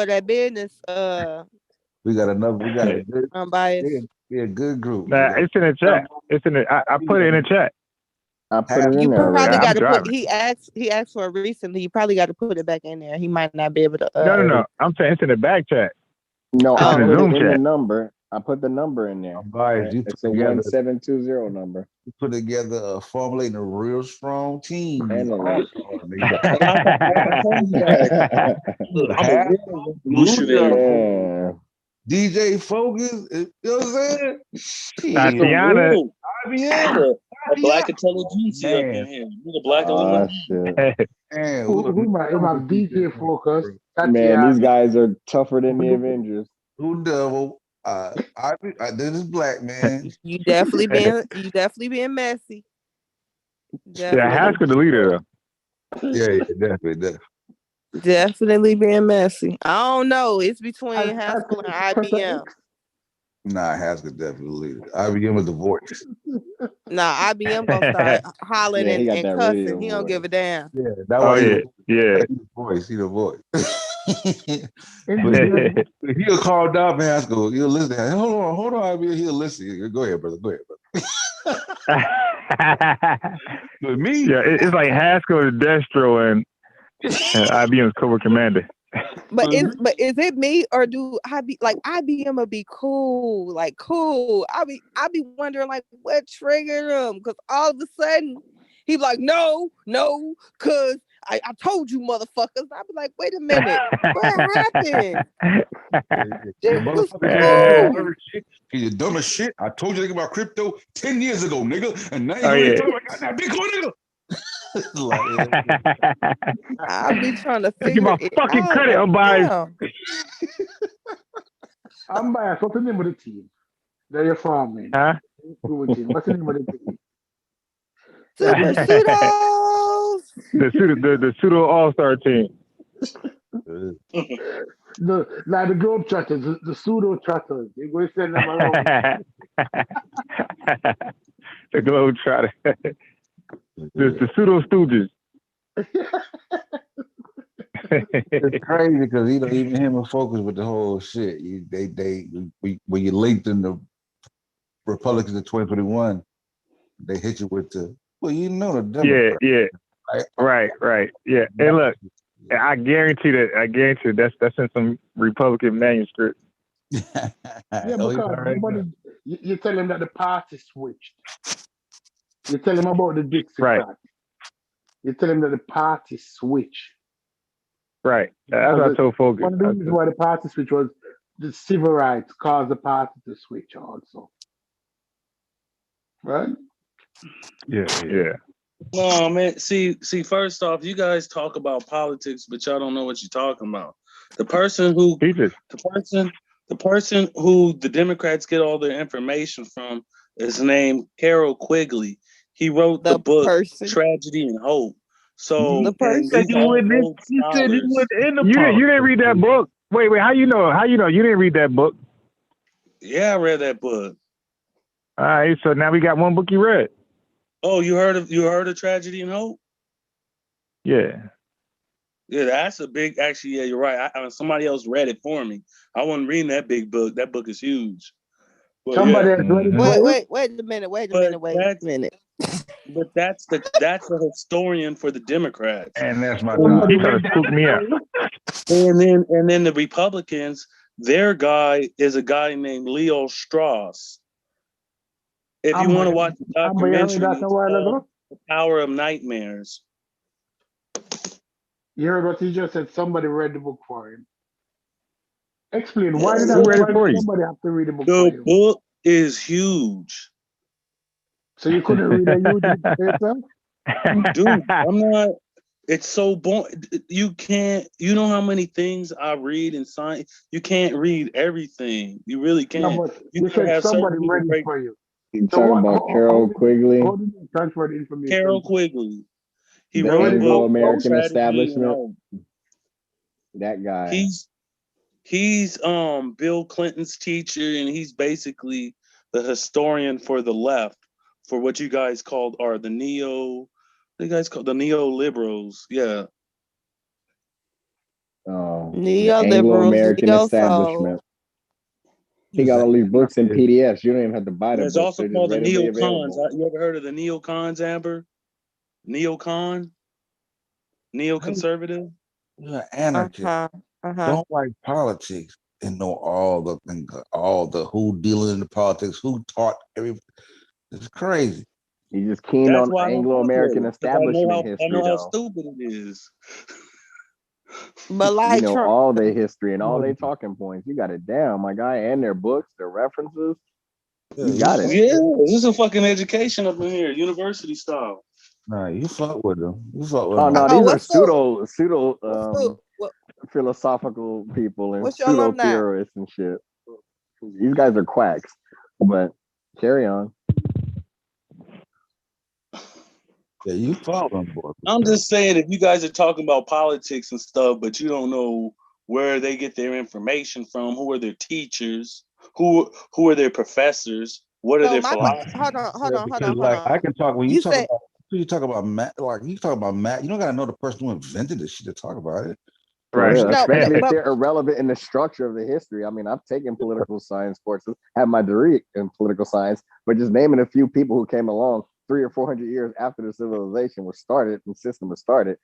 that business. we got a good Unbiased. good group. Nah, it's in the chat. It's in the. I put it in the chat. I put it in You there probably already. I'm got to put. driving. He asked for it recently. You probably got to put it back in there. He might not be able to. No. I'm saying it's in the back chat. No, It's I in the put Zoom it in the chat. number. I put the number in there. I'm biased. You It's put a together 1720 number. formulating a real strong team. Analyst. I told you guys. I'm a real revolutionary. Yeah. DJ Focus, you know what I'm saying? That's Shit. some Tatiana. real IBM. a black intelligentsia up in Man, here. You the black Oh, illuminati. shit. man, Who might have DJ Focus, Man, these Tatiana? guys are tougher than the Avengers. who devil? This is black man. You definitely being messy. Yeah, Definitely, Haskell the leader Yeah, definitely. definitely being messy. I don't know. It's between I Haskell and Professor IBM. X. Nah, Haskell definitely leader. IBM is the voice. Nah, IBM gonna though. start hollering Yeah, he got and that cussing. radio He don't voice. give a damn. Yeah, that's Oh why yeah. he's the voice. He's the voice. Engineer, If he'll call down Haskell, he'll listen. Hold on, IBM. He'll listen. Go ahead, brother. With me, Yeah, it's like Haskell is Destro and IBM's Cobra Commander. But is it me or do IBM will be cool, like cool. I be wondering like what triggered him because all of a sudden he like no, cause I told you motherfuckers. I be like, wait a minute, what happened? This was cool. You dumb as shit. I told you about crypto 10 years ago, nigga. And now Oh you yeah. talking about that Bitcoin, nigga. I be trying to Get figure my it fucking out. credit, Like, unbiased. damn. I'm biased. What's the name of the team that you're forming? Huh? What's the name of the team? Super pseudos. The pseudo all-star team. The globe chatters, the pseudo chatters. You're going to send them around. The Globetrotter. The pseudo stooges. It's crazy because even him and Focus with the whole shit. When you linked in the Republicans of 2021, they hit you with the the Democrat. Right. Yeah. Hey, look, I guarantee that's in some Republican manuscript. Yeah, because you tell him that the party switched. You tell him about the Dixiecrat. Right. You tell him that the party switched. Right. That's what I told Focus. One of the reasons why the party switch was the civil rights caused the party to switch also. Right? Yeah. No, man. See. First off, you guys talk about politics, but y'all don't know what you're talking about. The person who the Democrats get all their information from is named Carol Quigley. He wrote the book Tragedy and Hope. So you said you wouldn't in the you didn't read that book. Wait, how you know? You didn't read that book? Yeah, I read that book. All right, so now we got one book you read. Oh, you heard of Tragedy and Hope? Yeah. Yeah, that's a big. Actually, yeah, you're right. Somebody else read it for me. I wasn't reading that big book. That book is huge. But Somebody else read it for you? Wait a minute. But that's a historian for the Democrats, and that's my job. He trying to spook me out. And then the Republicans, their guy is a guy named Leo Strauss. If you want to watch the documentary, it's called The Power of Nightmares. You heard what he just said? Somebody read the book for him. Explain why did somebody have to read the book for you? The book is huge. So you couldn't read a YouTube yourself? Dude, I'm not. It's so boring. You can't. You know how many things I read in science. You can't read everything. You really can't. No, but you said somebody read it for you. You talking about Carol Quigley? How did you transfer the information? Carol Quigley. He the wrote a book. Anglo-American establishment. That guy. He's Bill Clinton's teacher, and he's basically the historian for the left, for what you guys called are the neo The guys called the neoliberals. Yeah. The Neoliberals, Anglo-American neo-soul. establishment. He got all these books and PDFs. You don't even have to buy the There's books. also They're just called the readily neocons. available. You ever heard of the neocons, Amber? Neocon? Neoconservative? You're an anarchist. Don't like politics and know all the who dealing in the politics, who taught everything. It's crazy. He's just keen That's on why I don't fuck with Anglo-American it, 'cause I establishment know history, how though. stupid it is. But You like know Trump, all their history and all their talking points. You got it down, my guy, and their books, their references. You got it. Yeah, this is a fucking education up in here, university style. Nah, you fuck with them. You fuck with Oh them. no, these are what's pseudo philosophical people and what's your pseudo alumni? theorists and shit. These guys are quacks. But carry on. Yeah, you follow them, boy. I'm just saying, if you guys are talking about politics and stuff, but you don't know where they get their information from, who are their teachers, who are their professors, what are So their my philosophies? hold on. Like I can talk when you talk said, about you talk about math, like you talk about math. You don't gotta know the person who invented this shit to talk about it. Right. Yeah, No, especially if but they're irrelevant in the structure of the history. I mean, I've taken political science courses, have my degree in political science, but just naming a few people who came along 300 or 400 years after the civilization was started and system was started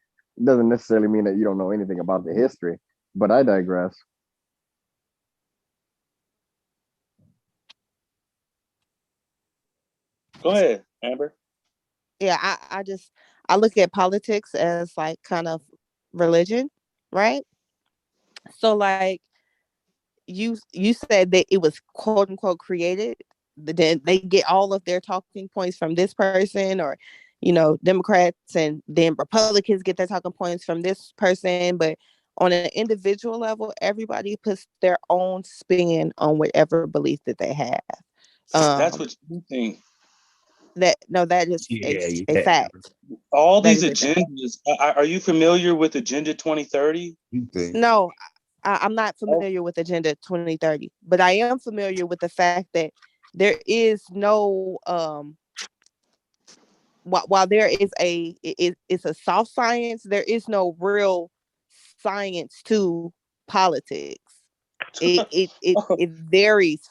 doesn't necessarily mean that you don't know anything about the history. But I digress. Go ahead, Amber. yeah, I look at politics as like kind of religion, right? So like you said that it was quote unquote created, then they get all of their talking points from this person, or Democrats, and then Republicans get their talking points from this person. But on an individual level, everybody puts their own spin on whatever belief that they have. That's what you think. That is a fact. All That these is a fact. agendas. Are you familiar with Agenda 2030? No, I'm not familiar with Agenda 2030, but I am familiar with the fact that there is no while there is it's a soft science, there is no real science to politics. It varies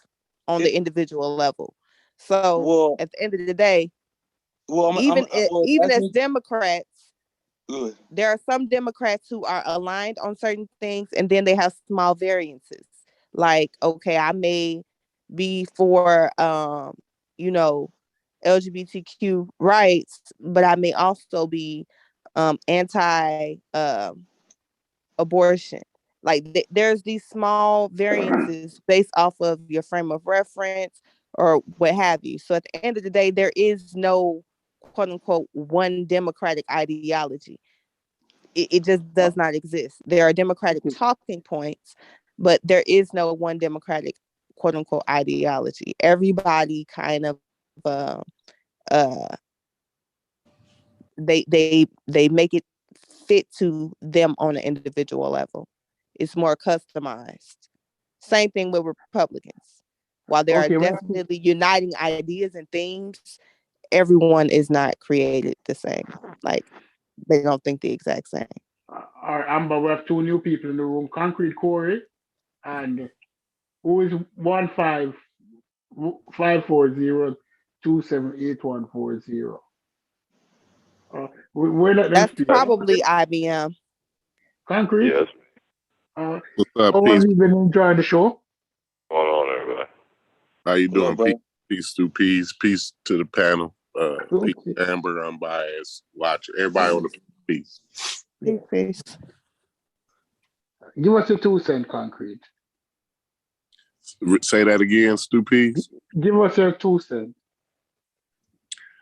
on the individual level. So at the end of the day, even as Democrats, there are some Democrats who are aligned on certain things, and then they have small variances. Like, okay, I may be for LGBTQ rights, but I may also be anti abortion. Like there's these small variances based off of your frame of reference or what have you. So at the end of the day, there is no quote unquote one democratic ideology. It just does not exist. There are democratic talking points, but there is no one democratic quote unquote ideology. Everybody kind of uh they make it fit to them on an individual level. It's more customized. Same thing with Republicans. While there are definitely uniting ideas and themes, everyone is not created the same. Like they don't think the exact same. All right, Amber, we have two new people in the room, Concrete Corey and who is 1-540-278-140. We're not them That's speak. probably IBM. Concrete. Yes. What's up? How Peace. have you been enjoying the show? Going on, everybody. How you doing? Bro? Peace to peace. Peace to the panel. Peace to Amber, unbiased watcher. Everybody on the peace. Peace. Give us your 2 cent, Concrete. Say that again, Stu Peace. Give us your 2 cent.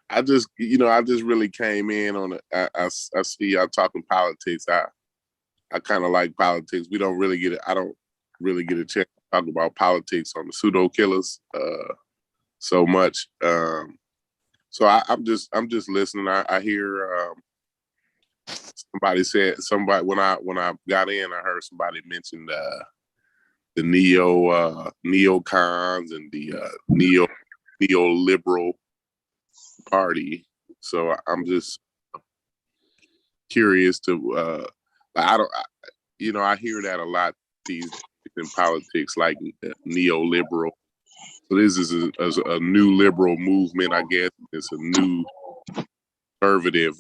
I just really came in on it. I see y'all talking politics. I kind of like politics. We don't really get it. I don't really get a chance to talk about politics on the pseudo killers so much. So I'm just listening. I hear somebody when I got in, I heard somebody mention the neocons and the neoliberal party. So I'm just curious to I hear that a lot these in politics, like neoliberal. So this is a new liberal movement, I guess. It's a new conservative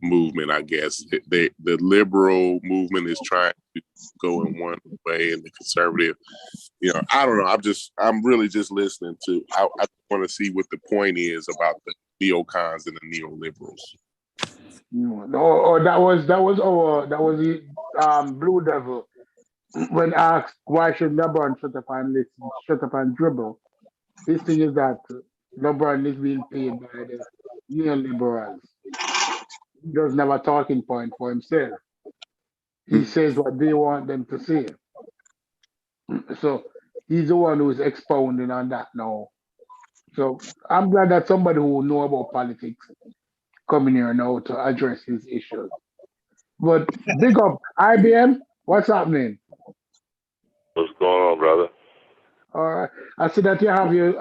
movement, I guess. The liberal movement is trying to go in one way, and the conservative, I don't know. I'm really just listening to. I want to see what the point is about the neocons and the neoliberals. That was the Blue Devil when asked why should LeBron shut up and dribble. His thing is that LeBron is being paid by the neoliberals. He doesn't have a talking point for himself. He says what they want them to say. So he's the one who's expounding on that now. So I'm glad that somebody who know about politics coming here now to address these issues. But big up IBM, what's happening? What's going on, brother? All right. I see that you have your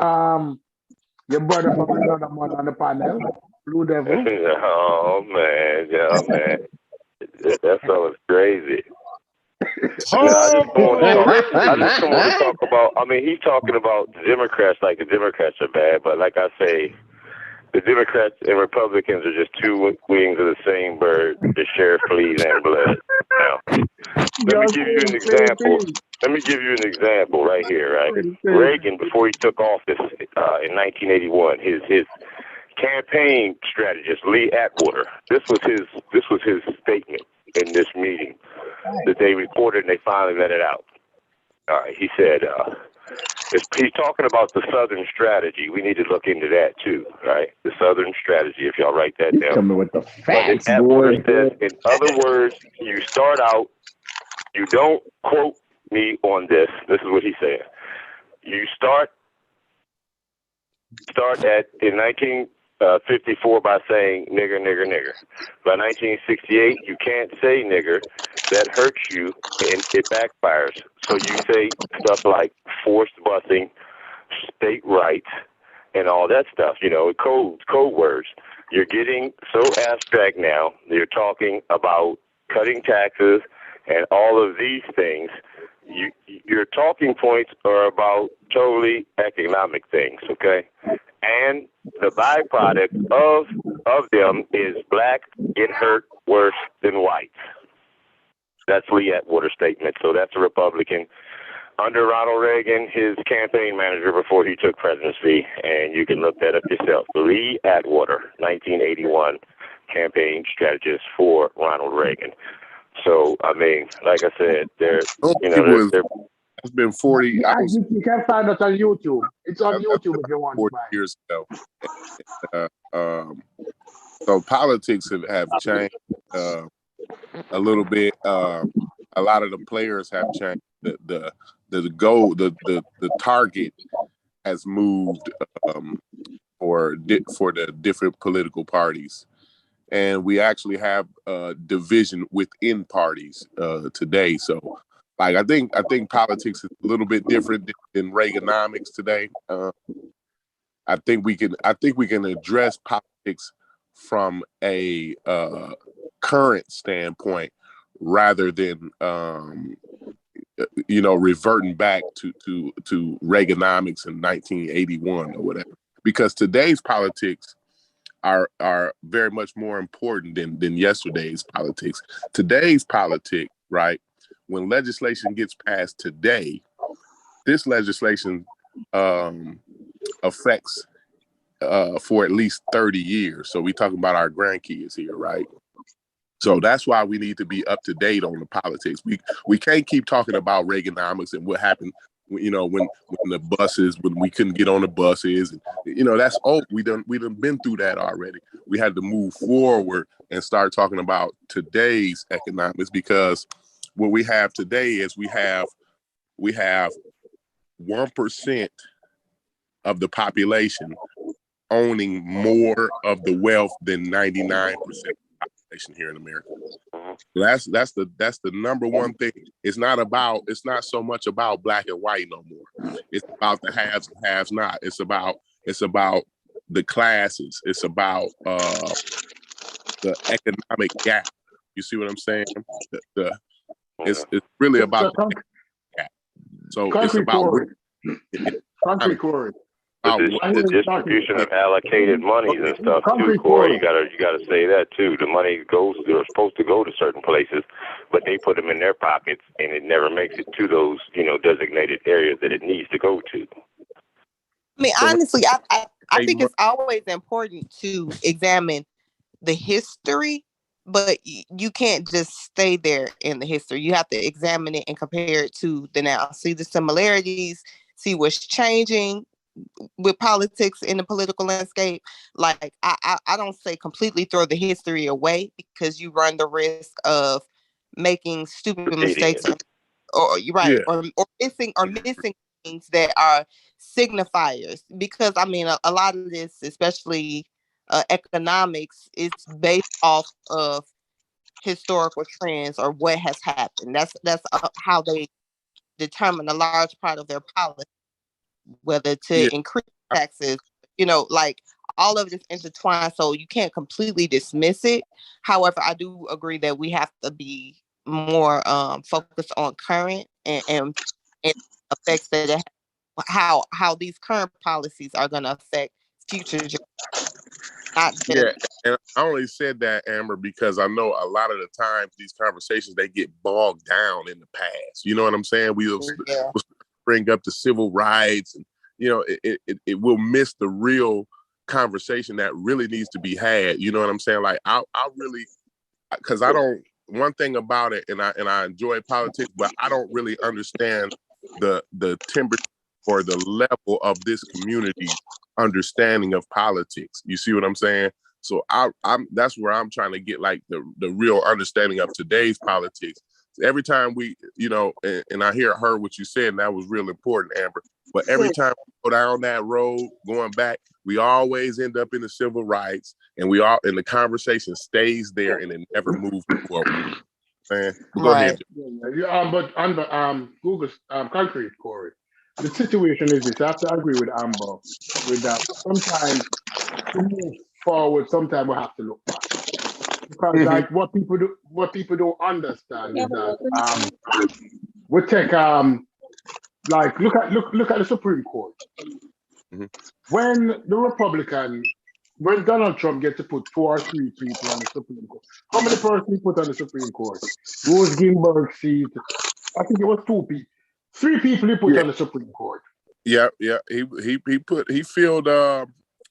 brother from another one on the panel, Blue Devil. Oh man, yeah, man. That fella's crazy. I just want to talk about. I mean, he's talking about the Democrats like the Democrats are bad, but like I say, the Democrats and Republicans are just two wings of the same bird that share fleas and blood. Now, let me give you an example. Let me give you an example right here. Right, Reagan, before he took office in 1981, his campaign strategist Lee Atwater. This was his statement in this meeting that they reported, and they finally let it out. All right, he said. He's talking about the Southern strategy. We need to look into that too, right? The Southern strategy, if y'all write that down. Coming with the facts, boy. Says, in Oh, other words, you start out, you don't quote me on this. This is what he said. You start in 1954 by saying nigger, nigger, nigger. By 1968, you can't say nigger. That hurts you and it backfires. So you say stuff like forced busing, state rights, and all that stuff, code words. You're getting so abstract now. You're talking about cutting taxes and all of these things. Your talking points are about totally economic things, okay? And the byproduct of them is black get hurt worse than whites. That's Lee Atwater's statement. So that's a Republican. Under Ronald Reagan, his campaign manager before he took presidency, and you can look that up yourself. Lee Atwater, 1981, campaign strategist for Ronald Reagan. So, I mean, like I said, it's been 40. You can find it on YouTube. It's on YouTube if you want. 40 years ago. So politics have changed a little bit. A lot of the players have changed. The goal, the target has moved for the different political parties, and we actually have division within parties today. So, like I think politics is a little bit different than Reaganomics today. I think we can address politics from a current standpoint rather than reverting back to Reaganomics in 1981 or whatever, because today's politics are very much more important than yesterday's politics. Today's politics, right? When legislation gets passed today, this legislation affects for at least 30 years. So we talking about our grandkids here, right? So that's why we need to be up to date on the politics. We can't keep talking about Reaganomics and what happened, when the buses, when we couldn't get on the buses, and that's old. We done been through that already. We had to move forward and start talking about today's economics, because what we have today is we have 1% of the population owning more of the wealth than 99% of the population here in America. That's the number one thing. It's not so much about black and white no more. It's about the haves and haves not. It's about the classes. It's about the economic gap. You see what I'm saying? It's really about the gap. So it's about concrete Corey. The distribution of allocated monies and stuff too, Corey. You gotta say that too. The money they're supposed to go to certain places, but they put them in their pockets, and it never makes it to those designated areas that it needs to go to. I mean, honestly, I think it's always important to examine the history, but you can't just stay there in the history. You have to examine it and compare it to the now. See the similarities, see what's changing with politics in the political landscape. Like I don't say completely throw the history away, because you run the risk of making stupid mistakes or you're right, or missing things that are signifiers. Because I mean, a lot of this, especially economics, is based off of historical trends or what has happened. That's how they determine a large part of their policy, whether to increase taxes, like all of this intertwined. So you can't completely dismiss it. However, I do agree that we have to be more focused on current and effects that it, how these current policies are going to affect future generations. And I only said that, Amber, because I know a lot of the times these conversations, they get bogged down in the past. You know what I'm saying? We'll bring up the civil rights, and it will miss the real conversation that really needs to be had. You know what I'm saying? Like I really, because I don't. One thing about it, and I enjoy politics, but I don't really understand the temperature or the level of this community's understanding of politics. You see what I'm saying? So I'm that's where I'm trying to get like the real understanding of today's politics. Every time we, and I heard what you said, and that was real important, Amber. But every time we go down that road, going back, we always end up in the civil rights, and the conversation stays there, and it never moves forward. Man, go ahead. But under Google's concrete, Corey, the situation is this. I have to agree with Amber with that. Sometimes to move forward, sometimes we have to look back. Because like what people don't understand is that we take like look at the Supreme Court. When Donald Trump gets to put 2 or 3 people on the Supreme Court, how many persons he put on the Supreme Court? Rose Ginsburg seat, I think it was 2 people. 3 people he put on the Supreme Court. Yeah.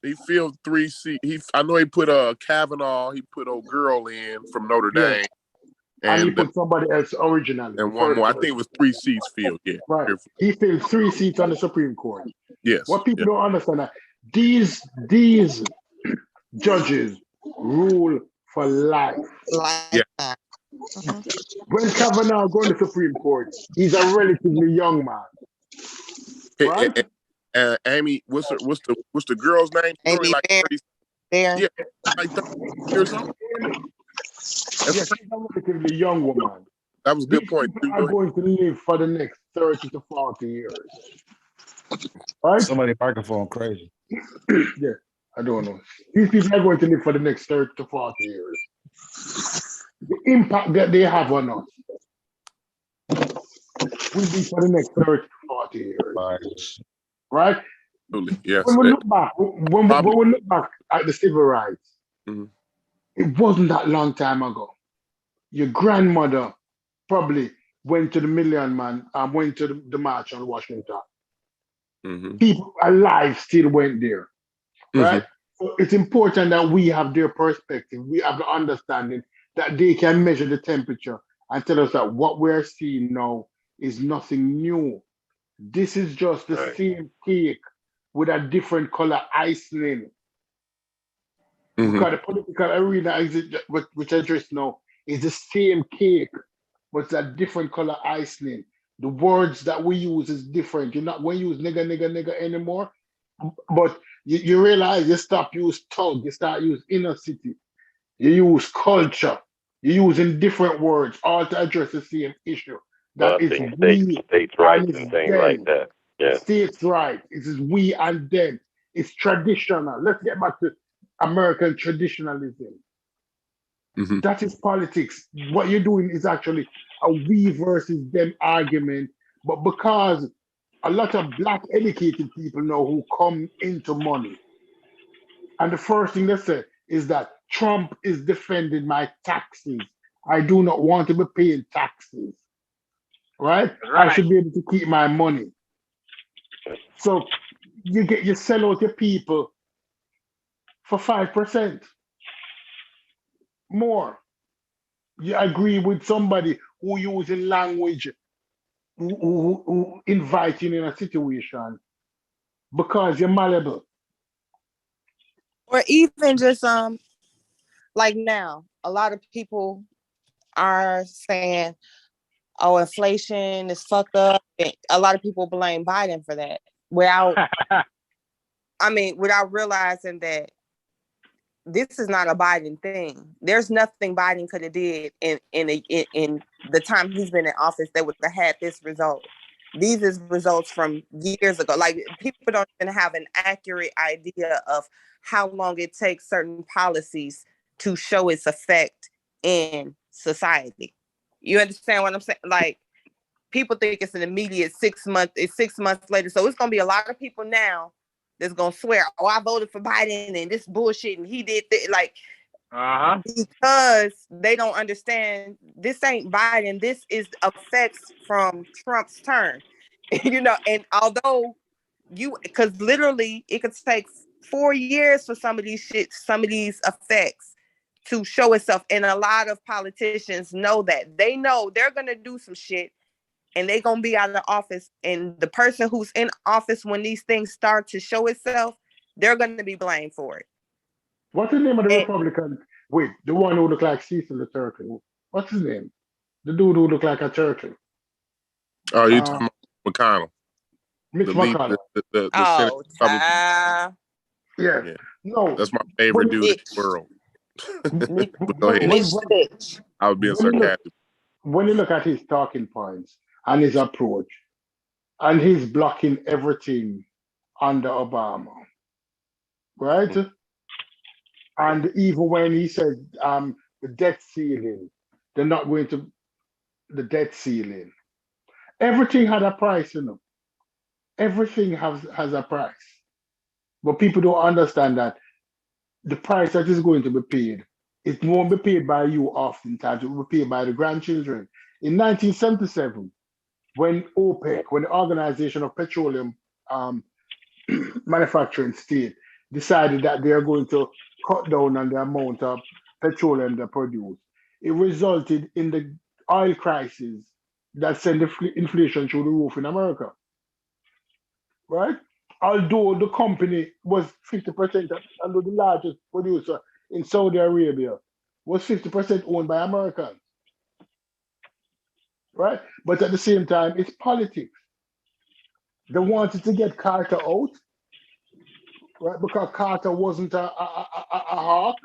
He filled 3 seats. I know he put Kavanaugh. He put old girl in from Notre Dame, and he put somebody else originally. And one more. I think it was 3 seats filled. Yeah, right. He filled 3 seats on the Supreme Court. Yes. What people don't understand that these judges rule for life. Yeah. When Kavanaugh going to Supreme Court, he's a relatively young man. Right? Amy, what's the girl's name? Amy like 30, there. Yeah, like 30 years old. Yes, she's a relatively young woman. That was a good point. People are going to live for the next 30 to 40 years. Right? Somebody microphone crazy. Yeah, I don't know. These people are going to live for the next 30 to 40 years. The impact that they have on us will be for the next 30 to 40 years. Right? Absolutely. Yes. When we look back, at the civil rights, it wasn't that long time ago. Your grandmother probably went to the Million Man and went to the March on Washington. People alive still went there. Right? So it's important that we have their perspective. We have the understanding that they can measure the temperature and tell us that what we're seeing now is nothing new. This is just the same cake with a different color icing. Because the political arena, which I address now, is the same cake, but it's a different color icing. The words that we use is different. You're not going to use nigga anymore, but you realize you stop use thug, you start use inner city, you use culture, you're using different words, all to address the same issue. That is states' rights and things like that. Yeah. States' rights. It is we and them. It's traditional. Let's get back to American traditionalism. Mhm. That is politics. What you're doing is actually a we versus them argument. But because a lot of black educated people know who come into money, and the first thing they say is that Trump is defending my taxes. I do not want to be paying taxes. Right? I should be able to keep my money. So you sell out your people for 5% more. You agree with somebody who using language who invite you in a situation because you're malleable. Or even just like now, a lot of people are saying, oh, inflation is fucked up. And a lot of people blame Biden for that without realizing that this is not a Biden thing. There's nothing Biden could have did in the time he's been in office that would have had this result. These is results from years ago. Like, people don't even have an accurate idea of how long it takes certain policies to show its effect in society. You understand what I'm saying? Like, people think it's an immediate 6 months. It's 6 months later. So it's gonna be a lot of people now that's gonna swear, oh, I voted for Biden and this bullshit and he did that. Like, because they don't understand this ain't Biden. This is effects from Trump's term. And although because literally it could take 4 years for some of these effects to show itself. And a lot of politicians know that. They know they're gonna do some shit and they're going to be out of office. And the person who's in office when these things start to show itself, they're going to be blamed for it. What's the name of the Republican? Wait, the one who look like Cecil the Turtle. What's his name? The dude who look like a turtle. Oh, you talking about McConnell? Mitch McConnell. The Senate Republican. Yeah. No. That's my favorite dude in the world. But go ahead. I was being sarcastic. When you look at his talking points and his approach, and he's blocking everything under Obama, right? And even when he said the debt ceiling, they're not going to the debt ceiling. Everything had a price, Everything has a price. But people don't understand that the price that is going to be paid, it won't be paid by you oftentimes, it will be paid by the grandchildren. In 1977, when OPEC, when the Organization of Petroleum Manufacturing State decided that they are going to cut down on the amount of petroleum they produce, it resulted in the oil crisis that sent the inflation through the roof in America. Right? Although the company was 50%, although the largest producer in Saudi Arabia was 50% owned by Americans. Right? But at the same time, it's politics. They wanted to get Carter out, right? Because Carter wasn't a hawk.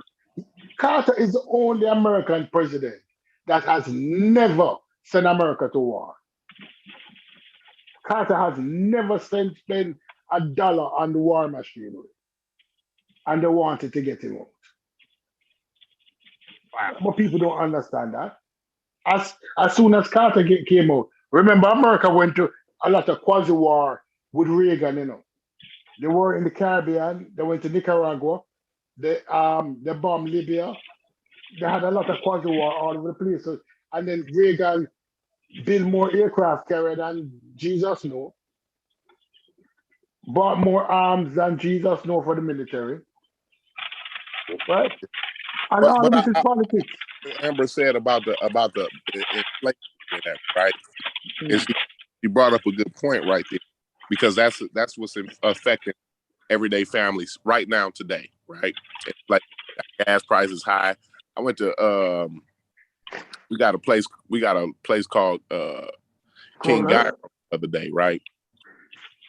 Carter is the only American president that has never sent America to war. Carter has never spent $1 on the war machinery. And they wanted to get him out. Wow. But people don't understand that. As soon as Carter came out, remember America went to a lot of quasi-war with Reagan, They were in the Caribbean, they went to Nicaragua, they bombed Libya, they had a lot of quasi-war all over the place. And then Reagan built more aircraft carrier than Jesus knew, bought more arms than Jesus knew for the military. Right? And all of this is politics. Amber said about the inflation, right? And she brought up a good point right there, because that's what's affecting everyday families right now today, right? Like gas prices high. I went to we got a place called King Guy the other day, right?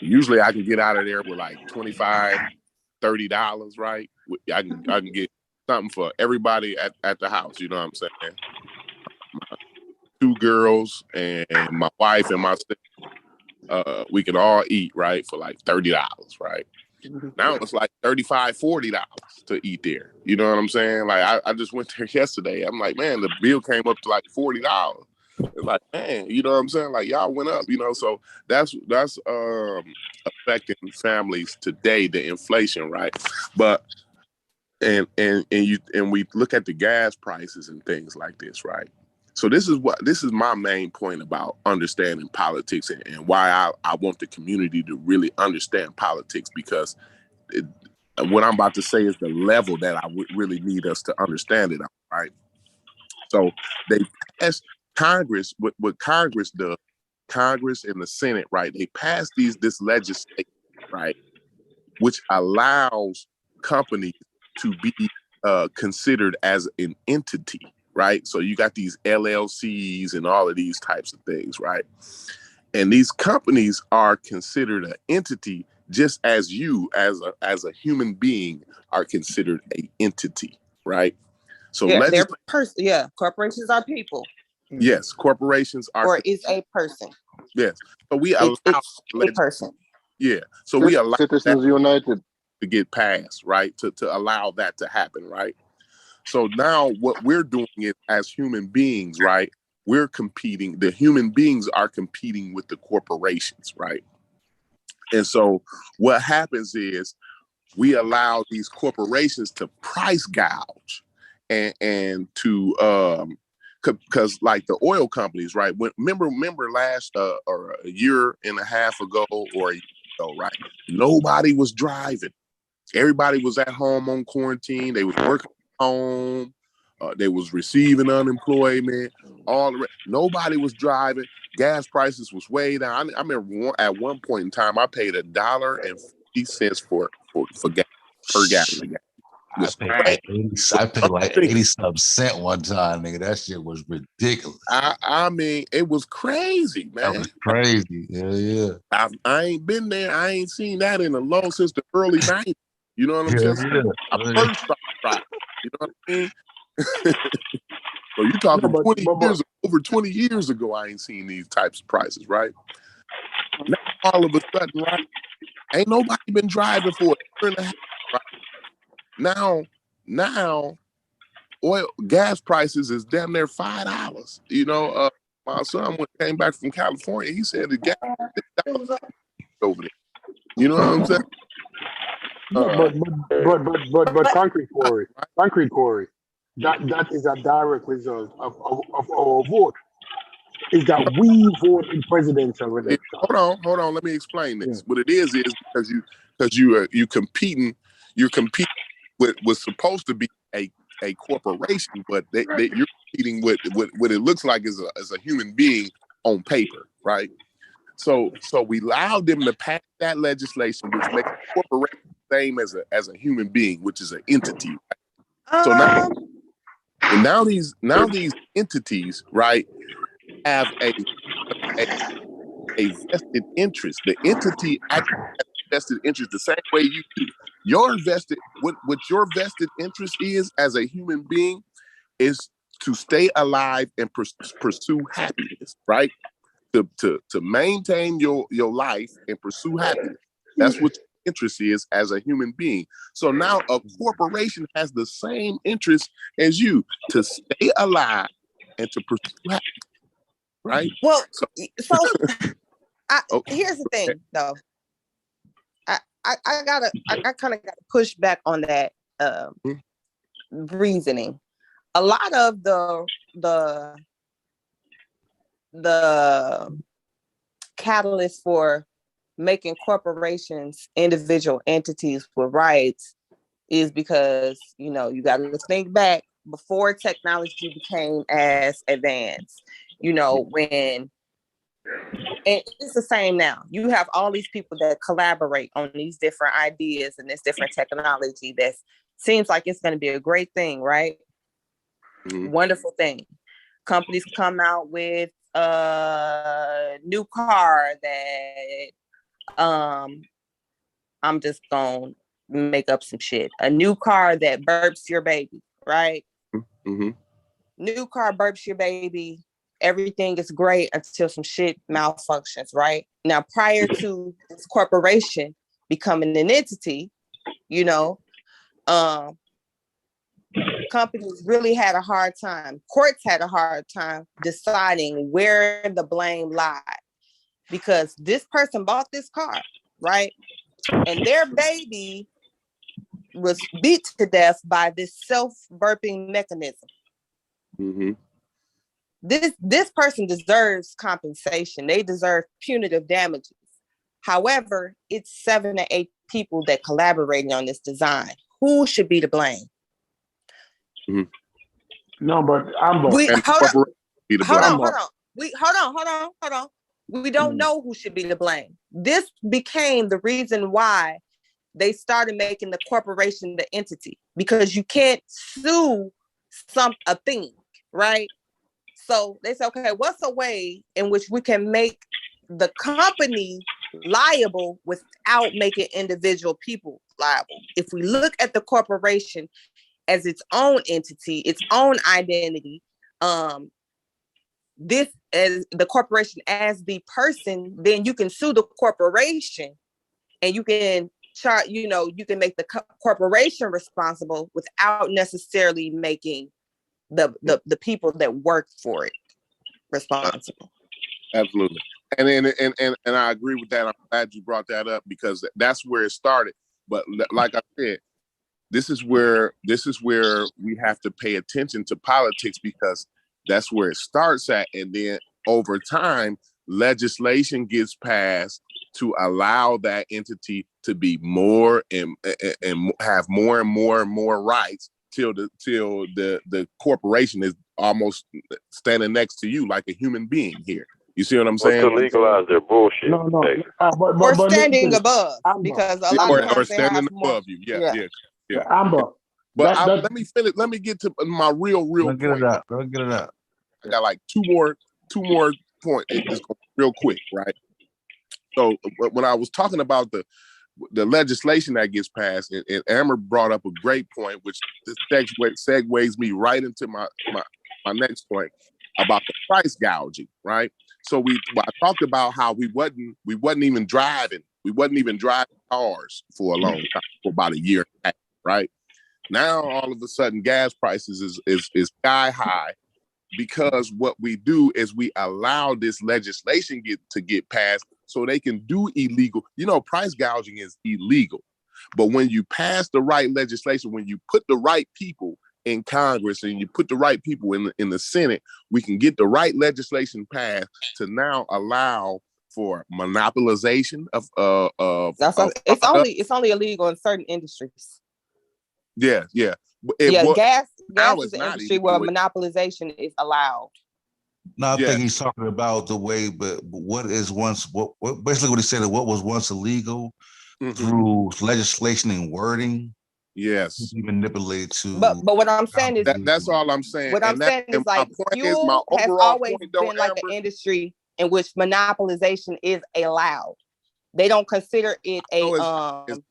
Usually I can get out of there with like $25, $30, right? I can get something for everybody at the house, you know what I'm saying? My 2 girls and my wife and my sister, we can all eat, right, for like $30, right? Now it's like $35, $40 to eat there, You know what I'm saying? Like I just went there yesterday. I'm like, man, the bill came up to like $40. It's like, man, you know what I'm saying? Like y'all went up, you know. So that's affecting families today, the inflation, right? But and we look at the gas prices and things like this, right? So this is my main point about understanding politics and why I want the community to really understand politics, because what I'm about to say is the level that I would really need us to understand it, right? So they passed Congress, what Congress does, Congress and the Senate, right? They pass this legislation, right, which allows companies to be considered as an entity, right? So you got these LLCs and all of these types of things, right? And these companies are considered an entity just as you, as a human being, are considered an entity, right? So they're person. Yeah, corporations are people. Yes, corporations are. Or is a person. Yes, so we allow it's a person. Yeah, so we allow Citizens United to get passed, right? To allow that to happen, right? So now what we're doing is, as human beings, right? We're competing. The human beings are competing with the corporations, right? And so what happens is we allow these corporations to price gouge and to because like the oil companies, right? Remember last or a year and a half ago or a year ago, right? Nobody was driving. Everybody was at home on quarantine. They was working from home. They was receiving unemployment. Nobody was driving. Gas prices was way down. I remember at one point in time, I paid $1.50 for gas per gallon of gas. I paid like 80-something cent one time, nigga. That shit was ridiculous. I mean, it was crazy, man. That was crazy. Yeah. I ain't been there. I ain't seen that in a long since the early 90s. You know what I'm saying? Yeah. I first started driving. You know what I mean? So you talking over 20 years ago, I ain't seen these types of prices, right? Now all of a sudden, right? Ain't nobody been driving for a year and a half, right? Now gas prices is damn near $5. You know, my son came back from California. He said the gas is $6 over there. You know what I'm saying? But concrete quarry. That is a direct result of our vote. Is that we vote in presidential election. Hold on. Let me explain this. What it is because you're competing with what's supposed to be a corporation, but you're competing with what it looks like is a human being on paper, right? So we allowed them to pass that legislation, which makes a corporation the same as a human being, which is an entity. Right? So now these entities, right, have a vested interest. The entity actually has a vested interest the same way you do. What your vested interest is as a human being is to stay alive and pursue happiness, right? To maintain your life and pursue happiness. That's what your interest is as a human being. So now a corporation has the same interest as you to stay alive and to pursue happiness, right? Well, so here's the thing, though. I kind of gotta push back on that reasoning. A lot of the catalyst for making corporations individual entities with rights is because, you know, you got to think back before technology became as advanced, you know, when, and it's the same now. You have all these people that collaborate on these different ideas and this different technology that seems like it's going to be a great thing, right? Mm-hmm. Wonderful thing. Companies come out with a new car that I'm just gonna make up some shit. A new car that burps your baby, right? Mm-hmm. New car burps your baby. Everything is great until some shit malfunctions, right? Now, prior to this corporation becoming an entity, you know, companies really had a hard time. Courts had a hard time deciding where the blame lied, because this person bought this car, right? And their baby was beat to death by this self-burping mechanism. Mm-hmm. This person deserves compensation. They deserve punitive damages. However, it's 7 to 8 people that collaborating on this design. Who should be to blame? Mm-hmm. No, but Amber. Hold on. We don't Mm-hmm. know who should be to blame. This became the reason why they started making the corporation the entity, because you can't sue a thing, right? So they said, okay, what's a way in which we can make the company liable without making individual people liable? If we look at the corporation as its own entity, its own identity, this as the corporation as the person, then you can sue the corporation and you can you can make the corporation responsible without necessarily making the people that work for it responsible. Absolutely. And I agree with that. I'm glad you brought that up, because that's where it started. But like I said, this is where we have to pay attention to politics, because that's where it starts at. And then over time, legislation gets passed to allow that entity to be more and have more and more and more rights till the corporation is almost standing next to you like a human being here. You see what I'm saying? Or to legalize their bullshit. No. Or standing above, because a lot of times or they standing have more. above you. Yeah. Amber. Let me finish. Let me get to my real Don't get point. it out. Don't get it out. I got like two more points. It's going real quick, right? So when I was talking about the legislation that gets passed, and Amber brought up a great point, which segues me right into my next point about the price gouging, right? So I talked about how we wasn't even driving cars for a long time, for about a year and a half, right? Now all of a sudden gas prices is sky high, because what we do is we allow this legislation to get passed so they can do illegal. Price gouging is illegal. But when you pass the right legislation, when you put the right people in Congress and you put the right people in the Senate, we can get the right legislation passed to now allow for monopolization of it's only illegal in certain industries. Yeah. Gas now is it's an not industry illegal. where monopolization is allowed. No, I Yeah. think he's talking about the way, but what basically what he said is what was once illegal through legislation and wording. Yes. He manipulated to. But what I'm saying is that's all I'm saying. What I'm saying is like fuel has always been like an industry in which monopolization is allowed. They don't consider it I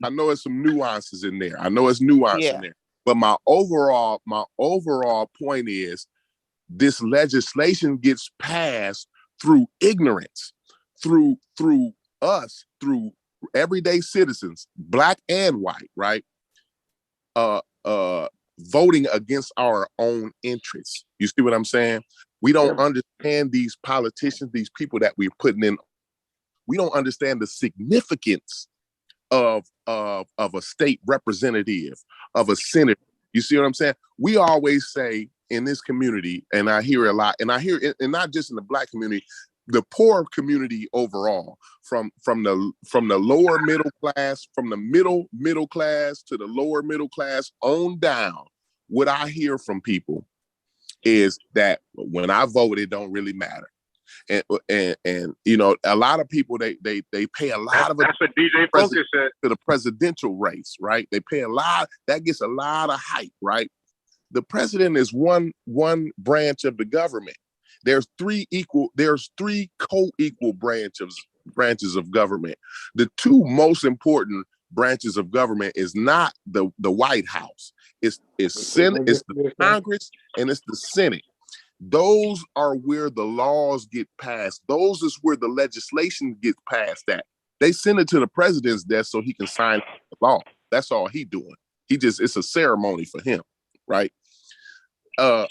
know it's some nuances in there. In there. But my overall point is this legislation gets passed through ignorance, through us, through everyday citizens, black and white, right? Voting against our own interests. You see what I'm saying? We don't understand these politicians, these people that we're putting in. We don't understand the significance of a state representative, of a senator. You see what I'm saying? We always say in this community, and I hear a lot, and I hear it, and not just in the black community, the poor community overall, from the lower middle class, from the middle class to the lower middle class on down. What I hear from people is that when I vote, it don't really matter. And a lot of people they pay a lot of that's what DJ Focus said to the presidential race, right? They pay a lot, that gets a lot of hype, right? The president is one branch of the government. There's three co-equal branches of government. The two most important branches of government is not the White House. It's the Congress and it's the Senate. Those are where the laws get passed. Those is where the legislation gets passed at. They send it to the president's desk so he can sign the law. That's all he doing. It's a ceremony for him, right? A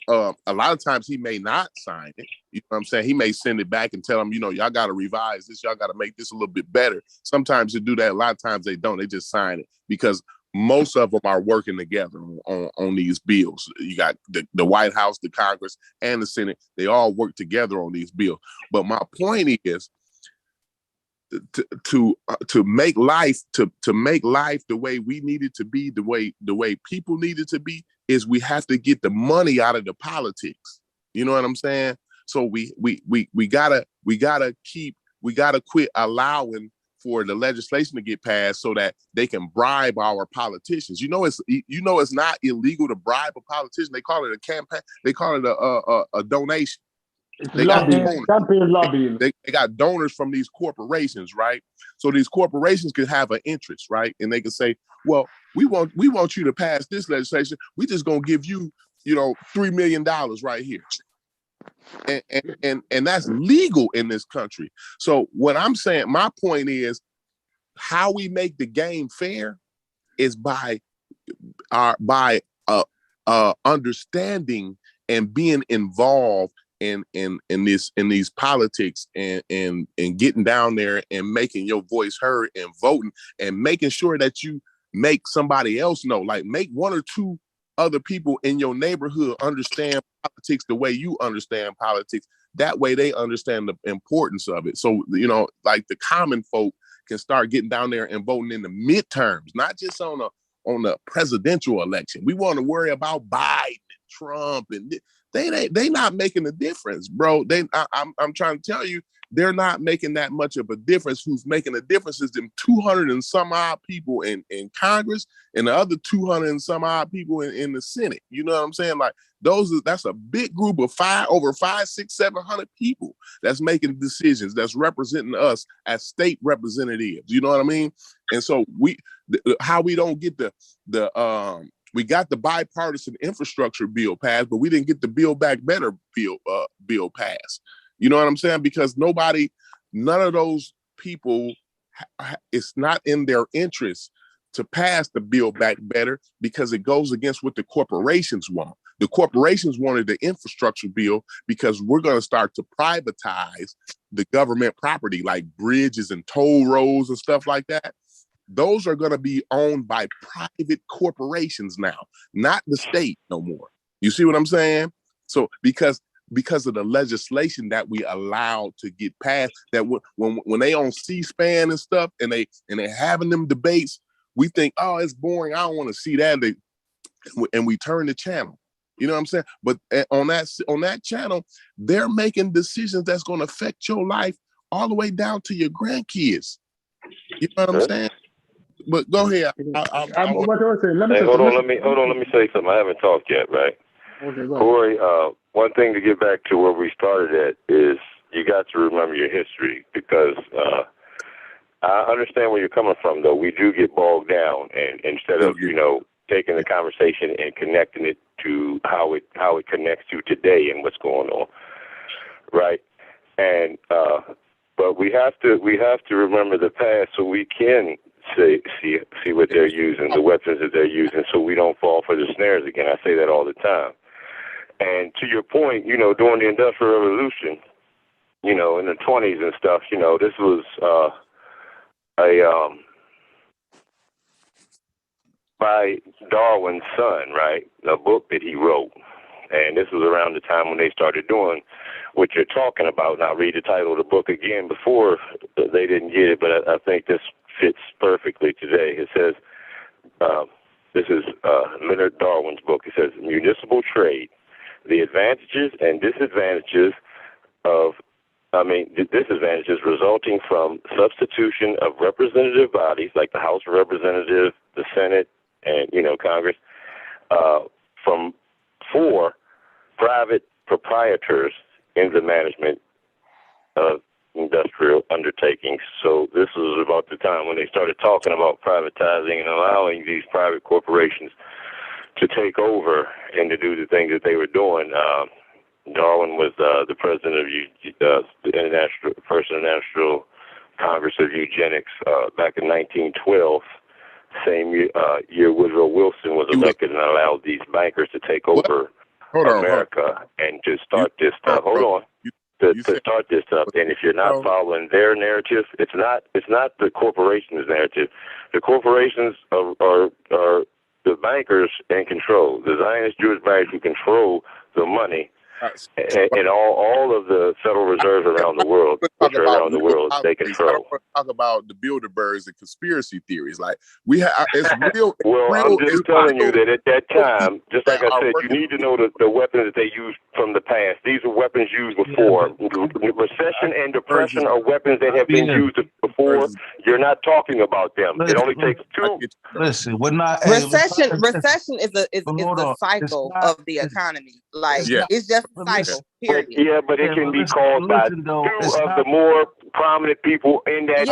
lot of times he may not sign it. You know what I'm saying? He may send it back and tell them, y'all got to revise this. Y'all got to make this a little bit better. Sometimes they do that. A lot of times they don't. They just sign it because most of them are working together on these bills. You got the White House, the Congress, and the Senate. They all work together on these bills. But my point is to make life the way we need it to be, the way people need it to be, is we have to get the money out of the politics. You know what I'm saying? So we gotta quit allowing for the legislation to get passed so that they can bribe our politicians. It's not illegal to bribe a politician. They call it a campaign. They call it a donation. They got lobbying. They got donors from these corporations, right? So these corporations can have an interest, right? And they can say, well, we want you to pass this legislation. We just gonna give you, $3 million right here. And that's legal in this country. So what I'm saying, my point is, how we make the game fair is by understanding and being involved in these politics and getting down there and making your voice heard and voting and making sure that you make somebody else know, like make one or two other people in your neighborhood understand politics the way you understand politics. That way they understand the importance of it. So, like the common folk can start getting down there and voting in the midterms, not just on the presidential election. We want to worry about Biden and Trump, and they not making a difference, bro. I'm trying to tell you, they're not making that much of a difference. Who's making a difference is them 200 and some odd people in Congress and the other 200 and some odd people in the Senate. You know what I'm saying? Like that's a big group of over 500, 600, 700 people that's making decisions, that's representing us as state representatives. You know what I mean? And so how we don't get we got the bipartisan infrastructure bill passed, but we didn't get the Build Back Better bill passed. You know what I'm saying? Because none of those people, it's not in their interest to pass the Build Back Better because it goes against what the corporations want. The corporations wanted the infrastructure bill because we're going to start to privatize the government property like bridges and toll roads and stuff like that. Those are going to be owned by private corporations now, not the state no more. You see what I'm saying? So because of the legislation that we allowed to get passed, that when they on C-SPAN and stuff and they having them debates, we think, oh, it's boring. I don't want to see that. And we turn the channel. You know what I'm saying? But on that channel, they're making decisions that's going to affect your life all the way down to your grandkids. You know what I'm saying? But go ahead. Hold on. Let me say something. I haven't talked yet, right? Okay, go ahead. Corey, one thing to get back to where we started at is you got to remember your history, because I understand where you're coming from, though. We do get bogged down, and instead of taking the conversation and connecting it to how it connects to today and what's going on, right? And but we have to remember the past so we can see what they're using, the weapons that they're using, so we don't fall for the snares again. I say that all the time. And to your point, during the Industrial Revolution, in the 20s and stuff, this was by Darwin's son, right? A book that he wrote. And this was around the time when they started doing what you're talking about. And I'll read the title of the book again. Before they didn't get it, but I think this fits perfectly today. It says, this is Leonard Darwin's book. It says, Municipal Trade, the advantages and disadvantages disadvantages resulting from substitution of representative bodies like the House of Representatives, the Senate, and, Congress, for private proprietors in the management of industrial undertakings. So this was about the time when they started talking about privatizing and allowing these private corporations to take over and to do the things that they were doing. Darwin was the president of the First International Congress of Eugenics back in 1912. same year Woodrow Wilson was elected and allowed these bankers to take over America and to start this stuff. Hold on. To start this stuff, and if you're not following their narrative, it's not the corporation's narrative. The corporations are the bankers in control. The Zionist Jewish bankers who control the money, and all of the Federal Reserves around the world, which are around the world, they control. I don't want to talk about the Bilderbergs and conspiracy theories. Like we have, it's real. Well, I'm just telling you that at that time, just like I said, you need to know the weapons that they used from the past. These are weapons used before. Recession and depression are weapons that have been used before. You're not talking about them. It only takes two. Listen, we're not. Recession is the cycle of the economy. Like it's just a cycle. Period. But it can be caused by two of the more prominent people in that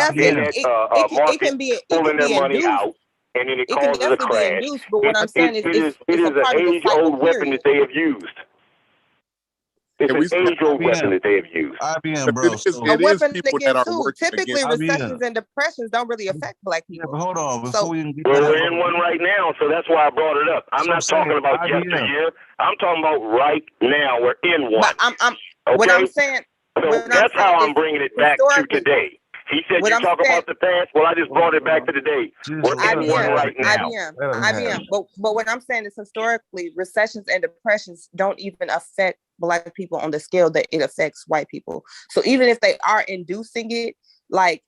market pulling their money out, and then it causes a crash. But what I'm saying is, it is an age-old weapon that they have used. It's an age-old weapon that they have used. IBM, bro. A weapon against who? Typically, recessions and depressions don't really affect black people. Hold on. We're in one right now, so that's why I brought it up. I'm not talking about yesteryear. I'm talking about right now. We're in one. What I'm saying. So that's how I'm bringing it back to today. He said you talk about the past. Well, I just brought it back to today. We're in one right now. IBM. But what I'm saying is historically, recessions and depressions don't even affect black people on the scale that it affects white people. So even if they are inducing it, like,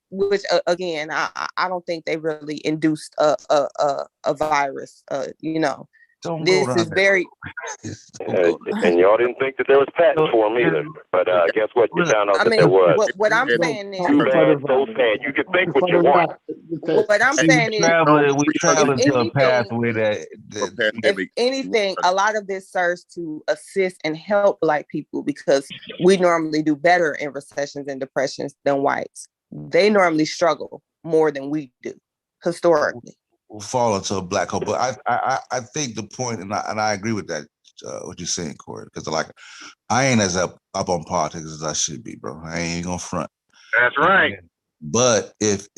which again, I don't think they really induced a virus. This is very. And y'all didn't think that there was patents for them either. But guess what? You found out that there was. What I'm saying is. Too bad, so sad. You can think what you want. What I'm saying is. We travel into a pathway that if anything, a lot of this serves to assist and help black people because we normally do better in recessions and depressions than whites. They normally struggle more than we do historically. Fall into a black hole. But I think the point, and I agree with that, what you're saying, Corey, because like I ain't as up on politics as I should be, bro. I ain't gonna front. That's right. But if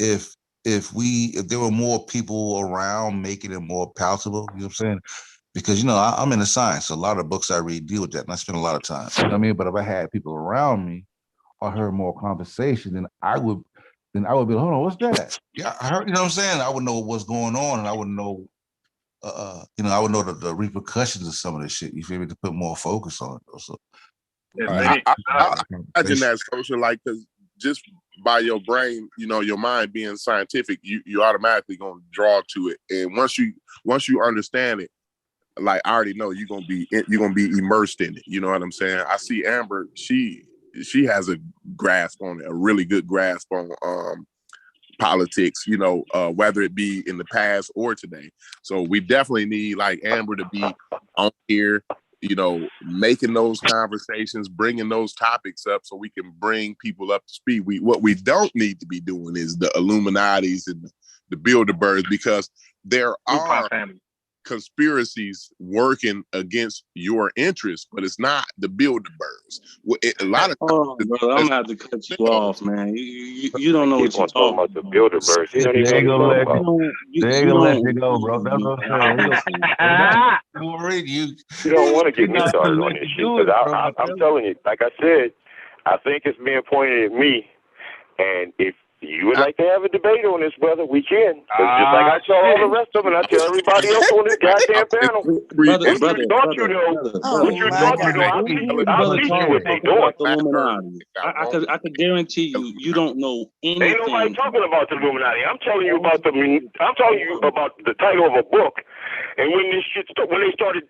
there were more people around making it more palatable, you know what I'm saying? Because I'm in the science, so a lot of books I read deal with that, and I spend a lot of time. You know what I mean? But if I had people around me or heard more conversation, then I would be like, hold on, what's that? Yeah, I heard, you know what I'm saying? I would know what's going on, and I would know, I would know the repercussions of some of this shit. You feel me? To put more focus on it. So, I imagine that social, like, because just by your brain, your mind being scientific, you automatically gonna draw to it, and once you understand it, like I already know you're gonna be immersed in it. You know what I'm saying? I see Amber, she has a grasp on it, a really good grasp on politics, whether it be in the past or today. So we definitely need like Amber to be on here, making those conversations, bringing those topics up so we can bring people up to speed. What we don't need to be doing is the Illuminatis and the Bilderbergs, because there are conspiracies working against your interests, but it's not the Bilderbergs. A lot of brother, I'm gonna have to cut you off, man. You don't know what you're talking about. The Bilderbergs. They ain't gonna let you go, bro. That's what I'm saying. You don't want to get me started on this shit, because I'm telling you, like I said, I think it's being pointed at me, and if you would like to have a debate on this, brother, we can. Just like I tell all the rest of them, and I tell everybody else on this goddamn panel. What you thought you know, I'll teach you what they doing. I could guarantee you don't know anything. Ain't nobody talking about the Illuminati. I'm telling you about the title of a book. And when they started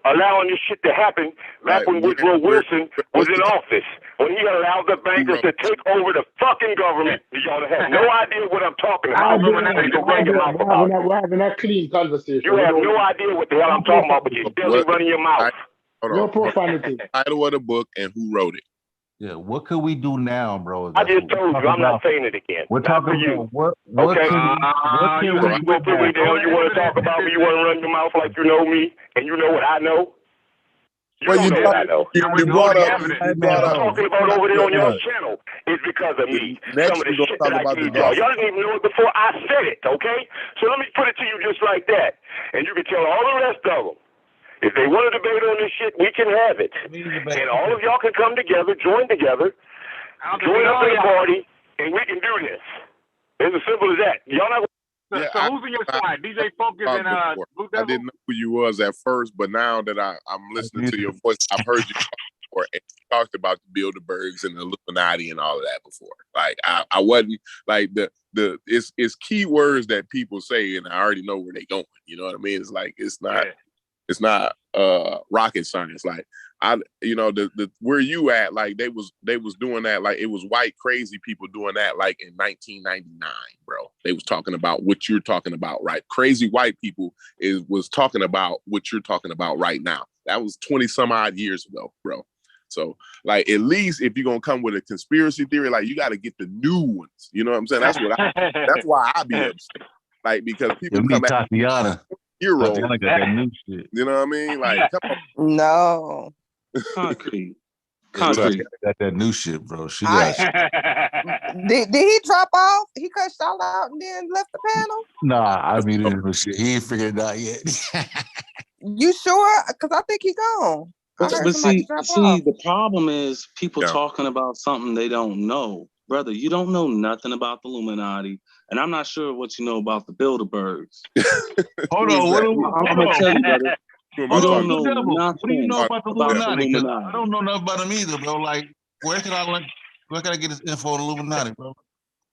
allowing this shit to happen, back when Woodrow Wilson was in office, when he allowed the bankers to take over the fucking government, y'all have no idea what I'm talking about. We're having a clean conversation. You have no idea what the hell I'm talking about, but you're still running your mouth. No profanity. Title of the book and who wrote it. Yeah, what could we do now, bro? I just told you, I'm not saying it again. We're talking about what okay. You want to talk about me? You want to run your mouth like you know me and you know what I know? You don't know that though. You brought up. I'm talking about over there on your channel. It's because of me. Next, Some of the we're gonna shit talk that I about the gave y'all. Dolphins. Y'all didn't even know it before I said it, okay? So let me put it to you just like that. And you can tell all the rest of them. If they want to debate on this shit, we can have it. And all of y'all can come together, join together, join up in the party, and we can do this. It's as simple as that. Y'all not. So who's in your side? DJ Focus and Blue Devil? I didn't know who you was at first, but now that I'm listening to your voice, I've heard you talk before, and you talked about the Bilderbergs and the Illuminati and all of that before. Like I wasn't like it's key words that people say, and I already know where they going. You know what I mean? It's like it's not rocket science. Like the where you at, like they was doing that, like it was white crazy people doing that like in 1999, bro. They was talking about what you're talking about, right? Crazy white people was talking about what you're talking about right now. That was 20 some odd years ago, bro. So like at least if you're gonna come with a conspiracy theory, like you got to get the new ones. You know what I'm saying? That's why I be upset. Like because people come at Tatiana. hero. Tatiana got that new shit. You know what I mean? Like come on. No. Concrete. Tatiana got that new shit, bro. She got Did he drop off? He cut y'all out and then left the panel? Nah, I mean shit. He ain't figured it out yet. You sure? Because I think he gone. But see, the problem is people Yeah. talking about something they don't know. Brother, you don't know nothing about the Illuminati, and I'm not sure what you know about the Bilderbergs. Hold on, I'm going to tell you, brother. You don't know nothing what do you know about the Illuminati? Because Illuminati. I don't know nothing about them either, bro. Like, where can I get this info on the Illuminati, bro?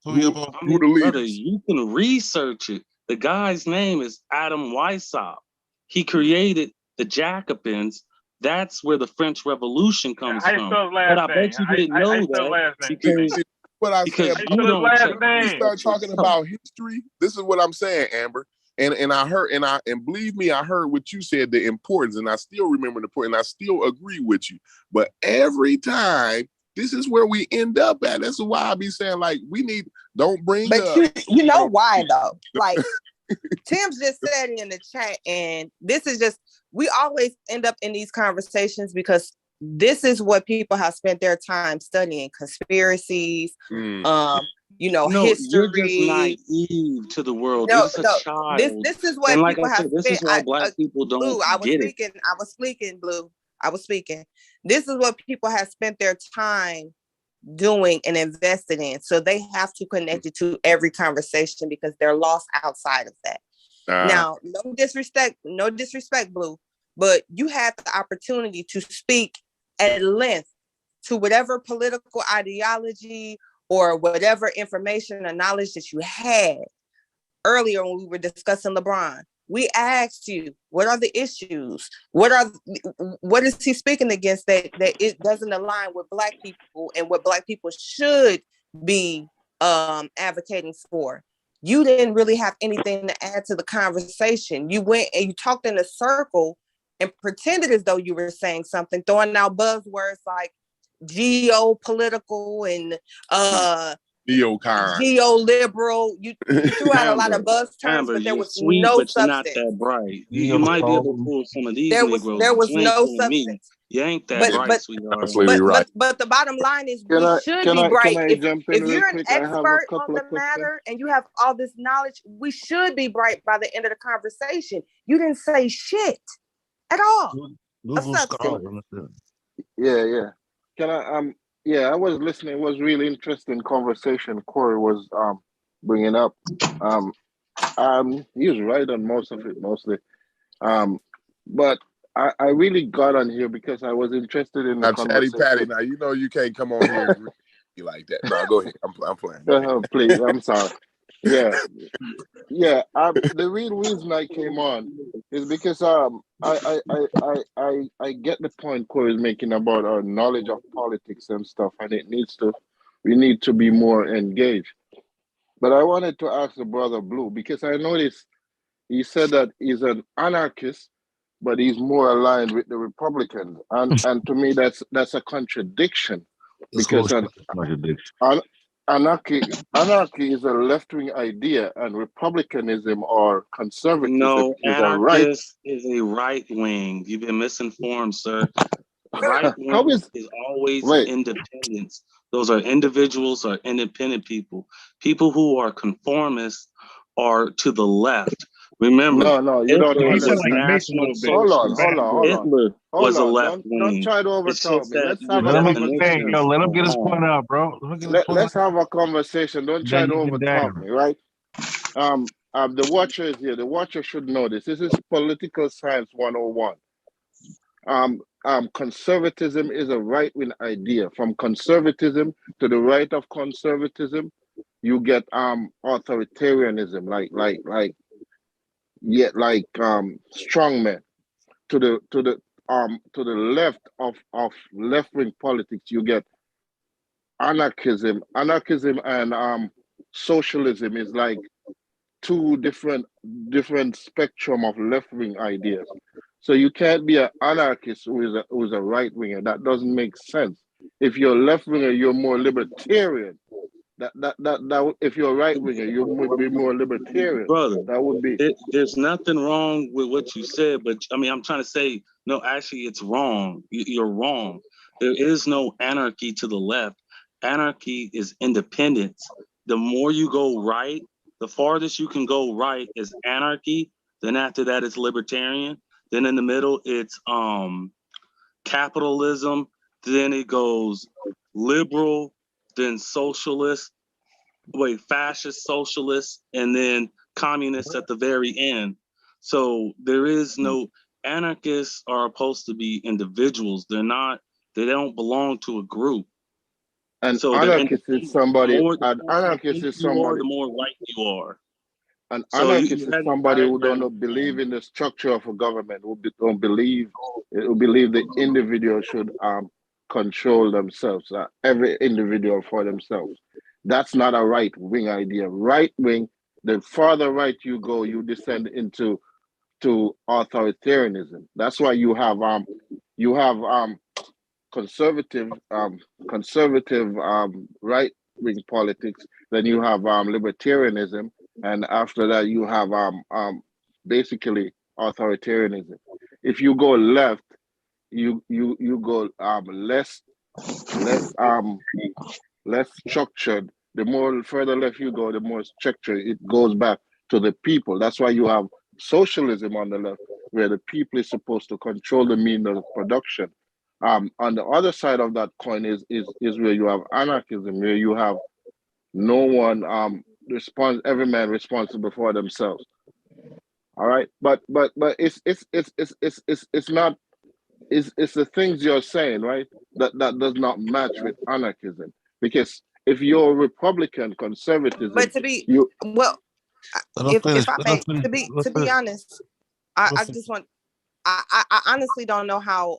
Brother, you can research it. The guy's name is Adam Weishaupt. He created the Jacobins. That's where the French Revolution comes from. But I bet you didn't know that because what I said. you don't check. We start talking about history. This is what I'm saying, Amber. And I heard and believe me, I heard what you said, the importance, and I still remember the point, and I still agree with you. But every time, this is where we end up at. That's why I be saying like don't bring but up. You know why though? Like Tim's just said in the chat, and this is just we always end up in these conversations because this is what people have spent their time studying: conspiracies, history. You're just naive to the world. You're just a child. This is what and like people I said, have this spent. is why black people don't Blue, I was get speaking. it. I was speaking, Blue. I was speaking. This is what people have spent their time doing and invested in. So they have to connect it to every conversation because they're lost outside of that. Now, no disrespect, Blue, but you had the opportunity to speak at length to whatever political ideology or whatever information or knowledge that you had earlier when we were discussing LeBron. We asked you, what are the issues? What is he speaking against that it doesn't align with Black people and what Black people should be advocating for? You didn't really have anything to add to the conversation. You went and you talked in a circle and pretended as though you were saying something, throwing out buzzwords like geopolitical and geo-liberal. You threw out a lot of buzz terms, but there was sweet, no but substance. You're not that bright. You might be able to pull some of these Negroes. There was no substance. Me. You ain't that bright, sweetheart. But the bottom line is we should be bright. If you're an expert on the matter and you have all this knowledge, we should be bright by the end of the conversation. You didn't say shit at all. Yeah. Can I I was listening. It was really interesting conversation Corey was bringing up. He was right on most of it, mostly. But I really got on here because I was interested in the conversation. Patty, now you know you can't come on here and be like that. No, go ahead. I'm playing. Please, I'm sorry. Yeah. The real reason I came on is because I get the point Corey is making about our knowledge of politics and stuff, and we need to be more engaged. But I wanted to ask the brother Blue because I noticed he said that he's an anarchist, but he's more aligned with the Republicans, and to me that's a contradiction because anarchy is a left-wing idea, and republicanism or conservatism No, is a right. anarchist is a right wing. You've been misinformed, sir. Right How wing is is always wait? independence. Those are individuals or independent people. People who are conformists are to the left. Remember, No, you don't Hitler He said was like understand. National nationalism Hold is on, a Socialist. bad word. Was a left Don't wing. try to It's overtalk just me. that Let's your have a Let him hey, conversation. definitions let him are get his wrong. point out, bro. Let him get his point Let's out. have a conversation. Don't try Then to you can overtalk down. me, right? The watcher is here. The watcher should know this. This is political science 101. Conservatism is a right-wing idea. From conservatism to the right of conservatism, you get authoritarianism, strongmen. To the left of left-wing politics, you get anarchism. Anarchism and socialism is like two different spectrum of left-wing ideas. So you can't be an anarchist who is a right winger. That doesn't make sense. If you're a left winger, you're more libertarian. That if you're a right winger, you would be more libertarian. Brother, That would be there's nothing wrong with what you said, but I mean, I'm trying to say, no, actually, it's wrong. You're wrong. There is no anarchy to the left. Anarchy is independence. The more you go right, the farthest you can go right is anarchy. Then after that, it's libertarian. Then in the middle, it's capitalism. Then it goes liberal, then socialist, fascist, socialist, and then communists at the very end. So there is no anarchists are supposed to be individuals. They don't belong to a group. an So they're anarchist is independent. The somebody. more An anarchist independent is you are, somebody. the more right you are. An So anarchist you is have your somebody who diagram don't believe wrong. in the structure of a government, who believe the individual should control themselves, every individual for themselves. That's not a right wing idea. Right wing, the farther right you go, you descend into authoritarianism. That's why you have conservative right wing politics. Then you have libertarianism, and after that you have basically authoritarianism. If you go left, you go less less structured. The more further left you go, the more structured it goes back to the people. That's why you have socialism on the left, where the people is supposed to control the means of production. On the other side of that coin is where you have anarchism, where you have no one every man responsible for themselves. All right, but it's not it's the things you're saying, right? That does not match with anarchism. Because if you're a Republican conservatism, But to be you well, Let him if finish. I Let him may, finish. to be honest, I just want I honestly don't know how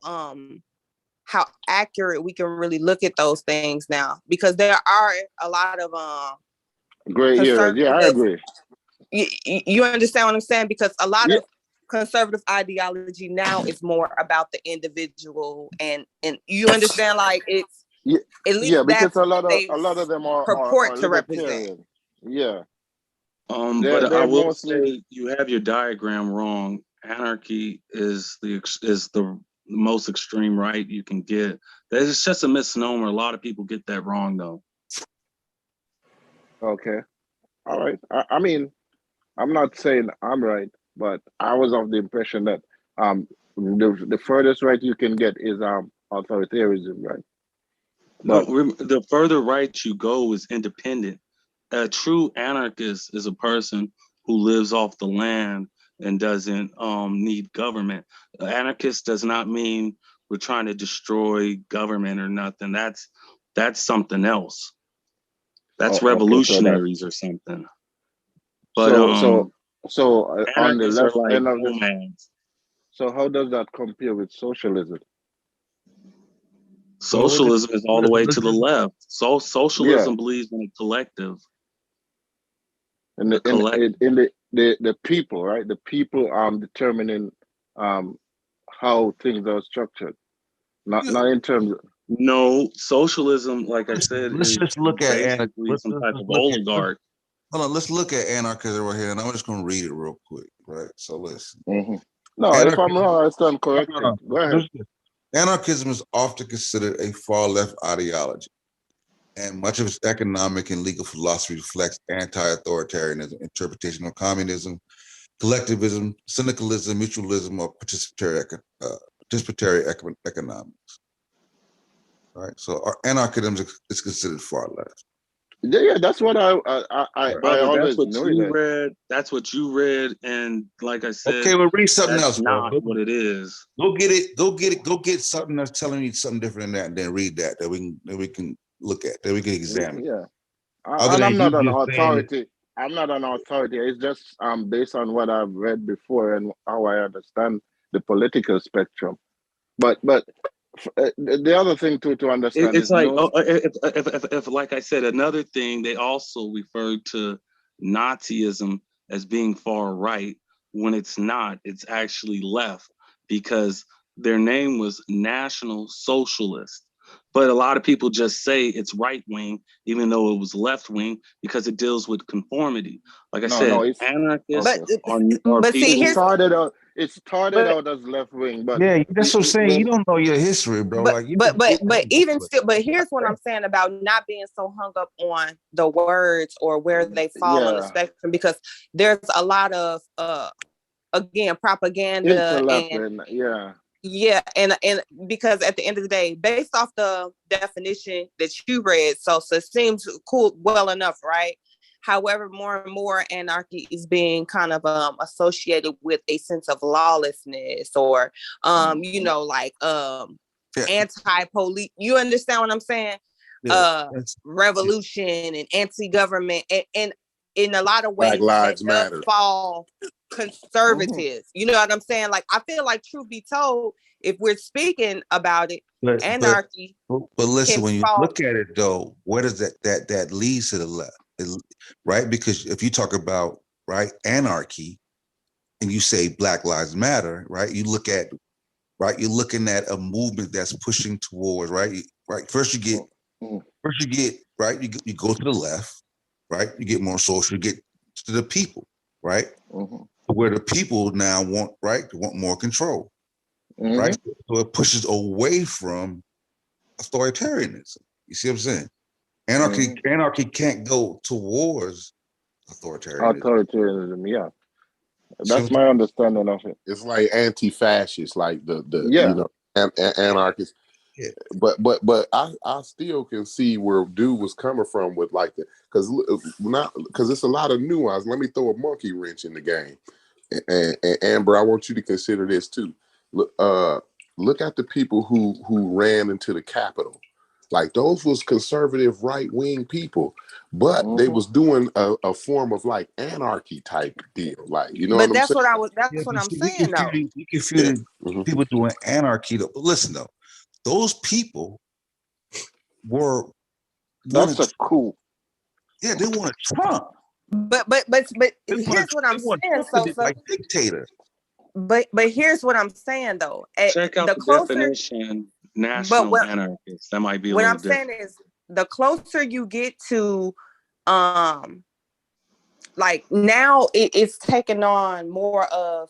accurate we can really look at those things now, because there are a lot of gray areas. Yeah, I conservative. agree. You understand what I'm saying? Because a lot Yeah, of conservative ideology now is more about the individual, and you understand, like it's yeah, at yeah. least Because that's a what lot of they a lot of them are purport to represent. libertarian. Yeah, But I they're will mostly say you have your diagram wrong. Anarchy is the most extreme right you can get. It's just a misnomer. A lot of people get that wrong though. okay. All right. I mean, I'm not saying I'm right, but I was of the impression that the furthest right you can get is authoritarianism, right? No, But the further right you go is independent. A true anarchist is a person who lives off the land and doesn't need government. Anarchist does not mean we're trying to destroy government or nothing. That's something else. That's okay, so that revolutionaries or something. But so so on the anarchists are left like end of this, nomads. so how does that compare with socialism? Well, let's Socialism is all the way to the just left. So Yeah, socialism believes in a collective, in a the collective. the people, right? The people determining um how things are structured, not yeah, not in terms of. No, socialism, like I said, Let's is just look at basically some type of oligarch. Hold on, let's look at anarchism right here, and I'm just going to read it real quick, right? So listen. No, if I'm wrong, I stand corrected. Go ahead. Anarchism is often considered a far-left ideology, and much of its economic and legal philosophy reflects anti-authoritarianism, interpretation of communism, collectivism, syndicalism, mutualism, or participatory economics. Right. So anarchism is considered far left. Yeah, that's what I Brother, always that's what knew you that. read. That's what you read, and like I said, okay, well, read something that's else, not bro. what it is. Go get it. Go get something that's telling you something different than that, and then read that. That we can look at. That we can examine. Yeah, Other and than I'm not you an just saying authority. I'm not an authority. It's just based on what I've read before and how I understand the political spectrum. But the other thing to understand It's is like no. if like I said, another thing they also referred to Nazism as being far right when it's not. It's actually left because their name was National Socialist. But a lot of people just say it's right wing, even though it was left wing, because it deals with conformity. Like I said, It's anarchists okay. are But see, people. It started out as left wing, but yeah, that's what I'm saying. You don't know your history, bro. Like you but even still, but here's what I'm saying about not being so hung up on the words or where they fall on the spectrum, because there's a lot of again propaganda and and because at the end of the day, based off the definition that you read, so it seems cool well enough, right? However, more and more anarchy is being kind of associated with a sense of lawlessness or you know, like anti-police. You understand what I'm saying? Revolution and anti-government, and in a lot of ways Black Lives that does Matter. fall conservatives. You know what I'm saying? Like, I feel like, truth be told, if we're speaking about it, anarchy. But listen, when you look at it though, where does that leads to the left? Right? Because if you talk about anarchy and you say Black Lives Matter, right? You look at you're looking at a movement that's pushing towards First you get you go to the left, right? You get more social, you get to the people, right? Where the people now want more control, right? So it pushes away from authoritarianism. You see what I'm saying? Anarchy can't go towards authoritarianism. Yeah, that's my understanding of it. It's like anti-fascist, like the you know anarchists. Yeah. But I still can see where dude was coming from with like the because it's a lot of nuance. Let me throw a monkey wrench in the game, and Amber, I want you to consider this too. Look at the people who ran into the Capitol. Like those was conservative right wing people, but they was doing a form of like anarchy type deal. Like you know But what I'm saying? that's what I'm saying though. You confuted people doing anarchy though. But listen though, those people were cool. Yeah, they wanted Trump. But here's what I'm saying. So like dictator. But here's what I'm saying though. Check out the definition. National anarchist. That might be a what little I'm different. saying is the closer you get to like now it's taking on more of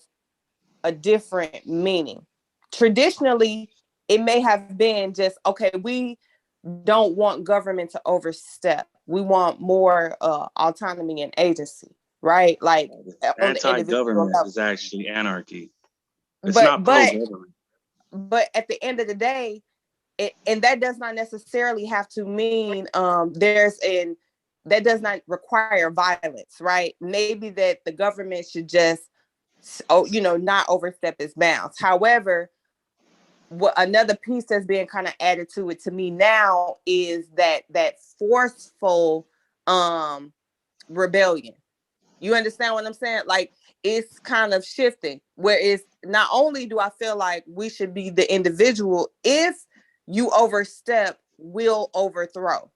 a different meaning. Traditionally, it may have been just, okay, we don't want government to overstep. We want more autonomy and agency, right? Like on the individual level. Is actually anarchy. It's not pro-government. But at the end of the day, and that does not necessarily have to mean that does not require violence, right? Maybe that the government should just not overstep its bounds. However, what another piece that's being kind of added to it to me now is that forceful rebellion. You understand what I'm saying? Like, it's kind of shifting where it's not only do I feel like we should be the individual, if you overstep, we'll overthrow.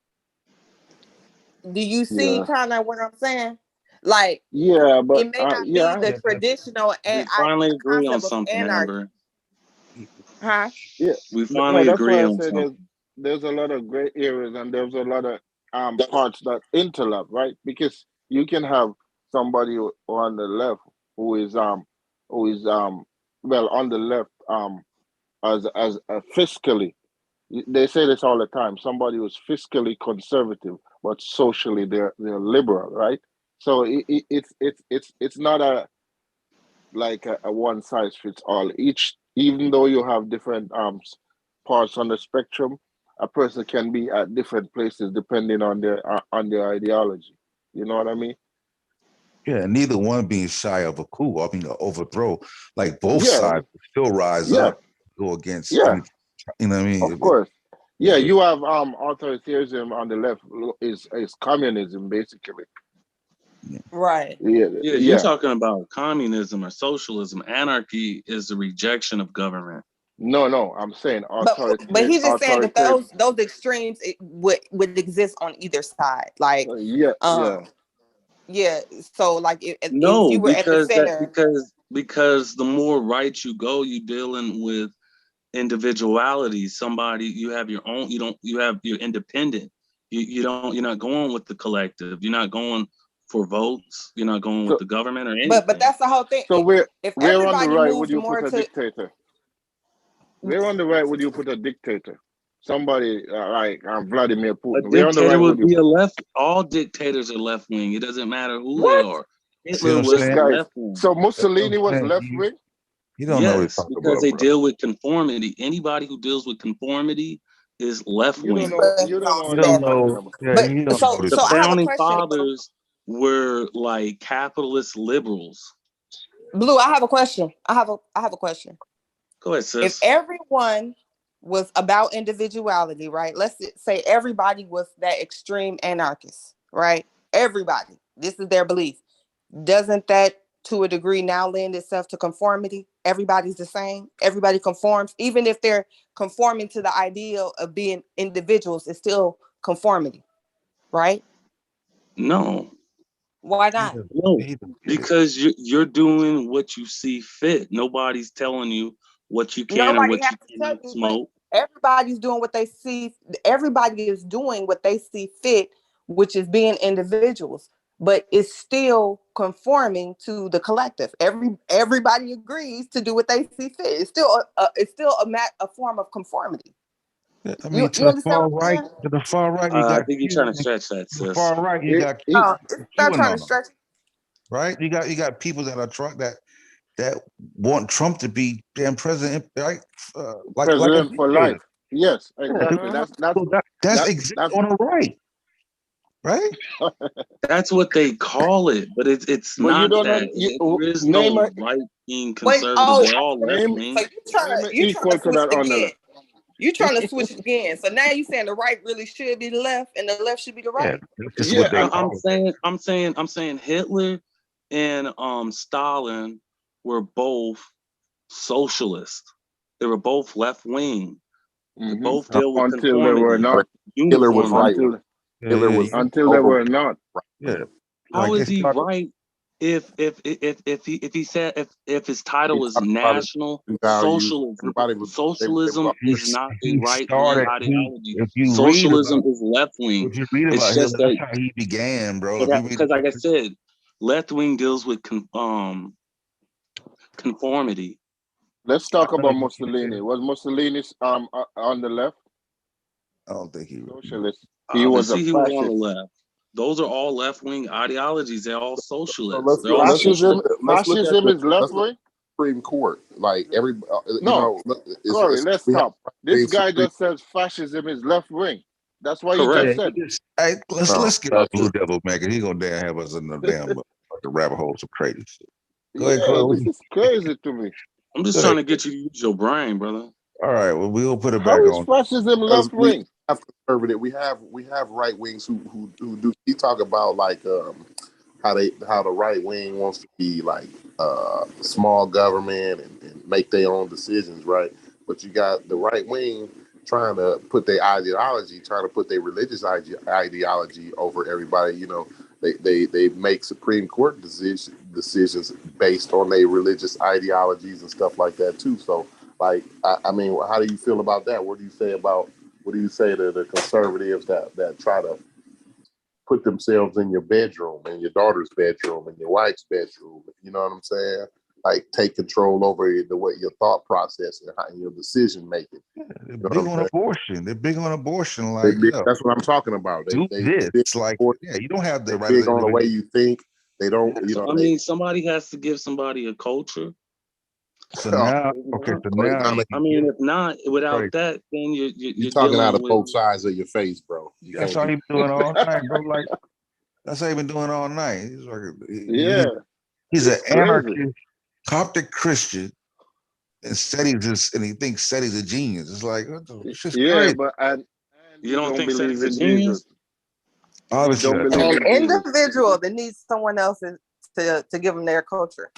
Do you see kind of what I'm saying? Like, but it may not be the traditional we finally agree on something, Amber. Huh? Yeah. We finally agree on something. there's a lot of gray areas and there's a lot of parts that interlap, right? Because you can have somebody on the left who is well on the left as fiscally. They say this all the time. Somebody who's fiscally conservative but socially they're liberal, right? So it's not a one size fits all. Even though you have different parts on the spectrum, a person can be at different places depending on their ideology. You know what I mean? Yeah, neither one being shy of a coup. I mean, an overthrow. Like both Yeah, sides still rise yeah, up, go against yeah. any. You know what I Of mean? course. Yeah, Yeah. you have authoritarianism on the left is communism basically. Right. Yeah, Yeah, you're yeah. talking about communism or socialism. Anarchy is the rejection of government. No, I'm saying But he's just saying that authoritarian. those extremes would exist on either side. Like, Yeah, yeah. um, yeah. So like if No, you were at the center, because the more right you go, you dealing with individuality. Somebody you have your own. You're independent. You're not going with the collective. You're not going for votes. You're not going with So the government or but anything. that's the whole thing. so If where on the everybody right would moved you more put a to dictator? Where on the right would you put a dictator? Somebody like Vladimir A Putin. Where on the dictator right would would you be a put? left. All dictators are left wing. It doesn't matter who they What? are. See what Hitler I'm was This saying? guy's left wing. so That's what Mussolini I'm was saying. left wing. You don't know what he's Yes, talking because about, they bro. deal with conformity. Anybody who deals with conformity is left You don't wing. know. but You don't know You what you're don't talking know. about. Yeah, but you don't know what he's The so talking I have a founding question, Blue. fathers were like capitalist liberals. Blue, I have a question. I have a question. Go ahead, If sis. everyone was about individuality, right? Let's say everybody was that extreme anarchist, right? Everybody. This is their belief. Doesn't that to a degree now lend itself to conformity? Everybody's the same. Everybody conforms, even if they're conforming to the ideal of being individuals, it's still conformity, right? No, Why He not? doesn't, no, he doesn't get it. because you're doing what you see fit. Nobody's telling you what you can or Nobody what has you to tell cannot you, but smoke. everybody's doing what they see. Everybody is doing what they see fit, which is being individuals, but it's still conforming to the collective. Everybody agrees to do what they see fit. It's still a form of conformity. Yeah, I You mean, to you the understand far what I'm right, saying? to the far right, you I got think you're Q, trying to and stretch that, to the sis. far right, you got It, It's not trying to QAnon, stretch. right? You got people that are that want Trump to be damn president, right? Like a president for life. dictator. Yes, Yeah, exactly. so that's That exist that's on the right, right? That's what they call it, but it's but you not don't that. There is name no a right wing Wait, conservative. oh, They're all left name wing. so name it you trying to equal to switch that it on the again? left. You trying to switch it again? So now you saying the right really should be the left, and the left should be the Yeah, right? that's just Yeah, what they I'm call it. saying Hitler and Stalin were both socialist. They were both left wing. They both deal with until they were conformity, not. Hitler was right. uniformity. Yeah, Hitler yeah, was Until they over. were not. yeah. How Like they is he started. right if he said if his title He was talked about his National values. Socialism? Everybody was. They were Socialism is not a He right wing started. ideology. If you read Socialism about is left wing. if you read It's about just Hitler, that's that how he began, bro. If you read because, like about I said, left wing deals with conformity. Let's talk I know about you Mussolini. did. Was Mussolini on the left? I don't think he was. Socialist. He was a Obviously, he was on the fascist. left. Those are all left wing ideologies. They're all So socialists. let's They're all let's look Fascism. socialists. at Fascism is left let's look at wing. the Supreme Court. Like every No, Corey. it's Let's we have stop. This a guy Supreme. just says fascism is left wing. That's what he Correct. just Yeah, said. hey, No, let's get off that's Blue just Devil, man, because he gonna damn have us in the damn fucking rabbit holes of crazy shit. Go ahead, Yeah, this Chloe. is crazy to me. I'm just Go trying ahead. to get you to use your brain, brother. All right, well, we'll put it How back is on. fascism because left we wing? have conservative. We have right wings who do. He talk about like how the right wing wants to be like small government and make their own decisions, right? But you got the right wing trying to put their ideology, trying to put their religious ideology over everybody. You know, they make Supreme Court decisions based on their religious ideologies and stuff like that too. So, like, I mean, how do you feel about that? What do you say about what do you say to the conservatives that try to put themselves in your bedroom, in your daughter's bedroom, in your wife's bedroom? You know what I'm saying? Like take control over the way your thought process and how your decision making. They're You know big what on I'm abortion. They're big on abortion. saying? Like, yo, That's what I'm talking about. do They this. big, Like, yeah, you don't have the they're right as big an on the way individual. you think. They don't, you So, know. I mean, somebody has to give somebody a culture. So now, okay, so now I mean, if not, without right. that, then you're You're talking out dealing of with. both sides of your face, bro. You That's can't all be. he been doing all night, bro. Like, that's how he been doing all night. He's like, Yeah, he's an it's crazy. anarchist, Coptic Christian, and he thinks Seti's a genius. It's like, what the shit's Yeah, crazy. but and You don't think believe Seth's a in genius? Jesus. He Obviously, don't that's believe An in Jesus. individual that needs someone else to give them their culture.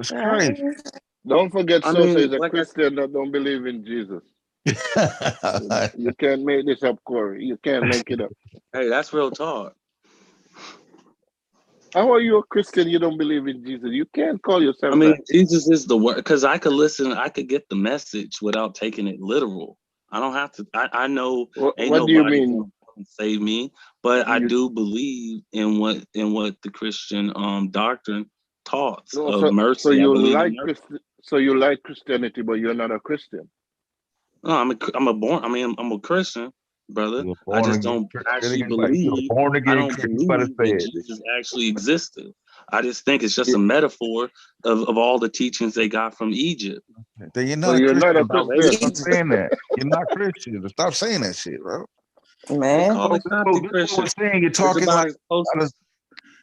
crazy. Don't forget, I Sosa mean, is a like Christian that don't believe in Jesus. You can't make this up, Corey. You can't make it up. hey, that's real talk. How are you a Christian? You don't believe in Jesus. You can't call yourself I mean, that. Jesus is the word, because I could listen, I could get the message without taking it literal. I don't have to. I know ain't What do you nobody mean? gonna come save me, but I You, do believe in what the Christian doctrine taught no, of so mercy. I you believe in like mercy. So you like Christianity, but you're not a Christian. No, I'm a Christian, brother. You're I born just again don't actually Christian. Like, you're believe. born I again don't Christian. You better believe say that it. Jesus actually existed. I just think it's just a metaphor of all the teachings they got from Egypt. Then you're So not a you're not a Christian, bro. Christian. Stop saying that. You're not Christian. Stop saying that shit, bro. They Man, call it This Coptic is what we're Christian. saying. You're It's talking about like, as close. this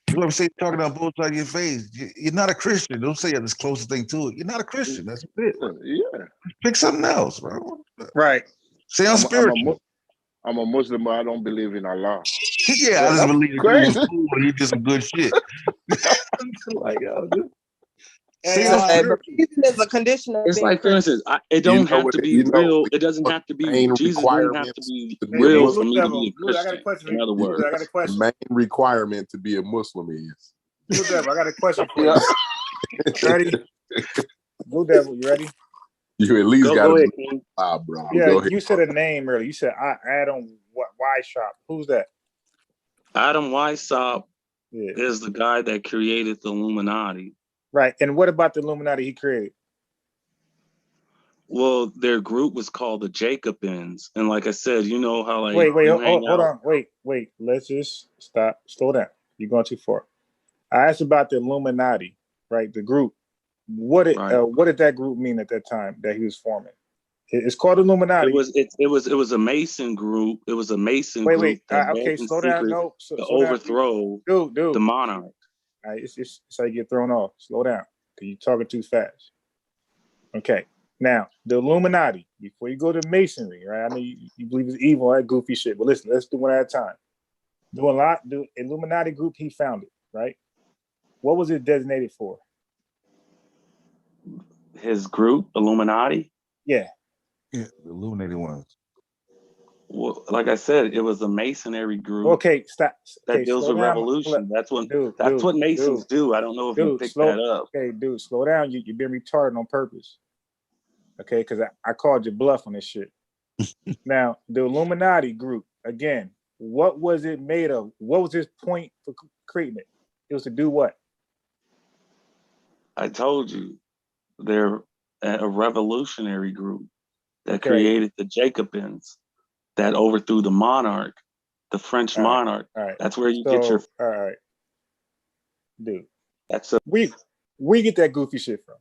is what I'm saying. Talking on both sides of your face. You're not a Christian. Don't say it's the closest thing to it. You're not a Christian. That's it. Yeah. Pick something else, bro. Right. Say I'm spiritual. I'm a Muslim, but I don't believe in Allah. Yeah, I just That's believe that you was crazy. cool and you did some good shit. Like, say say, I'm but spiritual. believing is a condition of It's being like, for Christian. instance, it You don't know have what? to be You know real. It doesn't what have to the be. main Jesus didn't have to requirements be to be a real Blue for Muslim. me to Devil, be a Blue, I got a Christian. question. In other Blue, words, I got a The question. main requirement to be a Muslim is Blue Devil, I got a question for Yeah. you. Ready? Blue Devil, you ready? you at least got to go be ahead, King. bro. Yeah, Go ahead. you said a name earlier. You said Adam Y Shop. Who's that? Adam Weishaupt Yeah. is the guy that created the Illuminati. Right. And what about the Illuminati he created? Well, their group was called the Jacobins, and like I said, you know how like Wait, you hang hold out. on. Wait. Let's just stop. Slow down. You're going too far. I asked about the Illuminati, right? The group. What Right. did that group mean at that time that he was forming? It's called Illuminati. It was a Mason group. It was a Mason group that met Okay, in slow down. secret No, to slow down. overthrow Dude. the monarch. All right, it's how you get thrown off. Slow down. Because you're talking too fast. Okay. Now, the Illuminati, before you go to Masonry, right? I know you believe it's evil, that goofy shit. But listen, let's do one at a time. The Illuminati group he founded, right? What was it designated for? His group, Illuminati. Yeah. Yeah, the illuminated ones. Well, like I said, it was a masonry group. Okay, stop. That deals slow with down. revolution. That's what Masons Dude, do. I don't know if you picked that up. Okay, dude, slow down. You've been retarded on purpose. Okay, because I called you bluff on this shit. Now, the Illuminati group, again, what was it made of? What was his point for creating it? It was to do what? I told you, they're a revolutionary group that created the Jacobins that overthrew the monarch, the French monarch. All right. That's where you get your. All right, dude. That's a. We get that goofy shit from.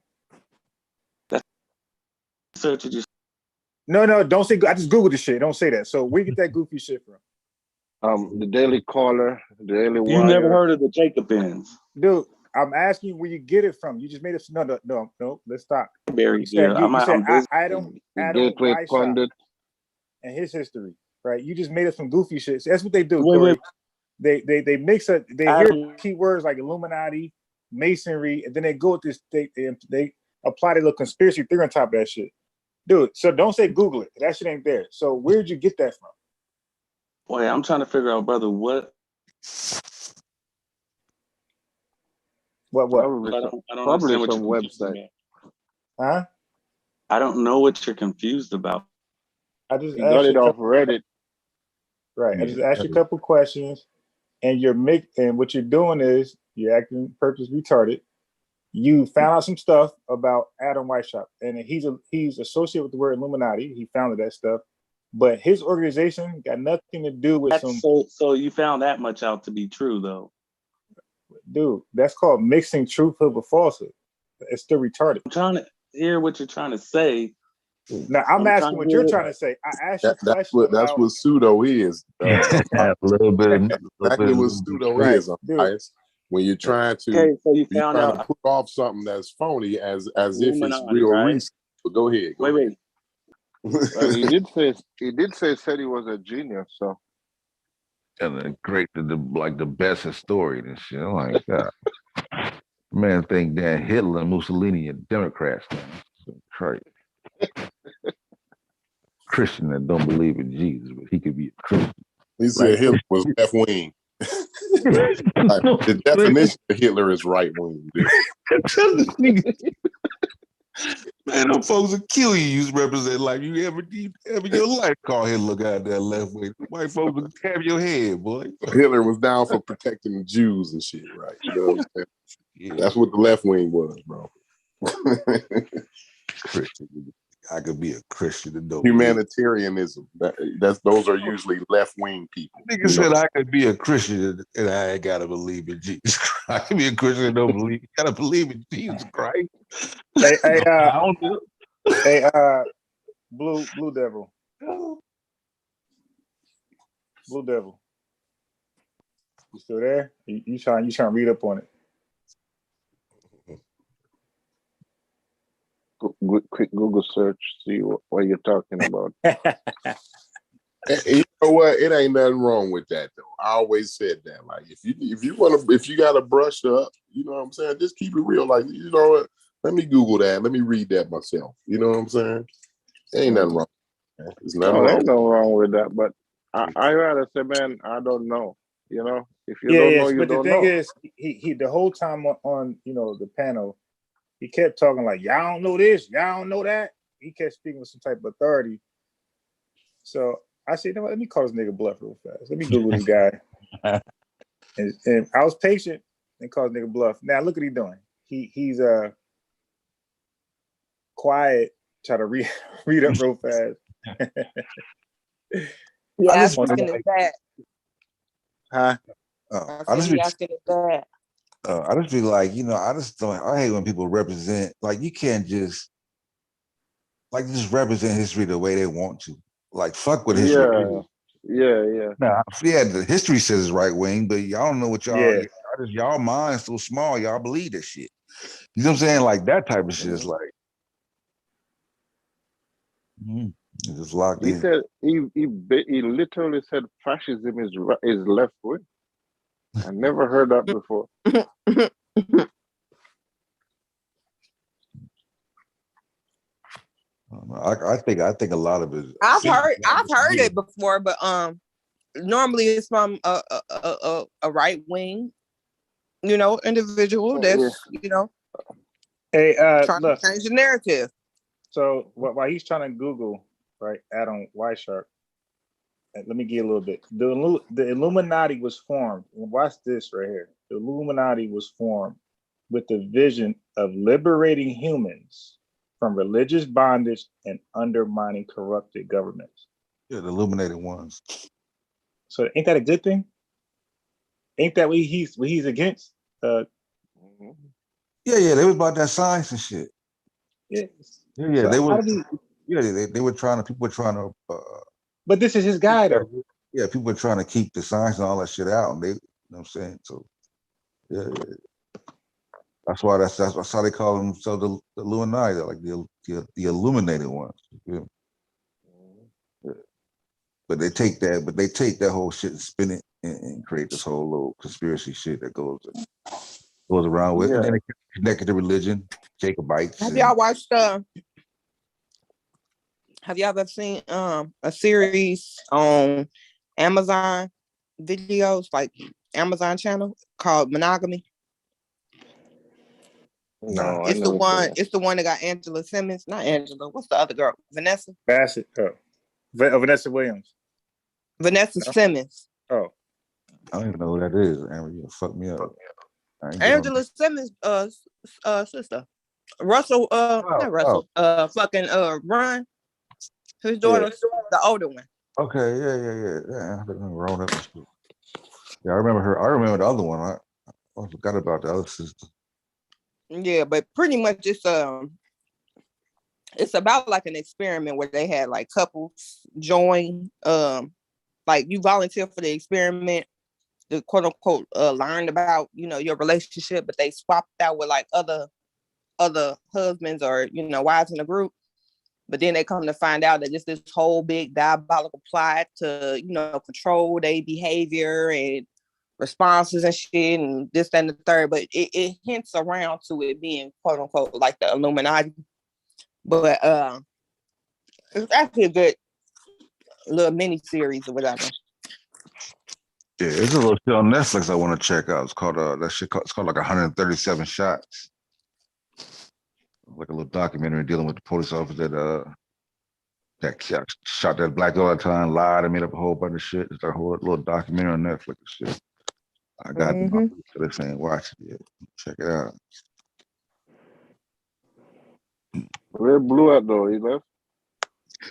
Search you. No, don't say. I just Googled the shit. Don't say that. So we get that goofy shit from. The Daily Caller, the Daily Wire. You never heard of the Jacobins, dude? I'm asking you where you get it from. You just made it. No. Let's stop. Barry. You said Adam Gateway Pundit and his history, right? You just made up some goofy shit. So that's what they do, Wait, Corey. They mix up. They hear keywords like Illuminati, Masonry, and then they go with this. They apply their little conspiracy theory on top of that shit, dude. So don't say Google it. That shit ain't there. So where'd you get that from? Wait, I'm trying to figure out, brother, what. What? I don't understand what you're confused about. Huh? I don't know what you're confused about. I just He got asked you it a off couple. Reddit. Right. I Yeah. just asked you a couple questions, and and what you're doing is you're acting purpose retarded. You found out some stuff about Adam Weishaupt, and he's associated with the word Illuminati. He founded that stuff, but his organization got nothing to do with some So you found that much out to be true, though. dude. That's called mixing truthhood with falsehood. It's still retarded. I'm trying to hear what you're trying to say. Now I'm asking what you're trying to say. I asked you a question That's about what pseudo is. A little bit. Exactly what pseudo right, is, dude. bias. When you're trying to Okay, so you found trying to out put off something that's phony as if it's Illuminati, real right? research. But go ahead. Wait. Well, he said he was a genius. So And then great, the best historian and shit. I'm like, God. Man, think that Hitler and Mussolini are Democrats. Man. Crazy. Christian that don't believe in Jesus, but he could be a Christian. He said Hitler was left wing. The definition of Hitler is right wing. Man, them folks will kill you. You represent like you ever in your life call Hitler guy that left wing. White folks will have your head, boy. Hitler was down for protecting the Jews and shit, right? You know what I'm saying? Yeah. That's what the left wing was, bro. Christian. I could be a Christian and don't Humanitarianism. Those are usually left wing people. Nigga said I could be a Christian and I ain't gotta believe in Jesus Christ. I can be a Christian and don't believe. You gotta believe in Jesus Christ. Blue Devil. Blue Devil. You still there? You trying to read up on it? quick Google search, see what you're talking about. You know what? It ain't nothing wrong with that though. I always said that. Like if you gotta brush up, you know what I'm saying? Just keep it real. Like, you know what? Let me Google that. Let me read that myself. You know what I'm saying? Ain't nothing wrong. There's nothing wrong. There's nothing wrong with that. But I rather say, man, I don't know. You know, if you Yeah, don't know, you but don't the thing know. is, he the whole time on the panel, he kept talking like, y'all don't know this, y'all don't know that. He kept speaking with some type of authority. So I said, you know what, let me call this nigga bluff real fast. Let me Google this guy. and I was patient and called this nigga bluff. Now look what he's doing. He's quiet, try to read up real fast. Yeah, I just asking his dad. Huh? I just be asking his dad. I just be like, I hate when people represent, like, you can't just represent history the way they want to. Like, fuck what history is. Yeah. Nah, yeah, the history says it's right wing, but y'all don't know what y'all mind's so small, y'all believe this shit. You know what I'm saying? Like, that type of shit is like, it's just locked He in. said he literally said fascism is left wing. I never heard that before. I think a lot of it. I've heard it before, but normally it's from a right wing, individual that's hey, trying look, to change the narrative. So while he's trying to Google, right, Adam Weishaupt, let me get a little bit. The Illuminati was formed. Watch this right here. The Illuminati was formed with the vision of liberating humans from religious bondage and undermining corrupted governments. Yeah, the illuminated ones. So ain't that a good thing? Ain't that what he's against? Yeah, they was about that science and shit. Yeah, so they were. They were trying to. People were trying to. But this is his guy, though. Yeah, people were trying to keep the science and all that shit out, and they, you know what I'm saying. So, yeah. That's how they call them. So the Illuminati, like the illuminated ones. Yeah. But they take that whole shit and spin it and create this whole little conspiracy shit that goes around with, and then it connected to religion, Jacobites. Have y'all watched have y'all ever seen a series on Amazon videos, like Amazon channel called Monogamy? No, it's the one that got Angela Simmons, not Angela. What's the other girl? Vanessa. Bassett. Oh. Vanessa Williams. Vanessa Simmons. Oh, I don't even know who that is. Amber, you fuck me up. Angela Simmons, sister. Russell, not Russell, fucking Ron, his daughter's the older one. Okay, yeah. I remember that was cool. Yeah, I remember her. I remember the other one. I forgot about the other sister. Yeah, but pretty much it's about like an experiment where they had like couples join, like you volunteer for the experiment to quote unquote learn about, your relationship, but they swapped out with like other husbands or, wives in the group. But then they come to find out that it's this whole big diabolical plot to, control their behavior and responses and shit and this, that, and the third. But it hints around to it being quote unquote like the Illuminati. But it's actually a good little mini series or whatever. Yeah, it's a little shit on Netflix I want to check out. It's called it's called like 137 Shots. Like a little documentary dealing with the police officer that shot that black all the time, lied and made up a whole bunch of shit. It's a whole little documentary on Netflix and shit. I got this ain't watch it yet. Check it out. Where Blue at though? He left.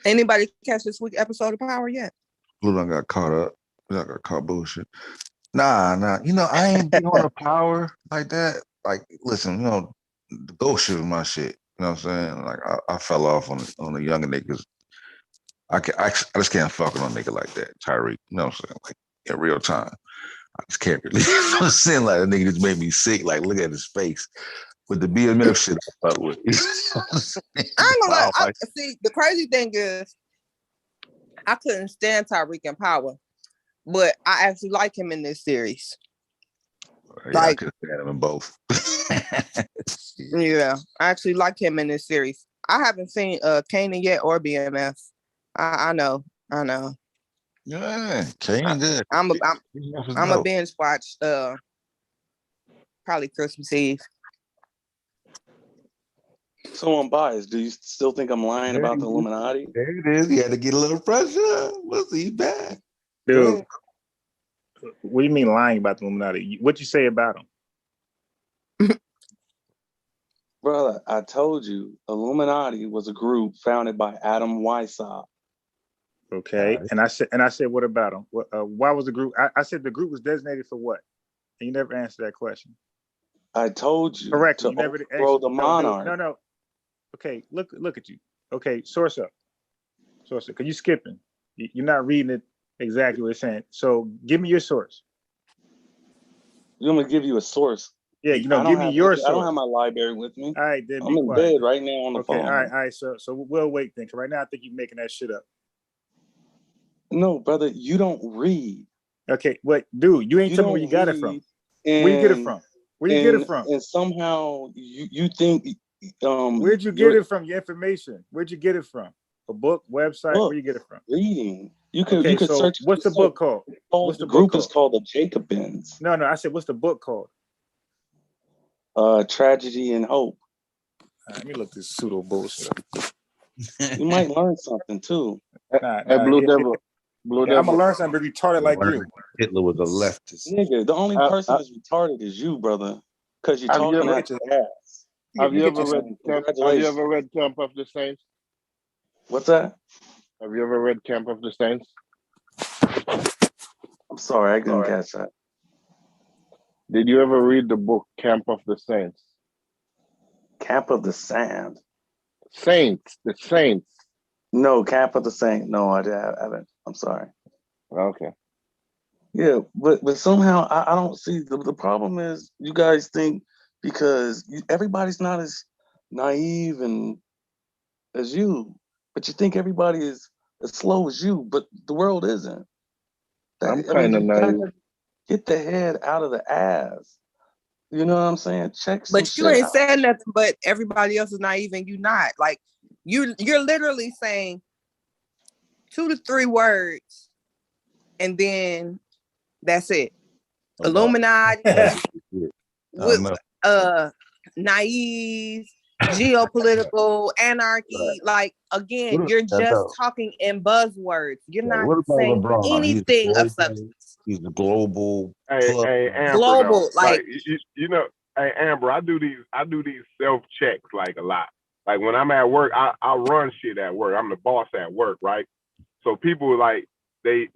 Anybody catch this week's episode of Power yet? Blue done got caught up. I got caught bullshit. Nah. I ain't big on the Power like that. Like, listen, the ghost shit was my shit. You know what I'm saying? Like, I fell off on the younger niggas. I just can't fuck with a nigga like that, Tyreek. You know what I'm saying? Like, in real time. I just can't really. You know what I'm saying? Like, that nigga just made me sick. Like, look at his face. With the BMF shit I fuck with. I ain't gonna lie. See, the crazy thing is, I couldn't stand Tyreek in Power, but I actually like him in this series. Yeah, I could stand him in both. Yeah, I actually like him in this series. I haven't seen Kanan yet or BMF. I know. Yeah, Kanan good. I'm a binge watch. Probably Christmas Eve. So I'm biased. Do you still think I'm lying about the Illuminati? There it is. You had to get a little pressure. We'll see you back. Dude, what do you mean lying about the Illuminati? What you say about them? Brother, I told you, Illuminati was a group founded by Adam Weishaupt. Okay, and I said, what about them? Why was the group? I said the group was designated for what? And you never answered that question. I told you. Correct. To You never overthrow the monarch. No. Okay, look at you. Okay, source up. Because you skipping. You're not reading it exactly what it's saying. So give me your source. You want me to give you a source? Yeah, give me your source. I don't have my library with me. All right, then I'm in bed right now on the phone. All right. So we'll wait then. Because right now I think you're making that shit up. No, brother, you don't read. Okay, what, dude? You ain't telling me where you got it from. Where you get it from? Where you get it from? And somehow you think. Where'd you get it from? Your information. Where'd you get it from? A book, website? Where you get it from? Reading. You could search. What's the book called? What's the group is called the Jacobins. No. I said, what's the book called? Tragedy and Hope. Let me look this pseudo bullshit. You might learn something too. Blue Devil. I'm gonna learn something retarded like you. Hitler was a leftist. Nigga, the only person that's retarded is you, brother. Because you're talking out your ass. Have you ever read Camp of the Saints? What's that? Have you ever read Camp of the Saints? I'm sorry, I couldn't catch that. Did you ever read the book Camp of the Saints? Camp of the Sand. Saints, the Saints. No, Camp of the Saint. No, I haven't. I'm sorry. Okay. Yeah, but somehow I don't see the problem is you guys think because everybody's not as naive and as you, but you think everybody is as slow as you, but the world isn't. I'm kind of naive. Get the head out of the ass. You know what I'm saying? Check some But you ain't saying nothing, but everybody else is naive and you not. Like you're literally saying 2 to 3 words and then that's it. Illuminati, naive, geopolitical anarchy. Like again, What, you're yeah, just no. talking in buzzwords. You're Yeah, not what about saying LeBron? anything of substance. He's a global Hey, plug. hey, Amber, Global, though, like you know, hey, Amber, I do these self checks like a lot. Like when I'm at work, I run shit at work. I'm the boss at work, right? So people like they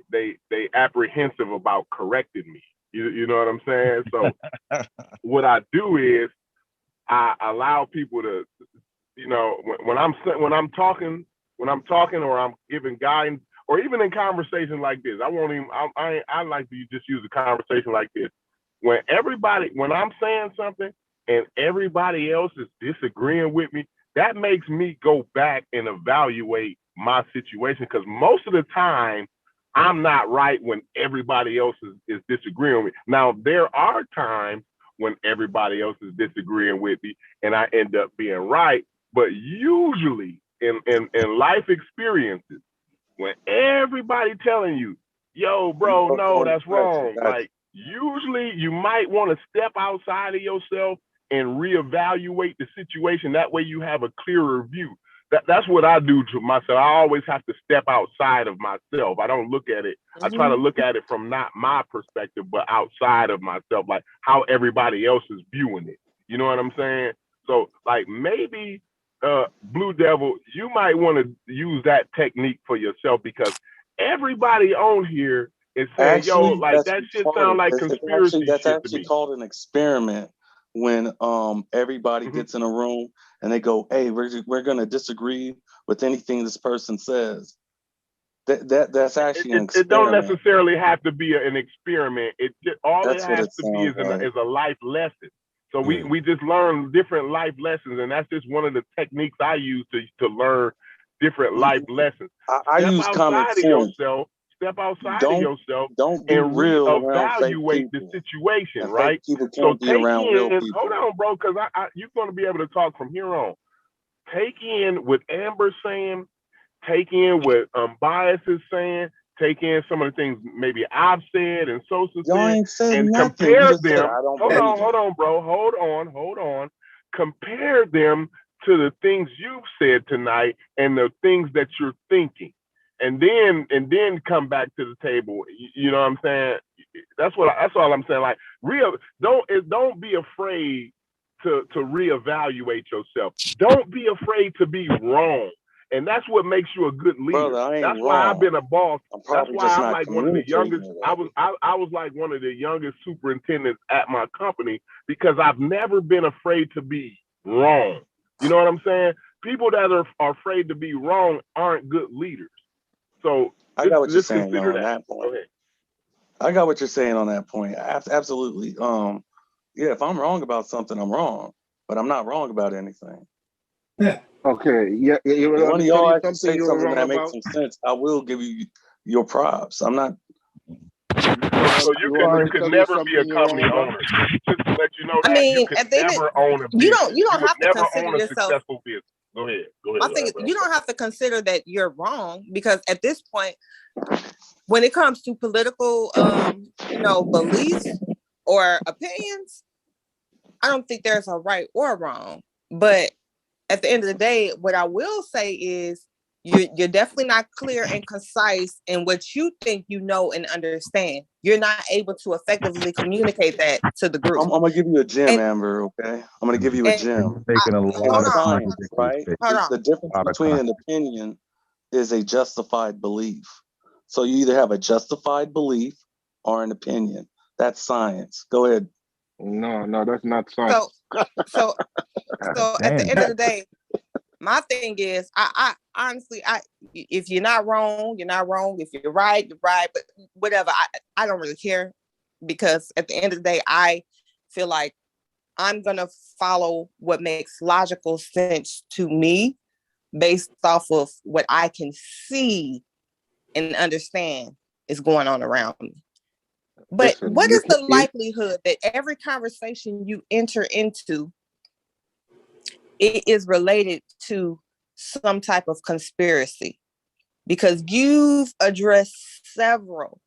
apprehensive about correcting me. You know what I'm saying? So what I do is I allow people to, you know, when I'm talking or I'm giving guidance or even in conversations like this, I like to just use a conversation like this. When I'm saying something and everybody else is disagreeing with me, that makes me go back and evaluate my situation because most of the time I'm not right when everybody else is disagreeing with me. Now there are times when everybody else is disagreeing with me and I end up being right, but usually in life experiences, when everybody telling you, yo, bro, no, that's wrong. Like usually you might want to step outside of yourself and reevaluate the situation. That way you have a clearer view. That's what I do to myself. I always have to step outside of myself. I don't look at it. I try to look at it from not my perspective, but outside of myself, like how everybody else is viewing it. You know what I'm saying? So like maybe Blue Devil, you might want to use that technique for yourself because everybody on here is saying, yo, Actually, like that's that shit retarded. sound like conspiracy That's shit to actually me. called an experiment. When everybody gets in a room and they go, "Hey, we're gonna disagree with anything this person says." That's actually an It don't experiment. necessarily have to be an experiment. All it That's what has it to be sounds like. is a life lesson. So we just learn different life lessons, and that's just one of the techniques I use to learn different life lessons. I use common sense. Step outside of Don't yourself be and real around fake reevaluate the people. situation, And fake right? people So can't be take around real in, people. hold on, bro, because you're going to be able to talk from here on. Take in what Amber's saying, take in what Bias is saying, take in some of the things maybe I've said and Sosa Y'all said, ain't said and nothing. You compare just said, them. I don't Hold believe on, bro. Hold on. Compare them to the things you've said tonight and the things that you're thinking. And then come back to the table. You know what I'm saying? That's all I'm saying. Like don't be afraid to reevaluate yourself. Don't be afraid to be wrong. And that's what makes you a good leader. Brother, I ain't That's why I've wrong. been a boss. I'm That's probably why just I'm not like one of the youngest. communicating I was like one of the youngest superintendents at my company because I've never been afraid to be wrong. You know what I'm saying? People that are afraid to be wrong aren't good leaders. So I got what you're just saying consider on that. that point. Go ahead. I got what you're saying on that point. Absolutely. Yeah, if I'm wrong about something, I'm wrong. But I'm not wrong about anything. Okay, yeah. You If want one me of to tell y'all you actually something say you were something wrong that makes about? some sense, I will give you your props. I'm not. So You want me you to could tell you never be a something you're wrong company about? owner. Just to let you know I that you mean, could at the end, never own a you business. don't You would have to never consider own a yourself. successful business. Go ahead. My thing is, you don't have to consider that you're wrong because at this point, when it comes to political, beliefs or opinions, I don't think there's a right or wrong. But at the end of the day, what I will say is you're definitely not clear and concise in what you think you know and understand. You're not able to effectively communicate that to the group. I'm gonna give you a gem, Amber. Okay, I'm gonna give you a gem. Making a lot of Science, contradictory right? statements. The difference between an opinion is a justified belief. So you either have a justified belief or an opinion. That's science. Go ahead. No, that's not science. So at the end of the day, my thing is, I honestly, if you're not wrong, you're not wrong. If you're right, you're right. But whatever, I don't really care because at the end of the day, I feel like I'm gonna follow what makes logical sense to me based off of what I can see and understand is going on around me. But Listen, what is the likelihood that every conversation you enter into it is related to some type of conspiracy? Because you've addressed several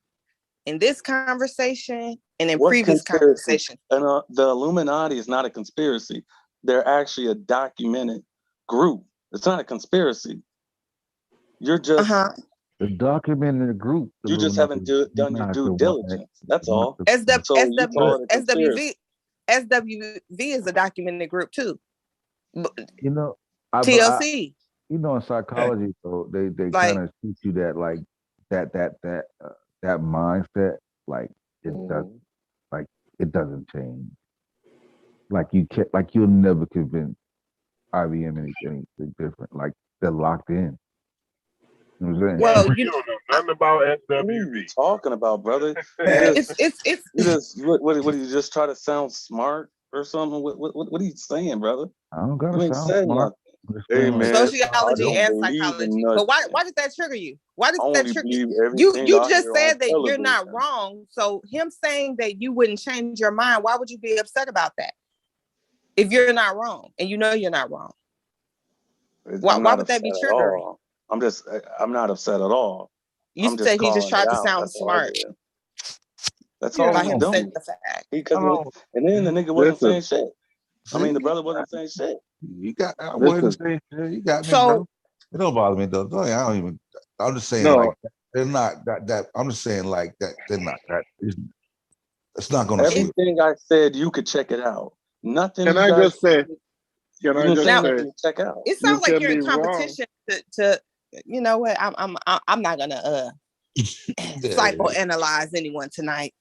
in this conversation and in What's previous conspiracy? conversations. And the Illuminati is not a conspiracy. They're actually a documented group. It's not a conspiracy. You're just The documented group. you just haven't done your due diligence. That's all. So you call it a conspiracy. SWV is a documented group too. You know, TLC. You know, in psychology, though, they kind of teach you that like that mindset, like it doesn't, like it doesn't change. Like you can't, like you'll never convince IBM anything different. Like they're locked in. You know what I'm saying? Well, you don't know nothing about SWV. What are you talking about, brother? What do you just try to sound smart or something? What are you saying, brother? I don't gotta you ain't sound saying smart. nothing. Hey man, Sociology I and don't believe psychology. in But nothing. why did that trigger you? Why did I that only trigger believe you? everything You I just hear said on that you're television. not wrong. So him saying that you wouldn't change your mind, why would you be upset about that? If you're not wrong and you know you're not wrong. Why would that be triggering? I'm not upset at all. You I'm said he just calling tried it to out. sound That's all I smart. did. That's all By he's him doing. saying the fact. And then the nigga wasn't saying shit. I mean, the brother wasn't saying shit. You got. I wasn't saying shit. You got me, bro. It don't bother me though. I don't even. I'm just saying like they're not that. I'm just saying like that. They're not that. It's not going to. Everything I said, you could check it out. Nothing. Can you I guys just say? You Can I didn't just say say? nothing to check out. It sounds like can you're in be wrong. competition to you know what? I'm not gonna psychoanalyze anyone tonight.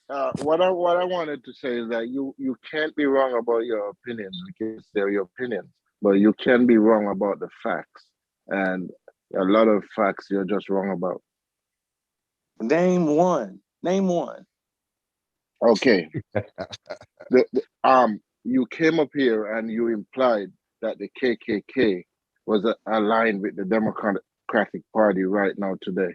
What I wanted to say is that you can't be wrong about your opinions because they're your opinions, but you can be wrong about the facts, and a lot of facts you're just wrong about. Name one. Okay. You came up here and you implied that the KKK was aligned with the Democratic Party right now today.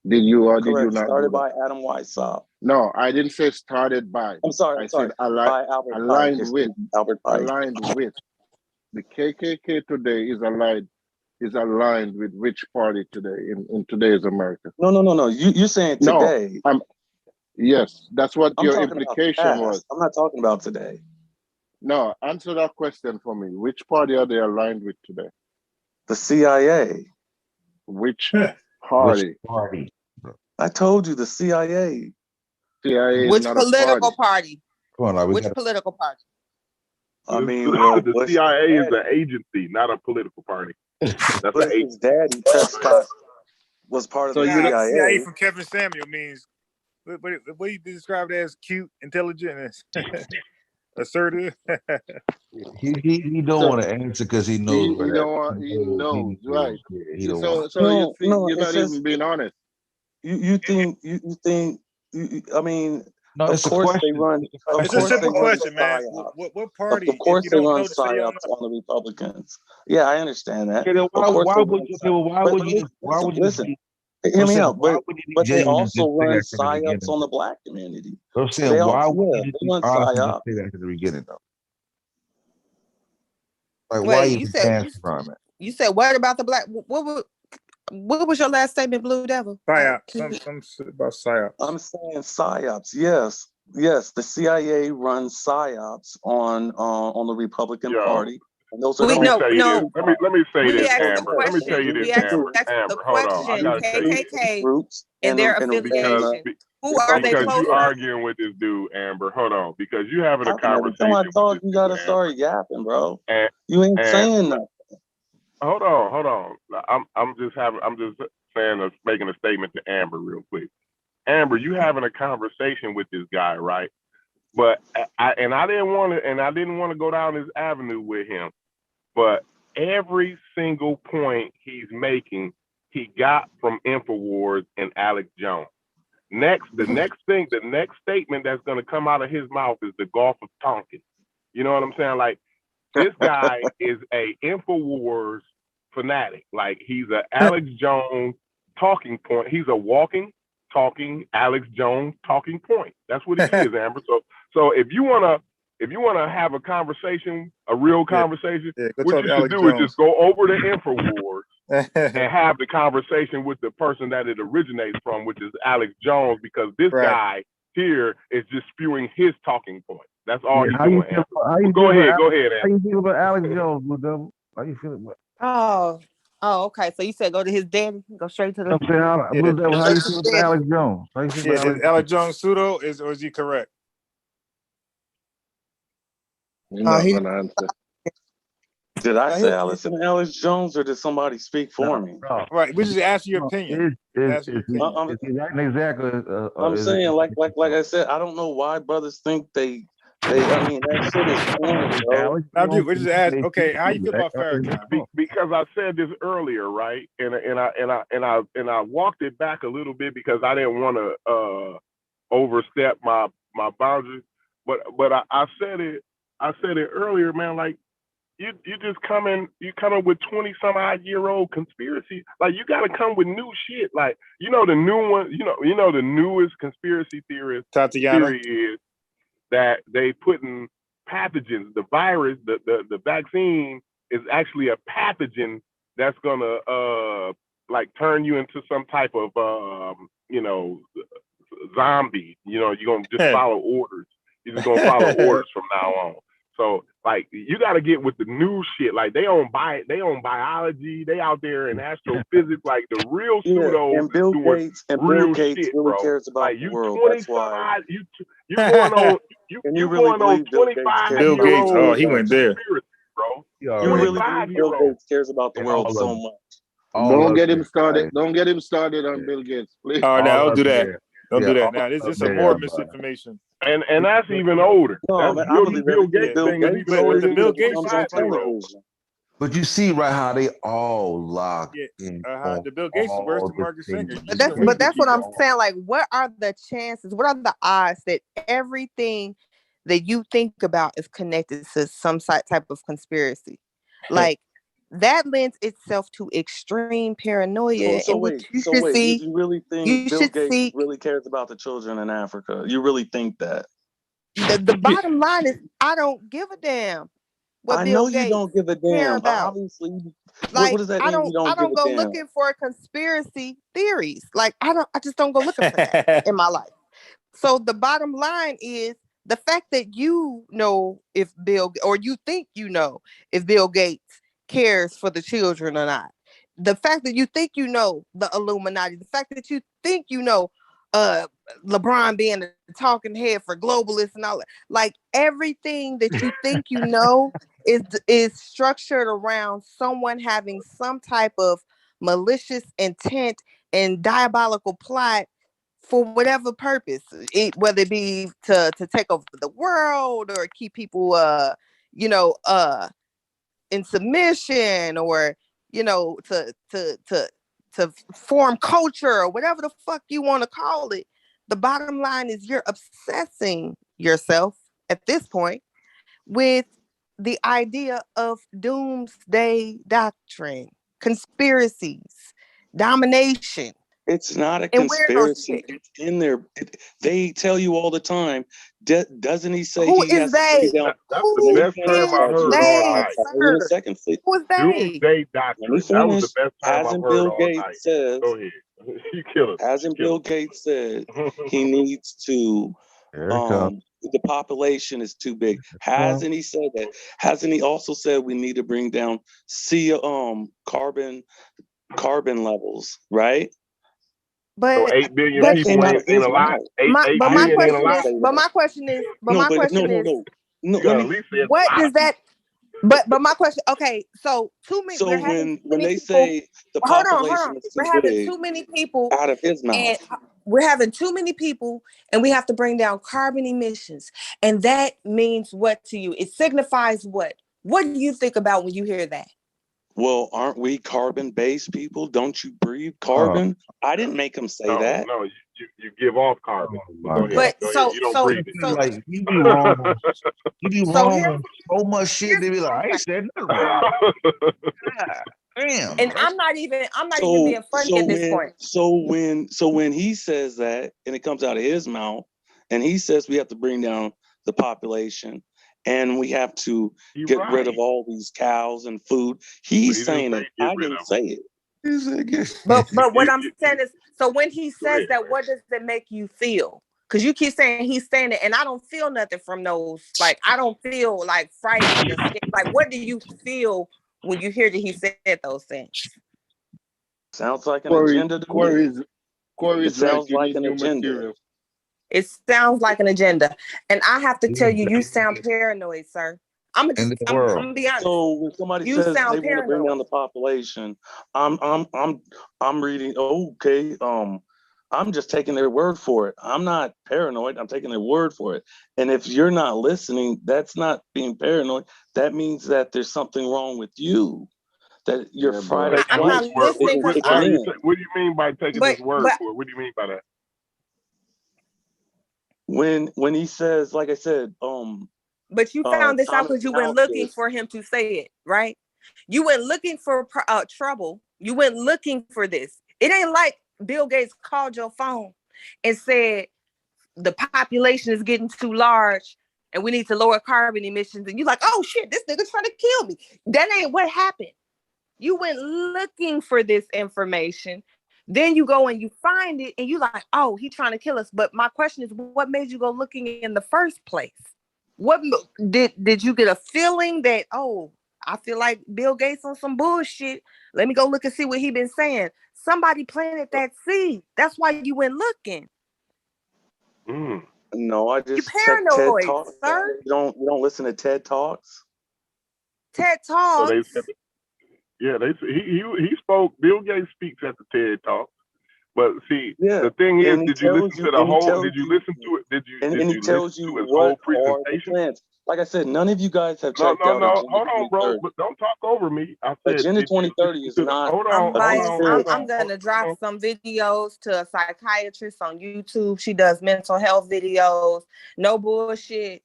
Did you or did you not? Started by Adam Weishaupt. No, I didn't say started by. I'm sorry. I said by Albert aligned Pike. with. Albert Pike. Aligned with. The KKK today is aligned with which party today in today's America? No. You're saying today. No, yes, that's what your talking implication about was. I'm not talking about today. No, answer that question for me. Which party are they aligned with today? The CIA. Which party? Which party? I told you the CIA. CIA Which is not political a party. Come on, which political party? I mean, the CIA is an agency, not a political party. That's an his daddy Prescott was part of the CIA. CIA from Kevin Samuel means what you described as cute, intelligent, assertive. He don't want to answer because he knows where that. He knows, right? He don't want. So you think you're not even being honest. You think I mean, no, of course they run. It's a simple question, man. What party? Of course if you they don't run know, just say you don't psyops on the Republicans. Yeah, I understand that. Okay, then why would you listen? Hear me out. But they genuine and also just say run that from the psyops beginning? on the black community. I'm saying, why would you they run honestly just psyops. say that at the beginning, though? Like, Wait, why you even said ask from it? You said what about the black? What was your last statement, Blue Devil? Psyops. Some about psyops. I'm saying psyops. Yes. The CIA runs psyops on the Republican Party. And those are Let me say this, Amber. Let me tell you this, Amber. Hold on. I gotta tell you KKK groups and their affiliation. Who are they because close you to? arguing with this dude, Amber. Hold on, because you having a conversation. Every time I talk, you gotta start yapping, bro. You ain't saying nothing. Hold on. I'm just making a statement to Amber real quick. Amber, you having a conversation with this guy, right? But I didn't want to go down this avenue with him. But every single point he's making, he got from InfoWars and Alex Jones. The next statement that's going to come out of his mouth is the Gulf of Tonkin. You know what I'm saying? Like, this guy is a InfoWars fanatic. Like, he's a Alex Jones talking point. He's a walking, talking Alex Jones talking point. That's what he is, Amber. So if you wanna have a conversation, a real conversation, what you should do is just go over to InfoWars and have the conversation with the person that it originates from, which is Alex Jones, because this guy here is just spewing his talking point. That's all he's How doing. you feel? How you Go feel ahead, about go ahead, How you feel about Alex Jones, Blue Devil? How you feel about? Oh, okay. So you said go to his daddy, go straight to the. I'm saying, Blue Devil, how you feel about Alex Jones? How you feel Yeah, about is Alex Jones pseudo or is he correct? You're not gonna answer. Did I say Alex Jones, or did somebody speak for me? No. Right, we just ask your opinion. Is he acting exactly? I'm saying, like I said, I don't know why brothers think they. I mean, that shit is corny, bro. We just ask. Okay, how you feel about Farrakhan? Because I said this earlier, right? And I walked it back a little bit because I didn't want to overstep my boundaries. But I said it earlier, man. Like you just coming with 20 some odd year old conspiracy. Like you got to come with new shit. Like the new one. The newest conspiracy theory is that they putting pathogens. The virus, the vaccine is actually a pathogen that's gonna like turn you into some type of zombie. You're gonna just follow orders. You're just gonna follow orders from now on. So like you got to get with the new shit. Like they own biology. They out there in astrophysics. Like the real pseudo. And Bill Gates real really bro. cares about like the you world. 20 That's some why. odd. You going on. You really going on 25 Bill year Gates. old. Oh, he went there, bro. You really believe Bill Gates cares about the world so much? Don't get him started. Don't get him started on Bill Gates, please. Oh, no, don't do that. Don't do that. Now, this is some more misinformation. And that's even older. No, man, I believe Bill Gates thing is even older than Bill Gates comes on television. But you see, right, how they all lock in. The Bill Gates is worse than Marcus Singer. But that's what I'm saying. Like, what are the chances? What are the odds that everything that you think about is connected to some type of conspiracy? Like, that lends itself to extreme paranoia. So wait, you really think Bill Gates really cares about the children in Africa? You really think that? The bottom line is, I don't give a damn. I know you don't give a damn. Obviously, like, what does that mean? I don't go looking for conspiracy theories. Like I just don't go looking for that in my life. So the bottom line is the fact that you know if you think you know if Bill Gates cares for the children or not. The fact that you think you know the Illuminati, the fact that you think you know LeBron being a talking head for globalists and all that, like everything that you think you know is structured around someone having some type of malicious intent and diabolical plot for whatever purpose, whether it be to take over the world or keep people in submission, or to form culture or whatever the fuck you want to call it. The bottom line is you're obsessing yourself at this point with the idea of doomsday doctrine, conspiracies, domination. It's not a conspiracy. It's in there. They tell you all the time. Doesn't he say who he has to they? down? That's the best term I heard all night. Wait a second, please. Who is they? Doomsday doctrine. That was the best term I heard Bill all Gates night. says, Go ahead. You kill it. Hasn't Bill Gates said he needs to the population is too big? Hasn't he said that? Hasn't he also said we need to bring down carbon levels, right? But so 8 billion people ain't a lot. 8 billion ain't a lot. But my question is, No, you gotta at least say it's what a lot does that? But my question, okay, so too many. So we're having when they people, say the hold population on, is too we're having big, too many people out of his mouth. and we're having too many people, and we have to bring down carbon emissions, and that means what to you? It signifies what? What do you think about when you hear that? Well, aren't we carbon-based people? Don't you breathe carbon? I didn't make him say that. No, you give off carbon. But so you don't breathe it. Like you be wrong. You be wrong on so much shit. They be like, I ain't said nothing wrong. Damn. And I'm not even being funny at this point. So when he says that, and it comes out of his mouth, and he says we have to bring down the population, and we have to get rid of all these cows and food. He's saying it. I didn't say it. But what I'm saying is, so when he says that, what does it make you feel? Because you keep saying he's saying it, and I don't feel nothing from those. Like, I don't feel like frightened or scared. Like, what do you feel when you hear that he said those things? Sounds like an agenda to me. Corey's It sounds right. You like need an new agenda. material. It sounds like an agenda. And I have to tell you, you sound paranoid, sir. I'm gonna be honest. So when somebody You says sound they want to bring down the population, I'm reading. Okay, I'm just taking their word for it. I'm not paranoid. I'm taking their word for it. And if you're not listening, that's not being paranoid. That means that there's something wrong with you. That your fight or I'm not flight listening isn't for. kicking in. What do you mean by taking his word for it? What do you mean by that? When he says, like I said, but you found this out Thomas because you went looking for him to say it, right? You went looking for trouble. You went looking for this. It ain't like Bill Gates called your phone and said the population is getting too large and we need to lower carbon emissions. And you're like, oh shit, this nigga's trying to kill me. That ain't what happened. You went looking for this information. Then you go and you find it and you like, oh, he's trying to kill us. But my question is, what made you go looking in the first place? What did you get a feeling that, oh, I feel like Bill Gates on some bullshit. Let me go look and see what he been saying. Somebody planted that seed. That's why you went looking. No, I just check TED paranoid, Talks. sir. You don't listen to TED Talks. TED Talks. So he spoke. Bill Gates speaks at the TED Talk. But see, the thing is, did you listen to the whole? Did you listen to it? Did you listen to his whole presentation? Like I said, none of you guys have No. checked out. Hold on, bro. But don't talk over me. I said Agenda 2030 is not. Hold on. I'm gonna drop some videos to a psychiatrist on YouTube. She does mental health videos. No bullshit.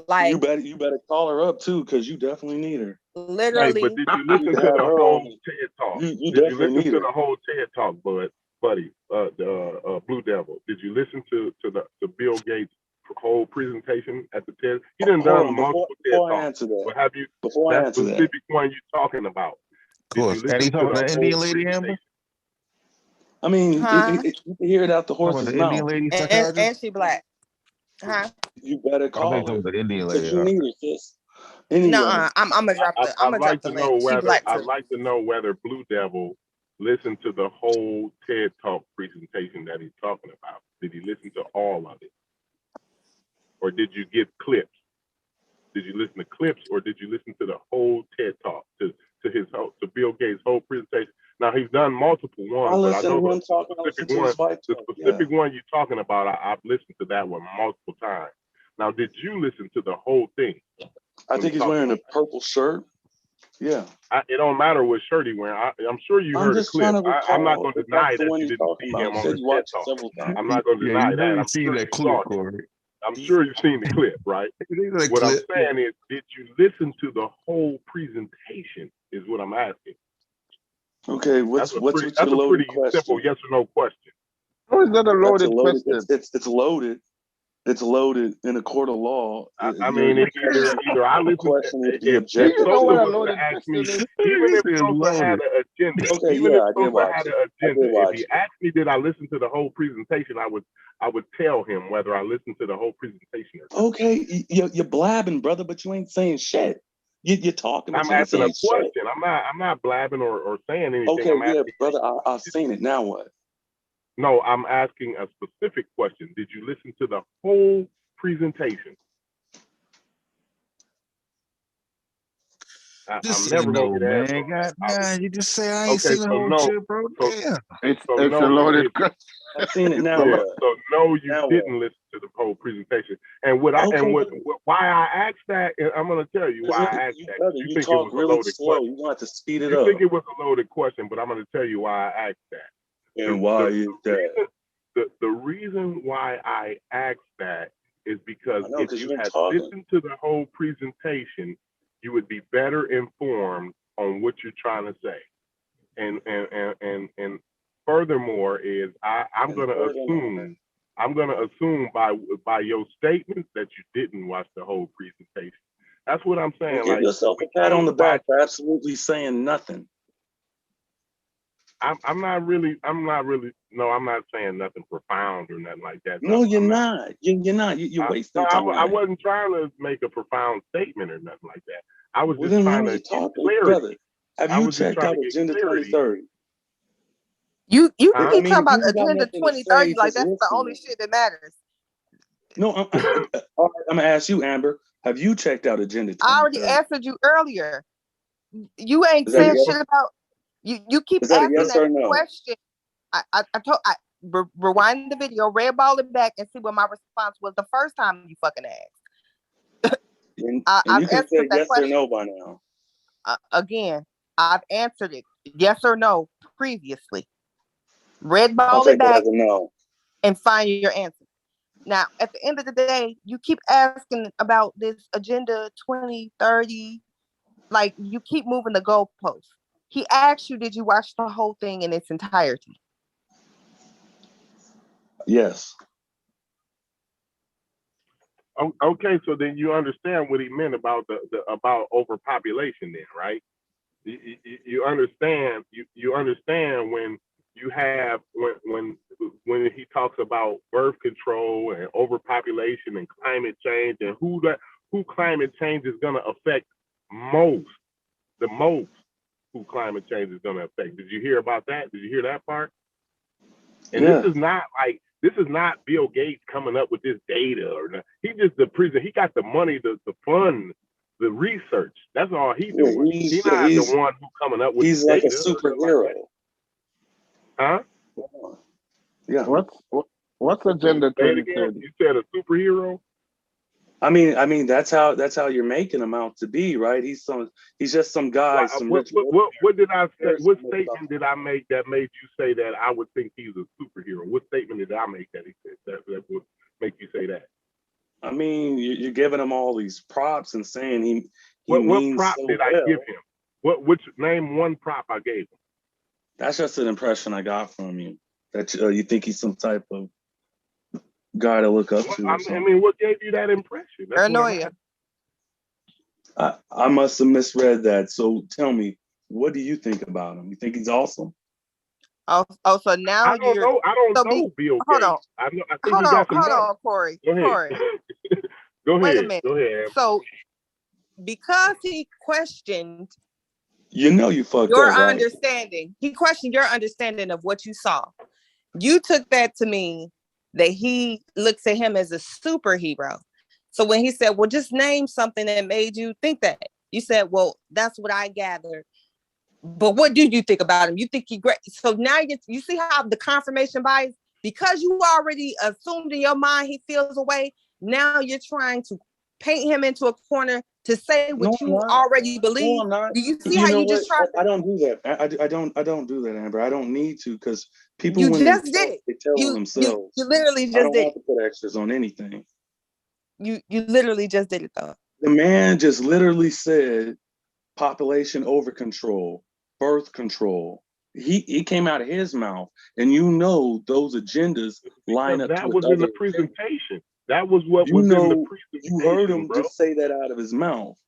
Like you better call her up too, because you definitely need her. Literally. Hey, but did you listen to the whole TED Talk? Did you listen to the whole TED Talk, buddy? Blue Devil. Did you listen to the Bill Gates whole presentation at the TED? He done done multiple TED Talks. But have you? That specific one you're talking about. Did you listen to the whole presentation? I mean, you can hear it out the horse's mouth. And she black. Huh? You better call her. The Indian Because lady. you need her, sis. Anyway, no, I'm gonna drop the. I'm gonna drop the link. She black too. I'd like to know whether Blue Devil listened to the whole TED Talk presentation that he's talking about. Did he listen to all of it, or did you get clips? Did you listen to clips, or did you listen to the whole TED Talk to Bill Gates' whole presentation? Now he's done multiple ones, but I know the specific one you're talking about. I've listened to that one multiple times. Now, did you listen to the whole thing? I think he's wearing a purple shirt. Yeah. It don't matter what shirt he's wearing. I'm sure you heard a clip. I'm not going to deny that you didn't see him on the TED Talk. I'm not going to deny that. I'm sure you saw it. I'm sure you've seen the clip, right? What I'm saying is, did you listen to the whole presentation? Is what I'm asking. Okay, what's your loaded question? Simple yes or no question. How is that a loaded question? It's loaded. It's loaded in a court of law. I mean, it's either I listen to if Sosa was to ask me, even if Sosa had an agenda, even if Sosa had an agenda, if he asked me did I listen to the whole presentation, I would tell him whether I listened to the whole presentation or not. Okay, you're blabbing, brother, but you ain't saying shit. You're talking. I'm asking a question. I'm not blabbing or saying anything. Okay, yeah, brother, I've seen it. Now what? No, I'm asking a specific question. Did you listen to the whole presentation? I'm never going to get man. God, you just say I ain't seen the whole shit, bro. Damn. It's a loaded question. I've seen it now. So no, you didn't listen to the whole presentation. And why I asked that, I'm going to tell you why I asked that. You think it was a loaded question. You want to speed it up. You think it was a loaded question, but I'm going to tell you why I asked that. And why is that? The reason why I asked that is because if you had listened to the whole presentation, you would be better informed on what you're trying to say. And furthermore is I'm gonna assume by your statements that you didn't watch the whole presentation. That's what I'm saying. Give yourself a pat on the back for absolutely saying nothing. I'm not really. No, I'm not saying nothing profound or nothing like that. No, you're not. You're not. You're wasting time. I wasn't trying to make a profound statement or nothing like that. I was Well, just then why trying are to you get talking, clarity. brother? Have I you was just checked trying out to get Agenda clarity. 2030? You keep I talking mean, if about you ain't got Agenda nothing to say, 2030 like just that's the only listen. shit that matters. No, all right, I'm gonna ask you, Amber. Have you checked out Agenda I already 2030? answered you earlier. You ain't Is that a saying yes? shit about you keep Is that a asking yes that or no? question. Rewind the video, red ball it back, and see what my response was the first time you fucking asked. And I've you can answered say that yes question. or no by now. Again, I've answered it yes or no previously. Red ball I'll it take that back as a no. and find your answer. Now, at the end of the day, you keep asking about this Agenda 2030. Like, you keep moving the goalposts. He asked you, did you watch the whole thing in its entirety? Yes. Okay, so then you understand what he meant about about overpopulation, then, right? You understand. You understand when you have when he talks about birth control and overpopulation and climate change and who climate change is going to affect most, the most who climate change is going to affect. Did you hear about that? Did you hear that part? And Yeah. this is not Bill Gates coming up with this data or not. He just he got the money to fund the research. That's all he doing. He's not the one who coming up with he's the like data. a superhero. Huh? Yeah. What's Agenda Say it again. 2030? You said a superhero? I mean that's how you're making him out to be, right? He's just some guy, What did I say? What statement did I make that made you say that I would think he's a superhero? What statement did I make that he said that would make you say that? I mean, you're giving him all these props and saying he what means prop so did well. I give him? Which name one prop I gave him? That's just an impression I got from you. That you think he's some type of guy to look up to. I mean, what gave you that impression? Paranoia. I must have misread that. So tell me, what do you think about him? You think he's awesome? Oh, so now I don't know. I don't know Bill Gates. Hold on. I think he got some money. Hold on, Corey. Go ahead. Corey. Go ahead. Wait a minute. Go ahead. So, because he questioned, you fucked your up, right? understanding. He questioned your understanding of what you saw. You took that to mean that he looks at him as a superhero. So when he said, well, just name something that made you think that, you said, well, that's what I gathered. But what do you think about him? You think he's great. So now you see how the confirmation bias, because you already assumed in your mind he feels a way. Now you're trying to paint him into a corner to say what you already believe. No, I'm not. Do you see how you just tried? I don't do that. I don't do that, Amber. I don't need to, because people, you when just they did. they tell on themselves. You literally I just don't did. have to put extras on anything. You literally just did it though. The man just literally said population over control, birth control. He came out of his mouth, and those agendas line up. That was in the presentation. That was what was in the presentation. You heard him just say that out of his mouth.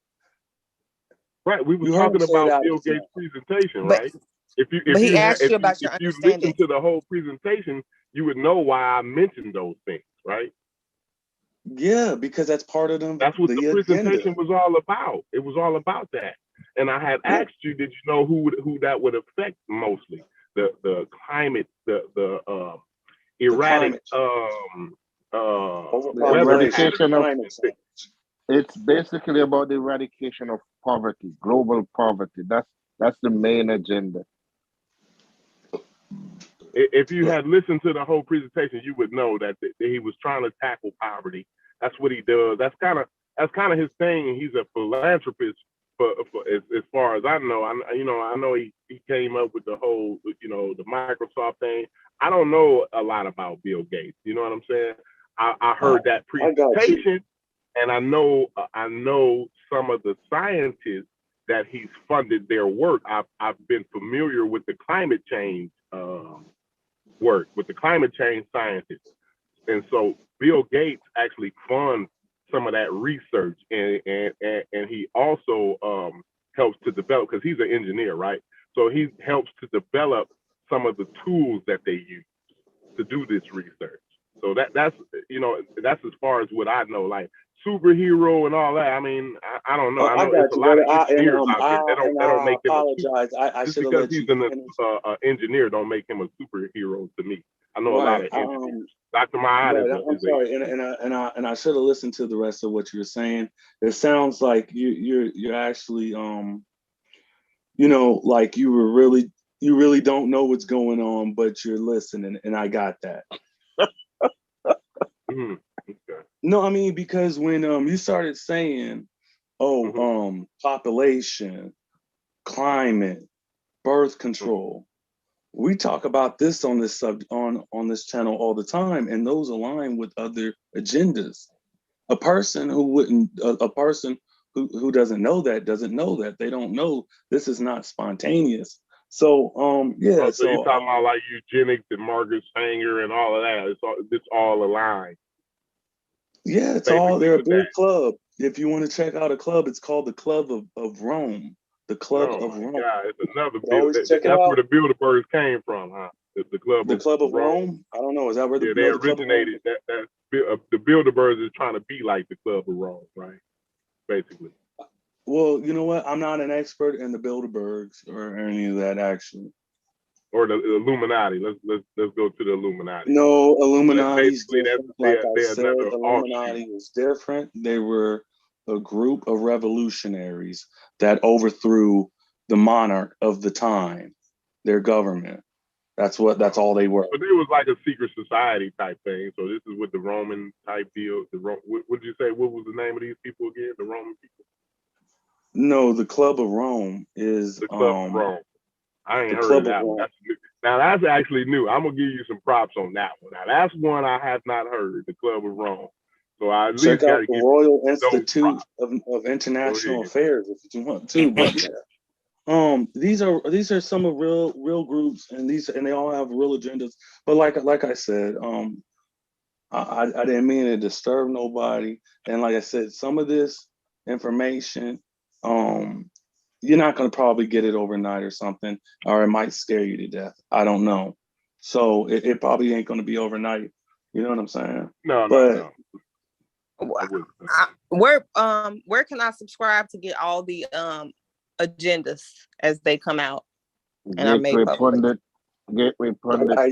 Right. We were talking about Bill Gates' presentation, right? If you listen to the whole presentation, you would know why I mentioned those things, right? Yeah, because that's part of them. That's what the presentation was all about. It was all about that. And I had asked you, did you know who that would affect mostly? The climate, the erratic eradication of it's basically about the eradication of poverty, global poverty. That's the main agenda. If you had listened to the whole presentation, you would know that he was trying to tackle poverty. That's what he does. That's kind of his thing. And he's a philanthropist for as far as I know. I know he came up with the whole, the Microsoft thing. I don't know a lot about Bill Gates. You know what I'm saying? I heard that presentation, and I know some of the scientists that he's funded their work. I've been familiar with the climate change work with the climate change scientists, and so Bill Gates actually funds some of that research, and he also helps to develop, because he's an engineer, right? So he helps to develop some of the tools that they use to do this research. So that's that's as far as what I know. Like superhero and all that. I mean, I don't know. Oh, I I know it's got a you, lot brother. of engineers out there. That don't I make them a super. apologize. I Just should have because let he's you an engineer don't make him a superhero to me. I know a lot right. of engineers. Dr. Mahad Right. is I'm sorry, and I should have listened to the rest of what you were saying. It sounds like you're actually like you really don't know what's going on, but you're listening, and I got that. Okay. No, I mean, because when you started saying, population, climate, birth control, we talk about this on this on this channel all the time, and those align with other agendas. A person who wouldn't, a person who doesn't know that they don't know this is not spontaneous. So yeah. So you talking about like eugenics and Margaret Sanger and all of that? It's all aligned. Yeah, it's all. They're a big club. If you want to check out a club, it's called the Club of Rome. The Club of Rome. Yeah, it's another Always build. check it That's out. where the Bilderbergs came from, huh? The Club of Rome. I don't know. Is that where they originated? The Bilderbergs is trying to be like the Club of Rome, right? Basically. Well, you know what? I'm not an expert in the Bilderbergs or any of that, actually. Or the Illuminati. Let's go to the Illuminati. No, Illuminati's different. Like I they're said, Illuminati was different. They were a group of revolutionaries that overthrew the monarch of the time, their government. That's all they were. But it was like a secret society type thing. So this is with the Roman type deal. What did you say? What was the name of these people again? The Roman people? No, the Club of Rome is the Club of Rome. I ain't heard of that one. That's actually new. I'm gonna give you some props on that one. Now that's one I have not heard. The Club of Rome. So I at least got to give the Royal Institute of International Affairs if you want to. But these are some of real groups, and they all have real agendas. But like I said, I didn't mean to disturb nobody. And like I said, some of this information, you're not going to probably get it overnight or something, or it might scare you to death. I don't know. So it probably ain't going to be overnight. You know what I'm saying? No. Where can I subscribe to get all the agendas as they come out and are made public?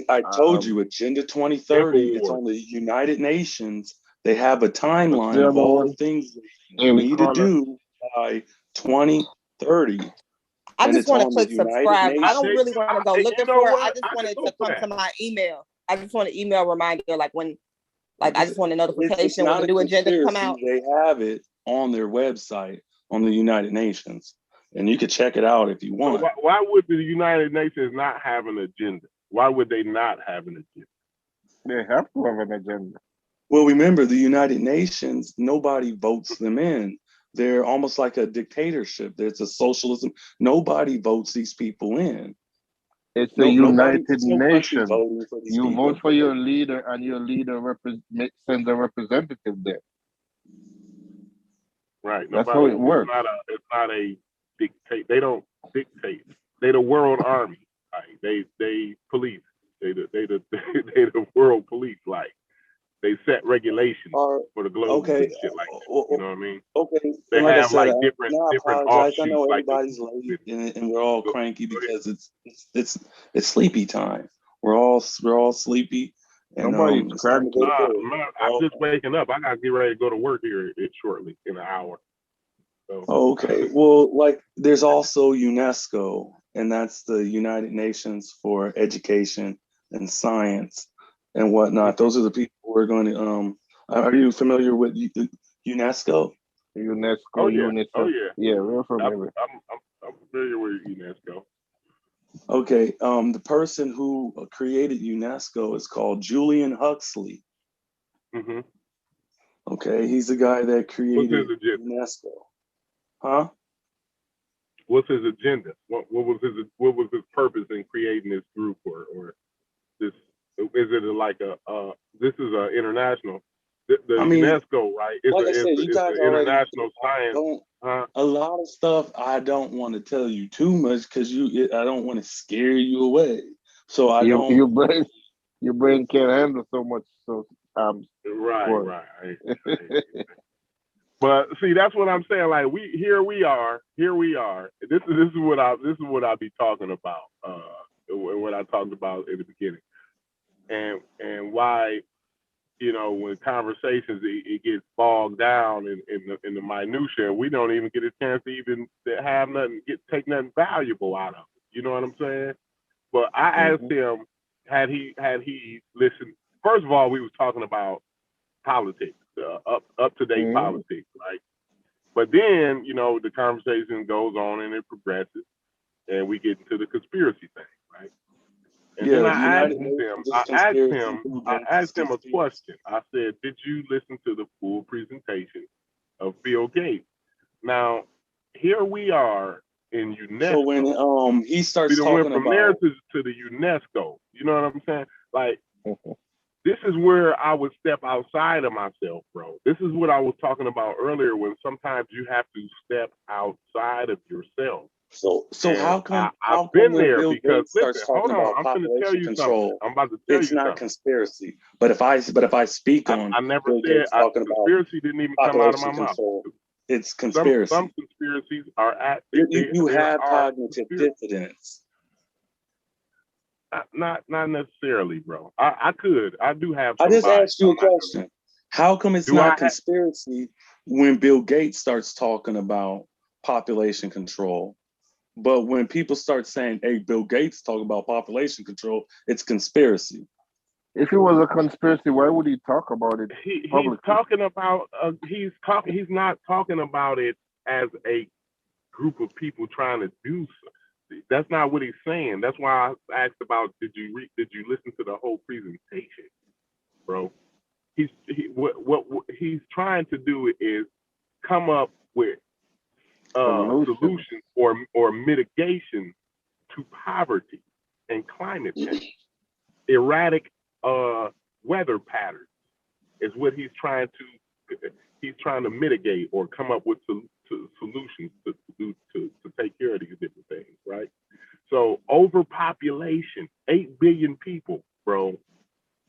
I told you, Agenda 2030. It's on the United Nations. They have a timeline of all the things you need to do by 2030. I just want to click subscribe. I don't really want to go looking for it. I just want it to come to my email. I just want an email reminder, I just want a notification when the new agenda come out. They have it on their website on the United Nations, and you can check it out if you want. So why would the United Nations not have an agenda? Why would they not have an agenda? They have to have an agenda. Well, remember, the United Nations, nobody votes them in. They're almost like a dictatorship. There's a socialism. Nobody votes these people in. It's a United Nation. You vote for your leader, and your leader sends a representative there. Right. That's how it works. It's not a dictate. They don't dictate. They the world army. Like they police. They the world police. Like they set regulations for the globe and shit like that. You know what I mean? Okay. They like have I said, like different offshoots. I know everybody's late and we're all cranky because it's sleepy time. We're all sleepy. And, nobody's cranky. I'm just waking up. I gotta get ready to go to work here shortly in an hour. So. Okay. Well, there's also UNESCO, and that's the United Nations for Education and Science and whatnot. Those are the people who are going to. Are you familiar with UNESCO? UNESCO, UNICEF. Oh yeah. Yeah, we're familiar. I'm familiar with UNESCO. Okay. The person who created UNESCO is called Julian Huxley. Mm-hmm. Okay, he's the guy that created UNESCO. Huh? What's his agenda? What was his purpose in creating this group or this? Is it like this is a international? The UNESCO, right? It's an international science. A lot of stuff I don't want to tell you too much because I don't want to scare you away. So I don't. Your brain can't handle so much. So right. But see, that's what I'm saying. Like here we are. This is what I be talking about. What I talked about in the beginning, and why, you know, when conversations it gets bogged down in the minutia, we don't even get a chance to even have nothing, take nothing valuable out of it. You know what I'm saying? But I asked him, had he listened. First of all, we was talking about politics, up to date politics, right? But then, you know, the conversation goes on and it progresses, and we get into the conspiracy thing, right? And then I asked him a question. I said, did you listen to the full presentation of Bill Gates? Now, here we are in UNESCO. So when he starts we talking went from about there to the UNESCO. You know what I'm saying? Like, this is where I would step outside of myself, bro. This is what I was talking about earlier, when sometimes you have to step outside of yourself. So and how come I've been there Bill because Gates starts hold talking on, about I'm going to tell population you control, something. I'm about to tell you it's not something. conspiracy. But if I speak on I never Bill said Gates talking about conspiracy didn't even come out of my population mouth. control, it's conspiracy. Some conspiracies are You have cognitive dissonance. Not necessarily, bro. I do have. I just asked you a question. How come it's not conspiracy when Bill Gates starts talking about population control, but when people start saying, "Hey, Bill Gates talking about population control," it's conspiracy? If it was a conspiracy, why would he talk about it publicly? He's talking about. He's not talking about it as a group of people trying to do something. That's not what he's saying. That's why I asked about did you listen to the whole presentation, bro? What he's trying to do is come up with solutions or mitigation to poverty and climate change. Erratic weather patterns is what he's trying to mitigate or come up with solutions to take care of these different things, right? So overpopulation, 8 billion people, bro,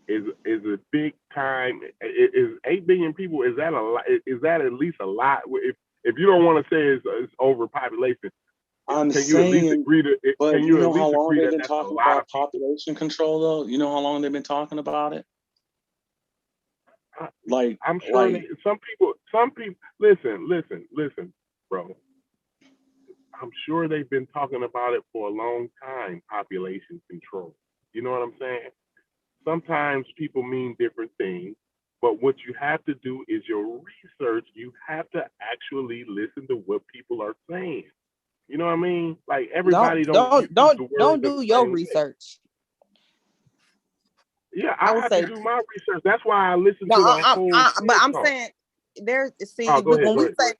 is a big time. Is 8 billion people? Is that a lot? Is that at least a lot? If you don't want to say it's overpopulation, I'm can saying, you at least agree to? But can you you know at least how long agree they've that been that's talking a lot about population control, though? You know how long they've been talking about it? Like, I'm sure some people listen, bro. I'm sure they've been talking about it for a long time, population control. You know what I'm saying? Sometimes people mean different things, but what you have to do is your research. You have to actually listen to what people are saying. You know what I mean? Like everybody don't do your research. Yeah, I have to do my research. That's why I listen to the whole. But I'm saying go ahead, when we say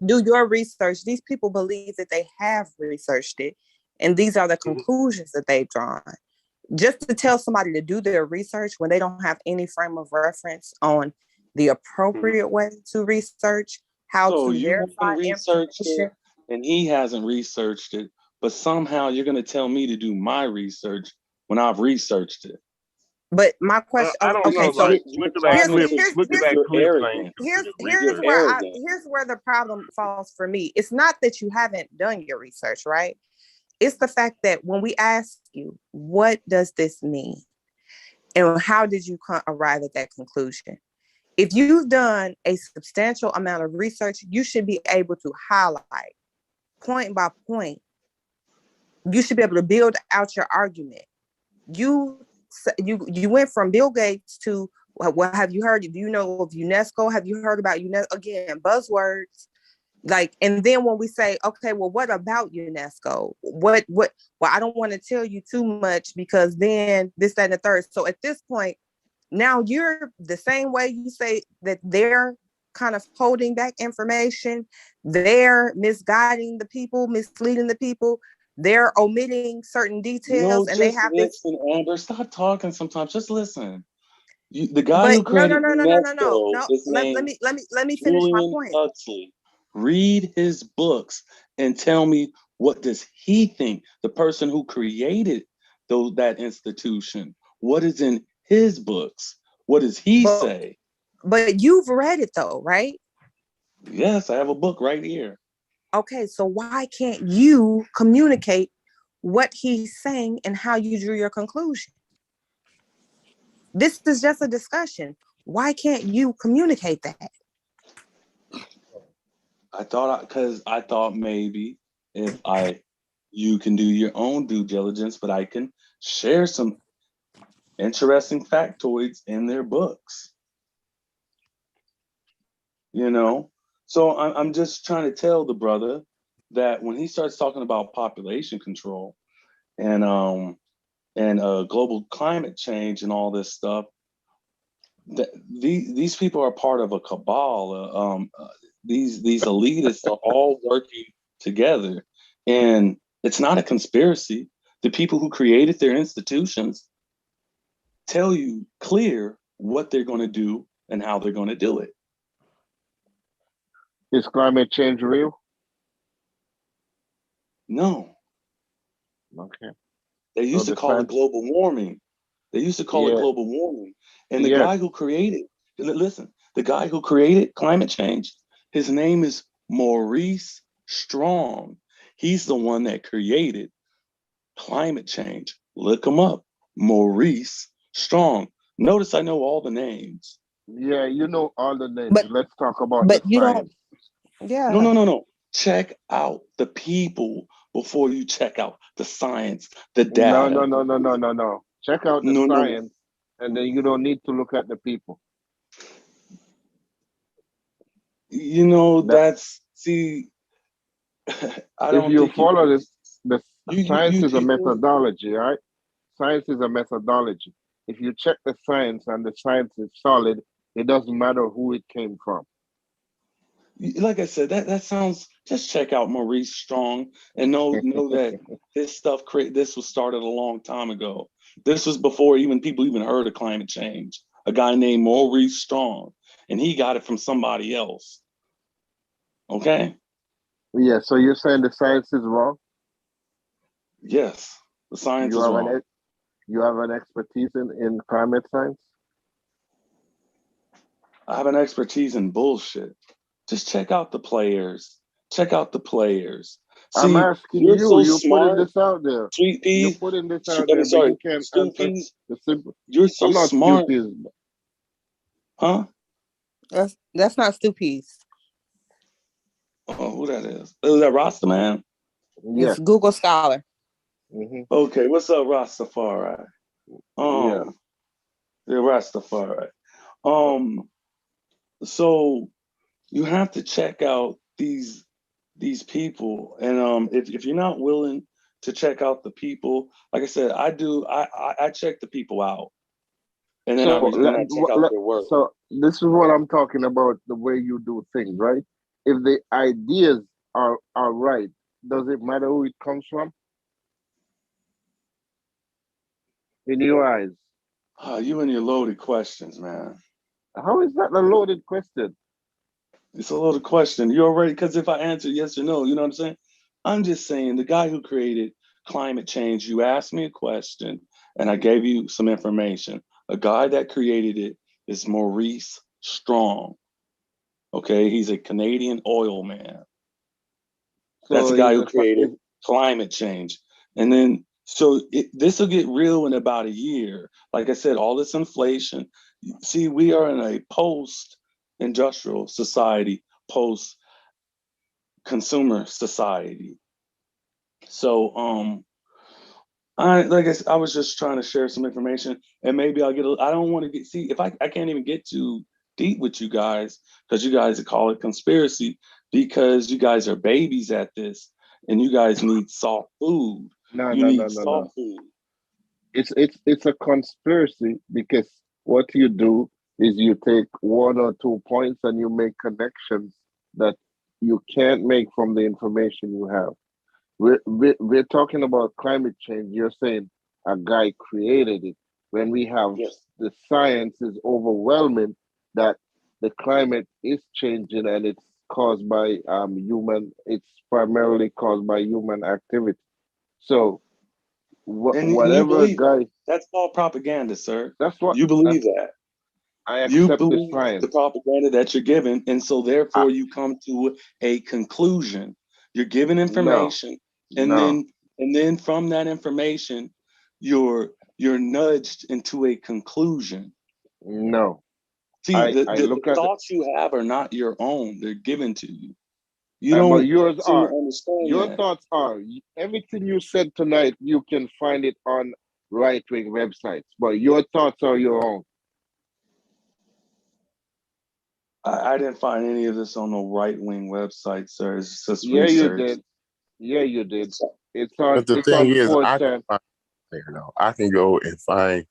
do your research, these people believe that they have researched it, and these are the conclusions that they've drawn. Just to tell somebody to do their research when they don't have any frame of reference on the appropriate way to research, how to verify information. And he hasn't researched it, but somehow you're going to tell me to do my research when I've researched it. But my question, okay, so here's where the problem falls for me. It's not that you haven't done your research, right? It's the fact that when we ask you, what does this mean? And how did you arrive at that conclusion? If you've done a substantial amount of research, you should be able to highlight point by point. You should be able to build out your argument. You went from Bill Gates to what have you heard? Do you know of UNESCO? Have you heard about UNESCO? Again, buzzwords. Like, and then when we say, okay, well, what about UNESCO? Well, I don't want to tell you too much because then this, that, and the third. So at this point, now you're the same way you say that they're kind of holding back information. They're misguiding the people, misleading the people. They're omitting certain details, and they have listen, Amber, stop talking sometimes. Just listen. The guy who created UNESCO is named let me finish my point. Huxley. Read his books and tell me, what does he think? The person who created that institution? What is in his books? What does he say? But you've read it though, right? Yes, I have a book right here. Okay, so why can't you communicate what he's saying and how you drew your conclusion? This is just a discussion. Why can't you communicate that? I thought maybe if you can do your own due diligence, but I can share some interesting factoids in their books. You know, so I'm just trying to tell the brother that when he starts talking about population control and global climate change and all this stuff, that these people are part of a cabal. These elitists are all working together, and it's not a conspiracy. The people who created their institutions tell you clear what they're going to do and how they're going to do it. Is climate change real? No. Okay. They used to call it global warming. They used to call it global warming. And the guy who created, listen, the guy who created climate change, his name is Maurice Strong. He's the one that created climate change. Look him up. Maurice Strong. Notice I know all the names. Yeah, you know all the names. Let's talk about the science. Yeah. No. Check out the people before you check out the science, the data. No. Check out the science, and then you don't need to look at the people. You know, see, I don't if you think follow this, the science is a methodology, right? Science is a methodology. If you check the science and the science is solid, it doesn't matter who it came from. Like I said, that sounds. Just check out Maurice Strong and know that this stuff this was started a long time ago. This was before people even heard of climate change. A guy named Maurice Strong, and he got it from somebody else. Okay. Yeah. So you're saying the science is wrong? Yes, the science is wrong. You have an expertise in climate science? I have an expertise in bullshit. Just check out the players. Check out the players. I'm asking you're so you're smart, putting this out there. Sweet peas. You're putting this out there, but you can't answer the simple. You're so I'm not smart. stupid. Huh? That's not stupid. Oh, who that is? Is that Rasta man? Yeah. It's Google Scholar. Mm-hmm. Okay, what's up, Rastafari? Yeah, Rastafari. So you have to check out these people, and if you're not willing to check out the people, like I said, I check the people out, and then I check out their work. So this is what I'm talking about, the way you do things, right? If the ideas are right, does it matter who it comes from? In your eyes? You and your loaded questions, man. How is that a loaded question? It's a loaded question. You already, because if I answer yes or no, you know what I'm saying? I'm just saying the guy who created climate change, you asked me a question and I gave you some information. A guy that created it is Maurice Strong. Okay, he's a Canadian oil man. So that's the guy who created climate change. And then, so this will get real in about a year. Like I said, all this inflation. See, we are in a post-industrial society, post-consumer society. So, I was just trying to share some information, and maybe I'll I don't want to if I can't even get too deep with you guys because you guys call it conspiracy because you guys are babies at this and you guys need soft food. No. Soft food. It's a conspiracy because what you do is you take 1 or 2 points and you make connections that you can't make from the information you have. We're talking about climate change. You're saying a guy created it. When we have the science is overwhelming that the climate is changing and it's caused by it's primarily caused by human activity. So And you whatever believe guy. that's called propaganda, sir. That's what You believe that. I You accept the believe the science. propaganda that you're given, and so therefore you come to a conclusion. You're given No, information, and no, then from that information, you're nudged into a conclusion. no. See, I the look at it, thoughts you have are not your own; they're given to you. You but don't yours seem to are. understand Your that. thoughts are. Everything you said tonight, you can find it on right-wing websites, but your thoughts are your own. I didn't find any of this on no right-wing website, sir. It's just Yeah, you research. did. Yeah, you did. It's But on. the It's thing on is, I can 4chan. find there now. I can go and find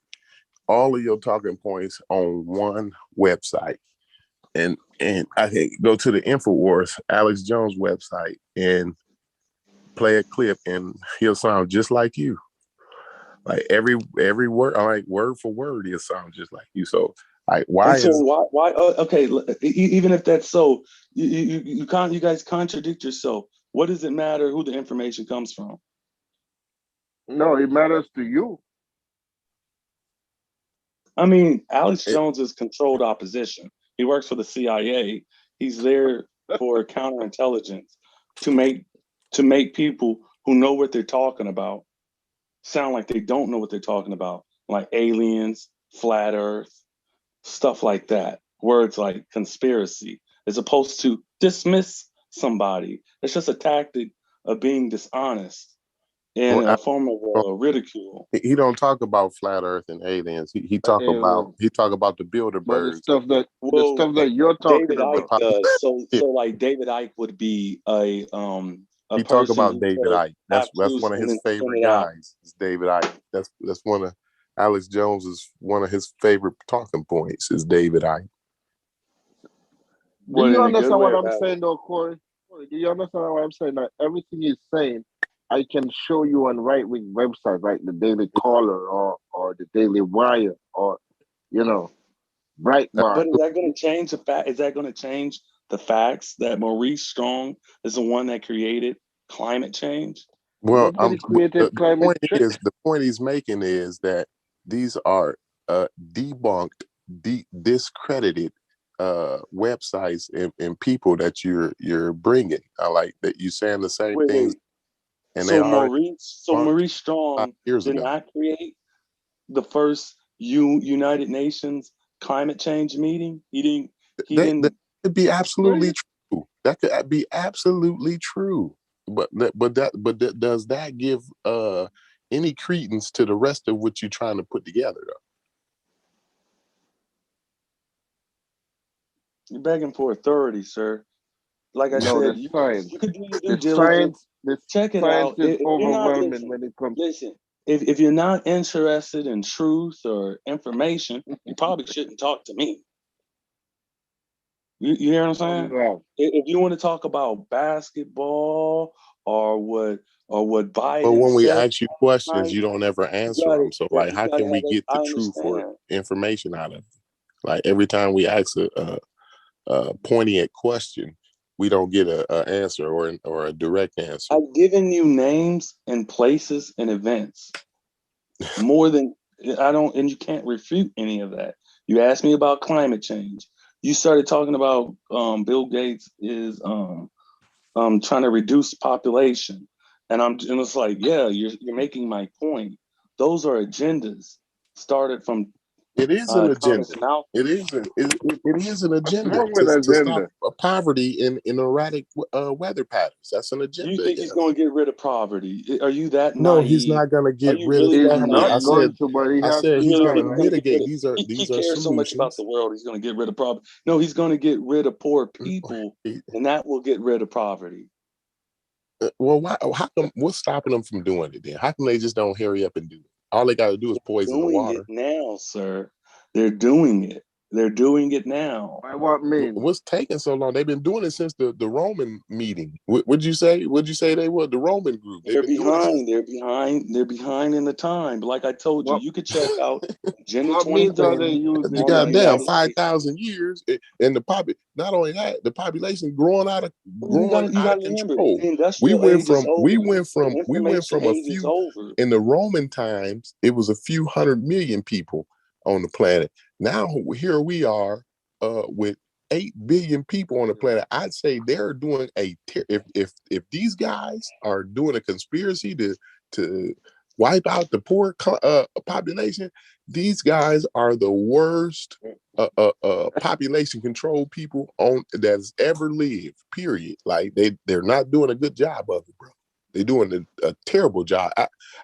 all of your talking points on one website, and I can go to the InfoWars Alex Jones website and play a clip, and he'll sound just like you. Like every word, like word for word, he'll sound just like you. So, like, And why so is why okay, even if that's so, you guys contradict yourself. What does it matter who the information comes from? No, it matters to you. I mean, Alex it? Jones is controlled opposition. He works for the CIA. He's there for counterintelligence to make people who know what they're talking about sound like they don't know what they're talking about, like aliens, flat earth, stuff like that. Words like conspiracy, as opposed to dismiss somebody. It's just a tactic of being dishonest and Well, a form of ridicule. he don't talk about flat Earth and aliens. He talk Alien. about the But Bilderbergs, the Well, stuff that you're talking David the Icke about. does. So yeah. like David Icke would be a He talk person about who David says Icke. have That's truth one of and his then spin favorite it out. guys. Is David Icke. That's one of Alex Jones's one of his favorite talking points is David Icke. Do What, you in a good understand way what or I'm bad way? saying, though, Corey? Corey, do you understand what I'm saying? That everything he's saying, I can show you on right-wing websites like the Daily Caller or the Daily Wire or Breitbart. But is that going to change the fact? Is that going to change the facts that Maurice Strong is the one that created climate change? Well, Nobody created the climate point change. is the point he's making is that these are debunked, discredited websites and people that you're bringing. I like that you saying the same Wait, things, wait. and they So already debunked Maurice 5 Strong years did ago. not create the first United Nations climate change meeting. He didn't. He That didn't. could be absolutely Right? true. That could be absolutely true. Does that give any credence to the rest of what you're trying to put together though? You're begging for authority, sir. Like I No, said, the science. you could do your due The diligence. science. The Check it science out. is If you're not overwhelming when it comes. listen. If you're not interested in truth or information, you probably shouldn't talk to me. You hear what I'm saying? No. If you want to talk about basketball or what But Biden when we said ask you questions, tonight, you don't ever you answer got them. So, like, you how got to can we have it. get the I truth or understand. information out of it? Like every time we ask a poignant question, we don't get a answer or a direct answer. I've given you names and places and events more than I don't, and you can't refute any of that. You asked me about climate change. You started talking about Bill Gates is trying to reduce population, and it's like, yeah, you're making my point. Those are agendas started from It is an Thomas agenda. Malthus. It is an What's agenda wrong with to stop agenda? poverty in erratic weather patterns. That's an Do you agenda. think he's Yes. going to get rid of poverty? Are you that No, he's naive? not going to Are get you rid of really He's that poverty. not naive? going to, but he I has said to You he's really going to think he's start. going to get rid mitigate. of? He These are cares so much about solutions. the world. He's going to get rid of poverty. No, he's going to get rid of poor people, and that will get rid of poverty. Well, why? How come? What's stopping them from doing it? Then how come they just don't hurry up and do it? All they got to do is poison the Doing it water. now, sir. They're doing it. They're doing it now. By what means? What's taking so long? They've been doing it since the Roman meeting. What'd you say? What'd you say they were? The Roman group. They're behind. They're behind in the time. But like I told you, you could check out Agenda What means are they 2030 using? Goddamn, 5,000 years, and not only that, the population growing out of control. The industrial age is over. We went from information a age is few over. in the Roman times. It was a few 100 million people on the planet. Now here we are with 8 billion people on the planet. I'd say they're doing if these guys are doing a conspiracy to wipe out the poor population, these guys are the worst population control people that's ever lived. Period. Like they're not doing a good job of it, bro. They're doing a terrible job.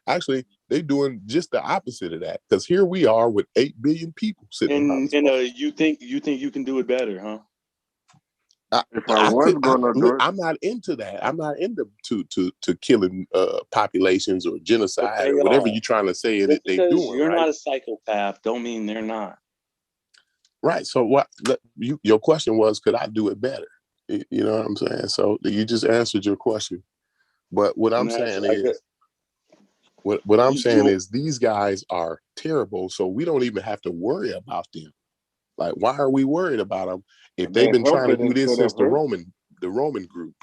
Actually, they're doing just the opposite of that. Because here we are with 8 billion people sitting around. And you think you can do it better, huh? I'm not into that. I'm not into to killing populations or genocide or whatever you're trying to say that they're doing. You're right? not a psychopath. Don't mean they're not. Right. So what? Your question was, could I do it better? You know what I'm saying? So you just answered your question. But what I'm saying is, what I'm saying is, these guys are terrible. So we don't even have to worry about them. Like, why are we worried about them if they've been trying to do this since the Roman group?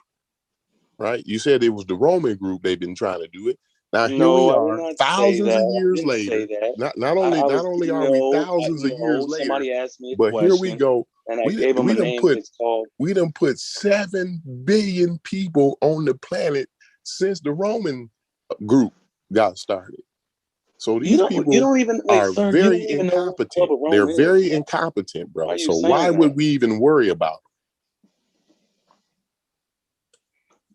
Right? You said it was the Roman group they've been trying to do it. Now here we are, thousands of years later. Not only are we thousands of years later, somebody asked me a but question, here we go. And I gave them a name. We done put 7 billion people on the planet since the Roman group got started. So these people are very incompetent. They're very incompetent, bro. So why would we even worry about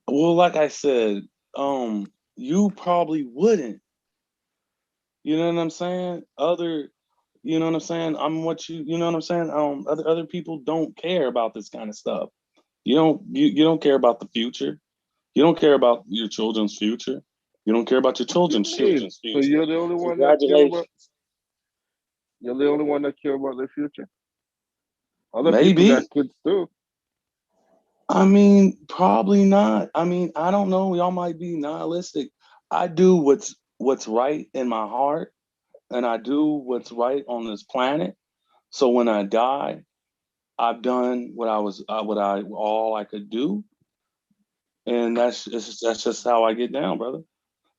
them? Well, like I said, you probably wouldn't. You know what I'm saying? You know what I'm saying? You know what I'm saying? Other people don't care about this kind of stuff. You don't care about the future. You don't care about your children's future. You don't care about your children's future. So you're the only one that care about. You're the only one that care about the future. Other people got kids too. I mean, probably not. I mean, I don't know. Y'all might be nihilistic. I do what's right in my heart, and I do what's right on this planet. So when I die, I've done all I could do, and that's just how I get down, brother.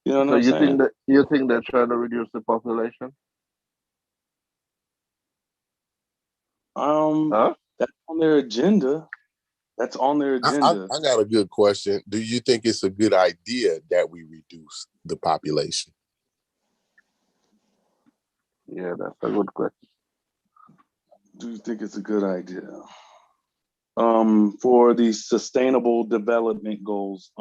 You know what I'm saying? You think they're trying to reduce the population? That's on their agenda. That's on their agenda. I got a good question. Do you think it's a good idea that we reduce the population? Yeah, that's a good question. Do you think it's a good idea? For the sustainable development goals.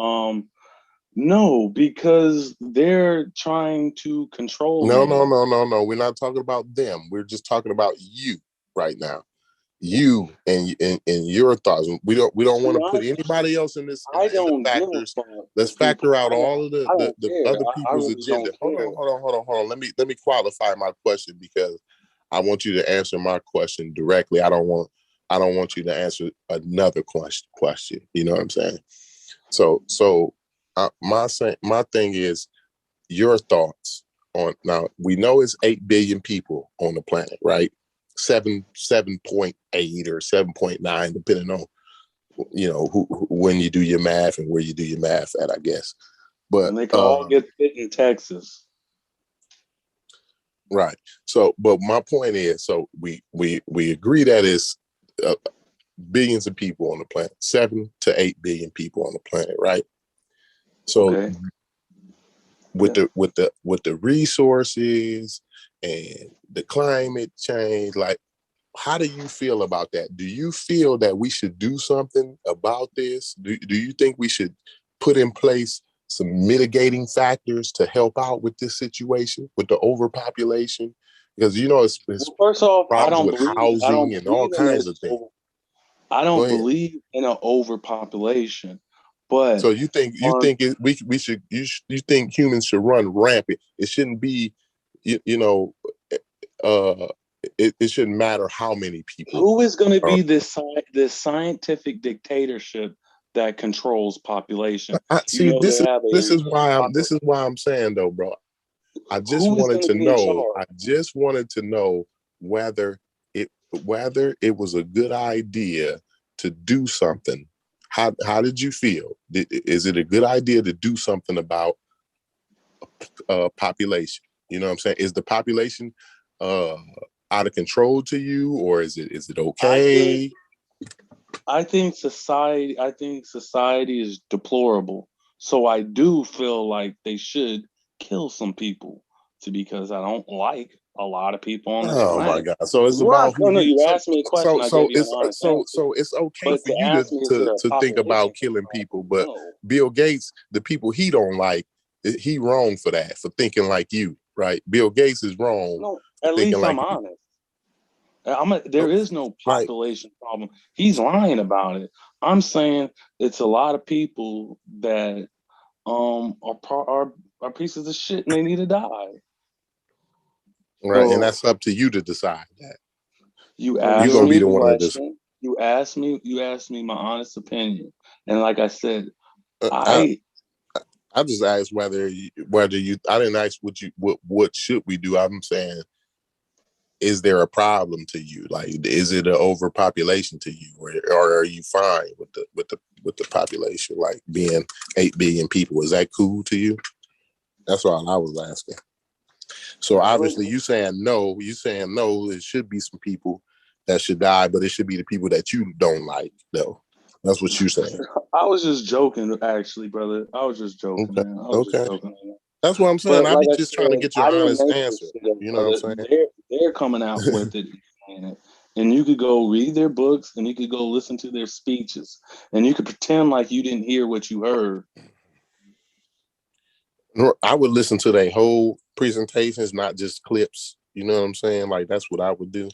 No, because they're trying to control. No. We're not talking about them. We're just talking about you right now. You and your thoughts. We don't want to put anybody else in this. I don't factors. Let's factor out all of the other people's agenda. Hold on. Let me qualify my question, because I want you to answer my question directly. I don't want you to answer another question. You know what I'm saying? So my thing is your thoughts on, now we know it's 8 billion people on the planet, right? 7.8 or 7.9, depending on when you do your math and where you do your math at, I guess. But and they can all get fit in Texas. Right. So, but my point is, so we agree that it's billions of people on the planet, 7 to 8 billion people on the planet, right? So, with the resources and the climate change, like, how do you feel about that? Do you feel that we should do something about this? Do you think we should put in place some mitigating factors to help out with this situation, with the overpopulation? Because it's first off, problems with housing and all kinds of things. I don't believe in an overpopulation, but so you think you think humans should run rampant? It shouldn't be, it it shouldn't matter how many people. Who is going to be this scientific dictatorship that controls population? See, this is why I'm saying though, bro. I just wanted to know whether it was a good idea to do something. How did you feel? Is it a good idea to do something about population? You know what I'm saying? Is the population out of control to you, or is it okay? I think society is deplorable. So I do feel like they should kill some people because I don't like a lot of people on this planet. Oh my God! So it's about who you asked me a question. I gave you an honest answer. So it's okay for you to think about killing people, but Bill Gates, the people he don't like, he wrong for that, for thinking like you, right? Bill Gates is wrong. No, at least I'm honest. There is no population problem. He's lying about it. I'm saying it's a lot of people that are pieces of shit and they need to die. Right, and that's up to you to decide that. You asked me a question. You asked me my honest opinion, and like I said, I just asked whether you. I didn't ask what should we do. I'm saying, is there a problem to you? Like, is it an overpopulation to you, or are you fine with the population, like being 8 billion people? Is that cool to you? That's all I was asking. So obviously you saying no, it should be some people that should die, but it should be the people that you don't like, though. That's what you're saying. I was just joking, actually, brother. I was just joking, man. I was just joking. That's what I'm saying. I be just trying to get your honest answer. You know what I'm saying? They're coming out with it, and you could go read their books, and you could go listen to their speeches, and you could pretend like you didn't hear what you heard. I would listen to their whole presentations, not just clips. You know what I'm saying? Like, that's what I would do.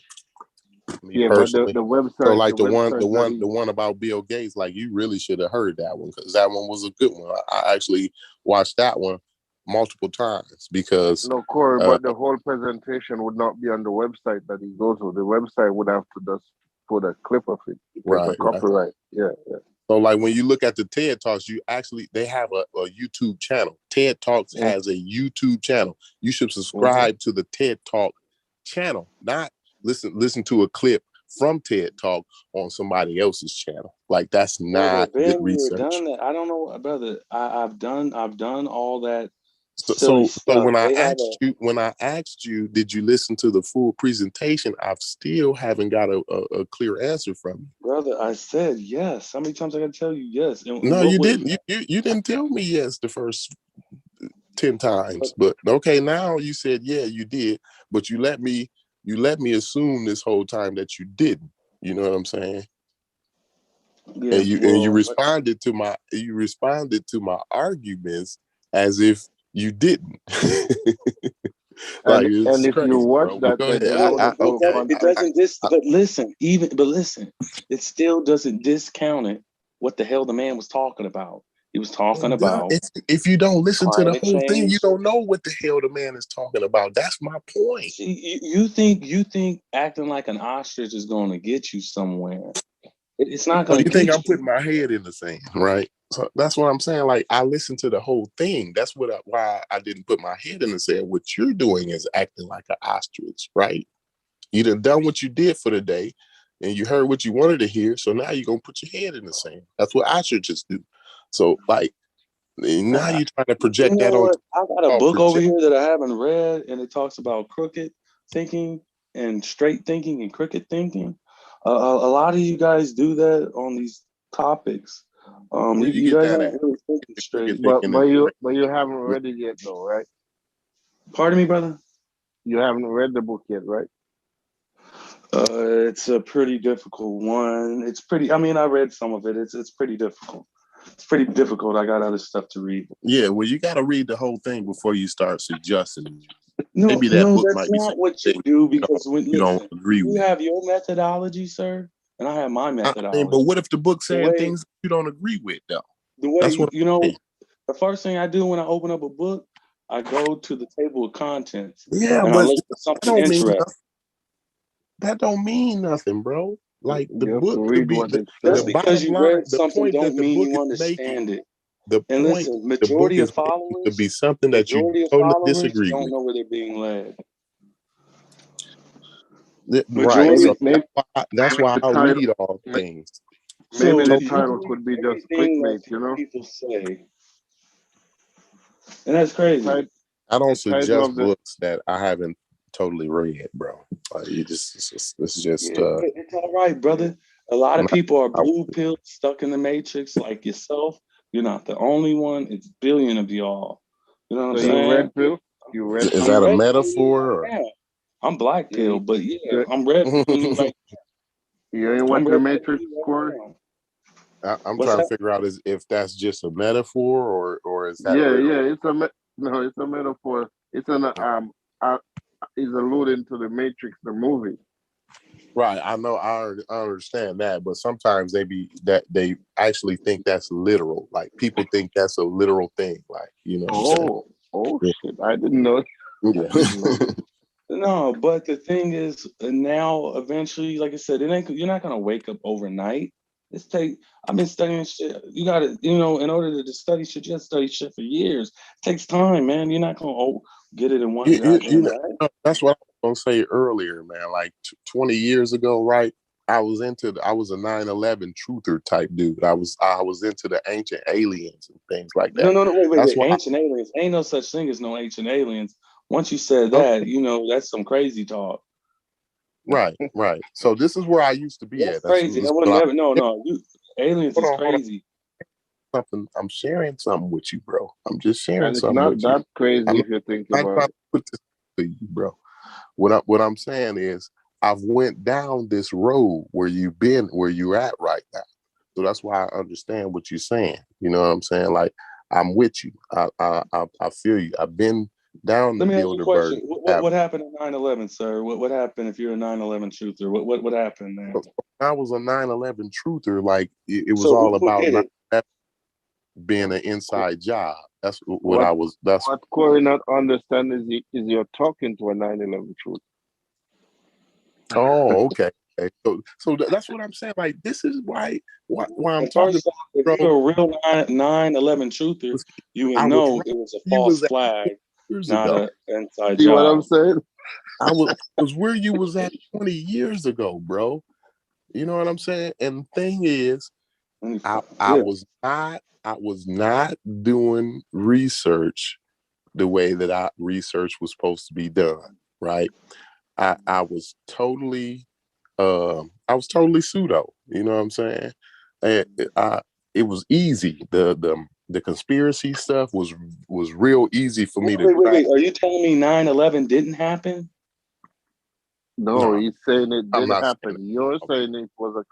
Yeah, personally. But the website. So like the one about Bill Gates, like, you really should have heard that one, because that one was a good one. I actually watched that one multiple times because no, Corey, but the whole presentation would not be on the website that he goes to. The website would have to just put a clip of it. Right. Copyright. Yeah. So like when you look at the TED Talks, they have a YouTube channel. TED Talks has a YouTube channel. You should subscribe to the TED Talk channel, not listen to a clip from TED Talk on somebody else's channel. Like, that's not good research. Done that. I don't know, brother. I've done all that. So when I asked you, did you listen to the full presentation? I still haven't got a clear answer from you. Brother, I said yes. How many times I gotta tell you yes? No, you didn't. You didn't tell me yes the first 10 times. But okay, now you said yeah, you did. But you let me assume this whole time that you didn't. You know what I'm saying? Yeah, and you responded to my arguments as if you didn't. Like, and if you watch that, it doesn't. But listen, it still doesn't discount it. What the hell the man was talking about? He was talking about. If you don't listen to the whole thing, you don't know what the hell the man is talking about. That's my point. See, you think acting like an ostrich is going to get you somewhere? It's not going to. You think I'm putting my head in the sand, right? So that's what I'm saying. Like, I listened to the whole thing. That's why I didn't put my head in the sand. What you're doing is acting like an ostrich, right? You done what you did for the day, and you heard what you wanted to hear. So now you're gonna put your head in the sand. That's what ostriches do. So like, now you're trying to project that on. I got a book over here that I haven't read, and it talks about crooked thinking and straight thinking and crooked thinking. A lot of you guys do that on these topics. You guys aren't really thinking straight. But you haven't read it yet, though, right? Pardon me, brother? You haven't read the book yet, right? It's a pretty difficult one. I read some of it. It's pretty difficult. It's pretty difficult. I got other stuff to read. Yeah, well, you got to read the whole thing before you start suggesting. No, maybe that book that's might be not what you do, because you don't agree with. You have your methodology, sir, and I have my methodology. But what if the book's saying things you don't agree with, though? The way the first thing I do when I open up a book, I go to the table of contents. Yeah, and but I look for something interesting. that don't mean nothing, bro. Like the You have to book could read be what it Just the says. because bottom you line, read the something point that don't the mean book you is making. understand it. The And point listen, the book majority of is making could followers, be something that you majority of totally followers disagree don't with. know where they're being led. Right. Majority Maybe So of maybe that's maybe why the I title read all things. maybe so the So title usually could be just everything that clickbait, you know? people say, and that's The, crazy. I don't the title suggest of the books that I haven't totally read, bro. Like you just it's just Yeah, it's all right, brother. A lot of not, people are I, blue pill stuck in the matrix like yourself. You're not the only one. It's billion of y'all. You know what I'm so you saying? red pill? You red is pill? I'm that a red pilling metaphor right or now. I'm black You pill, but yeah, you, I'm red pilling right you ain't now. I'm went to the red pilling Matrix, you Corey? right now. I'm What's trying to that? figure out if that's just a metaphor or is that Yeah, literal? yeah. No, it's a metaphor. It's an uh, is alluding to the Matrix, the movie. Right, I know, I understand that, but sometimes they actually think that's literal. Like people think that's a literal thing. Like you know what I'm saying? Oh Yeah. shit! I didn't know. Yeah. I didn't know. No, but the thing is, now eventually, like I said, it ain't. You're not gonna wake up overnight. It's take. I've been studying shit. You gotta, in order to study shit, you have to study shit for years. It takes time, man. You're not gonna get it in one You goddamn know, day. that's what I was gonna say earlier, man. Like 20 years ago, right? I was a 9/11 truther type dude. I was into the ancient aliens and things like No, that. no, no. That's Wait. why. Ancient aliens. Ain't no such thing as no ancient aliens. Once you said Okay, that, that's some crazy talk. right. So this is where I used to be That's at. That's crazy. I would what never. No, I. no. Aliens is Hold on. crazy. Something. I'm sharing something with you, bro. I'm just sharing And it's something not with you. that crazy I'm if you think not about trying to it. put this to you, bro. What I'm saying is I've went down this road where you're at right now. So that's why I understand what you're saying. You know what I'm saying? Like I'm with you. I feel you. I've been down the Let me ask you a question. Bilderberg What Avenue. happened at 9/11, sir? What happened if you're a 9/11 truther? What happened there? So I was a 9/11 truther. Like it was So all who about did not it? being an inside job. That's what What I was. That's what Corey not understand is you're talking to a 9/11 truth. Oh, okay. Okay. So that's what I'm saying. Like this is why I'm And talking, first off, if bro. you're a real 9/11 truther, you would I was know right it was a where you false was at flag, 20 years not ago. a inside See what I'm job. saying? I was where you was at 20 years ago, bro. You know what I'm saying? And the thing is, I Yeah. was not doing research the way that research was supposed to be done, right? I was totally pseudo. You know what I'm saying? And it was easy. The conspiracy stuff was real easy for me to grasp. Wait. Are you telling me 9/11 didn't happen? No, No, he's saying it I'm did not saying happen. You're that. saying it was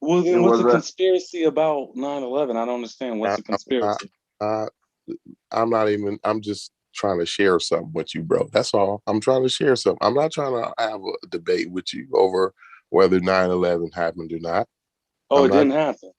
Well, it then what's was the a conspiracy about 9/11? I don't understand. What's I, the I'm not. conspiracy? I, I'm not even. I'm just trying to share something with you, bro. That's all. I'm trying to share something. I'm not trying to have a debate with you over whether 9/11 happened or not. Oh, I'm it not. didn't happen.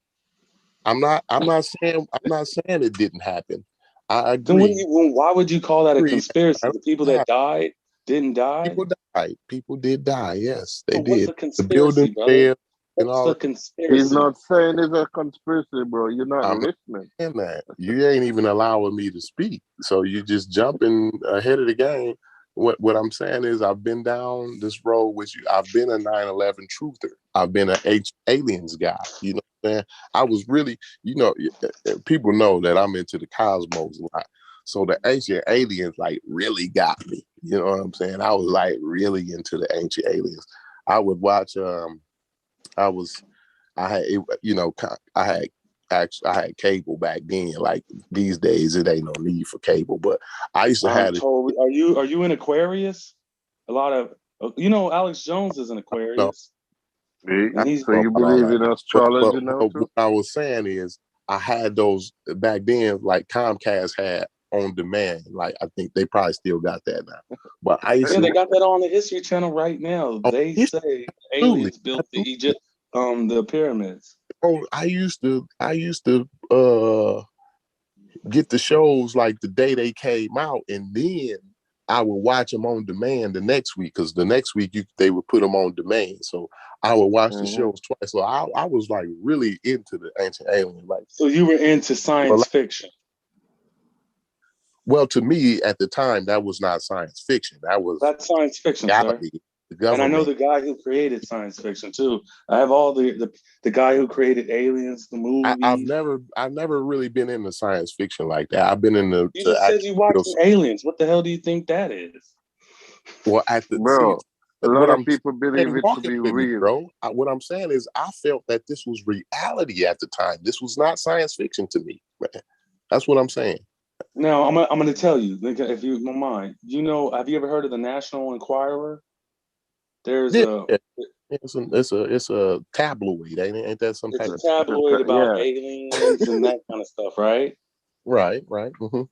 I'm not saying it didn't happen. I Then agree. why would you call that a conspiracy? I The people agree. that died didn't die? People died. People did die. Yes, they So what's did. the The building conspiracy, brother? fell and What's all the that. he's conspiracy? not saying it's a conspiracy, bro. You're not I'm not listening. saying that. You ain't even allowing me to speak. So you just jumping ahead of the game. What I'm saying is I've been down this road with you. I've been a 9/11 truther. I've been an aliens guy. You know what I'm saying? I was really, people know that I'm into the cosmos a lot. So the ancient aliens like really got me. You know what I'm saying? I was like really into the ancient aliens. I would watch I was I had I had I had cable back then. Like these days it ain't no need for cable, but I used to I'm have it. totally. Are you in Aquarius? A lot of Alex Jones is an No, Aquarius, See? I and he's So don't you know about all believe that. in But astrology now what too? I was saying is I had those back then, like Comcast had on demand. Like I think they probably still got that now. But I used yeah, they to got that on the History Channel right now. oh, They say absolutely, aliens built absolutely. the pyramids. Oh, I used to get the shows like the day they came out, and then I would watch them on demand the next week, because the next week they would put them on demand. So I would watch the shows twice. So I was like really into the Ancient Aliens. Like, so you were into science fiction. Well, to me at the time, that was not science fiction. That's science fiction, reality. sir. The government. And I know the guy who created science fiction too. I have all the guy who created Aliens, the movie. I've never really been into science fiction like that. I've been in the. You just said you watched Aliens. What the hell do you think that is? Well, at the a lot of people believe it to be real, bro. What I'm saying is, I felt that this was reality at the time. This was not science fiction to me, man. That's what I'm saying. Now I'm gonna tell you, if you don't mind. You know, have you ever heard of the National Enquirer? There's it's a tabloid, ain't that some type of tabloid about aliens and that kind of stuff, right? Right. Mm-hmm.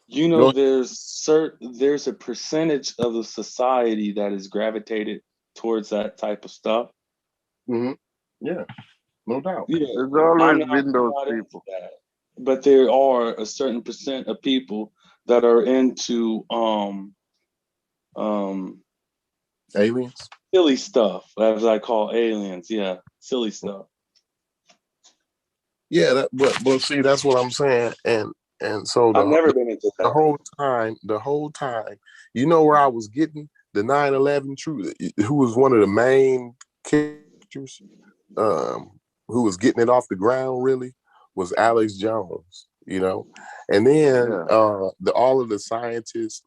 You know, there's a percentage of the society that is gravitated towards that type of stuff. Mm-hmm. Yeah, no doubt. Yeah, there's always been those people. But there are a certain percent of people that are into aliens, silly stuff, as I call aliens. Yeah, silly stuff. Yeah, but see, that's what I'm saying, and so I've never been into that. The whole time, you know where I was getting the 9/11 truth, who was one of the main characters, who was getting it off the ground really, was Alex Jones, you know, and then all of the scientists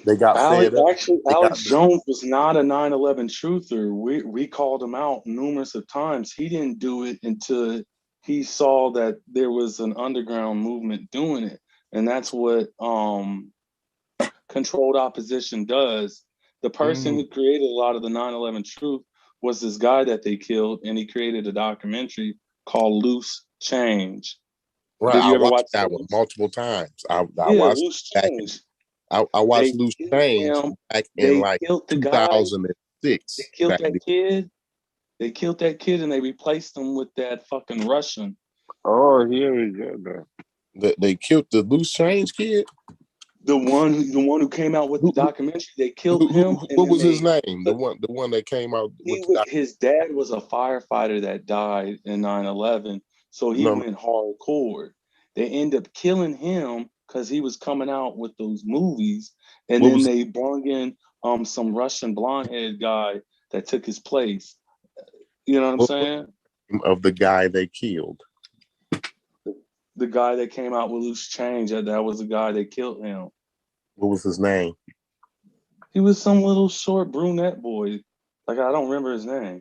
they got fed up. Alex Jones was not a 9/11 truther. We called him out numerous of times. He didn't do it until he saw that there was an underground movement doing it, and that's what controlled opposition does. The person who created a lot of the 9/11 truth was this guy that they killed, and he created a documentary called Loose Change. Right, Did you I ever watch that one multiple times. I watched Loose Change. I watched Loose Change back in like 2006. They killed that kid. They killed that kid and they replaced him with that fucking Russian. Oh, here we go. They killed the Loose Change kid. The one who came out with the documentary. They killed him. What was his name? The one that came out with his dad was a firefighter that died in 9/11, so he went hardcore. They end up killing him because he was coming out with those movies, and then they brought in some Russian blonde-haired guy that took his place. You know what I'm saying? Of the guy they killed. The guy that came out with Loose Change, that was the guy that killed him. What was his name? He was some little short brunette boy. Like, I don't remember his name.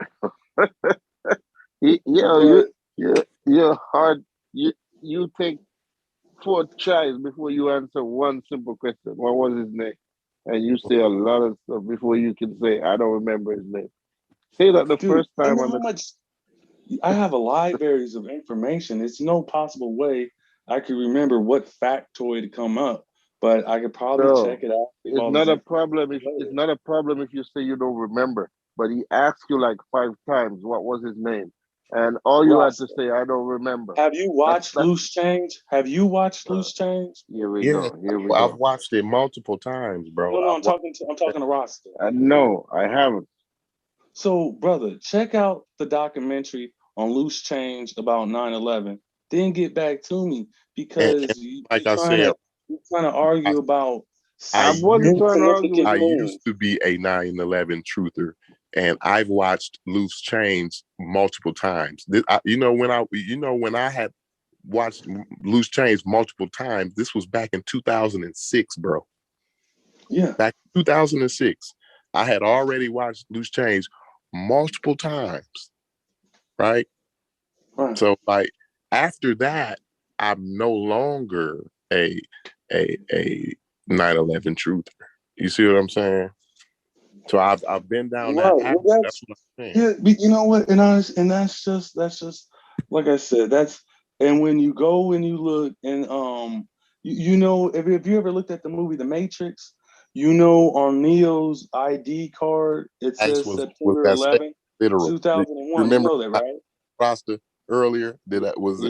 You're hard. You take 4 tries before you answer one simple question. What was his name? And you say a lot of stuff before you can say, I don't remember his name. Say that the first time. I have a libraries of information. It's no possible way I could remember what factoid to come up, but I could probably check it out. It's not a problem. It's not a problem if you say you don't remember. But he asked you like 5 times what was his name, and all you had to say, I don't remember. Have you watched Loose Change? Have you watched Loose Change? Here we go. I've watched it multiple times, bro. No, I'm talking to Rasta. No, I haven't. So, brother, check out the documentary on Loose Change about 9/11. Then get back to me, because you're trying to argue about. I used to be a 9/11 truther, and I've watched Loose Change multiple times. When I had watched Loose Change multiple times, this was back in 2006, bro. Yeah, back in 2006, I had already watched Loose Change multiple times, right? So like after that, I'm no longer a 9/11 truther. You see what I'm saying? So I've been down that path. That's what I'm saying. Yeah, but you know what? And that's just like I said. And when you go and you look and you know, if you ever looked at the movie The Matrix, you know, on Neo's ID card it says September 11th, 2001. You know that, right? Rasta earlier that was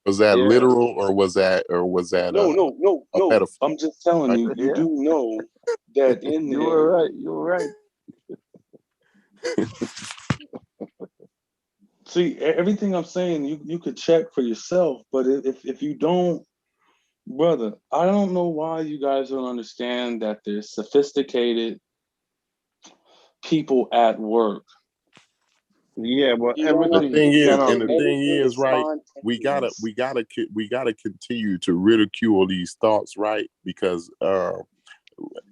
Was that Yeah. literal or was that No, a metaphor? I'm just telling you, you Yeah. do know that in You there. were right. You were right. See, everything I'm saying, you could check for yourself, but if you don't, brother, I don't know why you guys don't understand that there's sophisticated people at work. Yeah, but You don't The everything thing is, cannot and the be. thing everything is, is right? We spontaneous. gotta continue to ridicule these thoughts, right? Because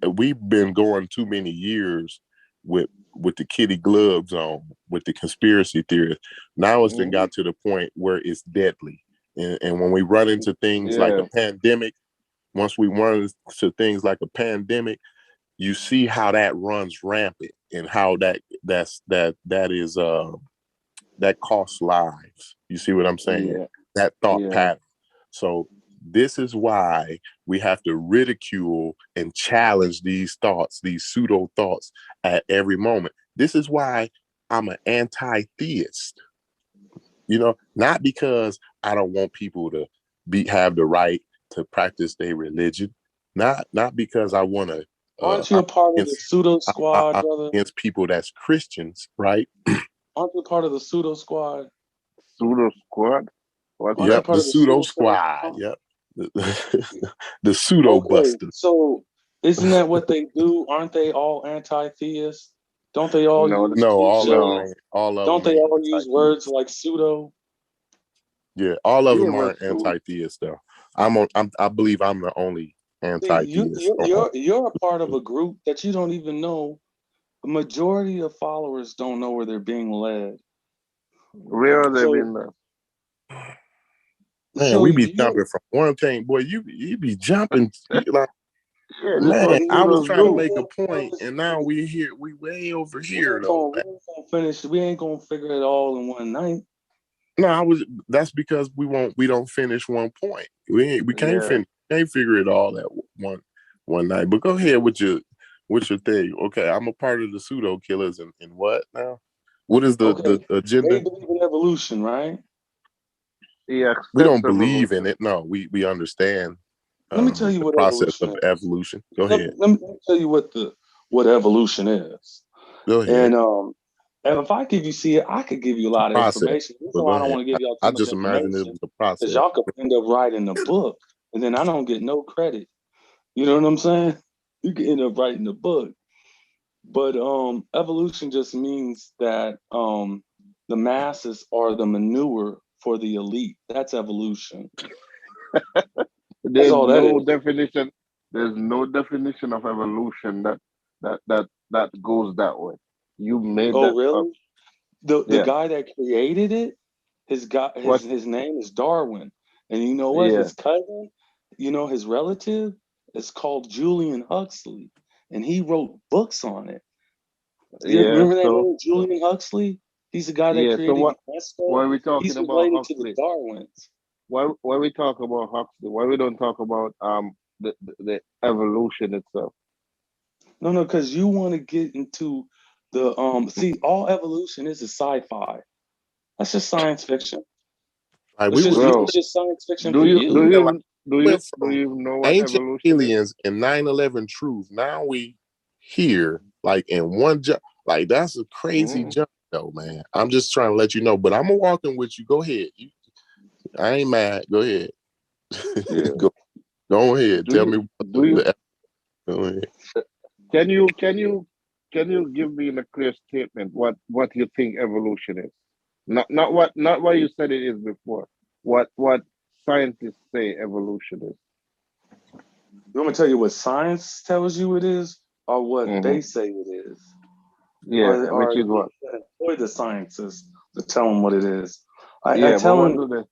we've been going too many years with the kitty gloves on, with the conspiracy theories. Now it's then got to the point where it's deadly, and when we run into things like a Yeah. pandemic, once we run into things like a pandemic, you see how that runs rampant and how that costs lives. You see what I'm saying? Yeah. That thought Yeah. pattern. So this is why we have to ridicule and challenge these thoughts, these pseudo thoughts at every moment. This is why I'm an anti-theist. You know, not because I don't want people to have the right to practice their religion. Not because I want to. Aren't you a part of the pseudo squad, I'm brother? against people that's Christians, right? Aren't you part of the pseudo squad? Pseudo squad. What's Aren't you Yep, that? part the of the pseudo pseudo squad. squad? Yep, the pseudo Okay, busters. so isn't that what they do? Aren't they all anti-theists? Don't they all No. use No, No. all of Don't them they ain't all use words anti-theists. like pseudo? Yeah, all of Yeah, them but aren't anti-theists though. I believe I'm the only See, anti-theist. you're a part of a group that you don't even know. The majority of followers don't know where they're being led. where are they So, being there? Man, we be you, jumping from one thing, boy. You be jumping like, Yeah, this man. what we I was pseudos trying to do. make a point, and now we way over here though. we ain't gonna finish. We ain't gonna figure it all in one night. No, that's because we don't finish one point. We can't Yeah. can't figure it all at one night. But go ahead with your thing. Okay, I'm a part of the pseudo killers and what now? What is Okay, the agenda? they believe in evolution, right? He We accepts don't believe in evolution. it. No, we understand Let me tell you the what process evolution of is. evolution. Go Let, ahead. let me tell you what evolution is. Go ahead. And if I give you, see, I could give you a lot of Process. information. The reason But why go I don't ahead. want to give y'all too I much just imagine it was information a is process. y'all could end up writing a book, and then I don't get no credit. You know what I'm saying? You can end up writing a book. But evolution just means that the masses are the manure for the elite. That's evolution. That's There's all that no is. definition. There's no definition of evolution that goes that way. You made Oh, that up. really? The Yeah. guy that created it, What? his name is Darwin. And you know what? Yeah. His cousin, his relative is called Julian Huxley. And he wrote books on it. You Yeah. remember that So name, Julian Huxley? He's the guy that yeah. So created what? Why UNESCO. are we talking He's about related to the Huxley? Darwins. Why we talk about Huxley? Why we don't talk about the evolution itself? No, because you want to get into the see, all evolution is sci-fi. That's just science fiction. Like we was It's just science fiction Do for you do you. like you do went you do from you know what ancient evolution is? aliens and 9/11 truth. Now we here like in one jump. Like that's a crazy Mm. jump though, man. I'm just trying to let you know. But I'm walking with you. Go ahead. I ain't mad. Go ahead. Yeah. Go ahead. Do Tell you me what do you go ahead. can you give me in a clear statement what you think evolution is? Not what you said it is before. What scientists say evolution is. You want me to tell you what science tells you it is, or what Hmm. they say it is, Yeah, which or is you what? employ the scientists to tell them what it is. I Yeah, but tell what them. do they?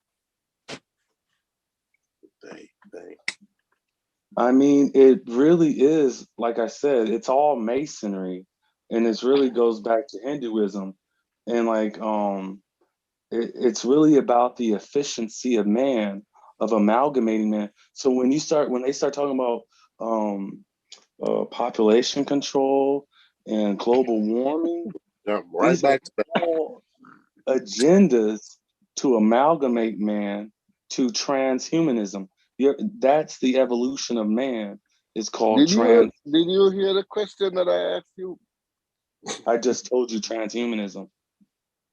I mean, it really is, like I said, it's all masonry, and it really goes back to Hinduism, and it's really about the efficiency of man, of amalgamating man. So when they start talking about um, population control and global warming, Jump right these are back to that. all agendas to amalgamate man to transhumanism. That's the evolution of man. It's called Did you hear the question that I asked you? I just told you transhumanism.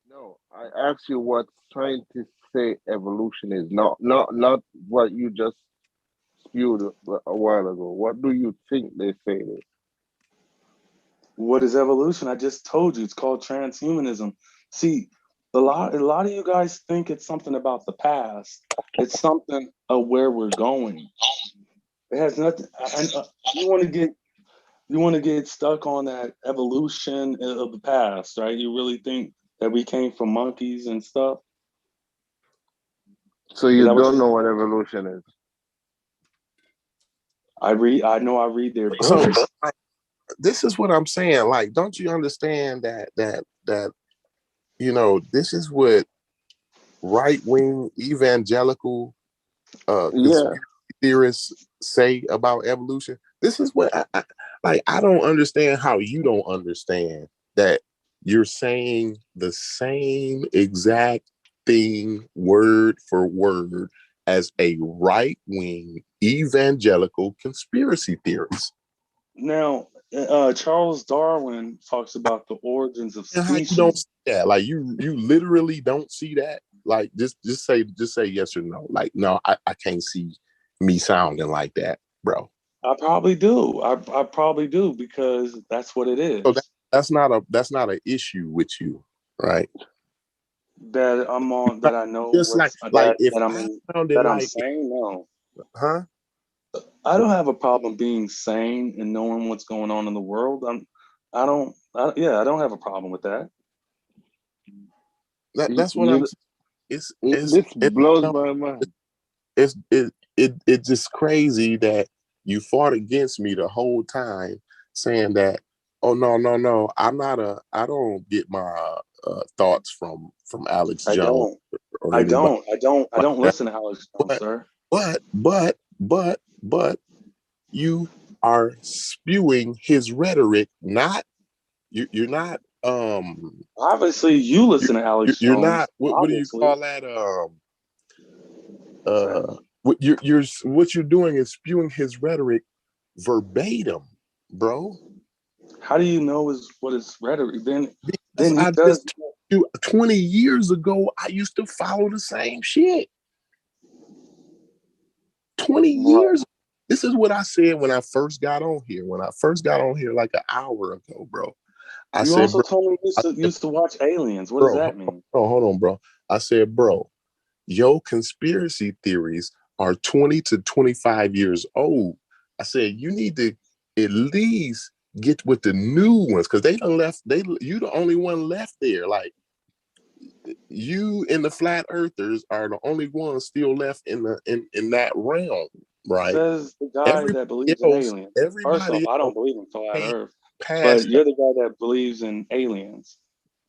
No, I asked you what scientists say evolution is. Not what you just spewed a while ago. What do you think they say it is? What is evolution? I just told you it's called transhumanism. See, a lot of you guys think it's something about the past. It's something of where we're going. It has nothing. You want to get stuck on that evolution of the past, right? You really think that we came from monkeys and stuff? So you don't know what evolution is? I know I read their books. So this is what I'm saying. Like, don't you understand that this is what right-wing evangelical conspiracy theorists say about evolution? This is what I don't understand how you don't understand that you're saying the same exact thing word for word as a right-wing evangelical conspiracy theorist. Now, Charles Darwin talks about the origins of And how species. you don't see that? Like you literally don't see that? Like just say yes or no. Like, no, I can't see me sounding like that, bro. I probably do. I probably do, because that's what it is. So that's not an issue with you, right? That I'm on. That I know. Just What's like if that I'm saying. No, huh? I don't have a problem being sane and knowing what's going on in the world. I don't have a problem with that. That's what I'm saying. This blows my mind. It's just crazy that you fought against me the whole time, saying that, oh no, I don't get my thoughts from Alex Jones. I don't listen to Alex Jones, sir. But you are spewing his rhetoric. You're not. Obviously, you listen to Alex You're Jones. not. What do you call that? What you're doing is spewing his rhetoric verbatim, bro. How do you know what his rhetoric? Then he does. 20 years ago, I used to follow the same shit. 20 years. This is what I said when I first got on here. When I first got on here, like an hour ago, bro. You also told me you used to watch Aliens. What does that mean? Hold on, bro. I said, bro, your conspiracy theories are 20 to 25 years old. I said, you need to at least get with the new ones, because they done left. You the only one left there. Like, you and the flat earthers are the only ones still left in that realm, right? Says the guy that believes in aliens. First off, I don't believe in flat Earth, but you're the guy that believes in aliens.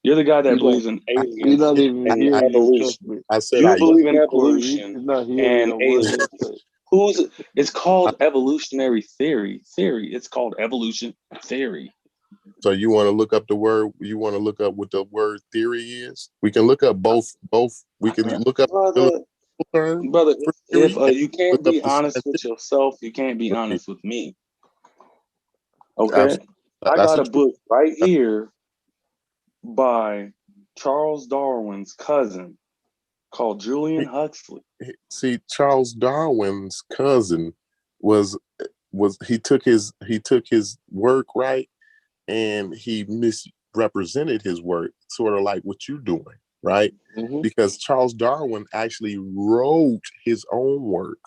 You're the guy that believes in aliens. You're not even and hearing evolution. I said you I believe in evolution and aliens. It's called evolutionary theory. It's called evolution theory. So you want to look up the word? You want to look up what the word theory is? We can look up both. We can look up brother. If you can't be honest with yourself, you can't be honest with me. Okay, I got a book right here by Charles Darwin's cousin called Julian Huxley. See, Charles Darwin's cousin was he took his work, right, and he misrepresented his work, sort of like what you're doing, right? Mm-hmm. Because Charles Darwin actually wrote his own work,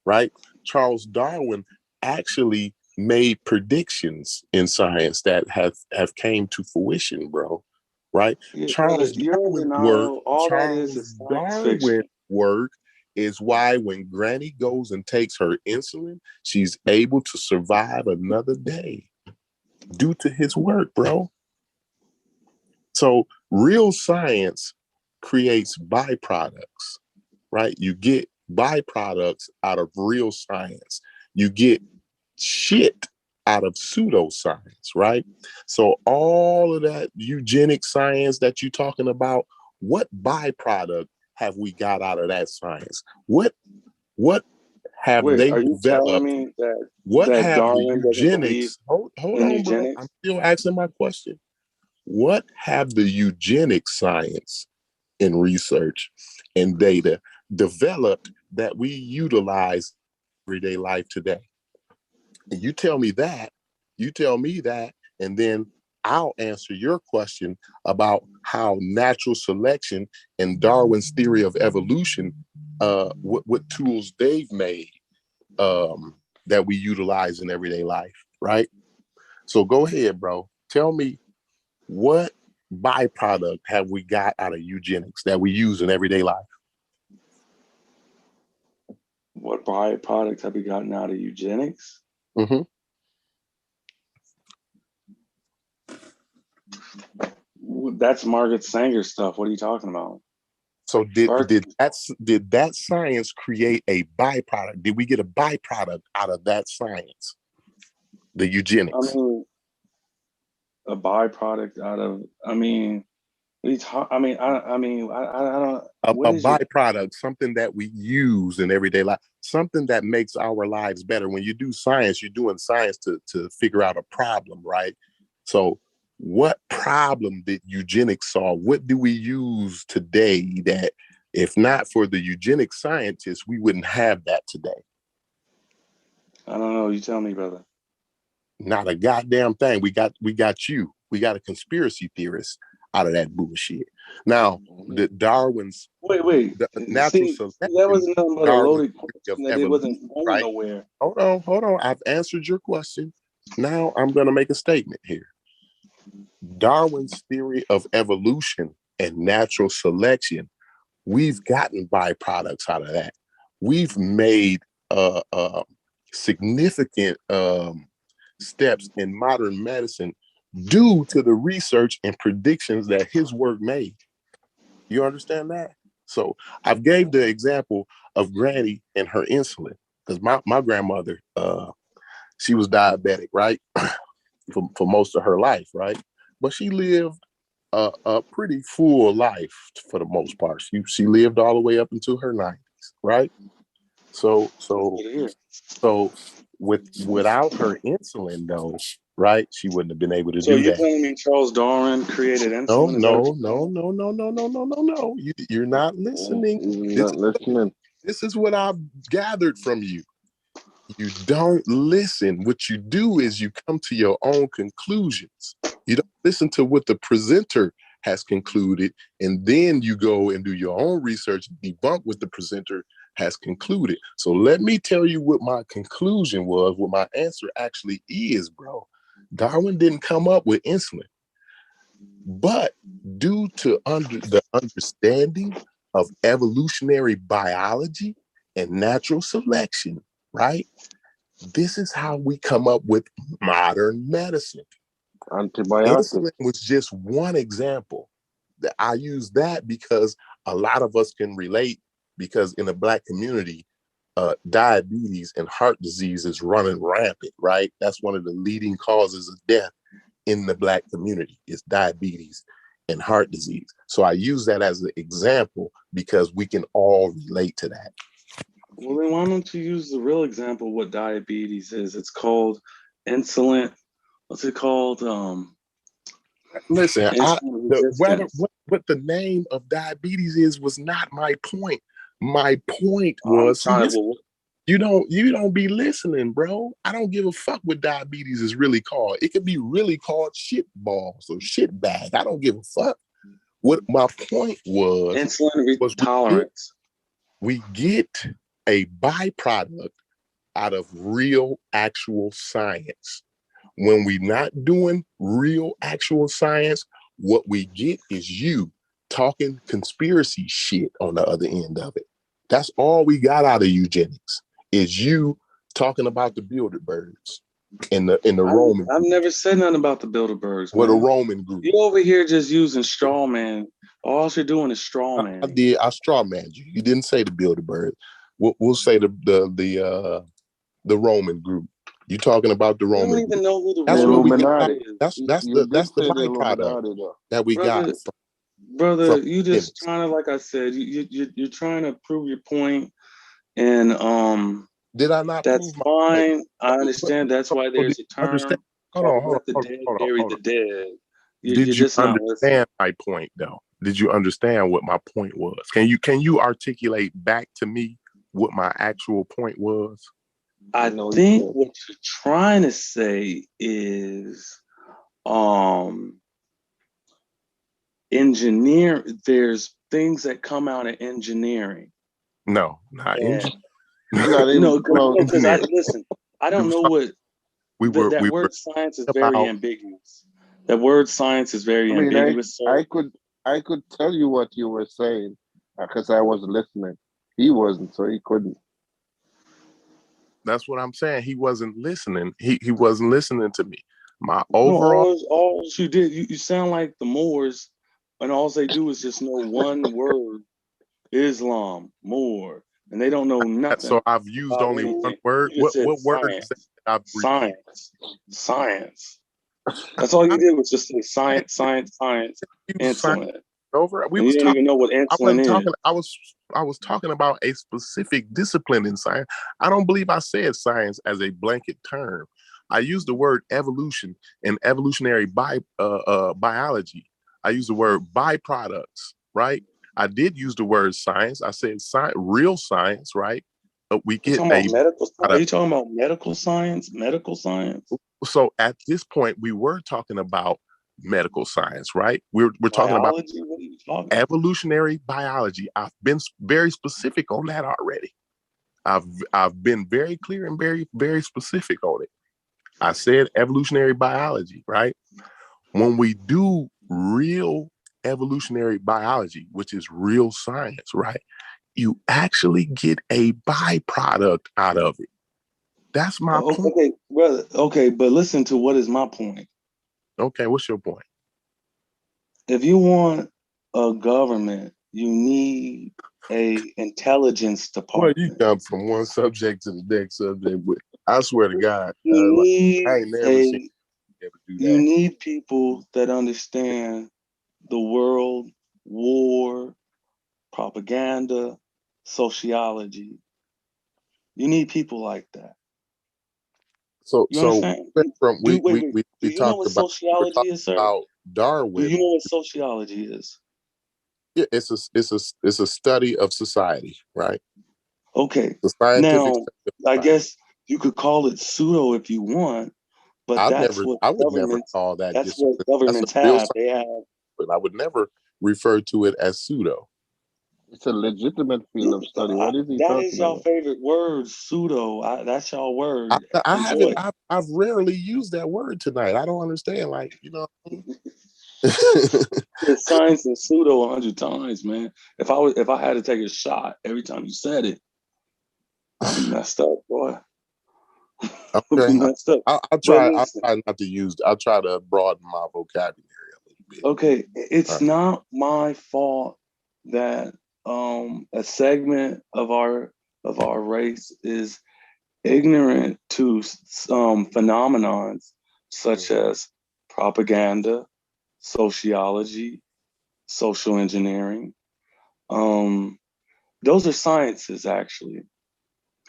right? Charles Darwin actually made predictions in science that have came to fruition, bro. Right? Yeah, Charles Darwin's work, all that is science fiction. work is why when Granny goes and takes her insulin, she's able to survive another day due to his work, bro. So real science creates byproducts, right? You get byproducts out of real science. You get shit out of pseudoscience, right? So all of that eugenic science that you're talking about, what byproduct have we got out of that science? What have Wait, they are you telling developed? me that What that have the Darwin doesn't believe eugenics? Hold in on, bro. eugenics? I'm still asking my question. What have the eugenics science and research and data developed that we utilize everyday life today? And you tell me that, and then I'll answer your question about how natural selection and Darwin's theory of evolution, what tools they've made that we utilize in everyday life, right? So go ahead, bro. Tell me, what byproduct have we got out of eugenics that we use in everyday life? What byproducts have we gotten out of eugenics? Mm-hmm. That's Margaret Sanger stuff. What are you talking about? So did that science create a byproduct? Did we get a byproduct out of that science? The eugenics. I mean, a byproduct out of. I mean, what are you I mean, I don't. A What is your byproduct, something that we use in everyday life, something that makes our lives better. When you do science, you're doing science to figure out a problem, right? So what problem did eugenics solve? What do we use today that, if not for the eugenics scientists, we wouldn't have that today? I don't know. You tell me, brother. Not a goddamn thing. We got you. We got a conspiracy theorist out of that bullshit. Now, the Darwin's wait. natural See, selection, that wasn't nothing but a Darwin's loaded theory question of that it wasn't evolution, going right? nowhere. Hold on. I've answered your question. Now I'm going to make a statement here. Darwin's theory of evolution and natural selection, we've gotten byproducts out of that. We've made significant steps in modern medicine due to the research and predictions that his work made. You understand that? So I've gave the example of Granny and her insulin, because my grandmother, she was diabetic, right? for most of her life, right? But she lived a pretty full life for the most part. She lived all the way up into her 90s, right? So without her insulin though, right? She wouldn't have been able to So do you're that. telling me Charles Darwin created insulin? No. You're not listening. This is what I've gathered from you. You don't listen. What you do is you come to your own conclusions. You don't listen to what the presenter has concluded, and then you go and do your own research and debunk what the presenter has concluded. So let me tell you what my conclusion was, what my answer actually is, bro. Darwin didn't come up with insulin, but due to the understanding of evolutionary biology and natural selection, right? This is how we come up with modern medicine. Antibiotics. Insulin was just one example. I use that because a lot of us can relate, because in the Black community, diabetes and heart disease is running rampant, right? That's one of the leading causes of death in the Black community, is diabetes and heart disease. So I use that as an example because we can all relate to that. Well, then why don't you use the real example of what diabetes is? It's called insulin. What's it called? Listen, Insulin what the name of diabetes is was not my point. My point I'm was, trying to. you don't be listening, bro. I don't give a fuck what diabetes is really called. It could be really called shit balls or shit bag. I don't give a fuck. What my point was, insulin tolerance. We get a byproduct out of real, actual science. When we're not doing real, actual science, what we get is you talking conspiracy shit on the other end of it. That's all we got out of eugenics, is you talking about the Bilderbergs in the Roman. I've never said nothing about the Bilderbergs. What a Roman group. You over here just using straw man. All you're doing is straw man. I straw manned you. You didn't say the Bilderberg. We'll say the Roman group. You talking about the Roman? You don't even know who the That's Roman what we group got. is. That's the byproduct that we got. brother, you just trying to, like I said, you're trying to prove your point, and did I not? That's prove my fine. point? I understand. That's why there's a Understand? term Hold called on, hold "let on, the hold on, dead hold on, bury hold the on. dead." You're Did you just not listening. understand my point though? Did you understand what my point was? Can you articulate back to me what my actual point was? I think what you're trying to say is, engineer. There's things that come out of engineering. No, not engineering. No, because I listen. I don't know what that we word were science is about, very ambiguous. That word science is very I mean, ambiguous. I could tell you what you were saying because I was listening. He wasn't, so he couldn't. That's what I'm saying. He wasn't listening. He wasn't listening to me. My overall. No, all you did, you sound like the Moors, and all they do is just know one word: Islam, Moor, and they don't know nothing. So I've used about only one anything. word. You just said What word is that I've repeated? Science. That's all you did was just say science, insulin. Over. We And you was don't talking. even know what I insulin wasn't is. talking. I was talking about a specific discipline in science. I don't believe I said science as a blanket term. I used the word evolution and evolutionary biology. I used the word byproducts, right? I did use the word science. I said real science, right? We get Are you talking about medical science? Medical science? So at this point, we were talking about medical science, right? We're talking about Biology? What are you talking about? evolutionary biology. I've been very specific on that already. I've been very clear and very, very specific on it. I said evolutionary biology, right? When we do real evolutionary biology, which is real science, right? You actually get a byproduct out of it. That's my point. Okay, brother. Okay, but listen to what is my point. Okay, what's your point? If you want a government, you need a intelligence department. Well, you jump from one subject to the next subject, but I swear to God, I ain't never seen you ever do that. You need people that understand the world, war, propaganda, sociology. You need people like that. So, You understand? we you know what sociology is, sir? about Darwin. Do you know what sociology is? Yeah, it's a study of society, right? Okay. The scientific. Now, I guess you could call it pseudo if you want, but I would never call that. That's what governments have. They have. But I would never refer to it as pseudo. It's a legitimate field of study. What is he That talking is your about? favorite word, pseudo. That's your word. I haven't. I've rarely used that word tonight. I don't understand. Like, you know. It's science and pseudo 100 times, man. If I had to take a shot every time you said it, I'd be messed up, boy. Okay, messed up. I'll try not to use. I'll try to broaden my vocabulary a little bit. Okay, it's not my fault that a segment of our race is ignorant to phenomenons such as propaganda, sociology, social engineering. Those are sciences, actually.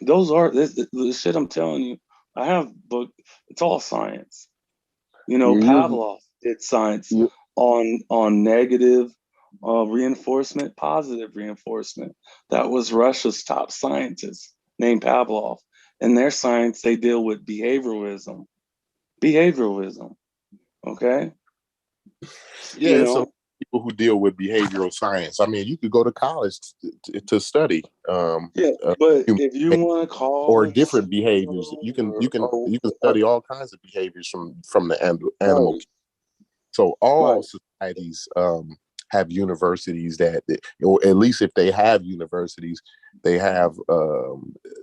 Those are the shit I'm telling you. I have book. It's all science. You know, Pavlov did science on negative reinforcement, positive reinforcement. That was Russia's top scientist named Pavlov. In their science, they deal with behavioralism. Behavioralism. Okay. Yeah, it's a people who deal with behavioral science. I mean, you could go to college to study. But if you want to call or different behaviors, you can study all kinds of behaviors from the animal. So all societies have universities that, or at least if they have universities, they have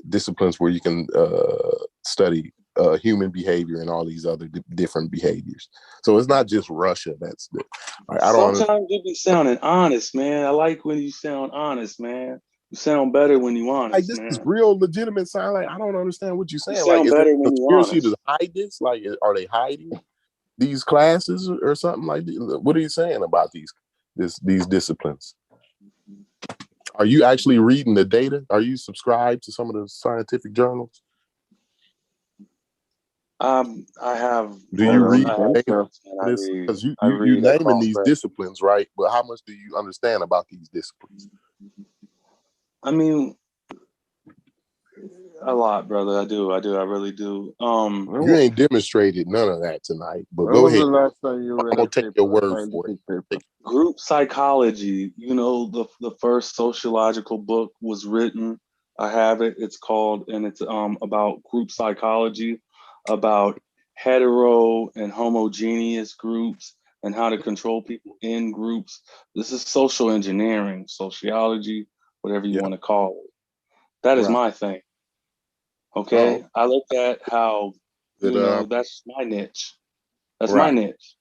disciplines where you can study human behavior and all these other different behaviors. So it's not just Russia. Sometimes you be sounding honest, man. I like when you sound honest, man. You sound better when you honest, like this man. is real legitimate sound. Like I don't understand what you're saying. You Like, sound is there better a when you conspiracy honest. to hide this? Like, are they hiding these classes or something like that? What are you saying about these? these disciplines? Are you actually reading the data? Are you subscribed to some of the scientific journals? I have Do you both. read I have data? both, and Because you I read naming across these that. disciplines, right? But how much do you understand about these disciplines? I mean, a lot, brother. I do. I really do. You ain't demonstrated none of that tonight, but When go was the ahead. last time you I'm read gonna a take paper, your a word for it. scientific paper? Group psychology. You know, the first sociological book was written. I have it. It's called, and it's about group psychology, about hetero and homogeneous groups and how to control people in groups. This is social engineering, sociology, whatever you want to call it. That is Right. my thing. Okay. Oh, I look at how, That, you know, that's my niche. That's my right. niche.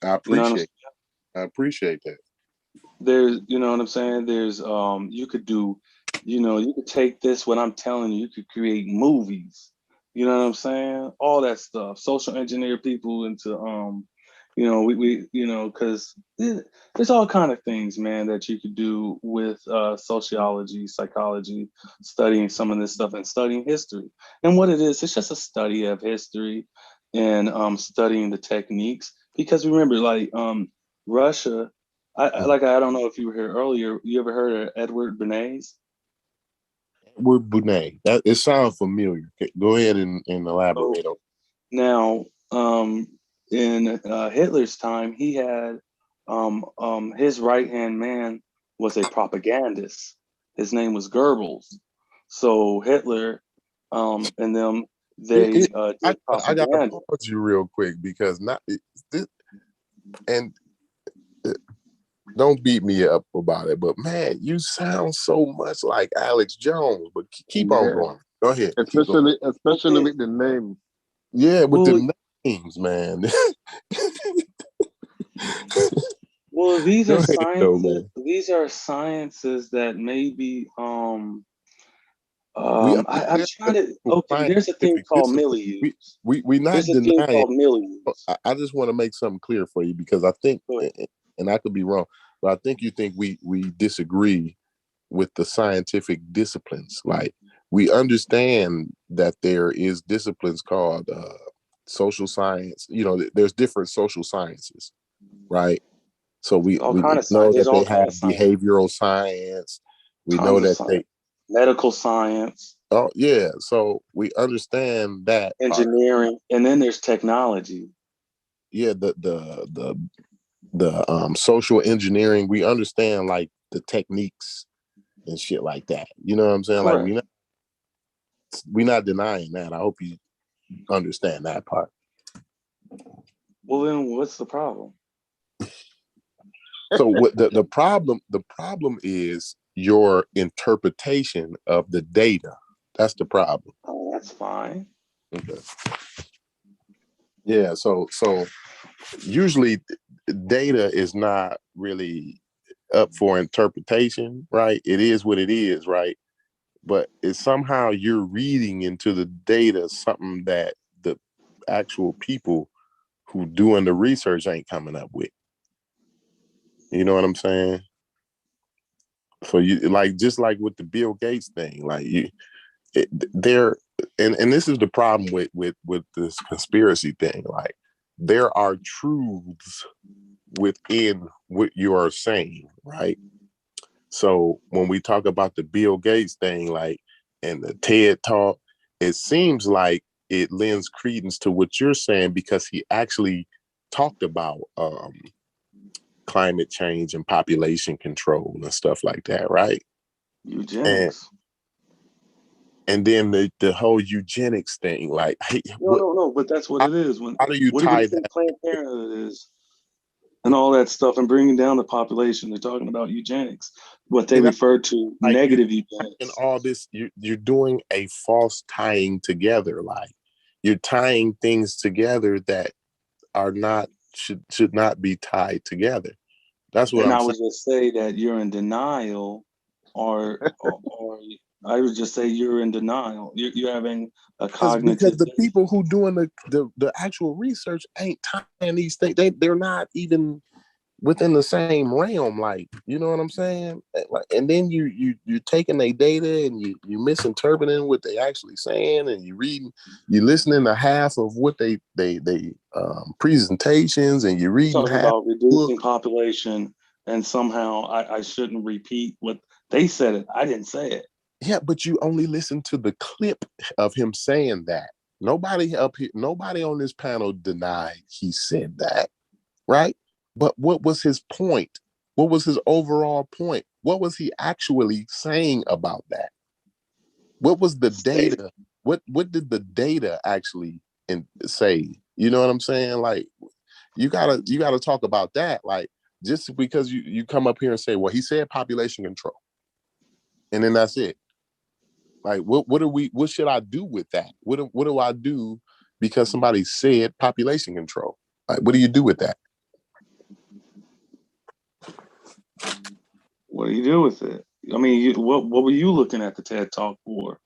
I You know what I'm saying? appreciate that. There's, you know what I'm saying? There's, you could do, you know, you could take this, what I'm telling you, you could create movies. You know what I'm saying? All that stuff. Social engineer people into, you know, we you know, because there's all kind of things, man, that you could do with sociology, psychology, studying some of this stuff and studying history. And what it is, it's just a study of history and studying the techniques. Because remember, like Russia, I don't know if you were here earlier. You ever heard of Edward Bernays? Edward Bernays. That it sounds familiar. Go ahead and elaborate on. Now, in Hitler's time, he had his right hand man was a propagandist. His name was Goebbels. So Hitler and them they I did got to propaganda. pause you real quick because don't beat me up about it, but man, you sound so much like Alex Jones. But keep on Yeah, going. Go ahead. Keep going. especially with the name. Yeah, with the names, man. Well, these Go are ahead, though, sciences. man. These are sciences that maybe We I'm understand trying to. the Okay, there's a thing scientific called discipline. milieu. We not There's a thing denying. called milieu. I just want to make something clear for you because I think, and I could be wrong, but I think you think we disagree with the scientific disciplines. Like we understand that there is disciplines called social science. You know, there's different social sciences, right? So we All kind of know science. There's that they all kind have of science. behavioral science. We know Tons of that science. they Medical science. Oh yeah, so we understand that part. Engineering, and then there's technology. Yeah, the social engineering. We understand like the techniques and shit like that. You know what I'm saying? Like Correct. we not denying that. I hope you understand that part. Well, then what's the problem? So what the problem is your interpretation of the data. That's the problem. Oh, that's fine. Okay. Yeah, so usually data is not really up for interpretation, right? It is what it is, right? But it's somehow you're reading into the data something that the actual people who doing the research ain't coming up with. You know what I'm saying? So you like just like with the Bill Gates thing, like there and this is the problem with this conspiracy thing. Like there are truths within what you are saying, right? So when we talk about the Bill Gates thing, like and the TED talk, it seems like it lends credence to what you're saying because he actually talked about climate change and population control and stuff like that, right? Eugenics. And then the whole eugenics thing, like No, but that's what it is. How do you What do tie you think that? Planned Parenthood is? And all that stuff and bringing down the population. They're talking about eugenics, what they refer to Like negative in eugenics. all this, you're doing a false tying together. Like you're tying things together that are not should not be tied together. That's what And I'm I saying. would just say that you're in denial, or I would just say you're in denial. You're having a Because cognitive. the people who doing the actual research ain't tying these things. They're not even within the same realm, like, you know what I'm saying? And then you're taking their data and you misinterpreting what they actually saying, and you listening to half of what they presentations, and you're reading Talking half about reducing population, and somehow I shouldn't repeat what they said. It. I didn't say it. Yeah, but you only listen to the clip of him saying that. Nobody up here, nobody on this panel denied he said that, right? But what was his point? What was his overall point? What was he actually saying about that? What was the data? What did the data actually say? You know what I'm saying? Like, you gotta talk about that. Like, just because you come up here and say, well, he said population control, and then that's it. Like, what should I do with that? What do I do because somebody said population control? Like, what do you do with that? What do you do with it? I mean, what were you looking at the TED Talk for?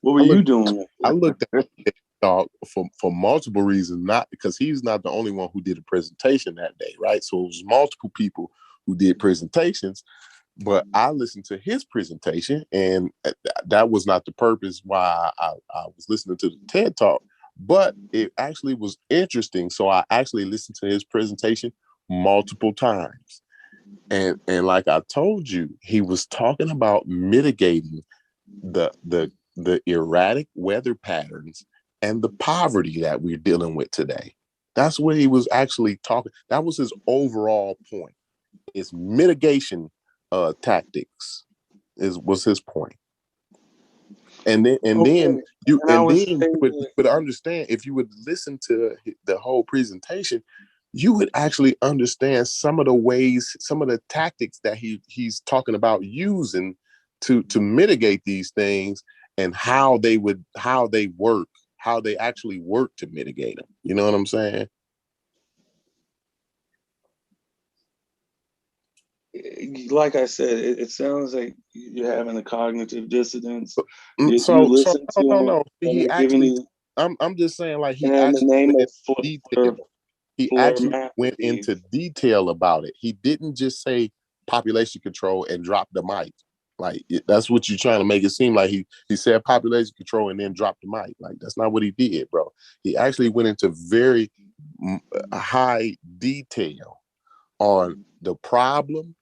What were you doing? I looked at TED Talk for multiple reasons, not because he's not the only one who did a presentation that day, right? So it was multiple people who did presentations, but I listened to his presentation, and that was not the purpose why I was listening to the TED Talk, but it actually was interesting. So I actually listened to his presentation multiple times. And like I told you, he was talking about mitigating the erratic weather patterns and the poverty that we're dealing with today. That's what he was actually talking. That was his overall point. It's mitigation tactics was his point. And then you would understand, if you would listen to the whole presentation, you would actually understand some of the ways, some of the tactics that he's talking about using to mitigate these things, and how they actually work to mitigate them. You know what I'm saying? Like I said, it sounds like you're having a cognitive dissonance. You listen to no. him, He giving actually, you, I'm just saying, like, he and the actually name went of into detail. He actually went into detail about it. He didn't just say population control and drop the mic. Like, that's what you're trying to make it seem like. He said population control and then dropped the mic. Like, that's not what he did, bro. He actually went into very high detail on the problem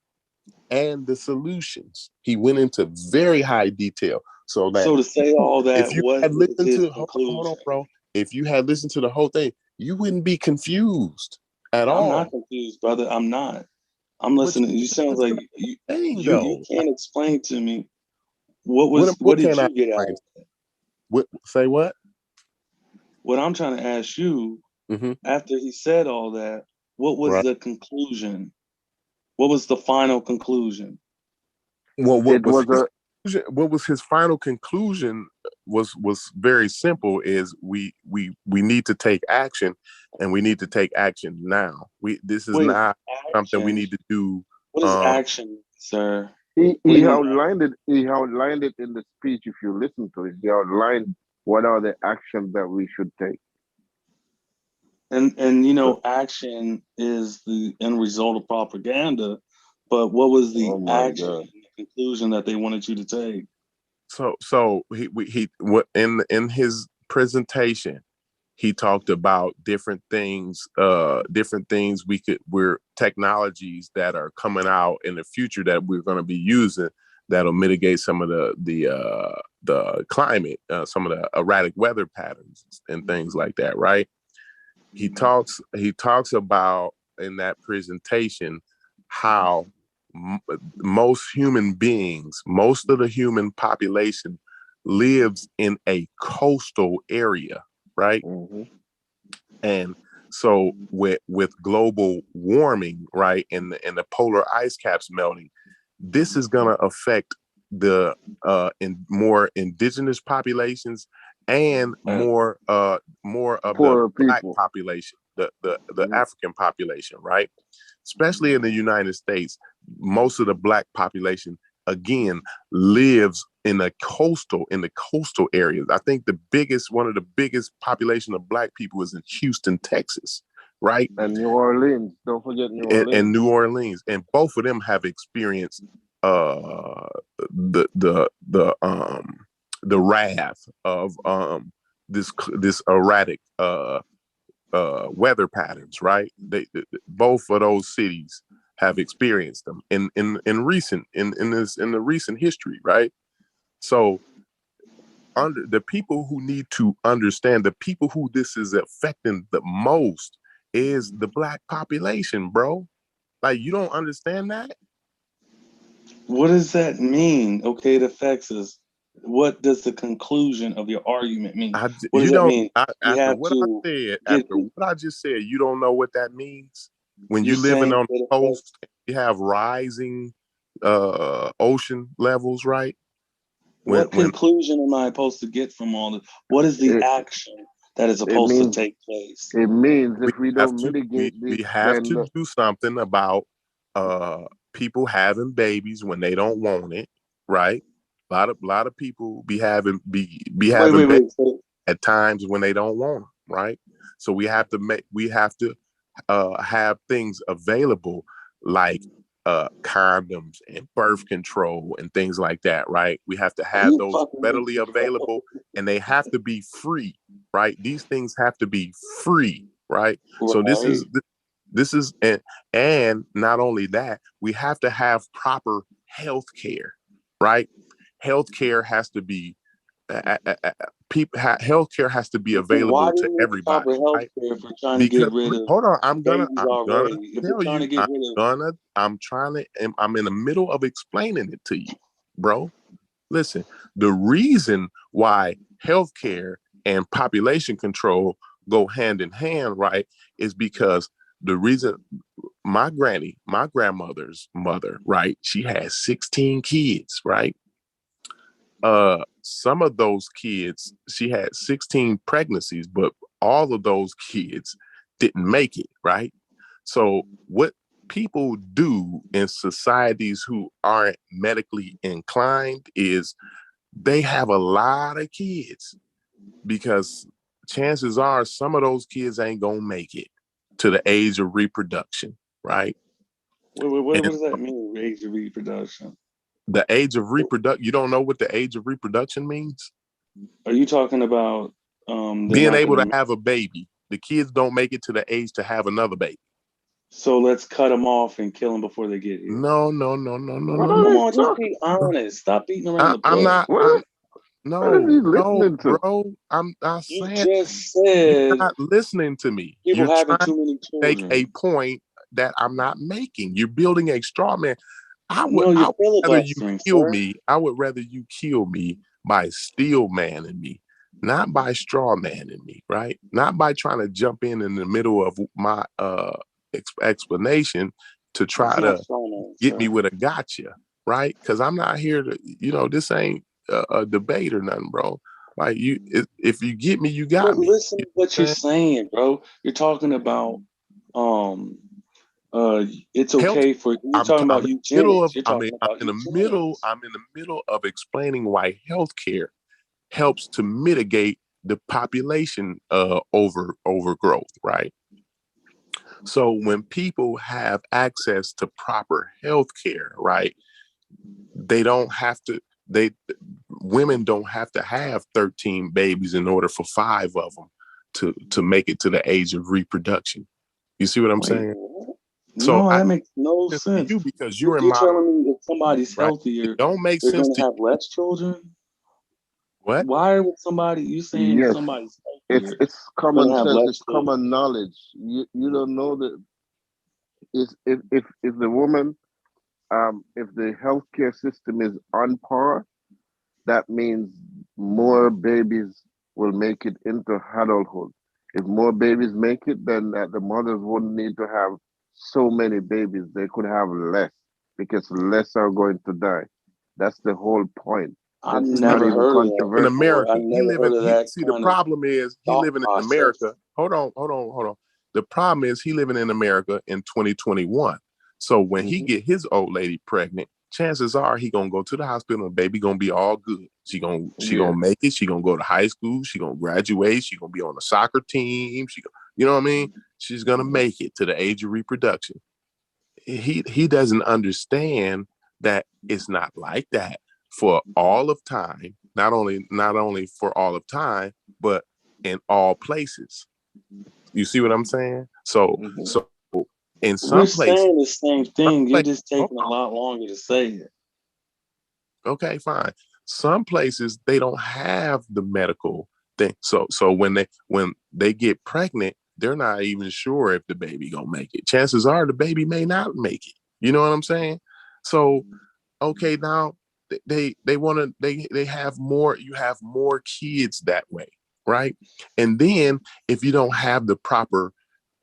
and the solutions. He went into very high detail. So to say all that, if you had what is listened his to conclusion? hold on, bro. If you had listened to the whole thing, you wouldn't be confused at all. I'm not confused, brother. I'm not. I'm listening. You sound like you can't explain to me what did you get out of it? Say what? What I'm trying to ask you, after he said all that, what was the conclusion? What was the final conclusion? Well, what was his final conclusion was very simple. Is we need to take action, and we need to take action now. This is not something we need to do. What is action, sir? He outlined it. He outlined it in the speech. If you listen to it, he outlined what are the actions that we should take. And you know, action is the end result of propaganda. But what was the action, the conclusion that they wanted you to take? So in his presentation, he talked about different things we're technologies that are coming out in the future that we're going to be using that'll mitigate some of the climate, some of the erratic weather patterns and things like that, right? He talks about in that presentation how most human beings, most of the human population lives in a coastal area, right? And so with global warming, right, and the polar ice caps melting, this is going to affect the more indigenous populations and more of the Black population, the African population, right? Especially in the United States, most of the Black population again lives in the coastal areas. I think one of the biggest population of Black people is in Houston, Texas. right? And New Orleans. Don't forget New Orleans. And New Orleans. And both of them have experienced the wrath of this erratic weather patterns, right? They both of those cities have experienced them in the recent history, right? So under the people who need to understand, the people who this is affecting the most is the Black population, bro. Like, you don't understand that? What does that mean? Okay, it affects us. What does the conclusion of your argument mean? What does that mean? We After have what to I said, get. after what I just said, you don't know what that means? When You're you living saying on that the it affects. coast, you have rising ocean levels, right? What When conclusion am I supposed to get from all this? What is the action that is It supposed to means take place? it means we if we have don't to mitigate we this, have then to do something about people having babies when they don't want it, right? A lot of people be having Wait. babies at times when they don't want them, right? So we have to have things available like condoms and birth control and things like that, right? We have to Are have you those fucking with readily me, bro? available, and they have to be free, right? These things have to be free, right? So this is and not only that, we have to have proper health care, right? Health care has to be healthcare has to be Why available do to we need proper everybody, health right? care if we're trying to Because get rid of hold on, I'm gonna babies already? If we're tell trying to you, get rid of. I'm in the middle of explaining it to you, bro. Listen, the reason why healthcare and population control go hand in hand, right, is because the reason my grandmother's mother, right, she had 16 kids, right? Some of those kids, she had 16 pregnancies, but all of those kids didn't make it, right? So what people do in societies who aren't medically inclined is they have a lot of kids, because chances are some of those kids ain't gonna make it to the age of reproduction, right? What And does that mean, age of reproduction? the age of reproduction, you don't know what the age of reproduction means? Are you talking about they're Being not able to gonna? have a baby. The kids don't make it to the age to have another baby. So let's cut them off and kill them before they get here. No. what are Come they on, just talking? be honest. Stop beating around the I'm bush. not. What is he No, listening to? bro. I'm not You saying just you're said not listening to me. people You're having trying too many to make a children. point that I'm not making. You're building a straw man. I No, you're would rather you filibustering, kill sir. me. I would rather you kill me by steel manning me, not by straw manning me, right? Not by trying to jump in the middle of my explanation to It's try not to strong, get me sir. with a gotcha, right? Because I'm not here to, this ain't a debate or nothing, bro. Like if you get me, you got But me. listen You to what know you're what I'm saying, bro. You're talking about um it's saying? okay for you're talking I'm about in the middle eugenics. of You're talking about eugenics. I'm in the middle of explaining why healthcare helps to mitigate the population overgrowth, right? So when people have access to proper healthcare, right, they don't have to they women don't have to have 13 babies in order for 5 of them to make it to the age of reproduction. You see what I'm Wait, saying? what? So No, I that makes no listen to sense. you because you're in You're my telling me if somebody's right. It healthier, don't make they're sense gonna to have you. less children? What? Why would somebody you saying if Yes, somebody's it's healthier, it's they're common gonna have sense. less It's children? common knowledge. You don't know that is if the woman if the healthcare system is on par, that means more babies will make it into adulthood. If more babies make it, then the mothers wouldn't need to have so many babies. They could have less because less are going to die. That's the whole point. I've It's not never even heard of that In controversial. before. I America, never heard of that see the kind of problem is he thought living in process. America. Hold on. The problem is he living in America in 2021. So when he Mm-hmm. get his old lady pregnant, chances are he gonna go to the hospital and baby gonna be all good. She Yeah. gonna make it. She gonna go to high school. She gonna graduate. She gonna be on the soccer team. You know what I mean? She's gonna make it to the age of reproduction. He doesn't understand that it's not like that for all of time. Not only for all of time, but in all places. You see what I'm saying? So in some We're places, saying the same thing. You're just taking a lot longer to say it. okay, fine. Some places they don't have the medical thing. So when they get pregnant, they're not even sure if the baby gonna make it. Chances are the baby may not make it. You know what I'm saying? So okay, now they want to they have more. You have more kids that way, right? And then if you don't have the proper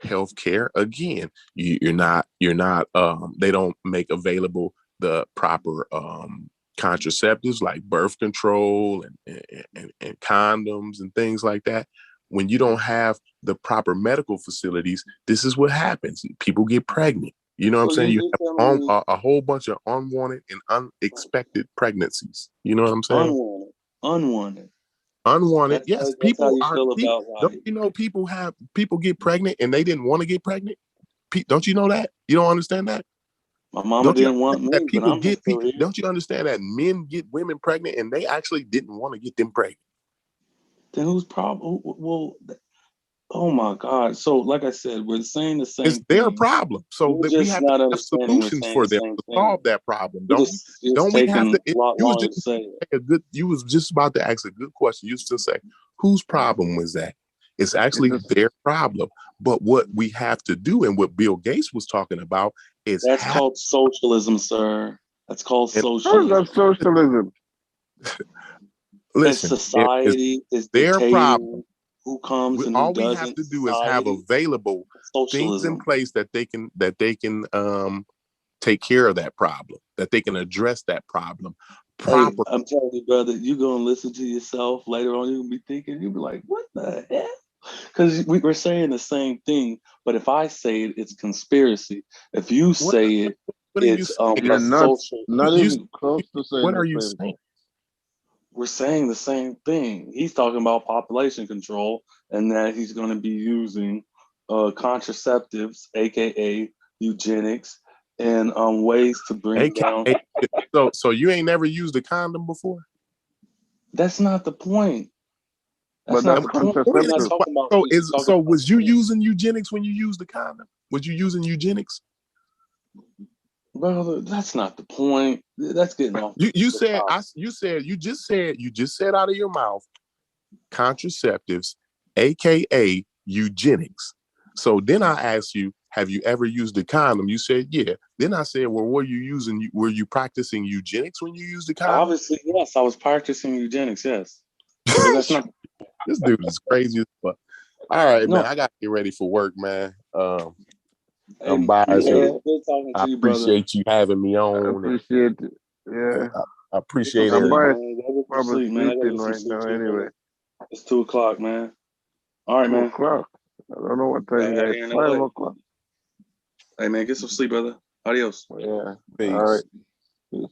health care, again, you're not they don't make available the proper contraceptives like birth control and condoms and things like that. When you don't have the proper medical facilities, this is what happens. People get pregnant. You know what I'm So saying? You you're have telling me a whole bunch of unwanted and unexpected pregnancies. You know what I'm saying? unwanted. Unwanted. Yes, That's how people you are. feel about Don't you know people get pregnant and they didn't want to get pregnant? Don't you know that? You don't understand that? my mama Don't you didn't want understand that me, but people I'm get still here. Don't you understand that men get women pregnant and they actually didn't want to get them pregnant? Then who's problem? Well, oh my God. So like I said, we're saying the It's same their thing. problem. So You're that we just have to not have understanding we're solutions saying for the them same to thing. solve that problem, You're don't we? just Don't we have taking to? a lot You was longer just to say it. you was just about to ask a good question. You still say, whose problem was that? It's actually their problem. But what we have to do, and what Bill Gates was talking about, is That's called socialism, sir. That's called How is socialism. that socialism? It's listen, it's society is their dictating problem. who comes and who All we have doesn't. to do is have Society, available things in socialism. place that they can take care of that problem, that they can address that problem Hey, properly. I'm telling you, brother, you're gonna listen to yourself later on. You're gonna be thinking, you'll be like, what the hell? Because we're saying the same thing, but if I say it, it's conspiracy. If you What say it, what are you it's saying? a You're social. not You even close to saying what the are you same saying? thing. We're saying the same thing. He's talking about population control and that he's going to be using contraceptives, aka eugenics, and ways to bring down. AKA, so you ain't never used a condom before? That's not the point. That's But not that's the point. We're not contraceptive. talking about. So We're just talking so about. was you using eugenics when you used the condom? Was you using eugenics? Brother, that's not the point. That's getting off You the said top. you just said out of your mouth contraceptives, aka eugenics. So then I asked you, have you ever used a condom? You said, yeah. Then I said, well, were you practicing eugenics when you used the condom? Obviously, yes, I was practicing eugenics, yes. But that's not. This dude is crazy as fuck. All right, man. No. I gotta get ready for work, man. I'm Hey, biased. yeah, good talking I to you, brother. appreciate you having me I on. appreciate it. Yeah. I Get some appreciate I'm sleep, everybody. by man. Go get some probably sleep, man. I gotta sleeping get some right sleep now too, anyway. brother. It's 2 o'clock, man. All right, man. 2 o'clock. I don't know what time Out you guys. here in 5 LA. o'clock. Hey, man, get some sleep, brother. Adios. Yeah. All Peace. right. Peace.